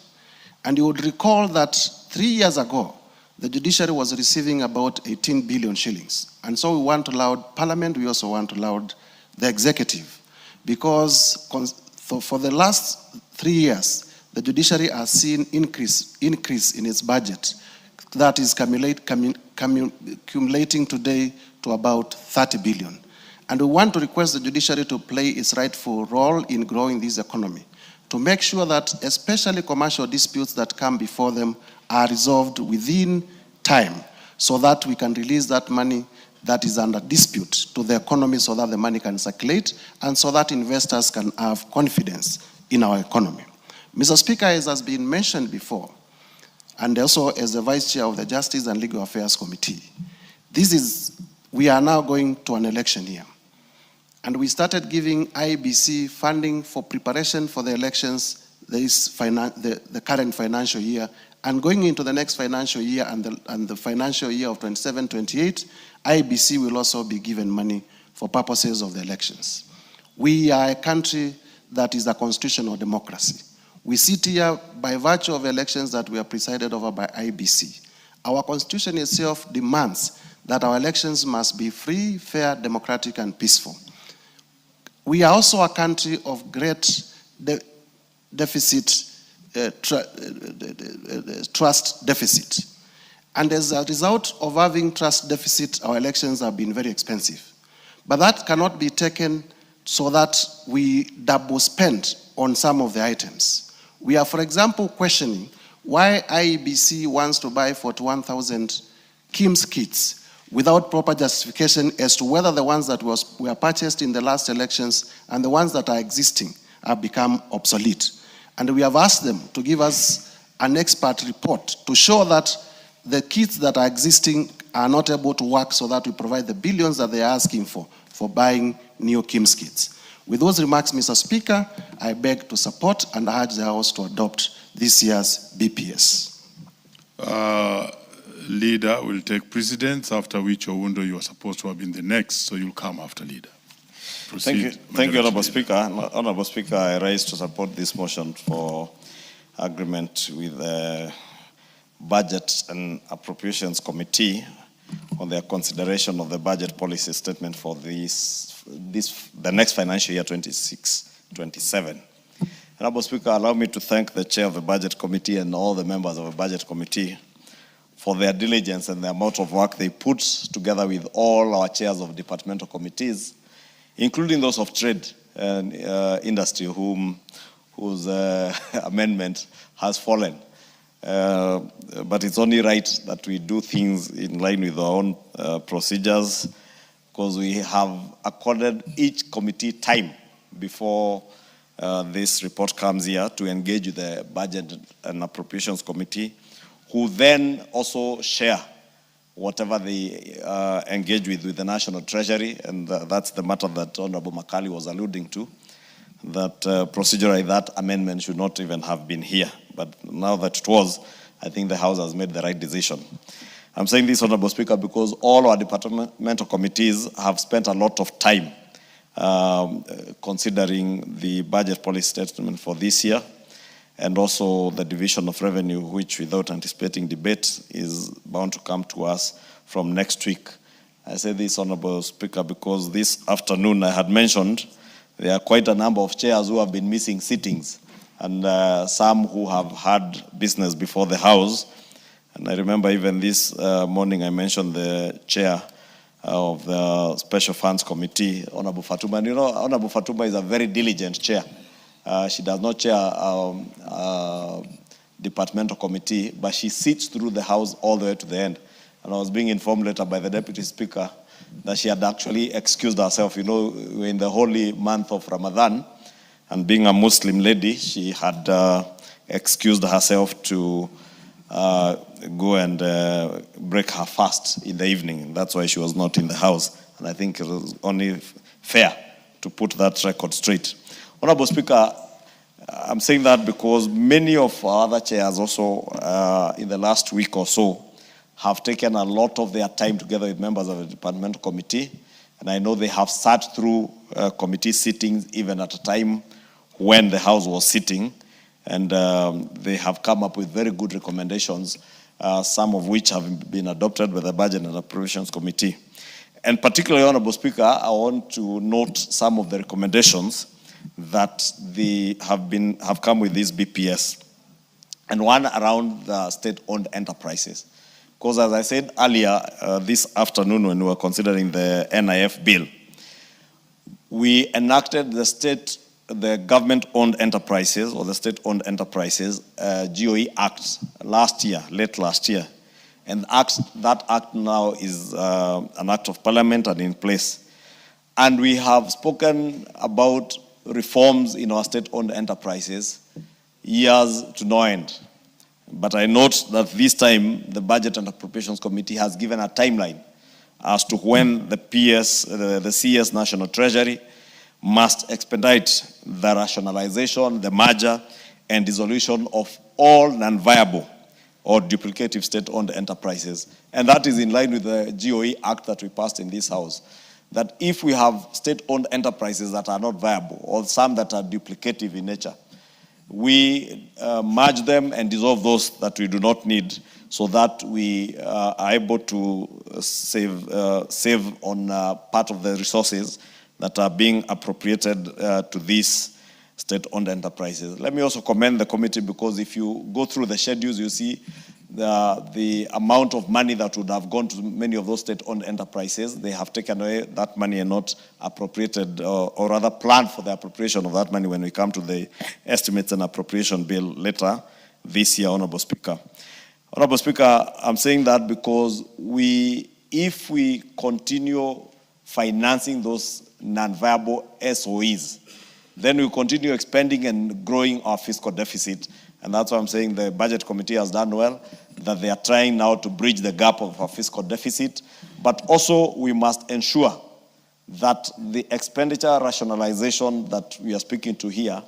And you would recall that 3 years ago, the judiciary was receiving about 18 billion shillings. And so we want to laud Parliament, we also want to laud the executive, because for the last 3 years, the judiciary has seen increase in its budget that is accumulating today to about 30 billion. And we want to request the judiciary to play its rightful role in growing this economy, to make sure that especially commercial disputes that come before them are resolved within time, so that we can release that money that is under dispute to the economy, so that the money can circulate and so that investors can have confidence in our economy. Mr. Speaker, as has been mentioned before, and also as the Vice Chair of the Justice and Legal Affairs Committee, we are now going to an election year. And we started giving IEBC funding for preparation for the elections, the current financial year, and going into the next financial year and the financial year of 27-28, IEBC will also be given money for purposes of the elections. We are a country that is a constitutional democracy. We sit here by virtue of elections that we are presided over by IEBC. Our constitution itself demands that our elections must be free, fair, democratic, and peaceful. We are also a country of great trust deficit. And as a result of having trust deficit, our elections have been very expensive. But that cannot be taken so that we double spend on some of the items. We are, for example, questioning why IEBC wants to buy 41,000 KIMS kits without proper justification as to whether the ones that were purchased in the last elections and the ones that are existing have become obsolete. And we have asked them to give us an expert report to show that the kits that are existing are not able to work, so that we provide the billions that they are asking for buying new KIMS kits. With those remarks, Mr. Speaker, I beg to support and urge the House to adopt this year's BPS. Leader will take precedence, after which, Owundo, you are supposed to have been the next, so you'll come after Leader. Proceed. Thank you, Honorable Speaker. Honorable Speaker, I rise to support this motion for agreement with the Budget and Appropriations Committee on their consideration of the budget policy statement for the next financial year 26-27. Honorable Speaker, allow me to thank the Chair of the Budget Committee and all the members of the Budget Committee for their diligence and the amount of work they put together with all our chairs of departmental committees, including those of trade and industry, whose amendment has fallen. But it's only right that we do things in line with our own procedures, because we have accorded each committee time before this report comes here to engage with the Budget and Appropriations Committee, who then also share whatever they engage with the National Treasury, and that's the matter that Honorable Makali was alluding to, that procedurally that amendment should not even have been here. But now that it was, I think the House has made the right decision. I'm saying this, Honorable Speaker, because all our departmental committees have spent a lot of time considering the budget policy statement for this year, and also the division of revenue, which without anticipating debate is bound to come to us from next week. I say this, Honorable Speaker, because this afternoon I had mentioned there are quite a number of chairs who have been missing sittings, and some who have had business before the House. And I remember even this morning I mentioned the chair of the Special Funds Committee, Honorable Fatuma. And you know, Honorable Fatuma is a very diligent chair. She does not chair departmental committee, but she sits through the House all the way to the end. And I was being informed later by the Deputy Speaker that she had actually excused herself. You know, in the holy month of Ramadan, and being a Muslim lady, she had excused herself to go and break her fast in the evening. That's why she was not in the House. And I think it was only fair to put that record straight. Honorable Speaker, I'm saying that because many of our other chairs also in the last week or so have taken a lot of their time together with members of the departmental committee. And I know they have sat through committee sittings even at a time when the House was sitting. And they have come up with very good recommendations. some of which have been adopted by the Budget and Appropriations Committee. And particularly, Honorable Speaker, I want to note some of the recommendations that have come with this BPS, and one around the state-owned enterprises. Because as I said earlier this afternoon when we were considering the NIF bill, we enacted the government-owned enterprises or the state-owned enterprises GOE Act late last year. And that act now is an act of parliament and in place. And we have spoken about reforms in our state-owned enterprises years to no end. But I note that this time the Budget and Appropriations Committee has given a timeline as to when the CS National Treasury must expedite the rationalization, the merger, and dissolution of all non-viable or duplicative state-owned enterprises. And that is in line with the GOE Act that we passed in this House, that if we have state-owned enterprises that are not viable or some that are duplicative in nature, we merge them and dissolve those that we do not need so that we are able to save on part of the resources that are being appropriated to these state-owned enterprises. Let me also commend the committee, because if you go through the schedules, you see the amount of money that would have gone to many of those state-owned enterprises. They have taken away that money and not appropriated, or rather planned for the appropriation of that money when we come to the estimates and appropriation bill later this year, Honorable Speaker. Honorable Speaker, I'm saying that because if we continue financing those non-viable SOEs, then we continue expanding and growing our fiscal deficit. And that's why I'm saying the Budget Committee has done well, that they are trying now to bridge the gap of our fiscal deficit. But also we must ensure that the expenditure rationalization that we are speaking to here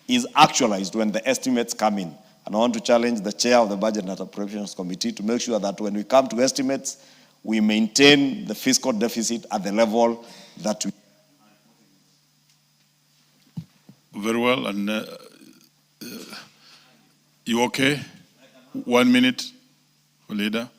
is actualized when the estimates come in. And I want to challenge the chair of the Budget and Appropriations Committee to make sure that when we come to estimates, we maintain the fiscal deficit at the level that we... Very well, and you okay? 1 minute, leader.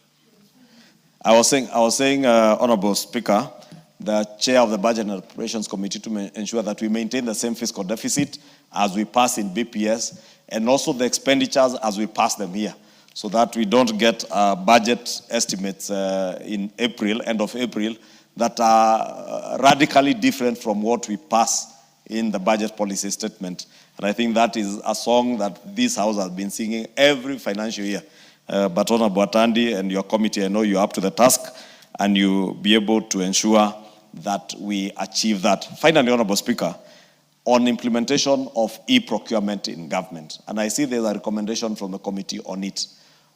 I was saying, Honorable Speaker, the chair of the Budget and Appropriations Committee to ensure that we maintain the same fiscal deficit as we pass in BPS, and also the expenditures as we pass them here, so that we don't get budget estimates in April, end of April, that are radically different from what we pass in the budget policy statement. And I think that is a song that this House has been singing every financial year. But Honorable Atandi and your committee, I know you're up to the task, and you'll be able to ensure that we achieve that. Finally, Honorable Speaker, on implementation of e-procurement in government, and I see there's a recommendation from the committee on it,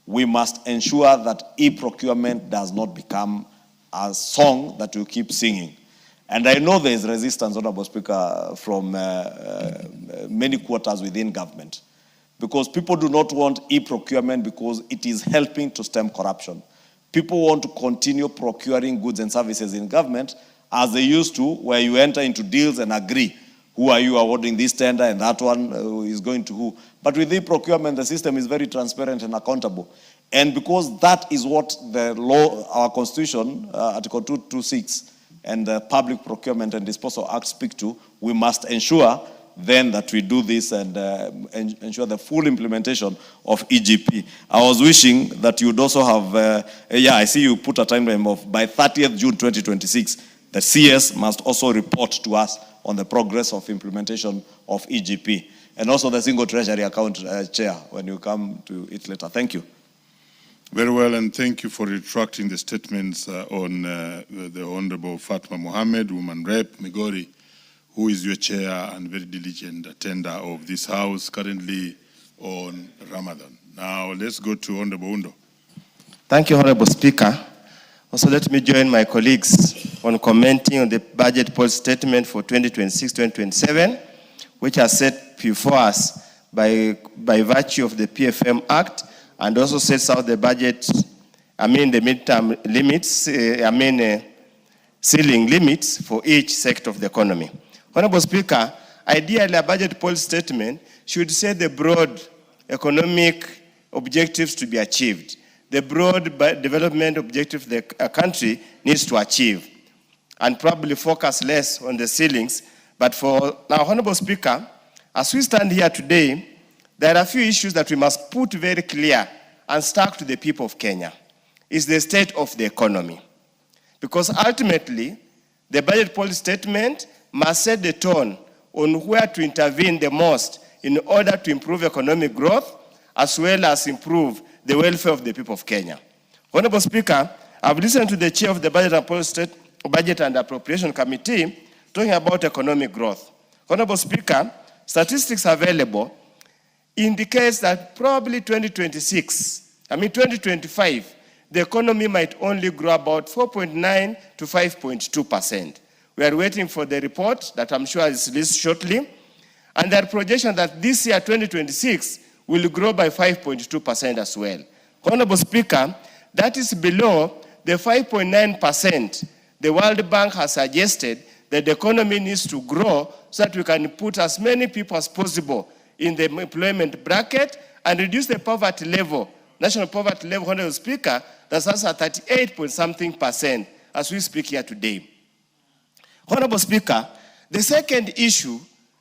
we must ensure that e-procurement does not become a song that we keep singing. And I know there is resistance, Honorable Speaker, from many quarters within government, because people do not want e-procurement because it is helping to stem corruption. People want to continue procuring goods and services in government as they used to, where you enter into deals and agree who are you awarding this tender and that one is going to who. But with e-procurement, the system is very transparent and accountable. And because that is what the law, our Constitution, Article 226, and the Public Procurement and Disposal Act speak to, we must ensure then that we do this and ensure the full implementation of EGP. I was wishing that you would also have, I see you put a timeline of by 30th June 2026, the CS must also report to us on the progress of implementation of EGP. And also the single treasury account, Chair, when you come to it later. Thank you. Very well, and thank you for retracting the statements on the Honorable Fatma Mohammed, Woman Rep Migori, who is your chair and very diligent attender of this House, currently on Ramadan. Now, let's go to Honorable Undo. Thank you, Honorable Speaker. Also, let me join my colleagues on commenting on the budget policy statement for 2026-2027, which has set before us by virtue of the PFM Act, and also sets out the budget, the midterm limits, ceiling limits for each sector of the economy. Honorable Speaker, ideally a budget policy statement should set the broad economic objectives to be achieved. the broad development objective the country needs to achieve, and probably focus less on the ceilings. But for now, Honorable Speaker, as we stand here today, there are a few issues that we must put very clear and stark to the people of Kenya. Is the state of the economy. Because ultimately, the budget policy statement must set the tone on where to intervene the most in order to improve economic growth as well as improve the welfare of the people of Kenya. Honorable Speaker, I've listened to the chair of the Budget and Appropriation Committee talking about economic growth. Honorable Speaker, statistics available indicates that probably 2025, the economy might only grow about 4.9 to 5.2%. We are waiting for the report that I'm sure is released shortly. And there are projections that this year, 2026, will grow by 5.2% as well. Honorable Speaker, that is below the 5.9% the World Bank has suggested that the economy needs to grow so that we can put as many people as possible in the employment bracket and reduce the poverty level, national poverty level, Honorable Speaker, that's at 38% as we speak here today. Honorable Speaker, the second issue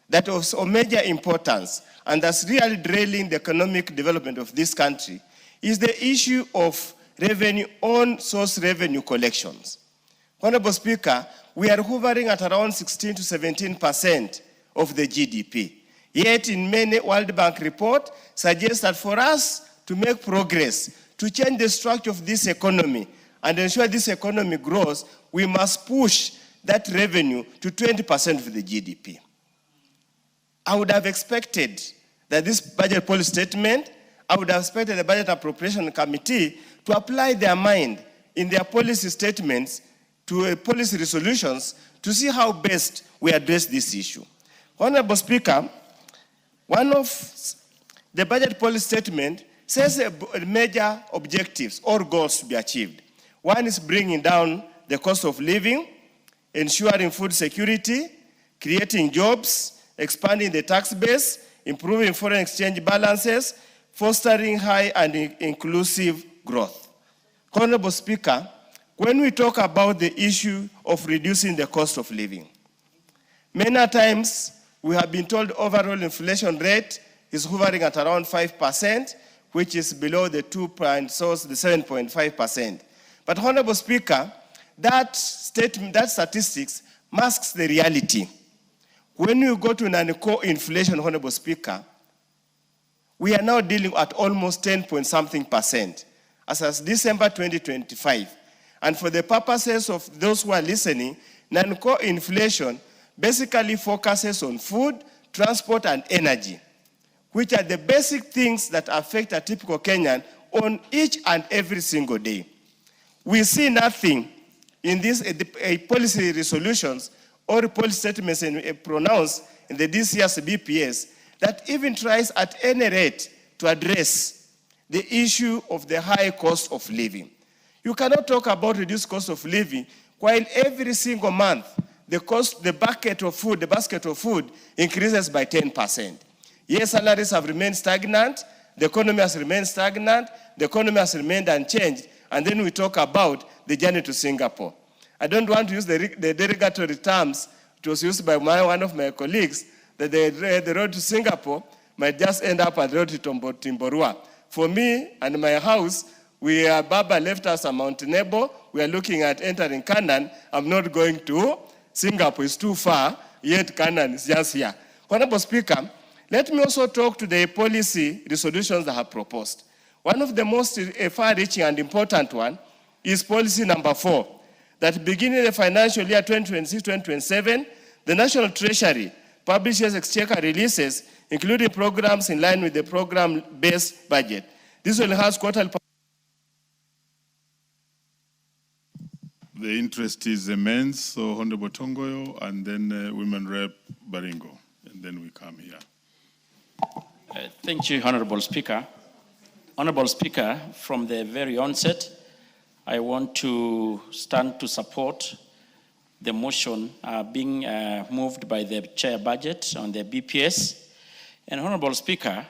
that was of major importance and that's really derailing the economic development of this country is the issue of revenue, on-source revenue collections. Honorable Speaker, we are hovering at around 16 to 17% of the GDP. Yet in many World Bank reports suggest that for us to make progress, to change the structure of this economy and ensure this economy grows, we must push that revenue to 20% of the GDP. I would have expected that this budget policy statement, I would have expected the Budget Appropriation Committee to apply their mind in their policy statements to policy resolutions to see how best we address this issue. Honorable Speaker, one of the budget policy statement says major objectives or goals to be achieved. One is bringing down the cost of living, ensuring food security, creating jobs, expanding the tax base, improving foreign exchange balances, fostering high and inclusive growth. Honorable Speaker, when we talk about the issue of reducing the cost of living, many times we have been told overall inflation rate is hovering at around 5%, which is below the 7.5%. But Honorable Speaker, that statistics masks the reality. When you go to non-core inflation, Honorable Speaker, we are now dealing at almost 10-point-something% as of December 2025. And for the purposes of those who are listening, non-core inflation basically focuses on food, transport, and energy, which are the basic things that affect a typical Kenyan on each and every single day. We see nothing in these policy resolutions or policy statements pronounced in this year's BPS that even tries at any rate to address the issue of the high cost of living. You cannot talk about reduced cost of living while every single month the basket of food increases by 10%. Yes, salaries have remained stagnant, the economy has remained stagnant, the economy has remained unchanged, and then we talk about the journey to Singapore. I don't want to use the derogatory terms. It was used by one of my colleagues that the road to Singapore might just end up at the road to Timborua. For me and my house, Baba left us a Mount Nebo. We are looking at entering Canaan. I'm not going to Singapore. It's too far, yet Canaan is just here. Honorable Speaker, let me also talk to the policy resolutions that I have proposed. One of the most far-reaching and important one is policy number 4, that beginning the financial year 2026-2027, the National Treasury publishes exchequer releases, including programs in line with the program-based budget. This will enhance quarterly. The interest is immense, so Honorable Tongoyo, and then Women Rep Baringo, and then we come here. Thank you, Honorable Speaker. Honorable Speaker, from the very onset, I want to stand to support the motion being moved by the Chair Budget on the BPS. And Honorable Speaker,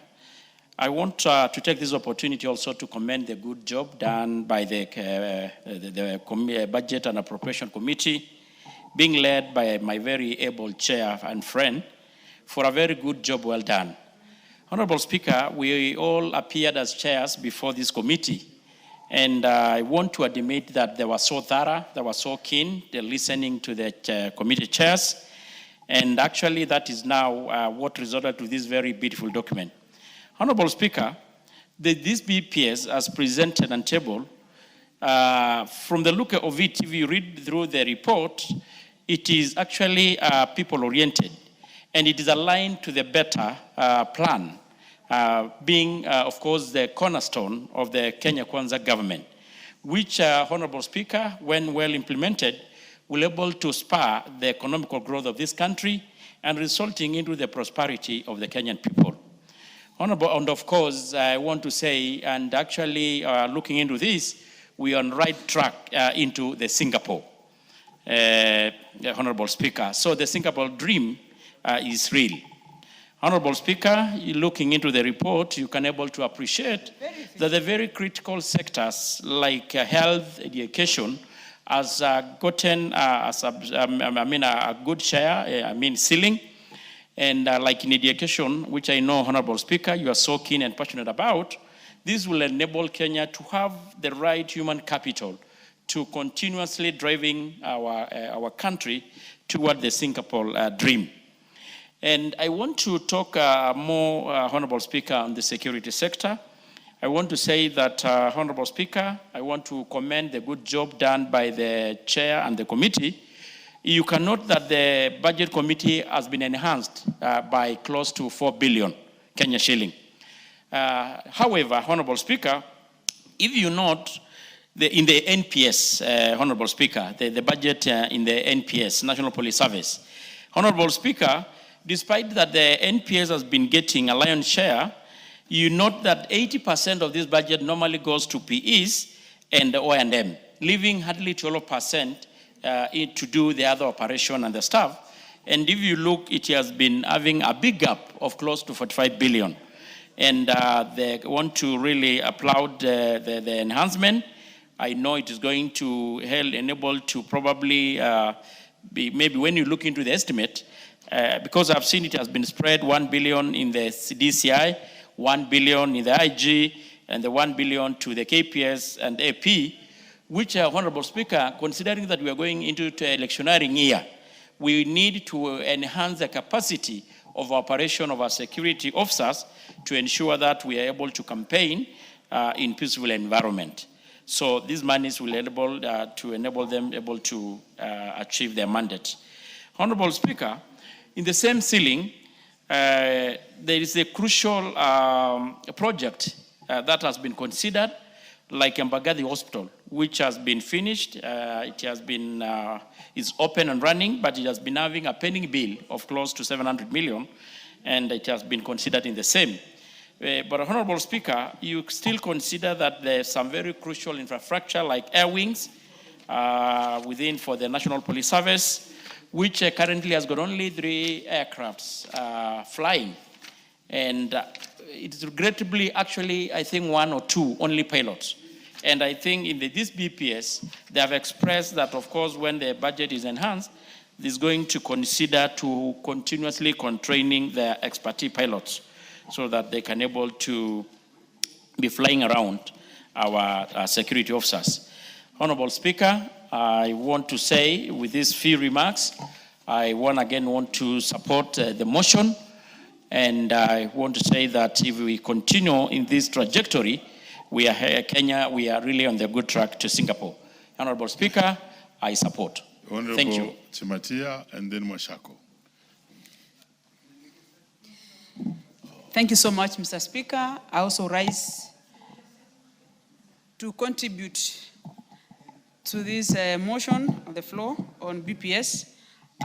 I want to take this opportunity also to commend the good job done by the Budget and Appropriation Committee, being led by my very able chair and friend, for a very good job well done. Honorable Speaker, we all appeared as chairs before this committee, and I want to admit that they were so thorough, they were so keen, they're listening to the committee chairs, and actually that is now what resulted to this very beautiful document. Honorable Speaker, this BPS as presented and tabled, from the look of it, if you read through the report, it is actually people-oriented, and it is aligned to the better plan, being, of course, the cornerstone of the Kenya Kwanza government, which, Honorable Speaker, when well implemented, will be able to spur the economical growth of this country and resulting into the prosperity of the Kenyan people. Honorable, and of course, I want to say, and actually looking into this, we are on the right track into the Singapore, Honorable Speaker. So the Singapore dream is real. Honorable Speaker, looking into the report, you can able to appreciate that the very critical sectors like health, education, has gotten a good share, ceiling. And like in education, which I know, Honorable Speaker, you are so keen and passionate about, this will enable Kenya to have the right human capital to continuously driving our country toward the Singapore dream. And I want to talk more, Honorable Speaker, on the security sector. I want to say that, Honorable Speaker, I want to commend the good job done by the chair and the committee. You can note that the budget committee has been enhanced by close to 4 billion Kenya shilling. However, Honorable Speaker, if you note in the NPS, Honorable Speaker, the budget in the NPS, National Police Service, Honorable Speaker, despite that the NPS has been getting a lion's share, you note that 80% of this budget normally goes to PEs and O&M, leaving hardly 12% to do the other operation and the stuff. And if you look, it has been having a big gap of close to 45 billion. And they want to really applaud the enhancement. I know it is going to enable to probably be, maybe when you look into the estimate, because I've seen it has been spread 1 billion in the DCI, 1 billion in the IG, and the 1 billion to the KPS and AP, which, Honorable Speaker, considering that we are going into an electioneering year, we need to enhance the capacity of operation of our security officers to ensure that we are able to campaign in peaceful environment. So these monies will enable to enable them able to achieve their mandate. Honorable Speaker, in the same ceiling, there is a crucial project that has been considered, like Mbagathi Hospital, which has been finished. It has been, is open and running, but it has been having a pending bill of close to 700 million, and it has been considered in the same. But Honorable Speaker, you still consider that there's some very crucial infrastructure like air wings within for the National Police Service, which currently has got only 3 aircrafts flying. And it's regrettably, actually, I think 1 or 2 only pilots. And I think in this BPS, they have expressed that, of course, when the budget is enhanced, is going to consider to continuously training their expertise pilots so that they can able to be flying around our security officers. Honorable Speaker, I want to say with these few remarks, I again want to support the motion. And I want to say that if we continue in this trajectory, we are here, Kenya, we are really on the good track to Singapore. Honorable Speaker, I support. Honorable Thank you. Chimatia and then Mwashako. Thank you so much, Mr. Speaker. I also rise to contribute to this motion on the floor on BPS.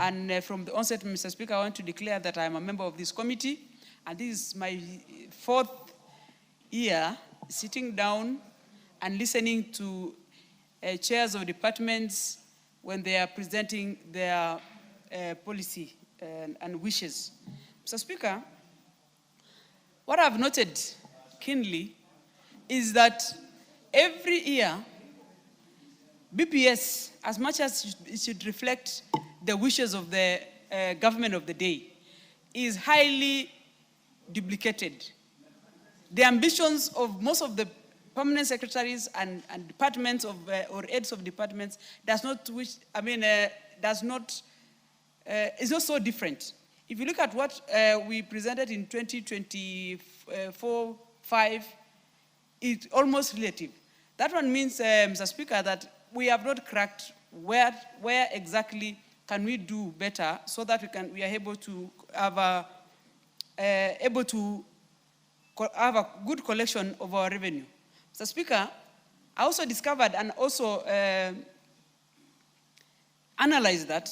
And from the onset, Mr. Speaker, I want to declare that I am a member of this committee. And this is my 4th year sitting down and listening to chairs of departments when they are presenting their policy and wishes. Mr. Speaker, what I've noted keenly is that every year, BPS, as much as it should reflect the wishes of the government of the day, is highly duplicated. The ambitions of most of the permanent secretaries and departments of, or heads of departments is not so different. If you look at what we presented in 2024-5, it's almost relative. That one means, Mr. Speaker, that we have not cracked where exactly can we do better so that we are able to have a good collection of our revenue. Mr. Speaker, I also discovered and also analyzed that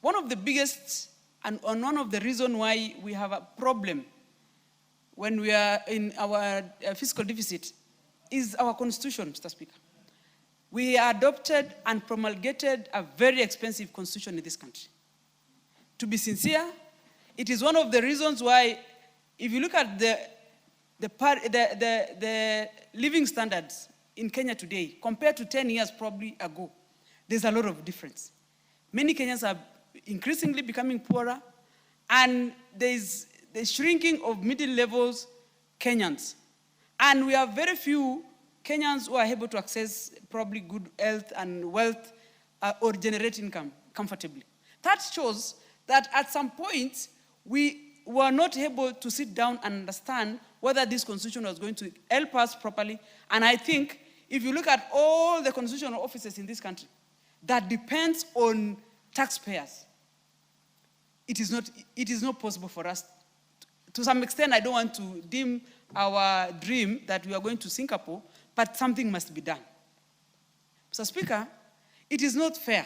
one of the biggest and one of the reasons why we have a problem when we are in our fiscal deficit is our constitution, Mr. Speaker. We adopted and promulgated a very expensive constitution in this country. To be sincere, it is one of the reasons why, if you look at the living standards in Kenya today, compared to 10 years probably ago, there's a lot of difference. Many Kenyans are increasingly becoming poorer, and there's the shrinking of middle levels Kenyans. And we have very few Kenyans who are able to access probably good health and wealth or generate income comfortably. That shows that at some point, we were not able to sit down and understand whether this constitution was going to help us properly. And I think if you look at all the constitutional offices in this country, that depends on taxpayers. It is not possible for us. To some extent, I don't want to dim our dream that we are going to Singapore, but something must be done. Mr. Speaker, it is not fair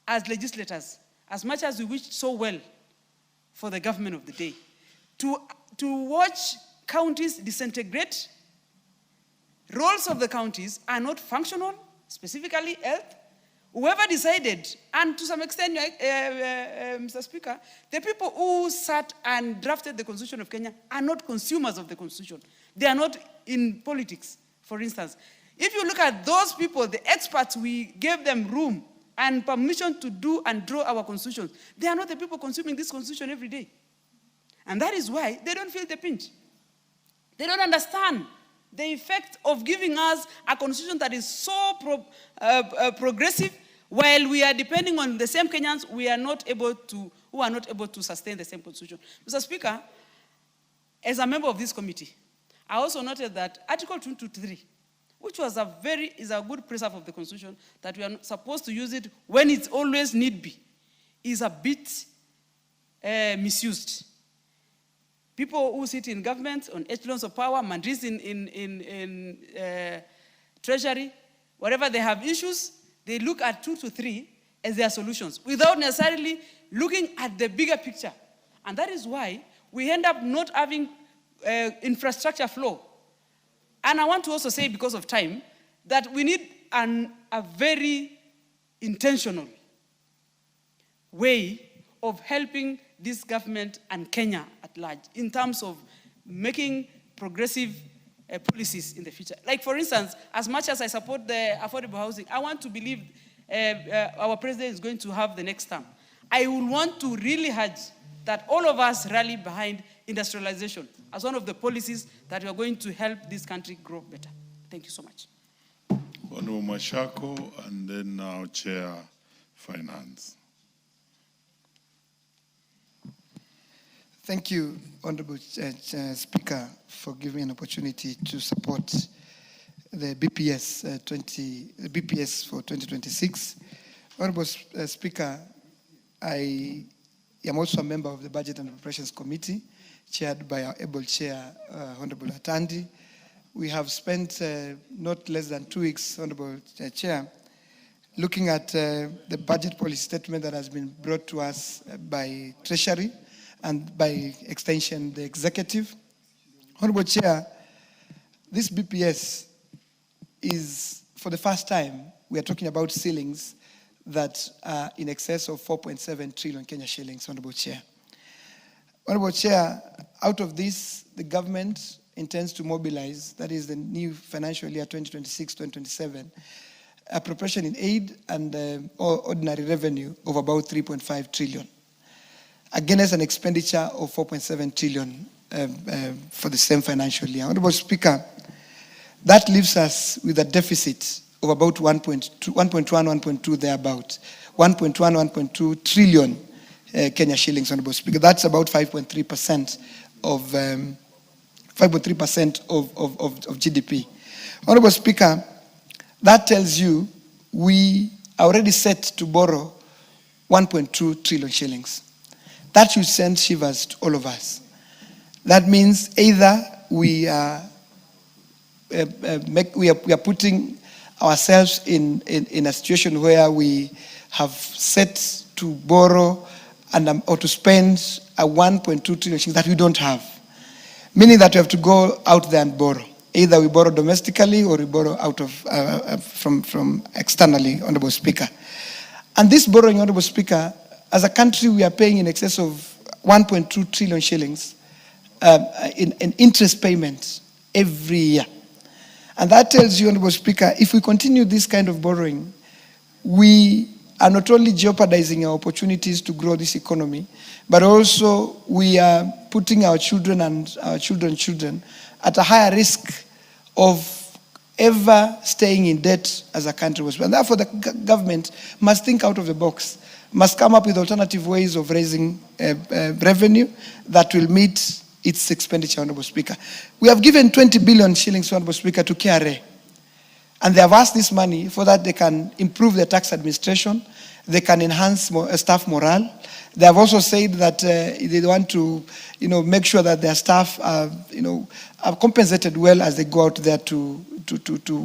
as legislators, as much as we wish so well for the government of the day, to watch counties disintegrate. Roles of the counties are not functional, specifically health. Whoever decided, and to some extent, Mr. Speaker, the people who sat and drafted the Constitution of Kenya are not consumers of the Constitution. They are not in politics, for instance. If you look at those people, the experts, we gave them room and permission to do and draw our Constitution. They are not the people consuming this Constitution every day. And that is why they don't feel the pinch. They don't understand the effect of giving us a Constitution that is so progressive, while we are depending on the same Kenyans who are not able to sustain the same Constitution. Mr. Speaker, as a member of this committee, I also noted that Article 223, which was is a good preserve of the Constitution, that we are not supposed to use it when it's always need be, is a bit misused. People who sit in government, on echelons of power, mandris in treasury, wherever they have issues, they look at 2 to 3 as their solutions, without necessarily looking at the bigger picture. And that is why we end up not having infrastructure flow. And I want to also say, because of time, that we need a very intentional way of helping this government and Kenya at large in terms of making progressive policies in the future. Like, for instance, as much as I support the affordable housing, I want to believe our president is going to have the next term. I will want to really urge that all of us rally behind industrialization as one of the policies that are going to help this country grow better. Thank you so much. Honorable Mashako, and then now Chair Finance. Thank you, Honorable Speaker, for giving me an opportunity to support the BPS for 2026. Honorable Speaker, I am also a member of the Budget and Appropriations Committee, chaired by our able chair, Honorable Atandi. We have spent not less than 2 weeks, Honorable Chair, looking at the budget policy statement that has been brought to us by Treasury, and by extension, the executive. Honorable Chair, this BPS is, for the first time, we are talking about ceilings that are in excess of 4.7 trillion Kenya shillings, Honorable Chair. Honorable Chair, out of this, the government intends to mobilize, that is the new financial year 2026-2027, appropriation in aid and ordinary revenue of about 3.5 trillion, against an expenditure of 4.7 trillion for the same financial year. Honorable Speaker, that leaves us with a deficit of about 1.2 thereabout, 1.2 trillion Kenya shillings, Honorable Speaker. That's about 5.3% of 5.3% of GDP. Honorable Speaker, that tells you we are already set to borrow 1.2 trillion shillings. That should send shivers to all of us. That means either we are putting ourselves in a situation where we have set to borrow and or to spend a 1.2 trillion shillings that we don't have, meaning that we have to go out there and borrow. Either we borrow domestically or we borrow out of from externally, Honorable Speaker. And this borrowing, Honorable Speaker, as a country, we are paying in excess of 1.2 trillion shillings in interest payments every year. And that tells you, Honorable Speaker, if we continue this kind of borrowing, we are not only jeopardizing our opportunities to grow this economy, but also we are putting our children and our children's children at a higher risk of ever staying in debt as a country was. And therefore, the government must think out of the box, must come up with alternative ways of raising revenue that will meet its expenditure, Honorable Speaker. We have given 20 billion shillings, Honorable Speaker, to KRA. And they have asked this money for that they can improve their tax administration, they can enhance staff morale. They have also said that they want to, make sure that their staff are, are compensated well as they go out there to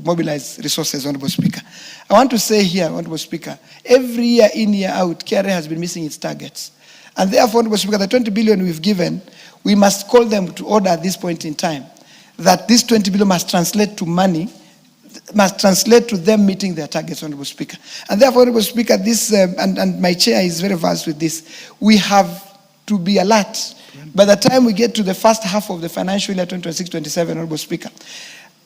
mobilize resources, Honorable Speaker. I want to say here, Honorable Speaker, every year in, year out, KRA has been missing its targets. And therefore, Honorable Speaker, the 20 billion we've given, we must call them to order at this point in time, that this 20 billion must translate to money, must translate to them meeting their targets, Honorable Speaker. And therefore, Honorable Speaker, this, and my chair is very versed with this, we have to be alert. By the time we get to the first half of the financial year 2026-27, Honorable Speaker,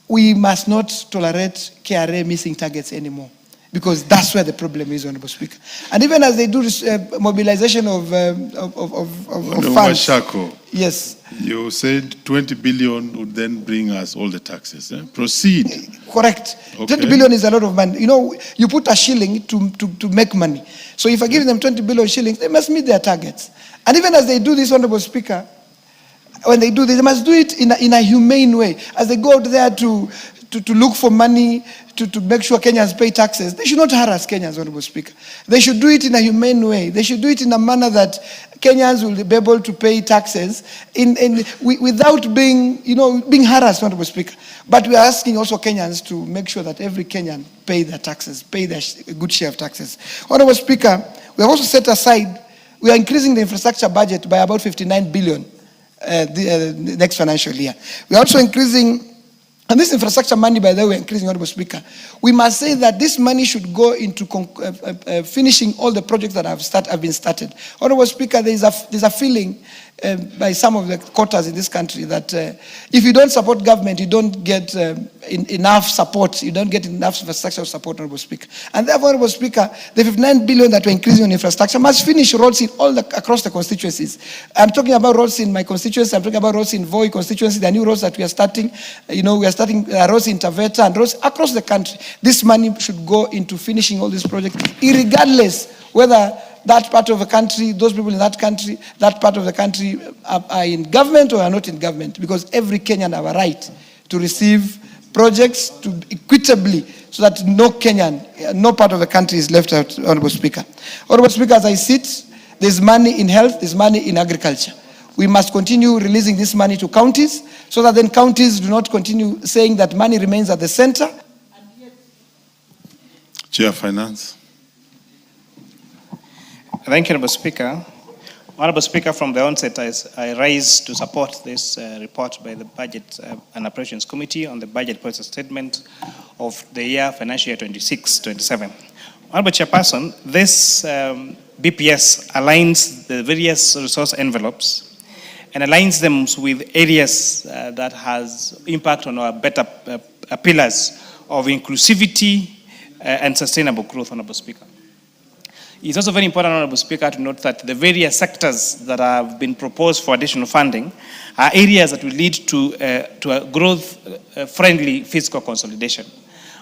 we must not tolerate KRA missing targets anymore, because that's where the problem is, Honorable Speaker. And even as they do this mobilization of funds. Shako, yes. You said 20 billion would then bring us all the taxes. Proceed. Correct. Okay. 20 billion is a lot of money. You put a shilling to make money. So if I give them 20 billion shillings, they must meet their targets. And even as they do this, Honorable Speaker, when they do this, they must do it in a humane way. As they go out there to look for money, to make sure Kenyans pay taxes, they should not harass Kenyans, Honorable Speaker. They should do it in a humane way. They should do it in a manner that Kenyans will be able to pay taxes without being harassed, Honorable Speaker. But we are asking also Kenyans to make sure that every Kenyan pay their taxes, pay their good share of taxes. Honorable Speaker, we have also set aside, we are increasing the infrastructure budget by about 59 billion the next financial year. We are also increasing. And this infrastructure money, by the way, we're increasing, Honorable Speaker. We must say that this money should go into finishing all the projects that have been started. Honorable Speaker, there's a feeling by some of the quarters in this country that if you don't support government, you don't get enough support. You don't get enough infrastructure support, Honorable Speaker. And therefore, Honorable Speaker, the 59 billion that we're increasing on infrastructure must finish roads in across the constituencies. I'm talking about roads in my constituency. I'm talking about roads in Voi constituency, the new roads that we are starting. We are starting roads in Taveta and roads across the country. This money should go into finishing all these projects, regardless whether that part of the country, those people in that country, that part of the country are in government or are not in government, because every Kenyan have a right to receive projects equitably so that no Kenyan, no part of the country is left out, Honorable Speaker. Honorable Speaker, as I sit, there's money in health, there's money in agriculture. We must continue releasing this money to counties so that then counties do not continue saying that money remains at the center. Chair Finance. Thank you, Honorable Speaker. Honorable Speaker, from the onset, I rise to support this report by the Budget and Appropriations Committee on the budget policy statement of the year financial year 26-27. Honorable Chairperson, this BPS aligns the various resource envelopes and aligns them with areas that has impact on our better pillars of inclusivity and sustainable growth, Honorable Speaker. It's also very important, Honorable Speaker, to note that the various sectors that have been proposed for additional funding are areas that will lead to a growth-friendly fiscal consolidation.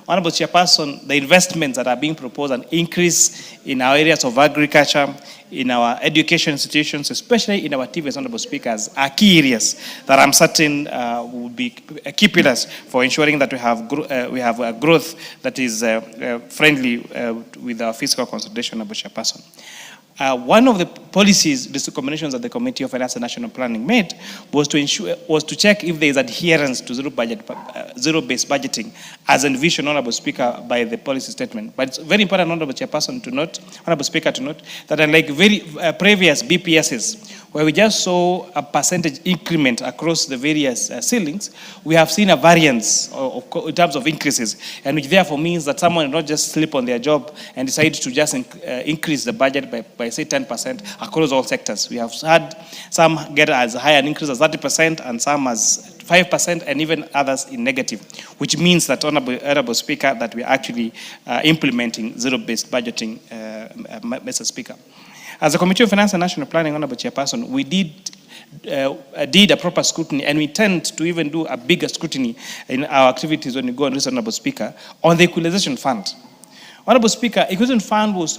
Honorable Chairperson, the investments that are being proposed, an increase in our areas of agriculture, in our education institutions, especially in our TVs, Honorable Speakers, are key areas that I'm certain will be key pillars for ensuring that we have a growth that is friendly with our fiscal consolidation, Honorable Chairperson. One of the policies, the recommendations that the Committee of Finance and National Planning made was to check if there is adherence to zero-based budgeting, as envisioned, Honorable Speaker, by the policy statement. But it's very important, Honorable Chairperson, to note, Honorable Speaker, to note that unlike previous BPSs, where we just saw a percentage increment across the various ceilings, we have seen a variance in terms of increases, and which therefore means that someone will not just slip on their job and decide to just increase the budget by say 10% across all sectors. We have had some get as high an increase as 30% and some as 5% and even others in negative, which means that, Honorable Speaker, that we are actually implementing zero-based budgeting, Mr. Speaker. As a Committee of Finance and National Planning, Honorable Chairperson, we did a proper scrutiny, and we tend to even do a bigger scrutiny in our activities when we go on this, Honorable Speaker, on the equalization fund. Honorable Speaker, equalization fund was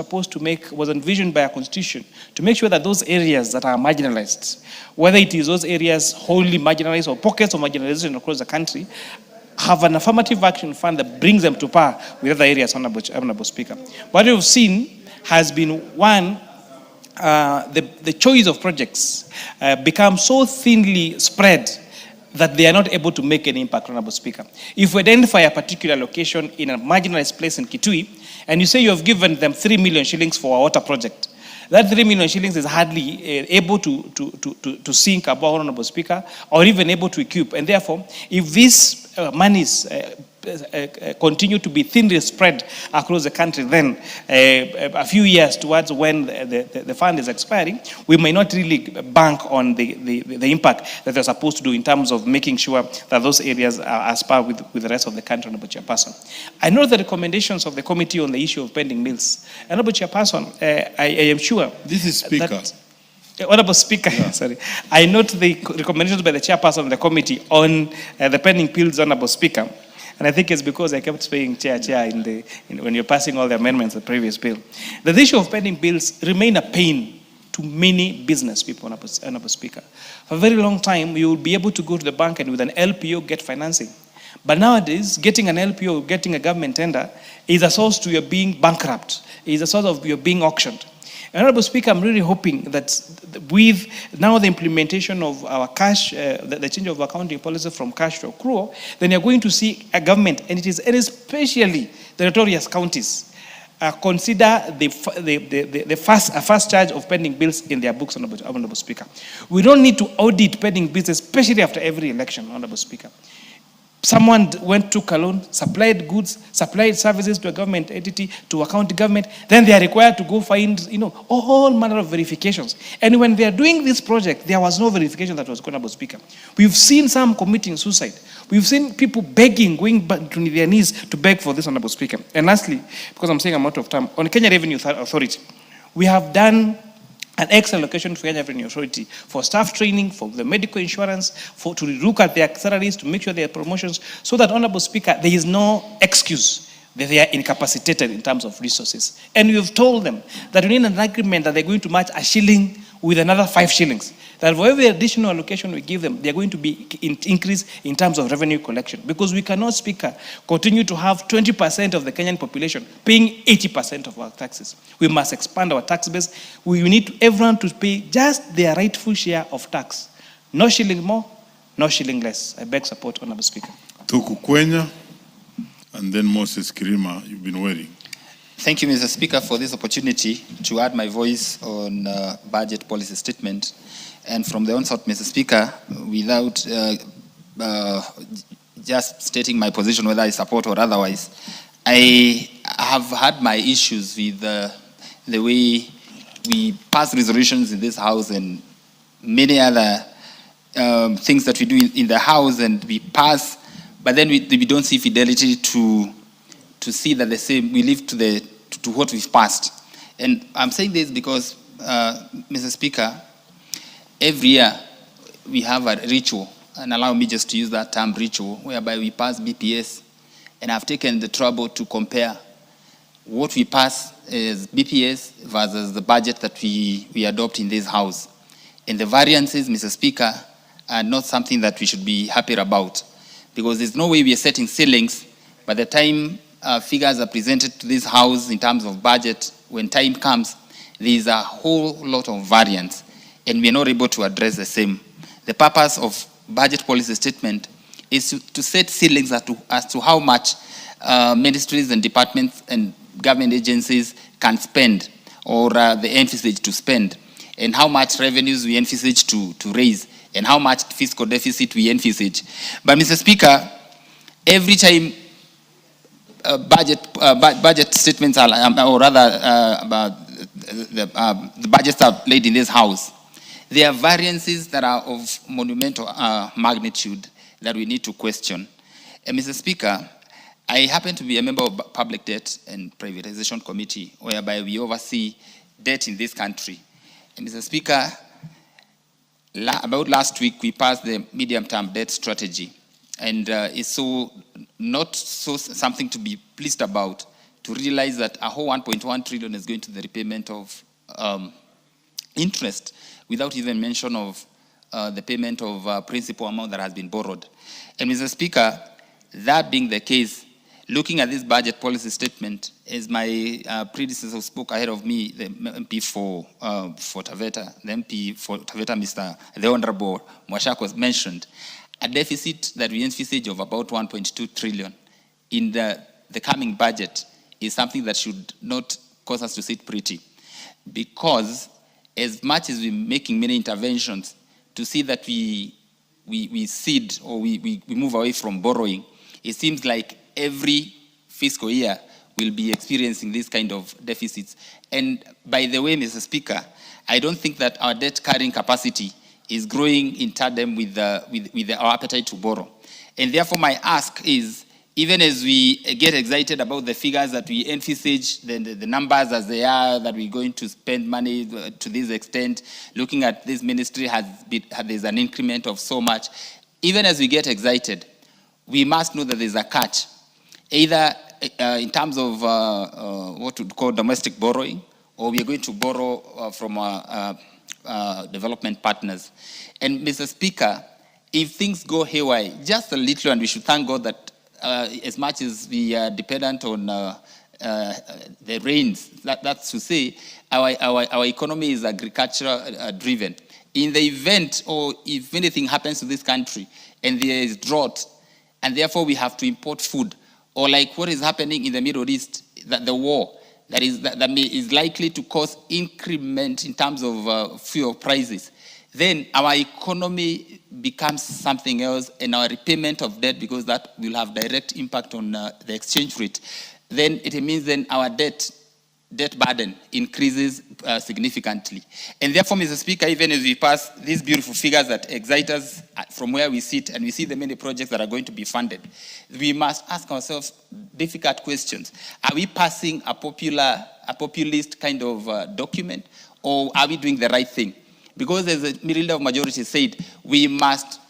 envisioned by our Constitution to make sure that those areas that are marginalized, whether it is those areas wholly marginalized or pockets of marginalization across the country, have an affirmative action fund that brings them to par with other areas, Honorable Speaker. What we've seen has been, one, the choice of projects become so thinly spread that they are not able to make any impact, Honorable Speaker. If we identify a particular location in a marginalized place in Kitui, and you say you have given them 3 million shillings for a water project, that 3 million shillings is hardly able to sink above, Honorable Speaker, or even able to equip. And therefore, if these monies continue to be thinly spread across the country, then a few years towards when the fund is expiring, we may not really bank on the impact that they're supposed to do in terms of making sure that those areas are as par with the rest of the country, Honorable Chairperson. I know the recommendations of the committee on the issue of pending bills. Honorable Chairperson, I am sure. This is Speaker. Honorable Speaker, sorry. I note the recommendations by the chairperson of the committee on the pending bills, Honorable Speaker. And I think it's because I kept saying chair when you're passing all the amendments of the previous bill. The issue of pending bills remain a pain to many business people, Honorable Speaker. For a very long time, you will be able to go to the bank and with an LPO get financing. But nowadays, getting an LPO, getting a government tender, is a source to your being bankrupt, is a source of your being auctioned. Honorable Speaker, I'm really hoping that with now the implementation of our cash, the change of accounting policy from cash to accrual, then you're going to see a government, and it is especially the notorious counties, consider the first charge of pending bills in their books, Honorable Speaker. We don't need to audit pending bills, especially after every election, Honorable Speaker. Someone took a loan, supplied goods, supplied services to a government entity, to a county government, then they are required to go find, all manner of verifications. And when they are doing this project, there was no verification that was going, Honorable Speaker. We've seen some committing suicide. We've seen people begging, going back to their knees to beg for this, Honorable Speaker. And lastly, because I'm saying I'm out of time, on Kenya Revenue Authority, we have done an excellent location for Kenya Revenue Authority for staff training, for the medical insurance, to look at their salaries, to make sure their promotions, so that, Honorable Speaker, there is no excuse that they are incapacitated in terms of resources. And we have told them that we need an agreement that they're going to match a shilling with another 5 shillings. That for every additional allocation we give them, they're going to be increased in terms of revenue collection. Because we cannot, Speaker, continue to have 20% of the Kenyan population paying 80% of our taxes. We must expand our tax base. We need everyone to pay just their rightful share of tax. No shilling more, no shilling less. I beg support, Honorable Speaker. Tuku Kwenya, and then Moses Kirima, you've been waiting. Thank you, Mr. Speaker, for this opportunity to add my voice on budget policy statement. And from the onset, Mr. Speaker, without just stating my position, whether I support or otherwise, I have had my issues with the way we pass resolutions in this House and many other things that we do in the House and we pass, but then we don't see fidelity to see that the same, we live to what we've passed. And I'm saying this because, Mr. Speaker, every year we have a ritual, and allow me just to use that term, ritual, whereby we pass BPS, and I've taken the trouble to compare what we pass as BPS versus the budget that we adopt in this House. And the variances, Mr. Speaker, are not something that we should be happy about, because there's no way we are setting ceilings. By the time figures are presented to this House in terms of budget, when time comes, there's a whole lot of variance, and we're not able to address the same. The purpose of budget policy statement is to set ceilings as to how much ministries and departments and government agencies can spend, or they envisage to spend, and how much revenues we envisage to raise, and how much fiscal deficit we envisage. But Mr. Speaker, every time budget statements are, or rather the budgets are laid in this House, there are variances that are of monumental magnitude that we need to question. And Mr. Speaker, I happen to be a member of Public Debt and Privatization Committee, whereby we oversee debt in this country. And Mr. Speaker, about last week, we passed the medium-term debt strategy. And it's not something to be pleased about, to realize that a whole 1.1 trillion is going to the repayment of interest, without even mention of the payment of principal amount that has been borrowed. And Mr. Speaker, that being the case, looking at this budget policy statement, as my predecessor spoke ahead of me, the MP for Taveta, the MP for Taveta, the Honorable Mwashako mentioned, a deficit that we envisage of about 1.2 trillion in the coming budget is something that should not cause us to sit pretty. Because as much as we're making many interventions to see that we cede or we move away from borrowing, it seems like every fiscal year we'll be experiencing this kind of deficits. And by the way, Mr. Speaker, I don't think that our debt carrying capacity is growing in tandem with our appetite to borrow. And therefore my ask is, even as we get excited about the figures that we envisage, the numbers as they are, that we're going to spend money to this extent, looking at this ministry there's an increment of so much. Even as we get excited, we must know that there's a catch, either in terms of what we call domestic borrowing, or we are going to borrow from our development partners. And Mr. Speaker, if things go haywire, just a little, and we should thank God that as much as we are dependent on the rains, that's to say, our economy is agriculture driven. In the event, or if anything happens to this country, and there is drought, and therefore we have to import food, or like what is happening in the Middle East, that the war, that is likely to cause increment in terms of fuel prices, then our economy becomes something else, and our repayment of debt, because that will have direct impact on the exchange rate, then it means then our debt burden increases significantly. And therefore, Mr. Speaker, even as we pass these beautiful figures that excite us from where we sit, and we see the many projects that are going to be funded, we must ask ourselves difficult questions. Are we passing a populist kind of document, or are we doing the right thing? Because as the leader of majority said, we must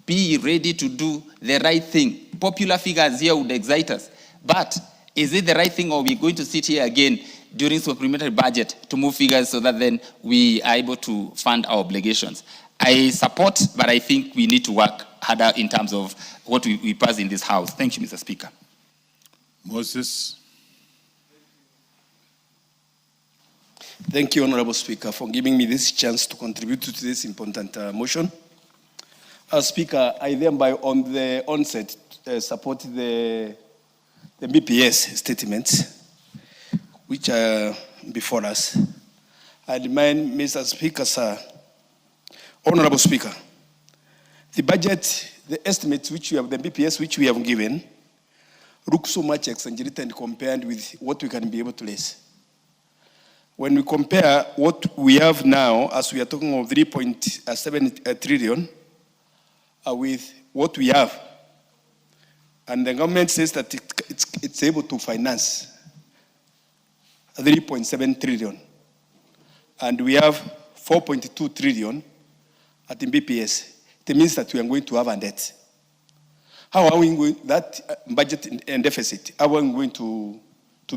be ready to do the right thing. Popular figures here would excite us, but is it the right thing, or are we going to sit here again during supplementary budget to move figures so that then we are able to fund our obligations? I support, but I think we need to work harder in terms of what we pass in this House. Thank you, Mr. Speaker. Moses. Thank you, Honorable Speaker, for giving me this chance to contribute to this important motion. Speaker, I thereby on the onset support the BPS statements which are before us. I remind Mr. Speaker, sir, Honorable Speaker, the budget, the estimates which we have, the BPS which we have given, look so much exaggerated and compared with what we can be able to raise. When we compare what we have now, as we are talking of 3.7 trillion, with what we have. And the government says that it's able to finance 3.7 trillion. And we have 4.2 trillion at the BPS. It means that we are going to have a debt. How are we going, that budget and deficit, how are we going to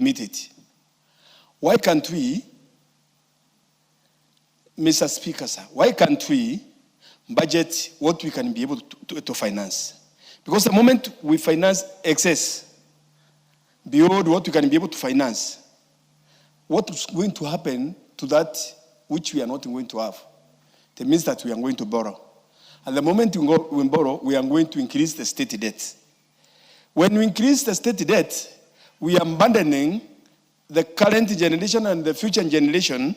meet it? Why can't we, Mr. Speaker, sir, why can't we budget what we can be able to finance? Because the moment we finance excess beyond what we can be able to finance, what is going to happen to that which we are not going to have? It means that we are going to borrow. And the moment we borrow, we are going to increase the state debt. When we increase the state debt, we are abandoning the current generation and the future generation,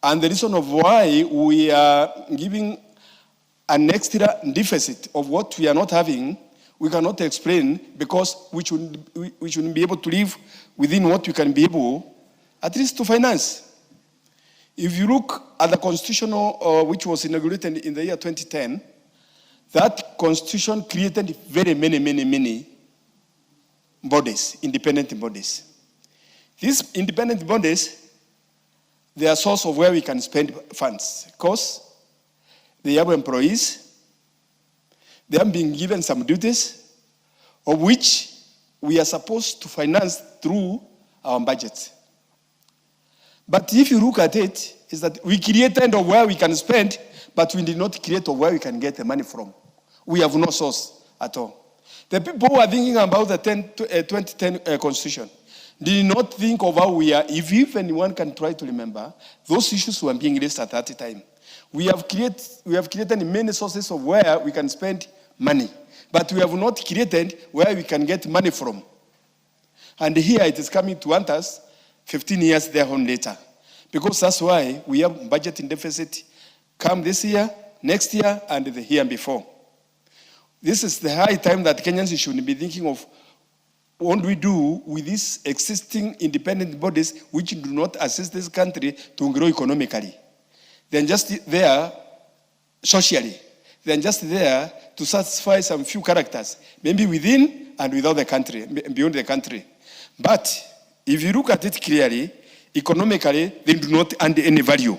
and the reason of why we are giving an extra deficit of what we are not having, we cannot explain, because we shouldn't be able to live within what we can be able, at least to finance. If you look at the constitutional, which was inaugurated in the year 2010, that constitution created very many bodies, independent bodies. These independent bodies, they are a source of where we can spend funds, because they have employees, they have been given some duties, of which we are supposed to finance through our budget. But if you look at it, is that we created of where we can spend, but we did not create of where we can get the money from. We have no source at all. The people who are thinking about the 2010 Constitution did not think of how we are, if anyone can try to remember, those issues were being raised at that time. We have created many sources of where we can spend money, but we have not created where we can get money from. And here it is coming to haunt us 15 years thereon later. Because that's why we have budget in deficit come this year, next year, and the year before. This is the high time that Kenyans should be thinking of what do we do with these existing independent bodies which do not assist this country to grow economically. They're just there socially. They're just there to satisfy some few characters, maybe within and without the country, beyond the country. But if you look at it clearly, economically, they do not add any value.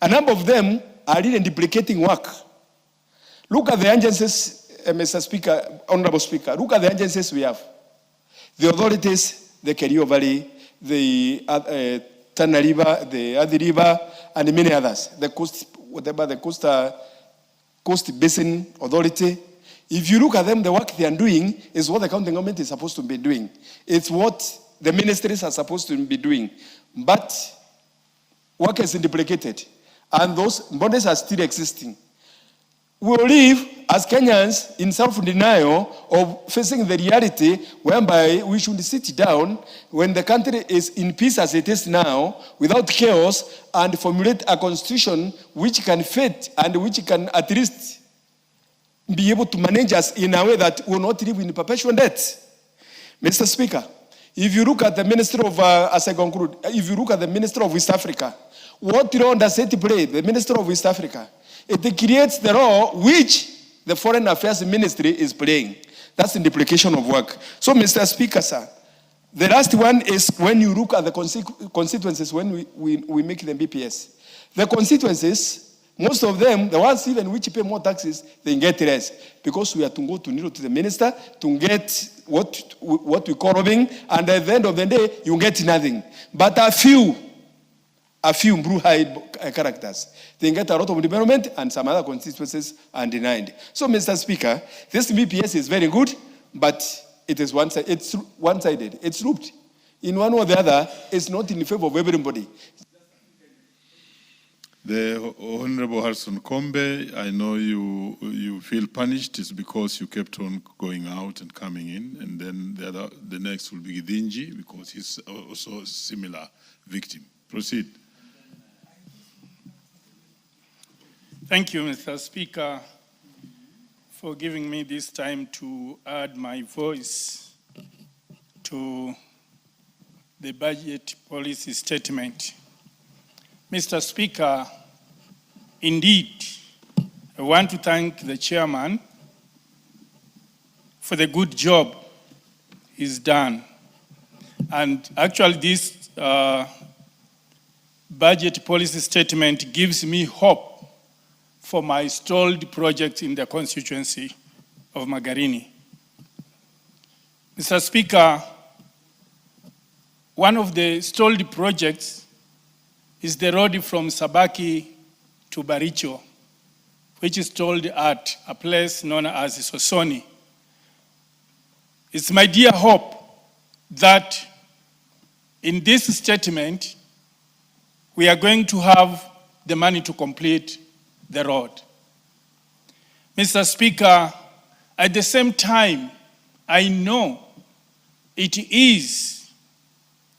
A number of them are really duplicating work. Look at the agencies, Mr. Speaker, Honorable Speaker, look at the agencies we have. The authorities, the Kerio Valley, the Tana River, the Adi River, and many others. The coast, whatever, the Coast Basin Authority. If you look at them, the work they are doing is what the county government is supposed to be doing. It's what the ministries are supposed to be doing. But work is duplicated, and those bodies are still existing. We will live as Kenyans in self-denial of facing the reality whereby we should sit down when the country is in peace as it is now, without chaos, and formulate a constitution which can fit and which can at least be able to manage us in a way that will not live in perpetual debt. Mr. Speaker, if you look at the Minister of, as I conclude, if you look at the Minister of East Africa, what role does it play, the Minister of East Africa? It creates the role which the Foreign Affairs Ministry is playing. That's the implication of work. So, Mr. Speaker, sir, the last one is when you look at the constituencies when we make the BPS. The constituencies, most of them, the ones even which pay more taxes, they get less. Because we have to go to the minister to get what we call robbing, and at the end of the day, you get nothing. But a few blue-eyed characters, they get a lot of development, and some other constituencies are denied. So, Mr. Speaker, this BPS is very good, but it is one-sided. It's looped. In one or the other, it's not in favor of everybody. The Honorable Harrison Kombe, I know you feel punished. It's because you kept on going out and coming in, and then the next will be Githinji, because he's also a similar victim. Proceed. Thank you, Mr. Speaker, for giving me this time to add my voice to the budget policy statement. Mr. Speaker, indeed, I want to thank the chairman for the good job he's done. And actually this budget policy statement gives me hope for my stalled project in the constituency of Magarini. Mr. Speaker, one of the stalled projects is the road from Sabaki to Baricho, which is stalled at a place known as Sosoni. It's my dear hope that in this statement, we are going to have the money to complete the road. Mr. Speaker, at the same time, I know it is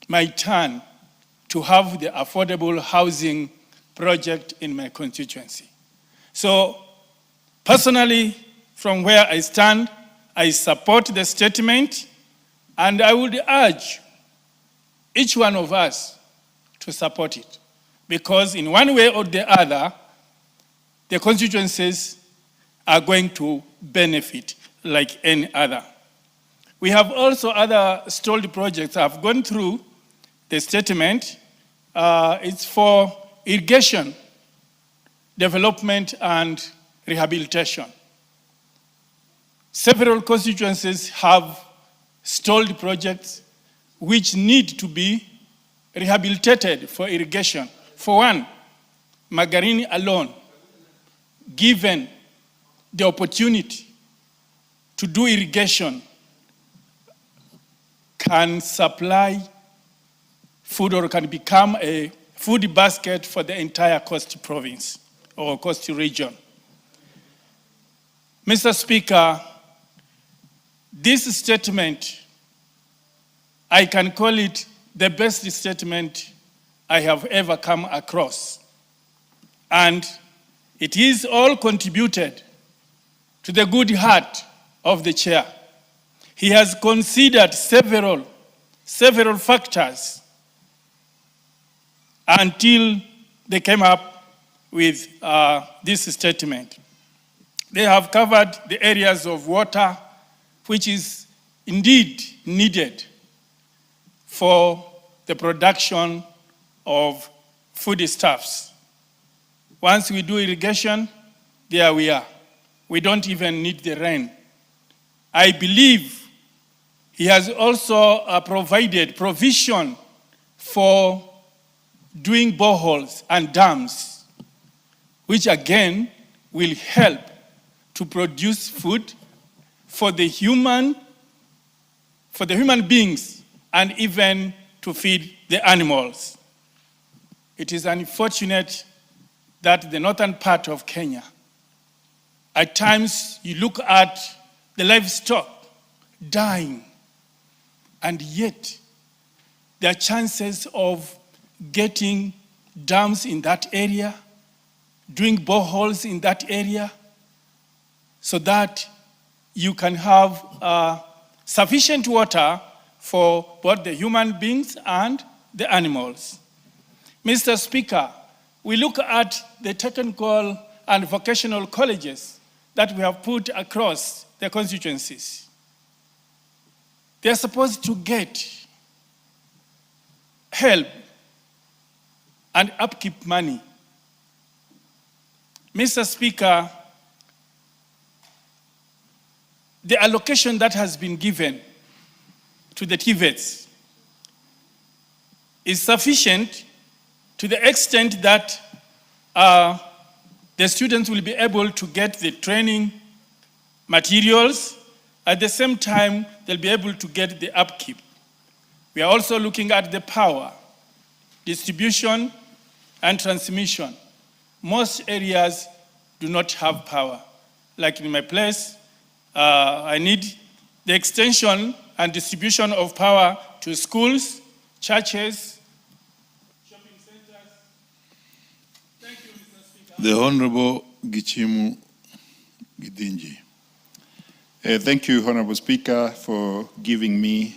my turn to have the affordable housing project in my constituency. So, personally, from where I stand, I support the statement, and I would urge each one of us to support it. Because in one way or the other, the constituencies are going to benefit like any other. We have also other stalled projects. I've gone through the statement. It's for irrigation, development, and rehabilitation. Several constituencies have stalled projects which need to be rehabilitated for irrigation. For one, Magarini alone, given the opportunity to do irrigation, can supply food or can become a food basket for the entire Coast Province or Coast Region. Mr. Speaker, this statement, I can call it the best statement I have ever come across. And it is all contributed to the good heart of the chair. He has considered several factors until they came up with this statement. They have covered the areas of water, which is indeed needed for the production of foodstuffs. Once we do irrigation, there we are. We don't even need the rain. I believe he has also provided provision for doing boreholes and dams, which again will help to produce food for the human beings and even to feed the animals. It is unfortunate that the northern part of Kenya, at times you look at the livestock dying, and yet there are chances of getting dams in that area, doing boreholes in that area, so that you can have sufficient water for both the human beings and the animals. Mr. Speaker, we look at the technical and vocational colleges that we have put across the constituencies. They are supposed to get help and upkeep money. Mr. Speaker, the allocation that has been given to the TVETs is sufficient to the extent that the students will be able to get the training materials. At the same time, they'll be able to get the upkeep. We are also looking at the power, distribution, and transmission. Most areas do not have power. Like in my place, I need the extension and distribution of power to schools, churches, shopping centers. Thank you, Mr. Speaker. The Honorable Gichimu Gidinji. Thank you, Honorable Speaker, for giving me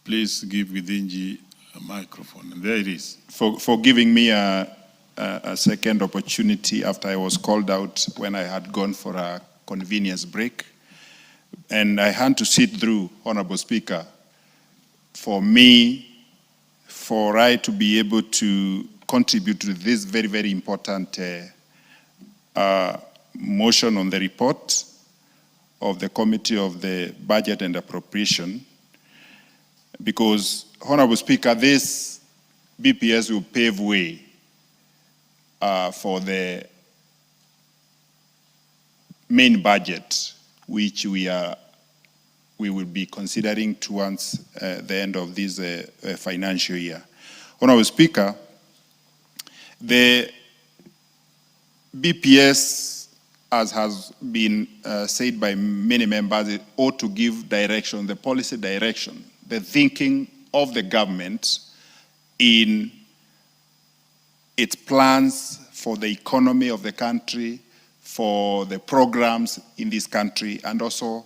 Please give Gidinji a microphone. And there it is. For giving me an a second opportunity after I was called out when I had gone for a convenience break. And I had to sit through, Honorable Speaker, for I to be able to contribute to this very, very important motion on the report of the Committee of the Budget and Appropriation. Because, Honorable Speaker, this BPS will pave way for the main budget, which we will be considering towards the end of this financial year. Honorable Speaker, the BPS, as has been said by many members, it ought to give direction, the policy direction, the thinking of the government in its plans for the economy of the country, for the programs in this country, and also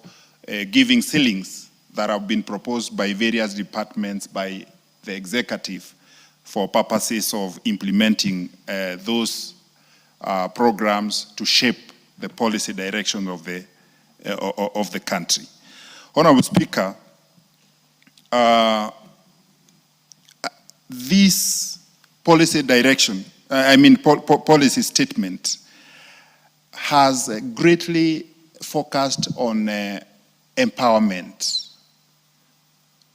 giving ceilings that have been proposed by various departments, by the executive, for purposes of implementing those programs to shape the policy direction of the country. Honorable Speaker, this policy direction, policy statement, has greatly focused on empowerment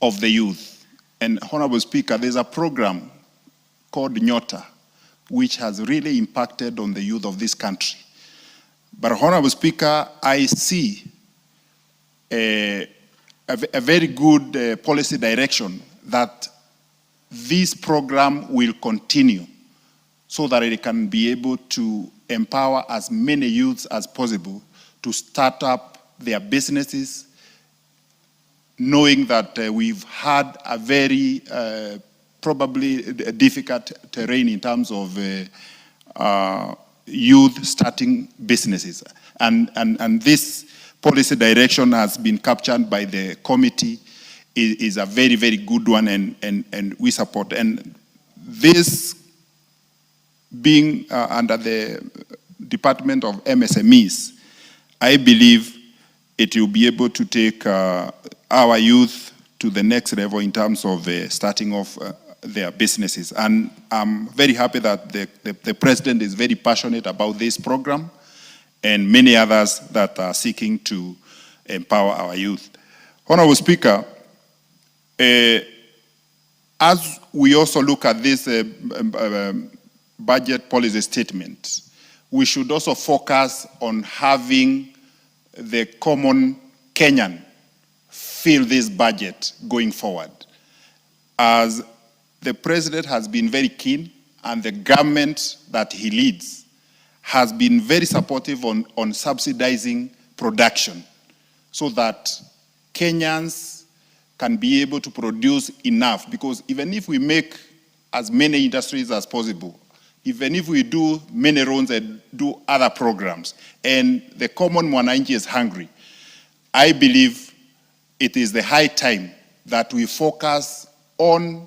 of the youth. And Honorable Speaker, there's a program called Nyota, which has really impacted on the youth of this country. But Honorable Speaker, I see a very good policy direction that this program will continue so that it can be able to empower as many youths as possible to start up their businesses, knowing that we've had a very probably difficult terrain in terms of youth starting businesses. And this policy direction has been captured by the committee, is a very, very good one, and we support. And this being under the Department of MSMEs, I believe it will be able to take our youth to the next level in terms of starting off their businesses. And I'm very happy that the President is very passionate about this program and many others that are seeking to empower our youth. Honorable Speaker, as we also look at this budget policy statement, we should also focus on having the common Kenyan feel this budget going forward. As the President has been very keen, and the government that he leads has been very supportive on subsidizing production so that Kenyans can be able to produce enough. Because even if we make as many industries as possible, even if we do many roads and do other programs, and the common mwananchi is hungry, I believe it is the high time that we focus on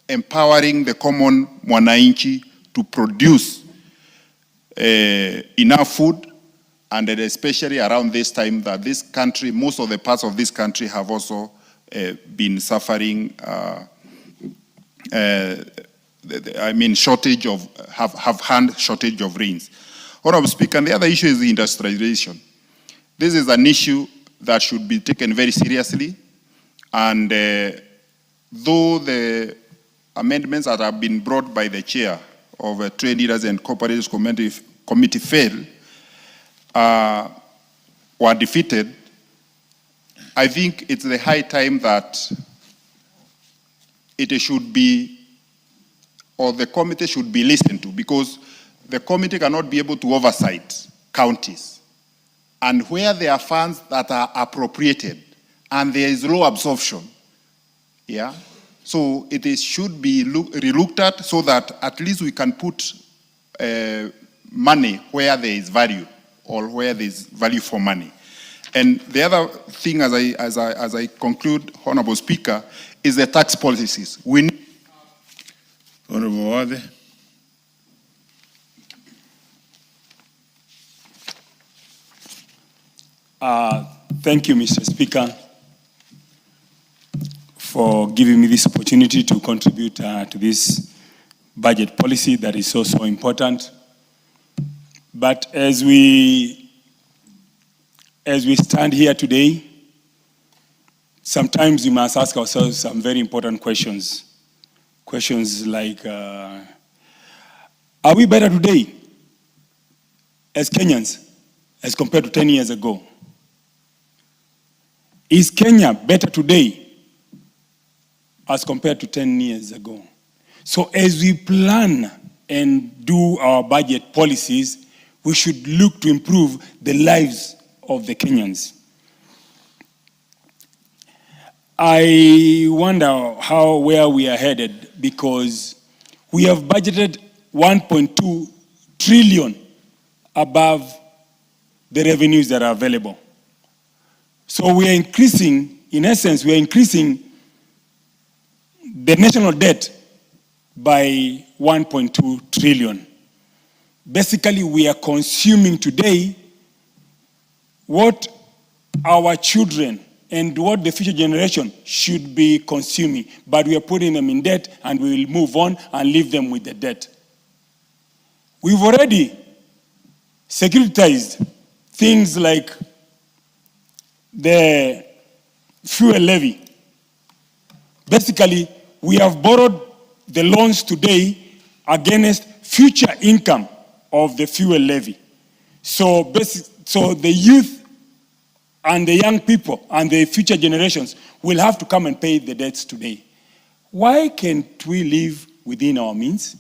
empowering the common mwananchi to produce enough food, and especially around this time that this country, most of the parts of this country have also been suffering shortage of, have had shortage of rains. Honorable Speaker, and the other issue is the industrialization. This is an issue that should be taken very seriously, and though the amendments that have been brought by the chair of Trade Leaders and Cooperatives Committee failed, were defeated, I think it's the high time that it should be, or the committee should be listened to, because the committee cannot be able to oversight counties. And where there are funds that are appropriated and there is low absorption, yeah, so it should be relooked at so that at least we can put money where there is value, or where there is value for money. And the other thing, as I conclude, Honorable Speaker, is the tax policies. We need... Honorable Wade. Thank you, Mr. Speaker, for giving me this opportunity to contribute to this budget policy that is so, so important. But as we stand here today, sometimes we must ask ourselves some very important questions. Questions like, are we better today as Kenyans as compared to 10 years ago? Is Kenya better today as compared to 10 years ago? So as we plan and do our budget policies, we should look to improve the lives of the Kenyans. I wonder where we are headed, because we have budgeted 1.2 trillion above the revenues that are available. So we are increasing, in essence, we are increasing the national debt by 1.2 trillion. Basically, we are consuming today what our children and what the future generation should be consuming, but we are putting them in debt, and we will move on and leave them with the debt. We've already securitized things like the fuel levy. Basically, we have borrowed the loans today against future income of the fuel levy. So the youth and the young people and the future generations will have to come and pay the debts today. Why can't we live within our means?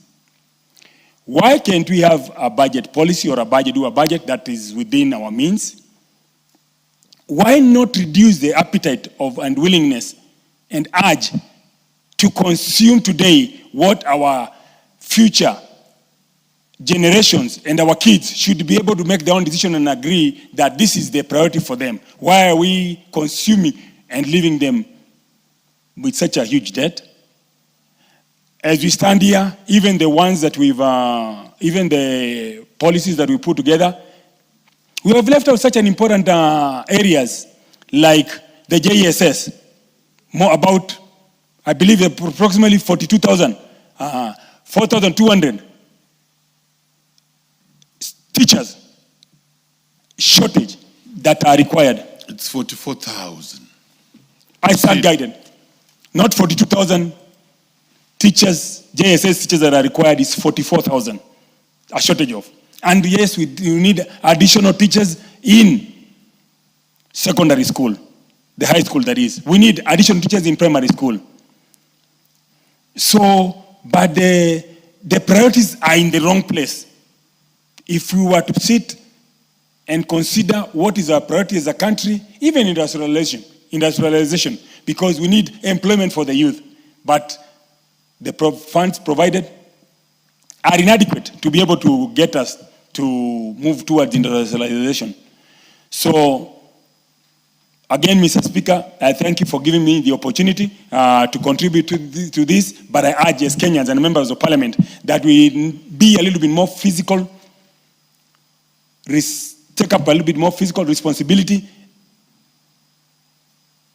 Why can't we have a budget policy or a budget that is within our means? Why not reduce the appetite of and willingness and urge to consume today what our future generations and our kids should be able to make their own decision and agree that this is the priority for them? Why are we consuming and leaving them with such a huge debt? As we stand here, even the ones that even the policies that we put together, we have left out such an important areas like the JSS. More about, I believe, approximately 42,000, 4,200 teachers shortage that are required. It's 44,000. I stand guided. Not 42,000 teachers, JSS teachers that are required is 44,000, a shortage of. And yes, we need additional teachers in secondary school, the high school that is. We need additional teachers in primary school. So, but the priorities are in the wrong place. If we were to sit and consider what is our priority as a country, even industrialization, because we need employment for the youth, but the funds provided are inadequate to be able to get us to move towards industrialization. So, again, Mr. Speaker, I thank you for giving me the opportunity to contribute to this, but I urge as Kenyans and members of Parliament that we be a little bit more physical, take up a little bit more physical responsibility,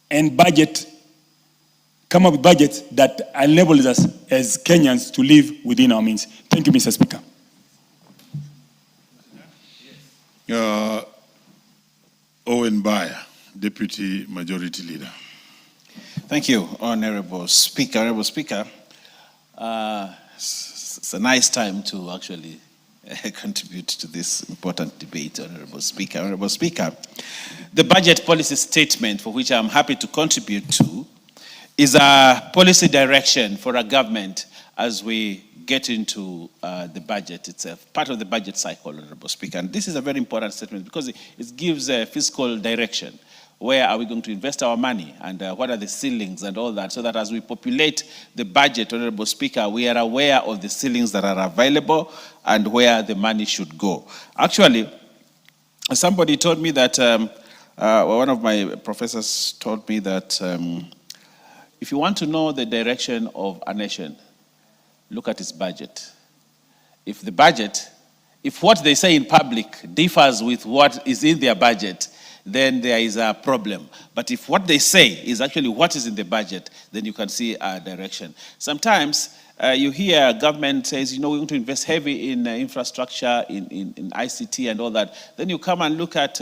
and come up with budgets that enable us as Kenyans to live within our means. Thank you, Mr. Speaker. Owen Bayer, Deputy Majority Leader. Thank you, Honorable Speaker. Honorable Speaker, it's a nice time to actually contribute to this important debate, Honorable Speaker. Honorable Speaker, the budget policy statement, for which I'm happy to contribute to, is a policy direction for a government as we get into the budget. It's a part of the budget cycle, Honorable Speaker. And this is a very important statement because it gives a fiscal direction. Where are we going to invest our money, and what are the ceilings and all that, so that as we populate the budget, Honorable Speaker, we are aware of the ceilings that are available and where the money should go. Actually, somebody told me that, one of my professors told me that if you want to know the direction of a nation, look at its budget. If what they say in public differs with what is in their budget, then there is a problem. But if what they say is actually what is in the budget, then you can see a direction. Sometimes you hear government says, you know, we want to invest heavy in infrastructure, in ICT and all that. Then you come and look at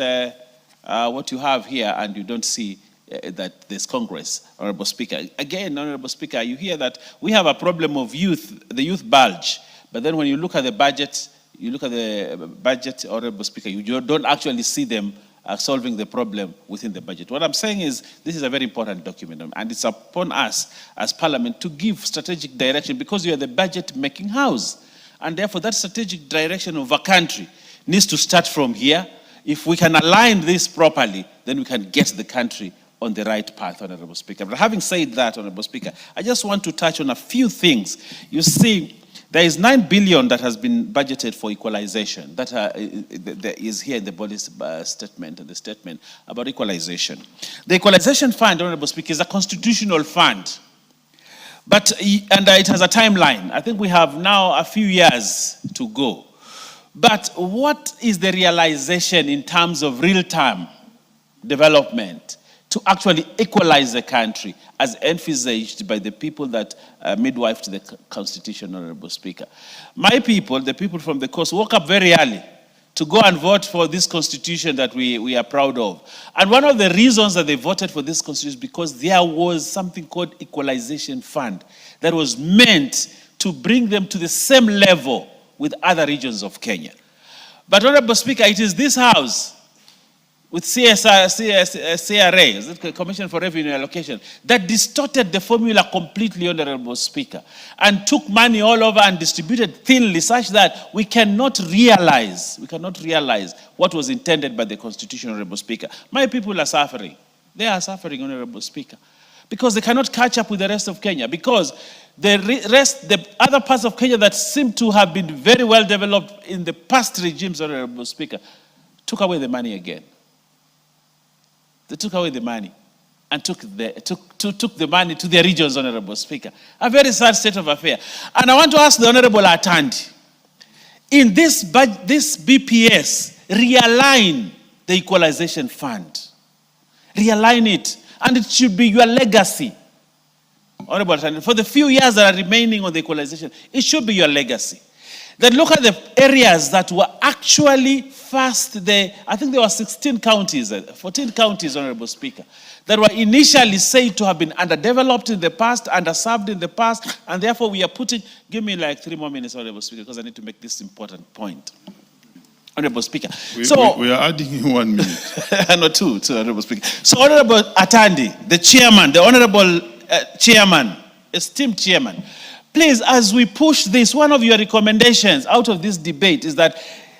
what you have here and you don't see that there's Congress, Honorable Speaker. Again, Honorable Speaker, you hear that we have a problem of youth, the youth bulge. But then when you look at the budget, Honorable Speaker, you don't actually see them solving the problem within the budget. What I'm saying is this is a very important document, and it's upon us as Parliament to give strategic direction, because we are the budget-making house. And therefore, that strategic direction of a country needs to start from here. If we can align this properly, then we can get the country on the right path, Honorable Speaker. But having said that, Honorable Speaker, I just want to touch on a few things. You see, there is 9 billion that has been budgeted for equalization. That is here in the body's statement, the statement about equalization. The equalization fund, Honorable Speaker, is a constitutional fund. But, and it has a timeline. I think we have now a few years to go. But what is the realization in terms of real-time development to actually equalize the country as envisaged by the people that midwife to the Constitution, Honorable Speaker? My people, the people from the coast, woke up very early to go and vote for this Constitution that we are proud of. And one of the reasons that they voted for this Constitution is because there was something called Equalization Fund that was meant to bring them to the same level with other regions of Kenya. But, Honorable Speaker, it is this House with CRA, Commission for Revenue Allocation, that distorted the formula completely, Honorable Speaker, and took money all over and distributed thinly such that we cannot realize what was intended by the Constitution, Honorable Speaker. My people are suffering. They are suffering, Honorable Speaker, because they cannot catch up with the rest of Kenya, because the other parts of Kenya that seem to have been very well developed in the past regimes, Honorable Speaker, took away the money again. They took away the money and took the money to their regions, Honorable Speaker. A very sad state of affairs. And I want to ask the Honorable Atandi, in this BPS, realign the equalization fund. Realign it. And it should be your legacy. Honorable Atandi, for the few years that are remaining on the equalization, it should be your legacy. Then look at the areas that were actually first there. I think there were 14 counties, Honorable Speaker, that were initially said to have been underdeveloped in the past, underserved in the past, and therefore we are putting, give me like 3 more minutes, Honorable Speaker, because I need to make this important point. Honorable Speaker. We are adding in 1 minute. No, two, Honorable Speaker. So, Honorable Atandi, the chairman, the Honorable Chairman, esteemed Chairman, please, as we push this, one of your recommendations out of this debate is that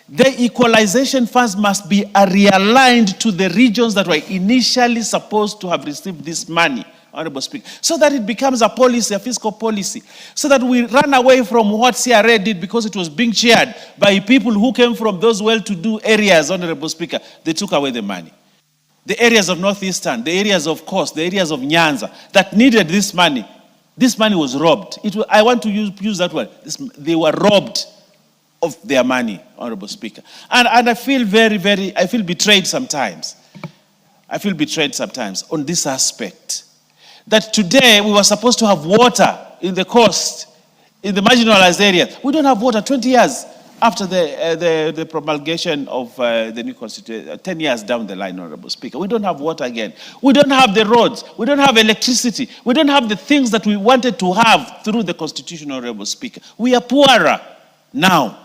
the equalization funds must be realigned to the regions that were initially supposed to have received this money, Honorable Speaker, so that it becomes a policy, a fiscal policy, so that we run away from what CRA did because it was being chaired by people who came from those well-to-do areas, Honorable Speaker. They took away the money. The areas of Northeastern, the areas of Coast, the areas of Nyanza that needed this money was robbed. I want to use that word. They were robbed of their money, Honorable Speaker. And I feel I feel betrayed sometimes. I feel betrayed sometimes on this aspect. That today we were supposed to have water in the coast, in the marginalized areas. We don't have water 20 years after the promulgation of the new constitution, 10 years down the line, Honorable Speaker. We don't have water again. We don't have the roads. We don't have electricity. We don't have the things that we wanted to have through the constitution, Honorable Speaker. We are poorer now.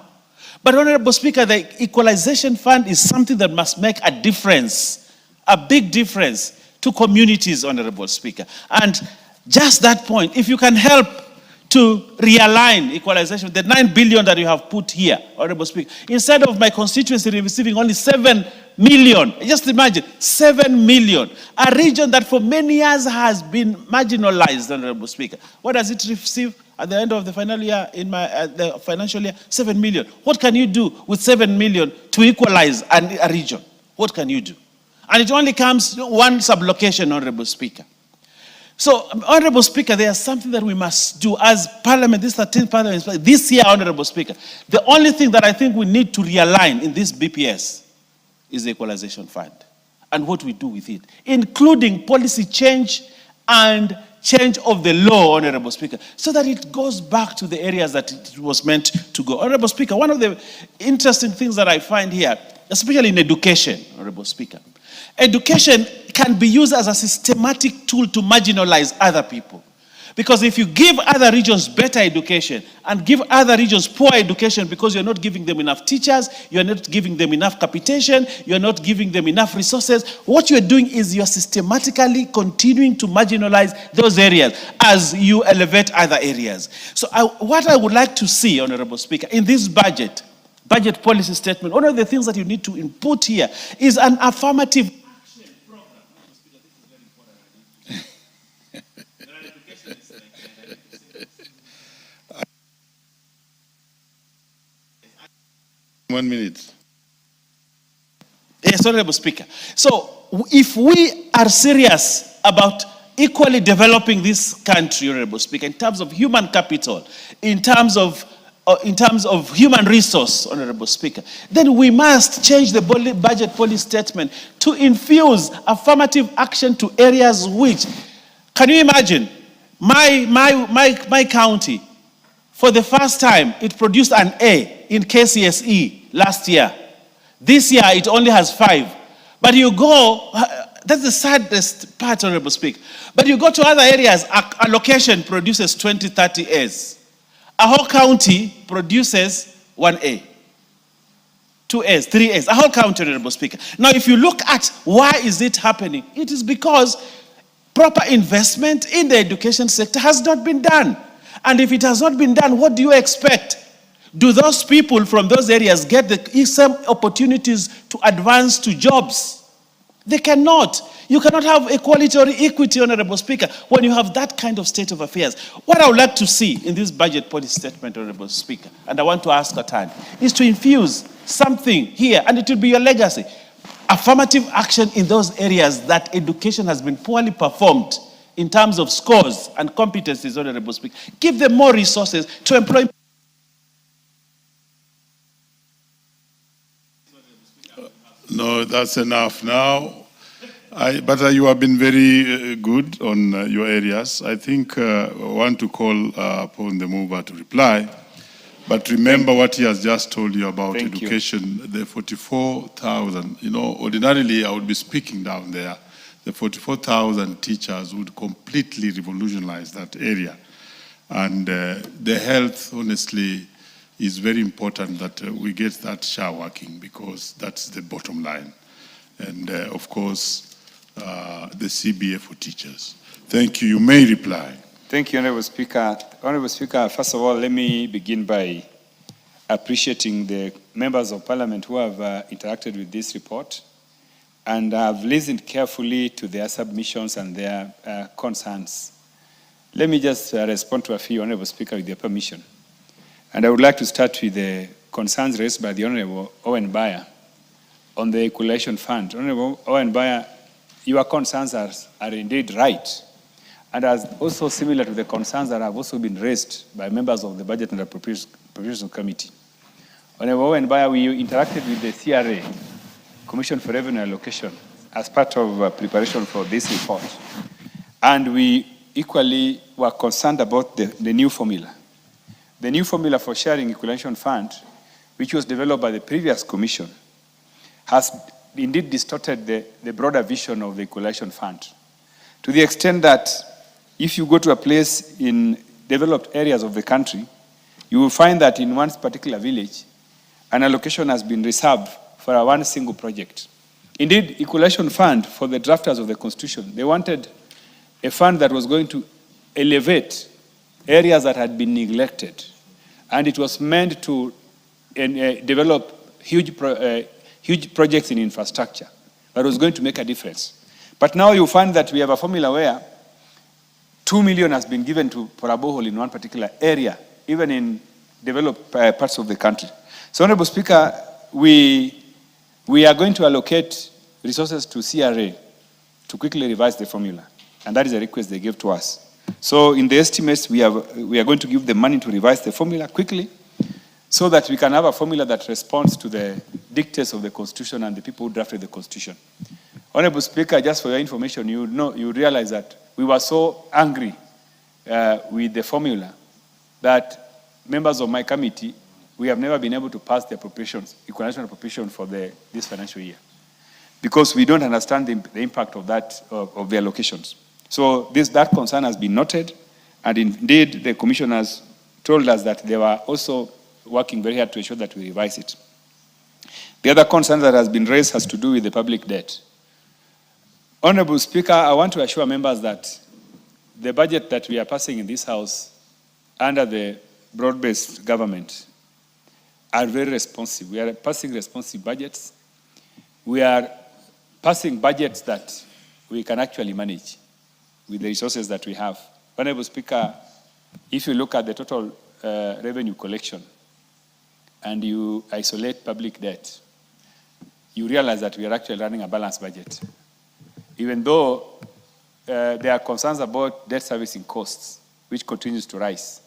But, Honorable Speaker, the equalization fund is something that must make a difference, a big difference to communities, Honorable Speaker. And just that point, if you can help to realign equalization, the 9 billion that you have put here, Honorable Speaker, instead of my constituency receiving only 7 million, just imagine, 7 million, a region that for many years has been marginalized, Honorable Speaker. What does it receive at the end of the final year, the financial year? 7 million. What can you do with 7 million to equalize a region? What can you do? And it only comes one sublocation, Honorable Speaker. So, Honorable Speaker, there is something that we must do as Parliament, this 13th Parliament, this year, Honorable Speaker. The only thing that I think we need to realign in this BPS is the equalization fund. and what we do with it, including policy change and change of the law, Honorable Speaker, so that it goes back to the areas that it was meant to go. Honorable Speaker, one of the interesting things that I find here, especially in education, Honorable Speaker, education can be used as a systematic tool to marginalize other people. Because if you give other regions better education and give other regions poor education because you're not giving them enough teachers, you're not giving them enough capitation, you're not giving them enough resources, what you're doing is you're systematically continuing to marginalize those areas as you elevate other areas. So what I would like to see, Honorable Speaker, in this budget policy statement, one of the things that you need to input here is an affirmative 1 minute. Yes, Honorable Speaker. So if we are serious about equally developing this country, Honorable Speaker, in terms of human capital, in terms of human resource, Honorable Speaker, then we must change the budget policy statement to infuse affirmative action to areas which, can you imagine, my county, for the first time, it produced an A in KCSE last year. This year, it only has 5. But you go, that's the saddest part, Honorable Speaker. But you go to other areas, a location produces 20, 30 A's. A whole county produces 1 A. 2 A's, 3 A's, a whole county, Honorable Speaker. Now, if you look at why is it happening, it is because proper investment in the education sector has not been done. And if it has not been done, what do you expect? Do those people from those areas get the same opportunities to advance to jobs? They cannot. You cannot have equality or equity, Honorable Speaker, when you have that kind of state of affairs. What I would like to see in this budget policy statement, Honorable Speaker, and I want to ask a time, is to infuse something here, and it will be your legacy. Affirmative action in those areas that education has been poorly performed in terms of scores and competencies, Honorable Speaker. Give them more resources to employ. No, that's enough now. But you have been very good on your areas. I think I want to call upon the mover to reply. But remember what he has just told you about education, the 44,000. You know, ordinarily I would be speaking down there. The 44,000 teachers would completely revolutionize that area. And the health, honestly, is very important that we get that share working, because that's the bottom line. And of course, the CBA for teachers. Thank you. You may reply. Thank you, Honorable Speaker. Honorable Speaker, first of all, let me begin by appreciating the members of Parliament who have interacted with this report and have listened carefully to their submissions and their concerns. Let me just respond to a few, Honorable Speaker, with your permission. And I would like to start with the concerns raised by the Honorable Owen Bayer on the Equalization Fund. Honorable Owen Bayer, your concerns are indeed right, and are also similar to the concerns that have also been raised by members of the Budget and Appropriation Committee. Honorable Owen Bayer, we interacted with the CRA, Commission for Revenue Allocation, as part of preparation for this report. And we equally were concerned about the new formula. The new formula for sharing equalization fund, which was developed by the previous commission, has indeed distorted the broader vision of the equalization fund, to the extent that if you go to a place in developed areas of the country, you will find that in one particular village, an allocation has been reserved for one single project. Indeed, equalization fund, for the drafters of the Constitution, they wanted a fund that was going to elevate areas that had been neglected. And it was meant to develop huge projects in infrastructure that was going to make a difference. But now you find that we have a formula where 2 million has been given for a borehole in one particular area, even in developed parts of the country. So, Honorable Speaker, we are going to allocate resources to CRA to quickly revise the formula. And that is a request they gave to us. So in the estimates, we are going to give them money to revise the formula quickly so that we can have a formula that responds to the dictates of the Constitution and the people who drafted the Constitution. Honorable Speaker, just for your information, you realize that we were so angry with the formula that members of my committee, we have never been able to pass the appropriations, equalization appropriation for this financial year, because we don't understand the impact of that, of the allocations. So that concern has been noted, and indeed the commissioners told us that they were also working very hard to ensure that we revise it. The other concern that has been raised has to do with the public debt. Honorable Speaker, I want to assure members that the budget that we are passing in this House under the broad-based government are very responsive. We are passing responsive budgets. We are passing budgets that we can actually manage with the resources that we have. Honorable Speaker, if you look at the total revenue collection and you isolate public debt, you realize that we are actually running a balanced budget. Even though there are concerns about debt servicing costs, which continues to rise.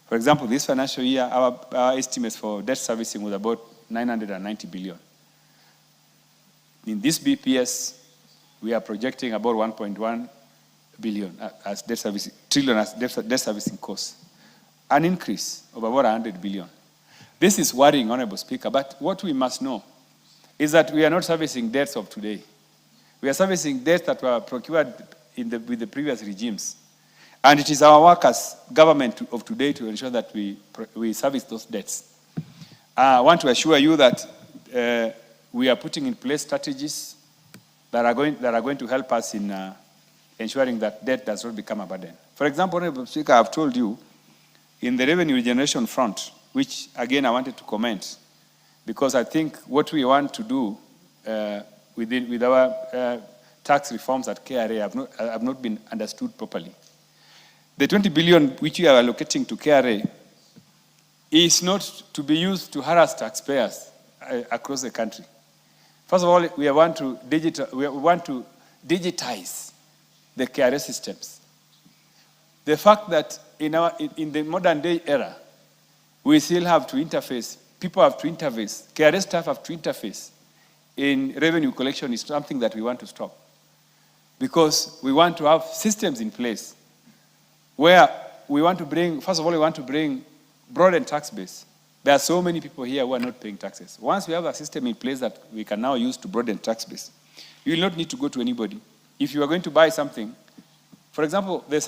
For example, this financial year, our estimates for debt servicing was about 990 billion. In this BPS, we are projecting about 1.1 billion as debt servicing, trillion as debt servicing costs, an increase of about 100 billion. This is worrying, Honorable Speaker, but what we must know is that we are not servicing debts of today. We are servicing debts that were procured with the previous regimes. And it is our work as government of today to ensure that we service those debts. I want to assure you that we are putting in place strategies that are going to help us in ensuring that debt does not become a burden. For example, Honorable Speaker, I've told you, in the revenue generation front, which again I wanted to comment, because I think what we want to do with our tax reforms at KRA have not been understood properly. The 20 billion which we are allocating to KRA is not to be used to harass taxpayers across the country. First of all, we want to digitize the KRA systems. The fact that in the modern day era, we still have to interface, people have to interface, KRA staff have to interface in revenue collection is something that we want to stop. Because we want to have systems in place where we want to bring, first of all, we want to bring broadened tax base. There are so many people here who are not paying taxes. Once we have a system in place that we can now use to broaden tax base, you will not need to go to anybody. If you are going to buy something, for example, there's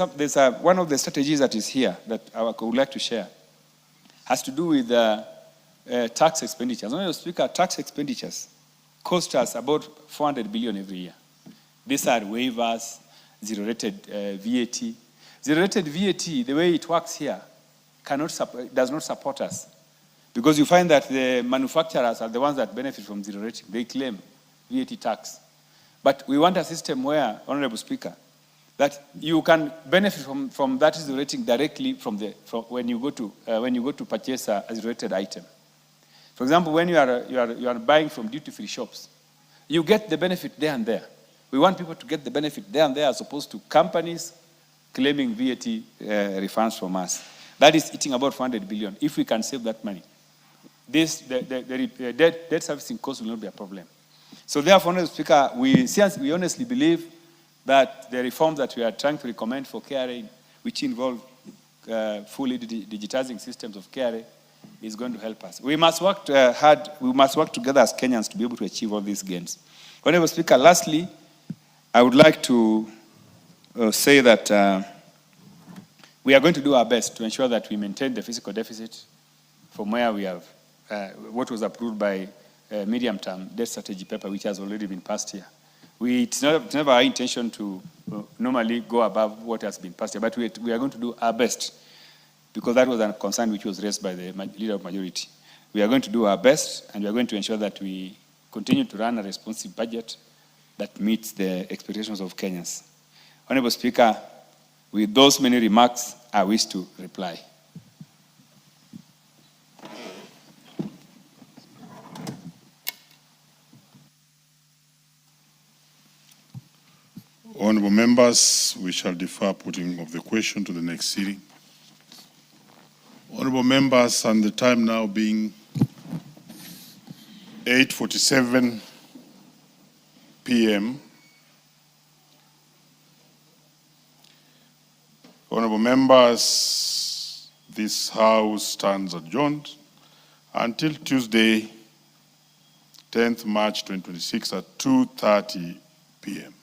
one of the strategies that is here that I would like to share, has to do with tax expenditures. When you speak of tax expenditures, cost us about 400 billion every year. These are waivers, zero-rated VAT. Zero-rated VAT, the way it works here, does not support us. Because you find that the manufacturers are the ones that benefit from zero rating. They claim VAT tax. But we want a system where, Honorable Speaker, that you can benefit from that zero rating directly from when you go to purchase a zero-rated item. For example, when you are buying from duty-free shops, you get the benefit there and there. We want people to get the benefit there and there as opposed to companies claiming VAT refunds from us. That is eating about 400 billion. If we can save that money, the debt servicing cost will not be a problem. So therefore, Honorable Speaker, we honestly believe that the reforms that we are trying to recommend for KRA, which involve fully digitizing systems of KRA, is going to help us. We must work hard, we must work together as Kenyans to be able to achieve all these gains. Honorable Speaker, lastly, I would like to say that we are going to do our best to ensure that we maintain the fiscal deficit from where we have, what was approved by medium-term debt strategy paper, which has already been passed here. It's never our intention to normally go above what has been passed here, but we are going to do our best, because that was a concern which was raised by the leader of majority. We are going to do our best, and we are going to ensure that we continue to run a responsive budget that meets the expectations of Kenyans. Honorable Speaker, with those many remarks, I wish to reply. Honorable members, we shall defer putting of the question to the next sitting. Honorable members, and the time now being 8:47 p.m., Honorable members, this House stands adjourned until Tuesday, 10th March 2026 at 2:30 p.m.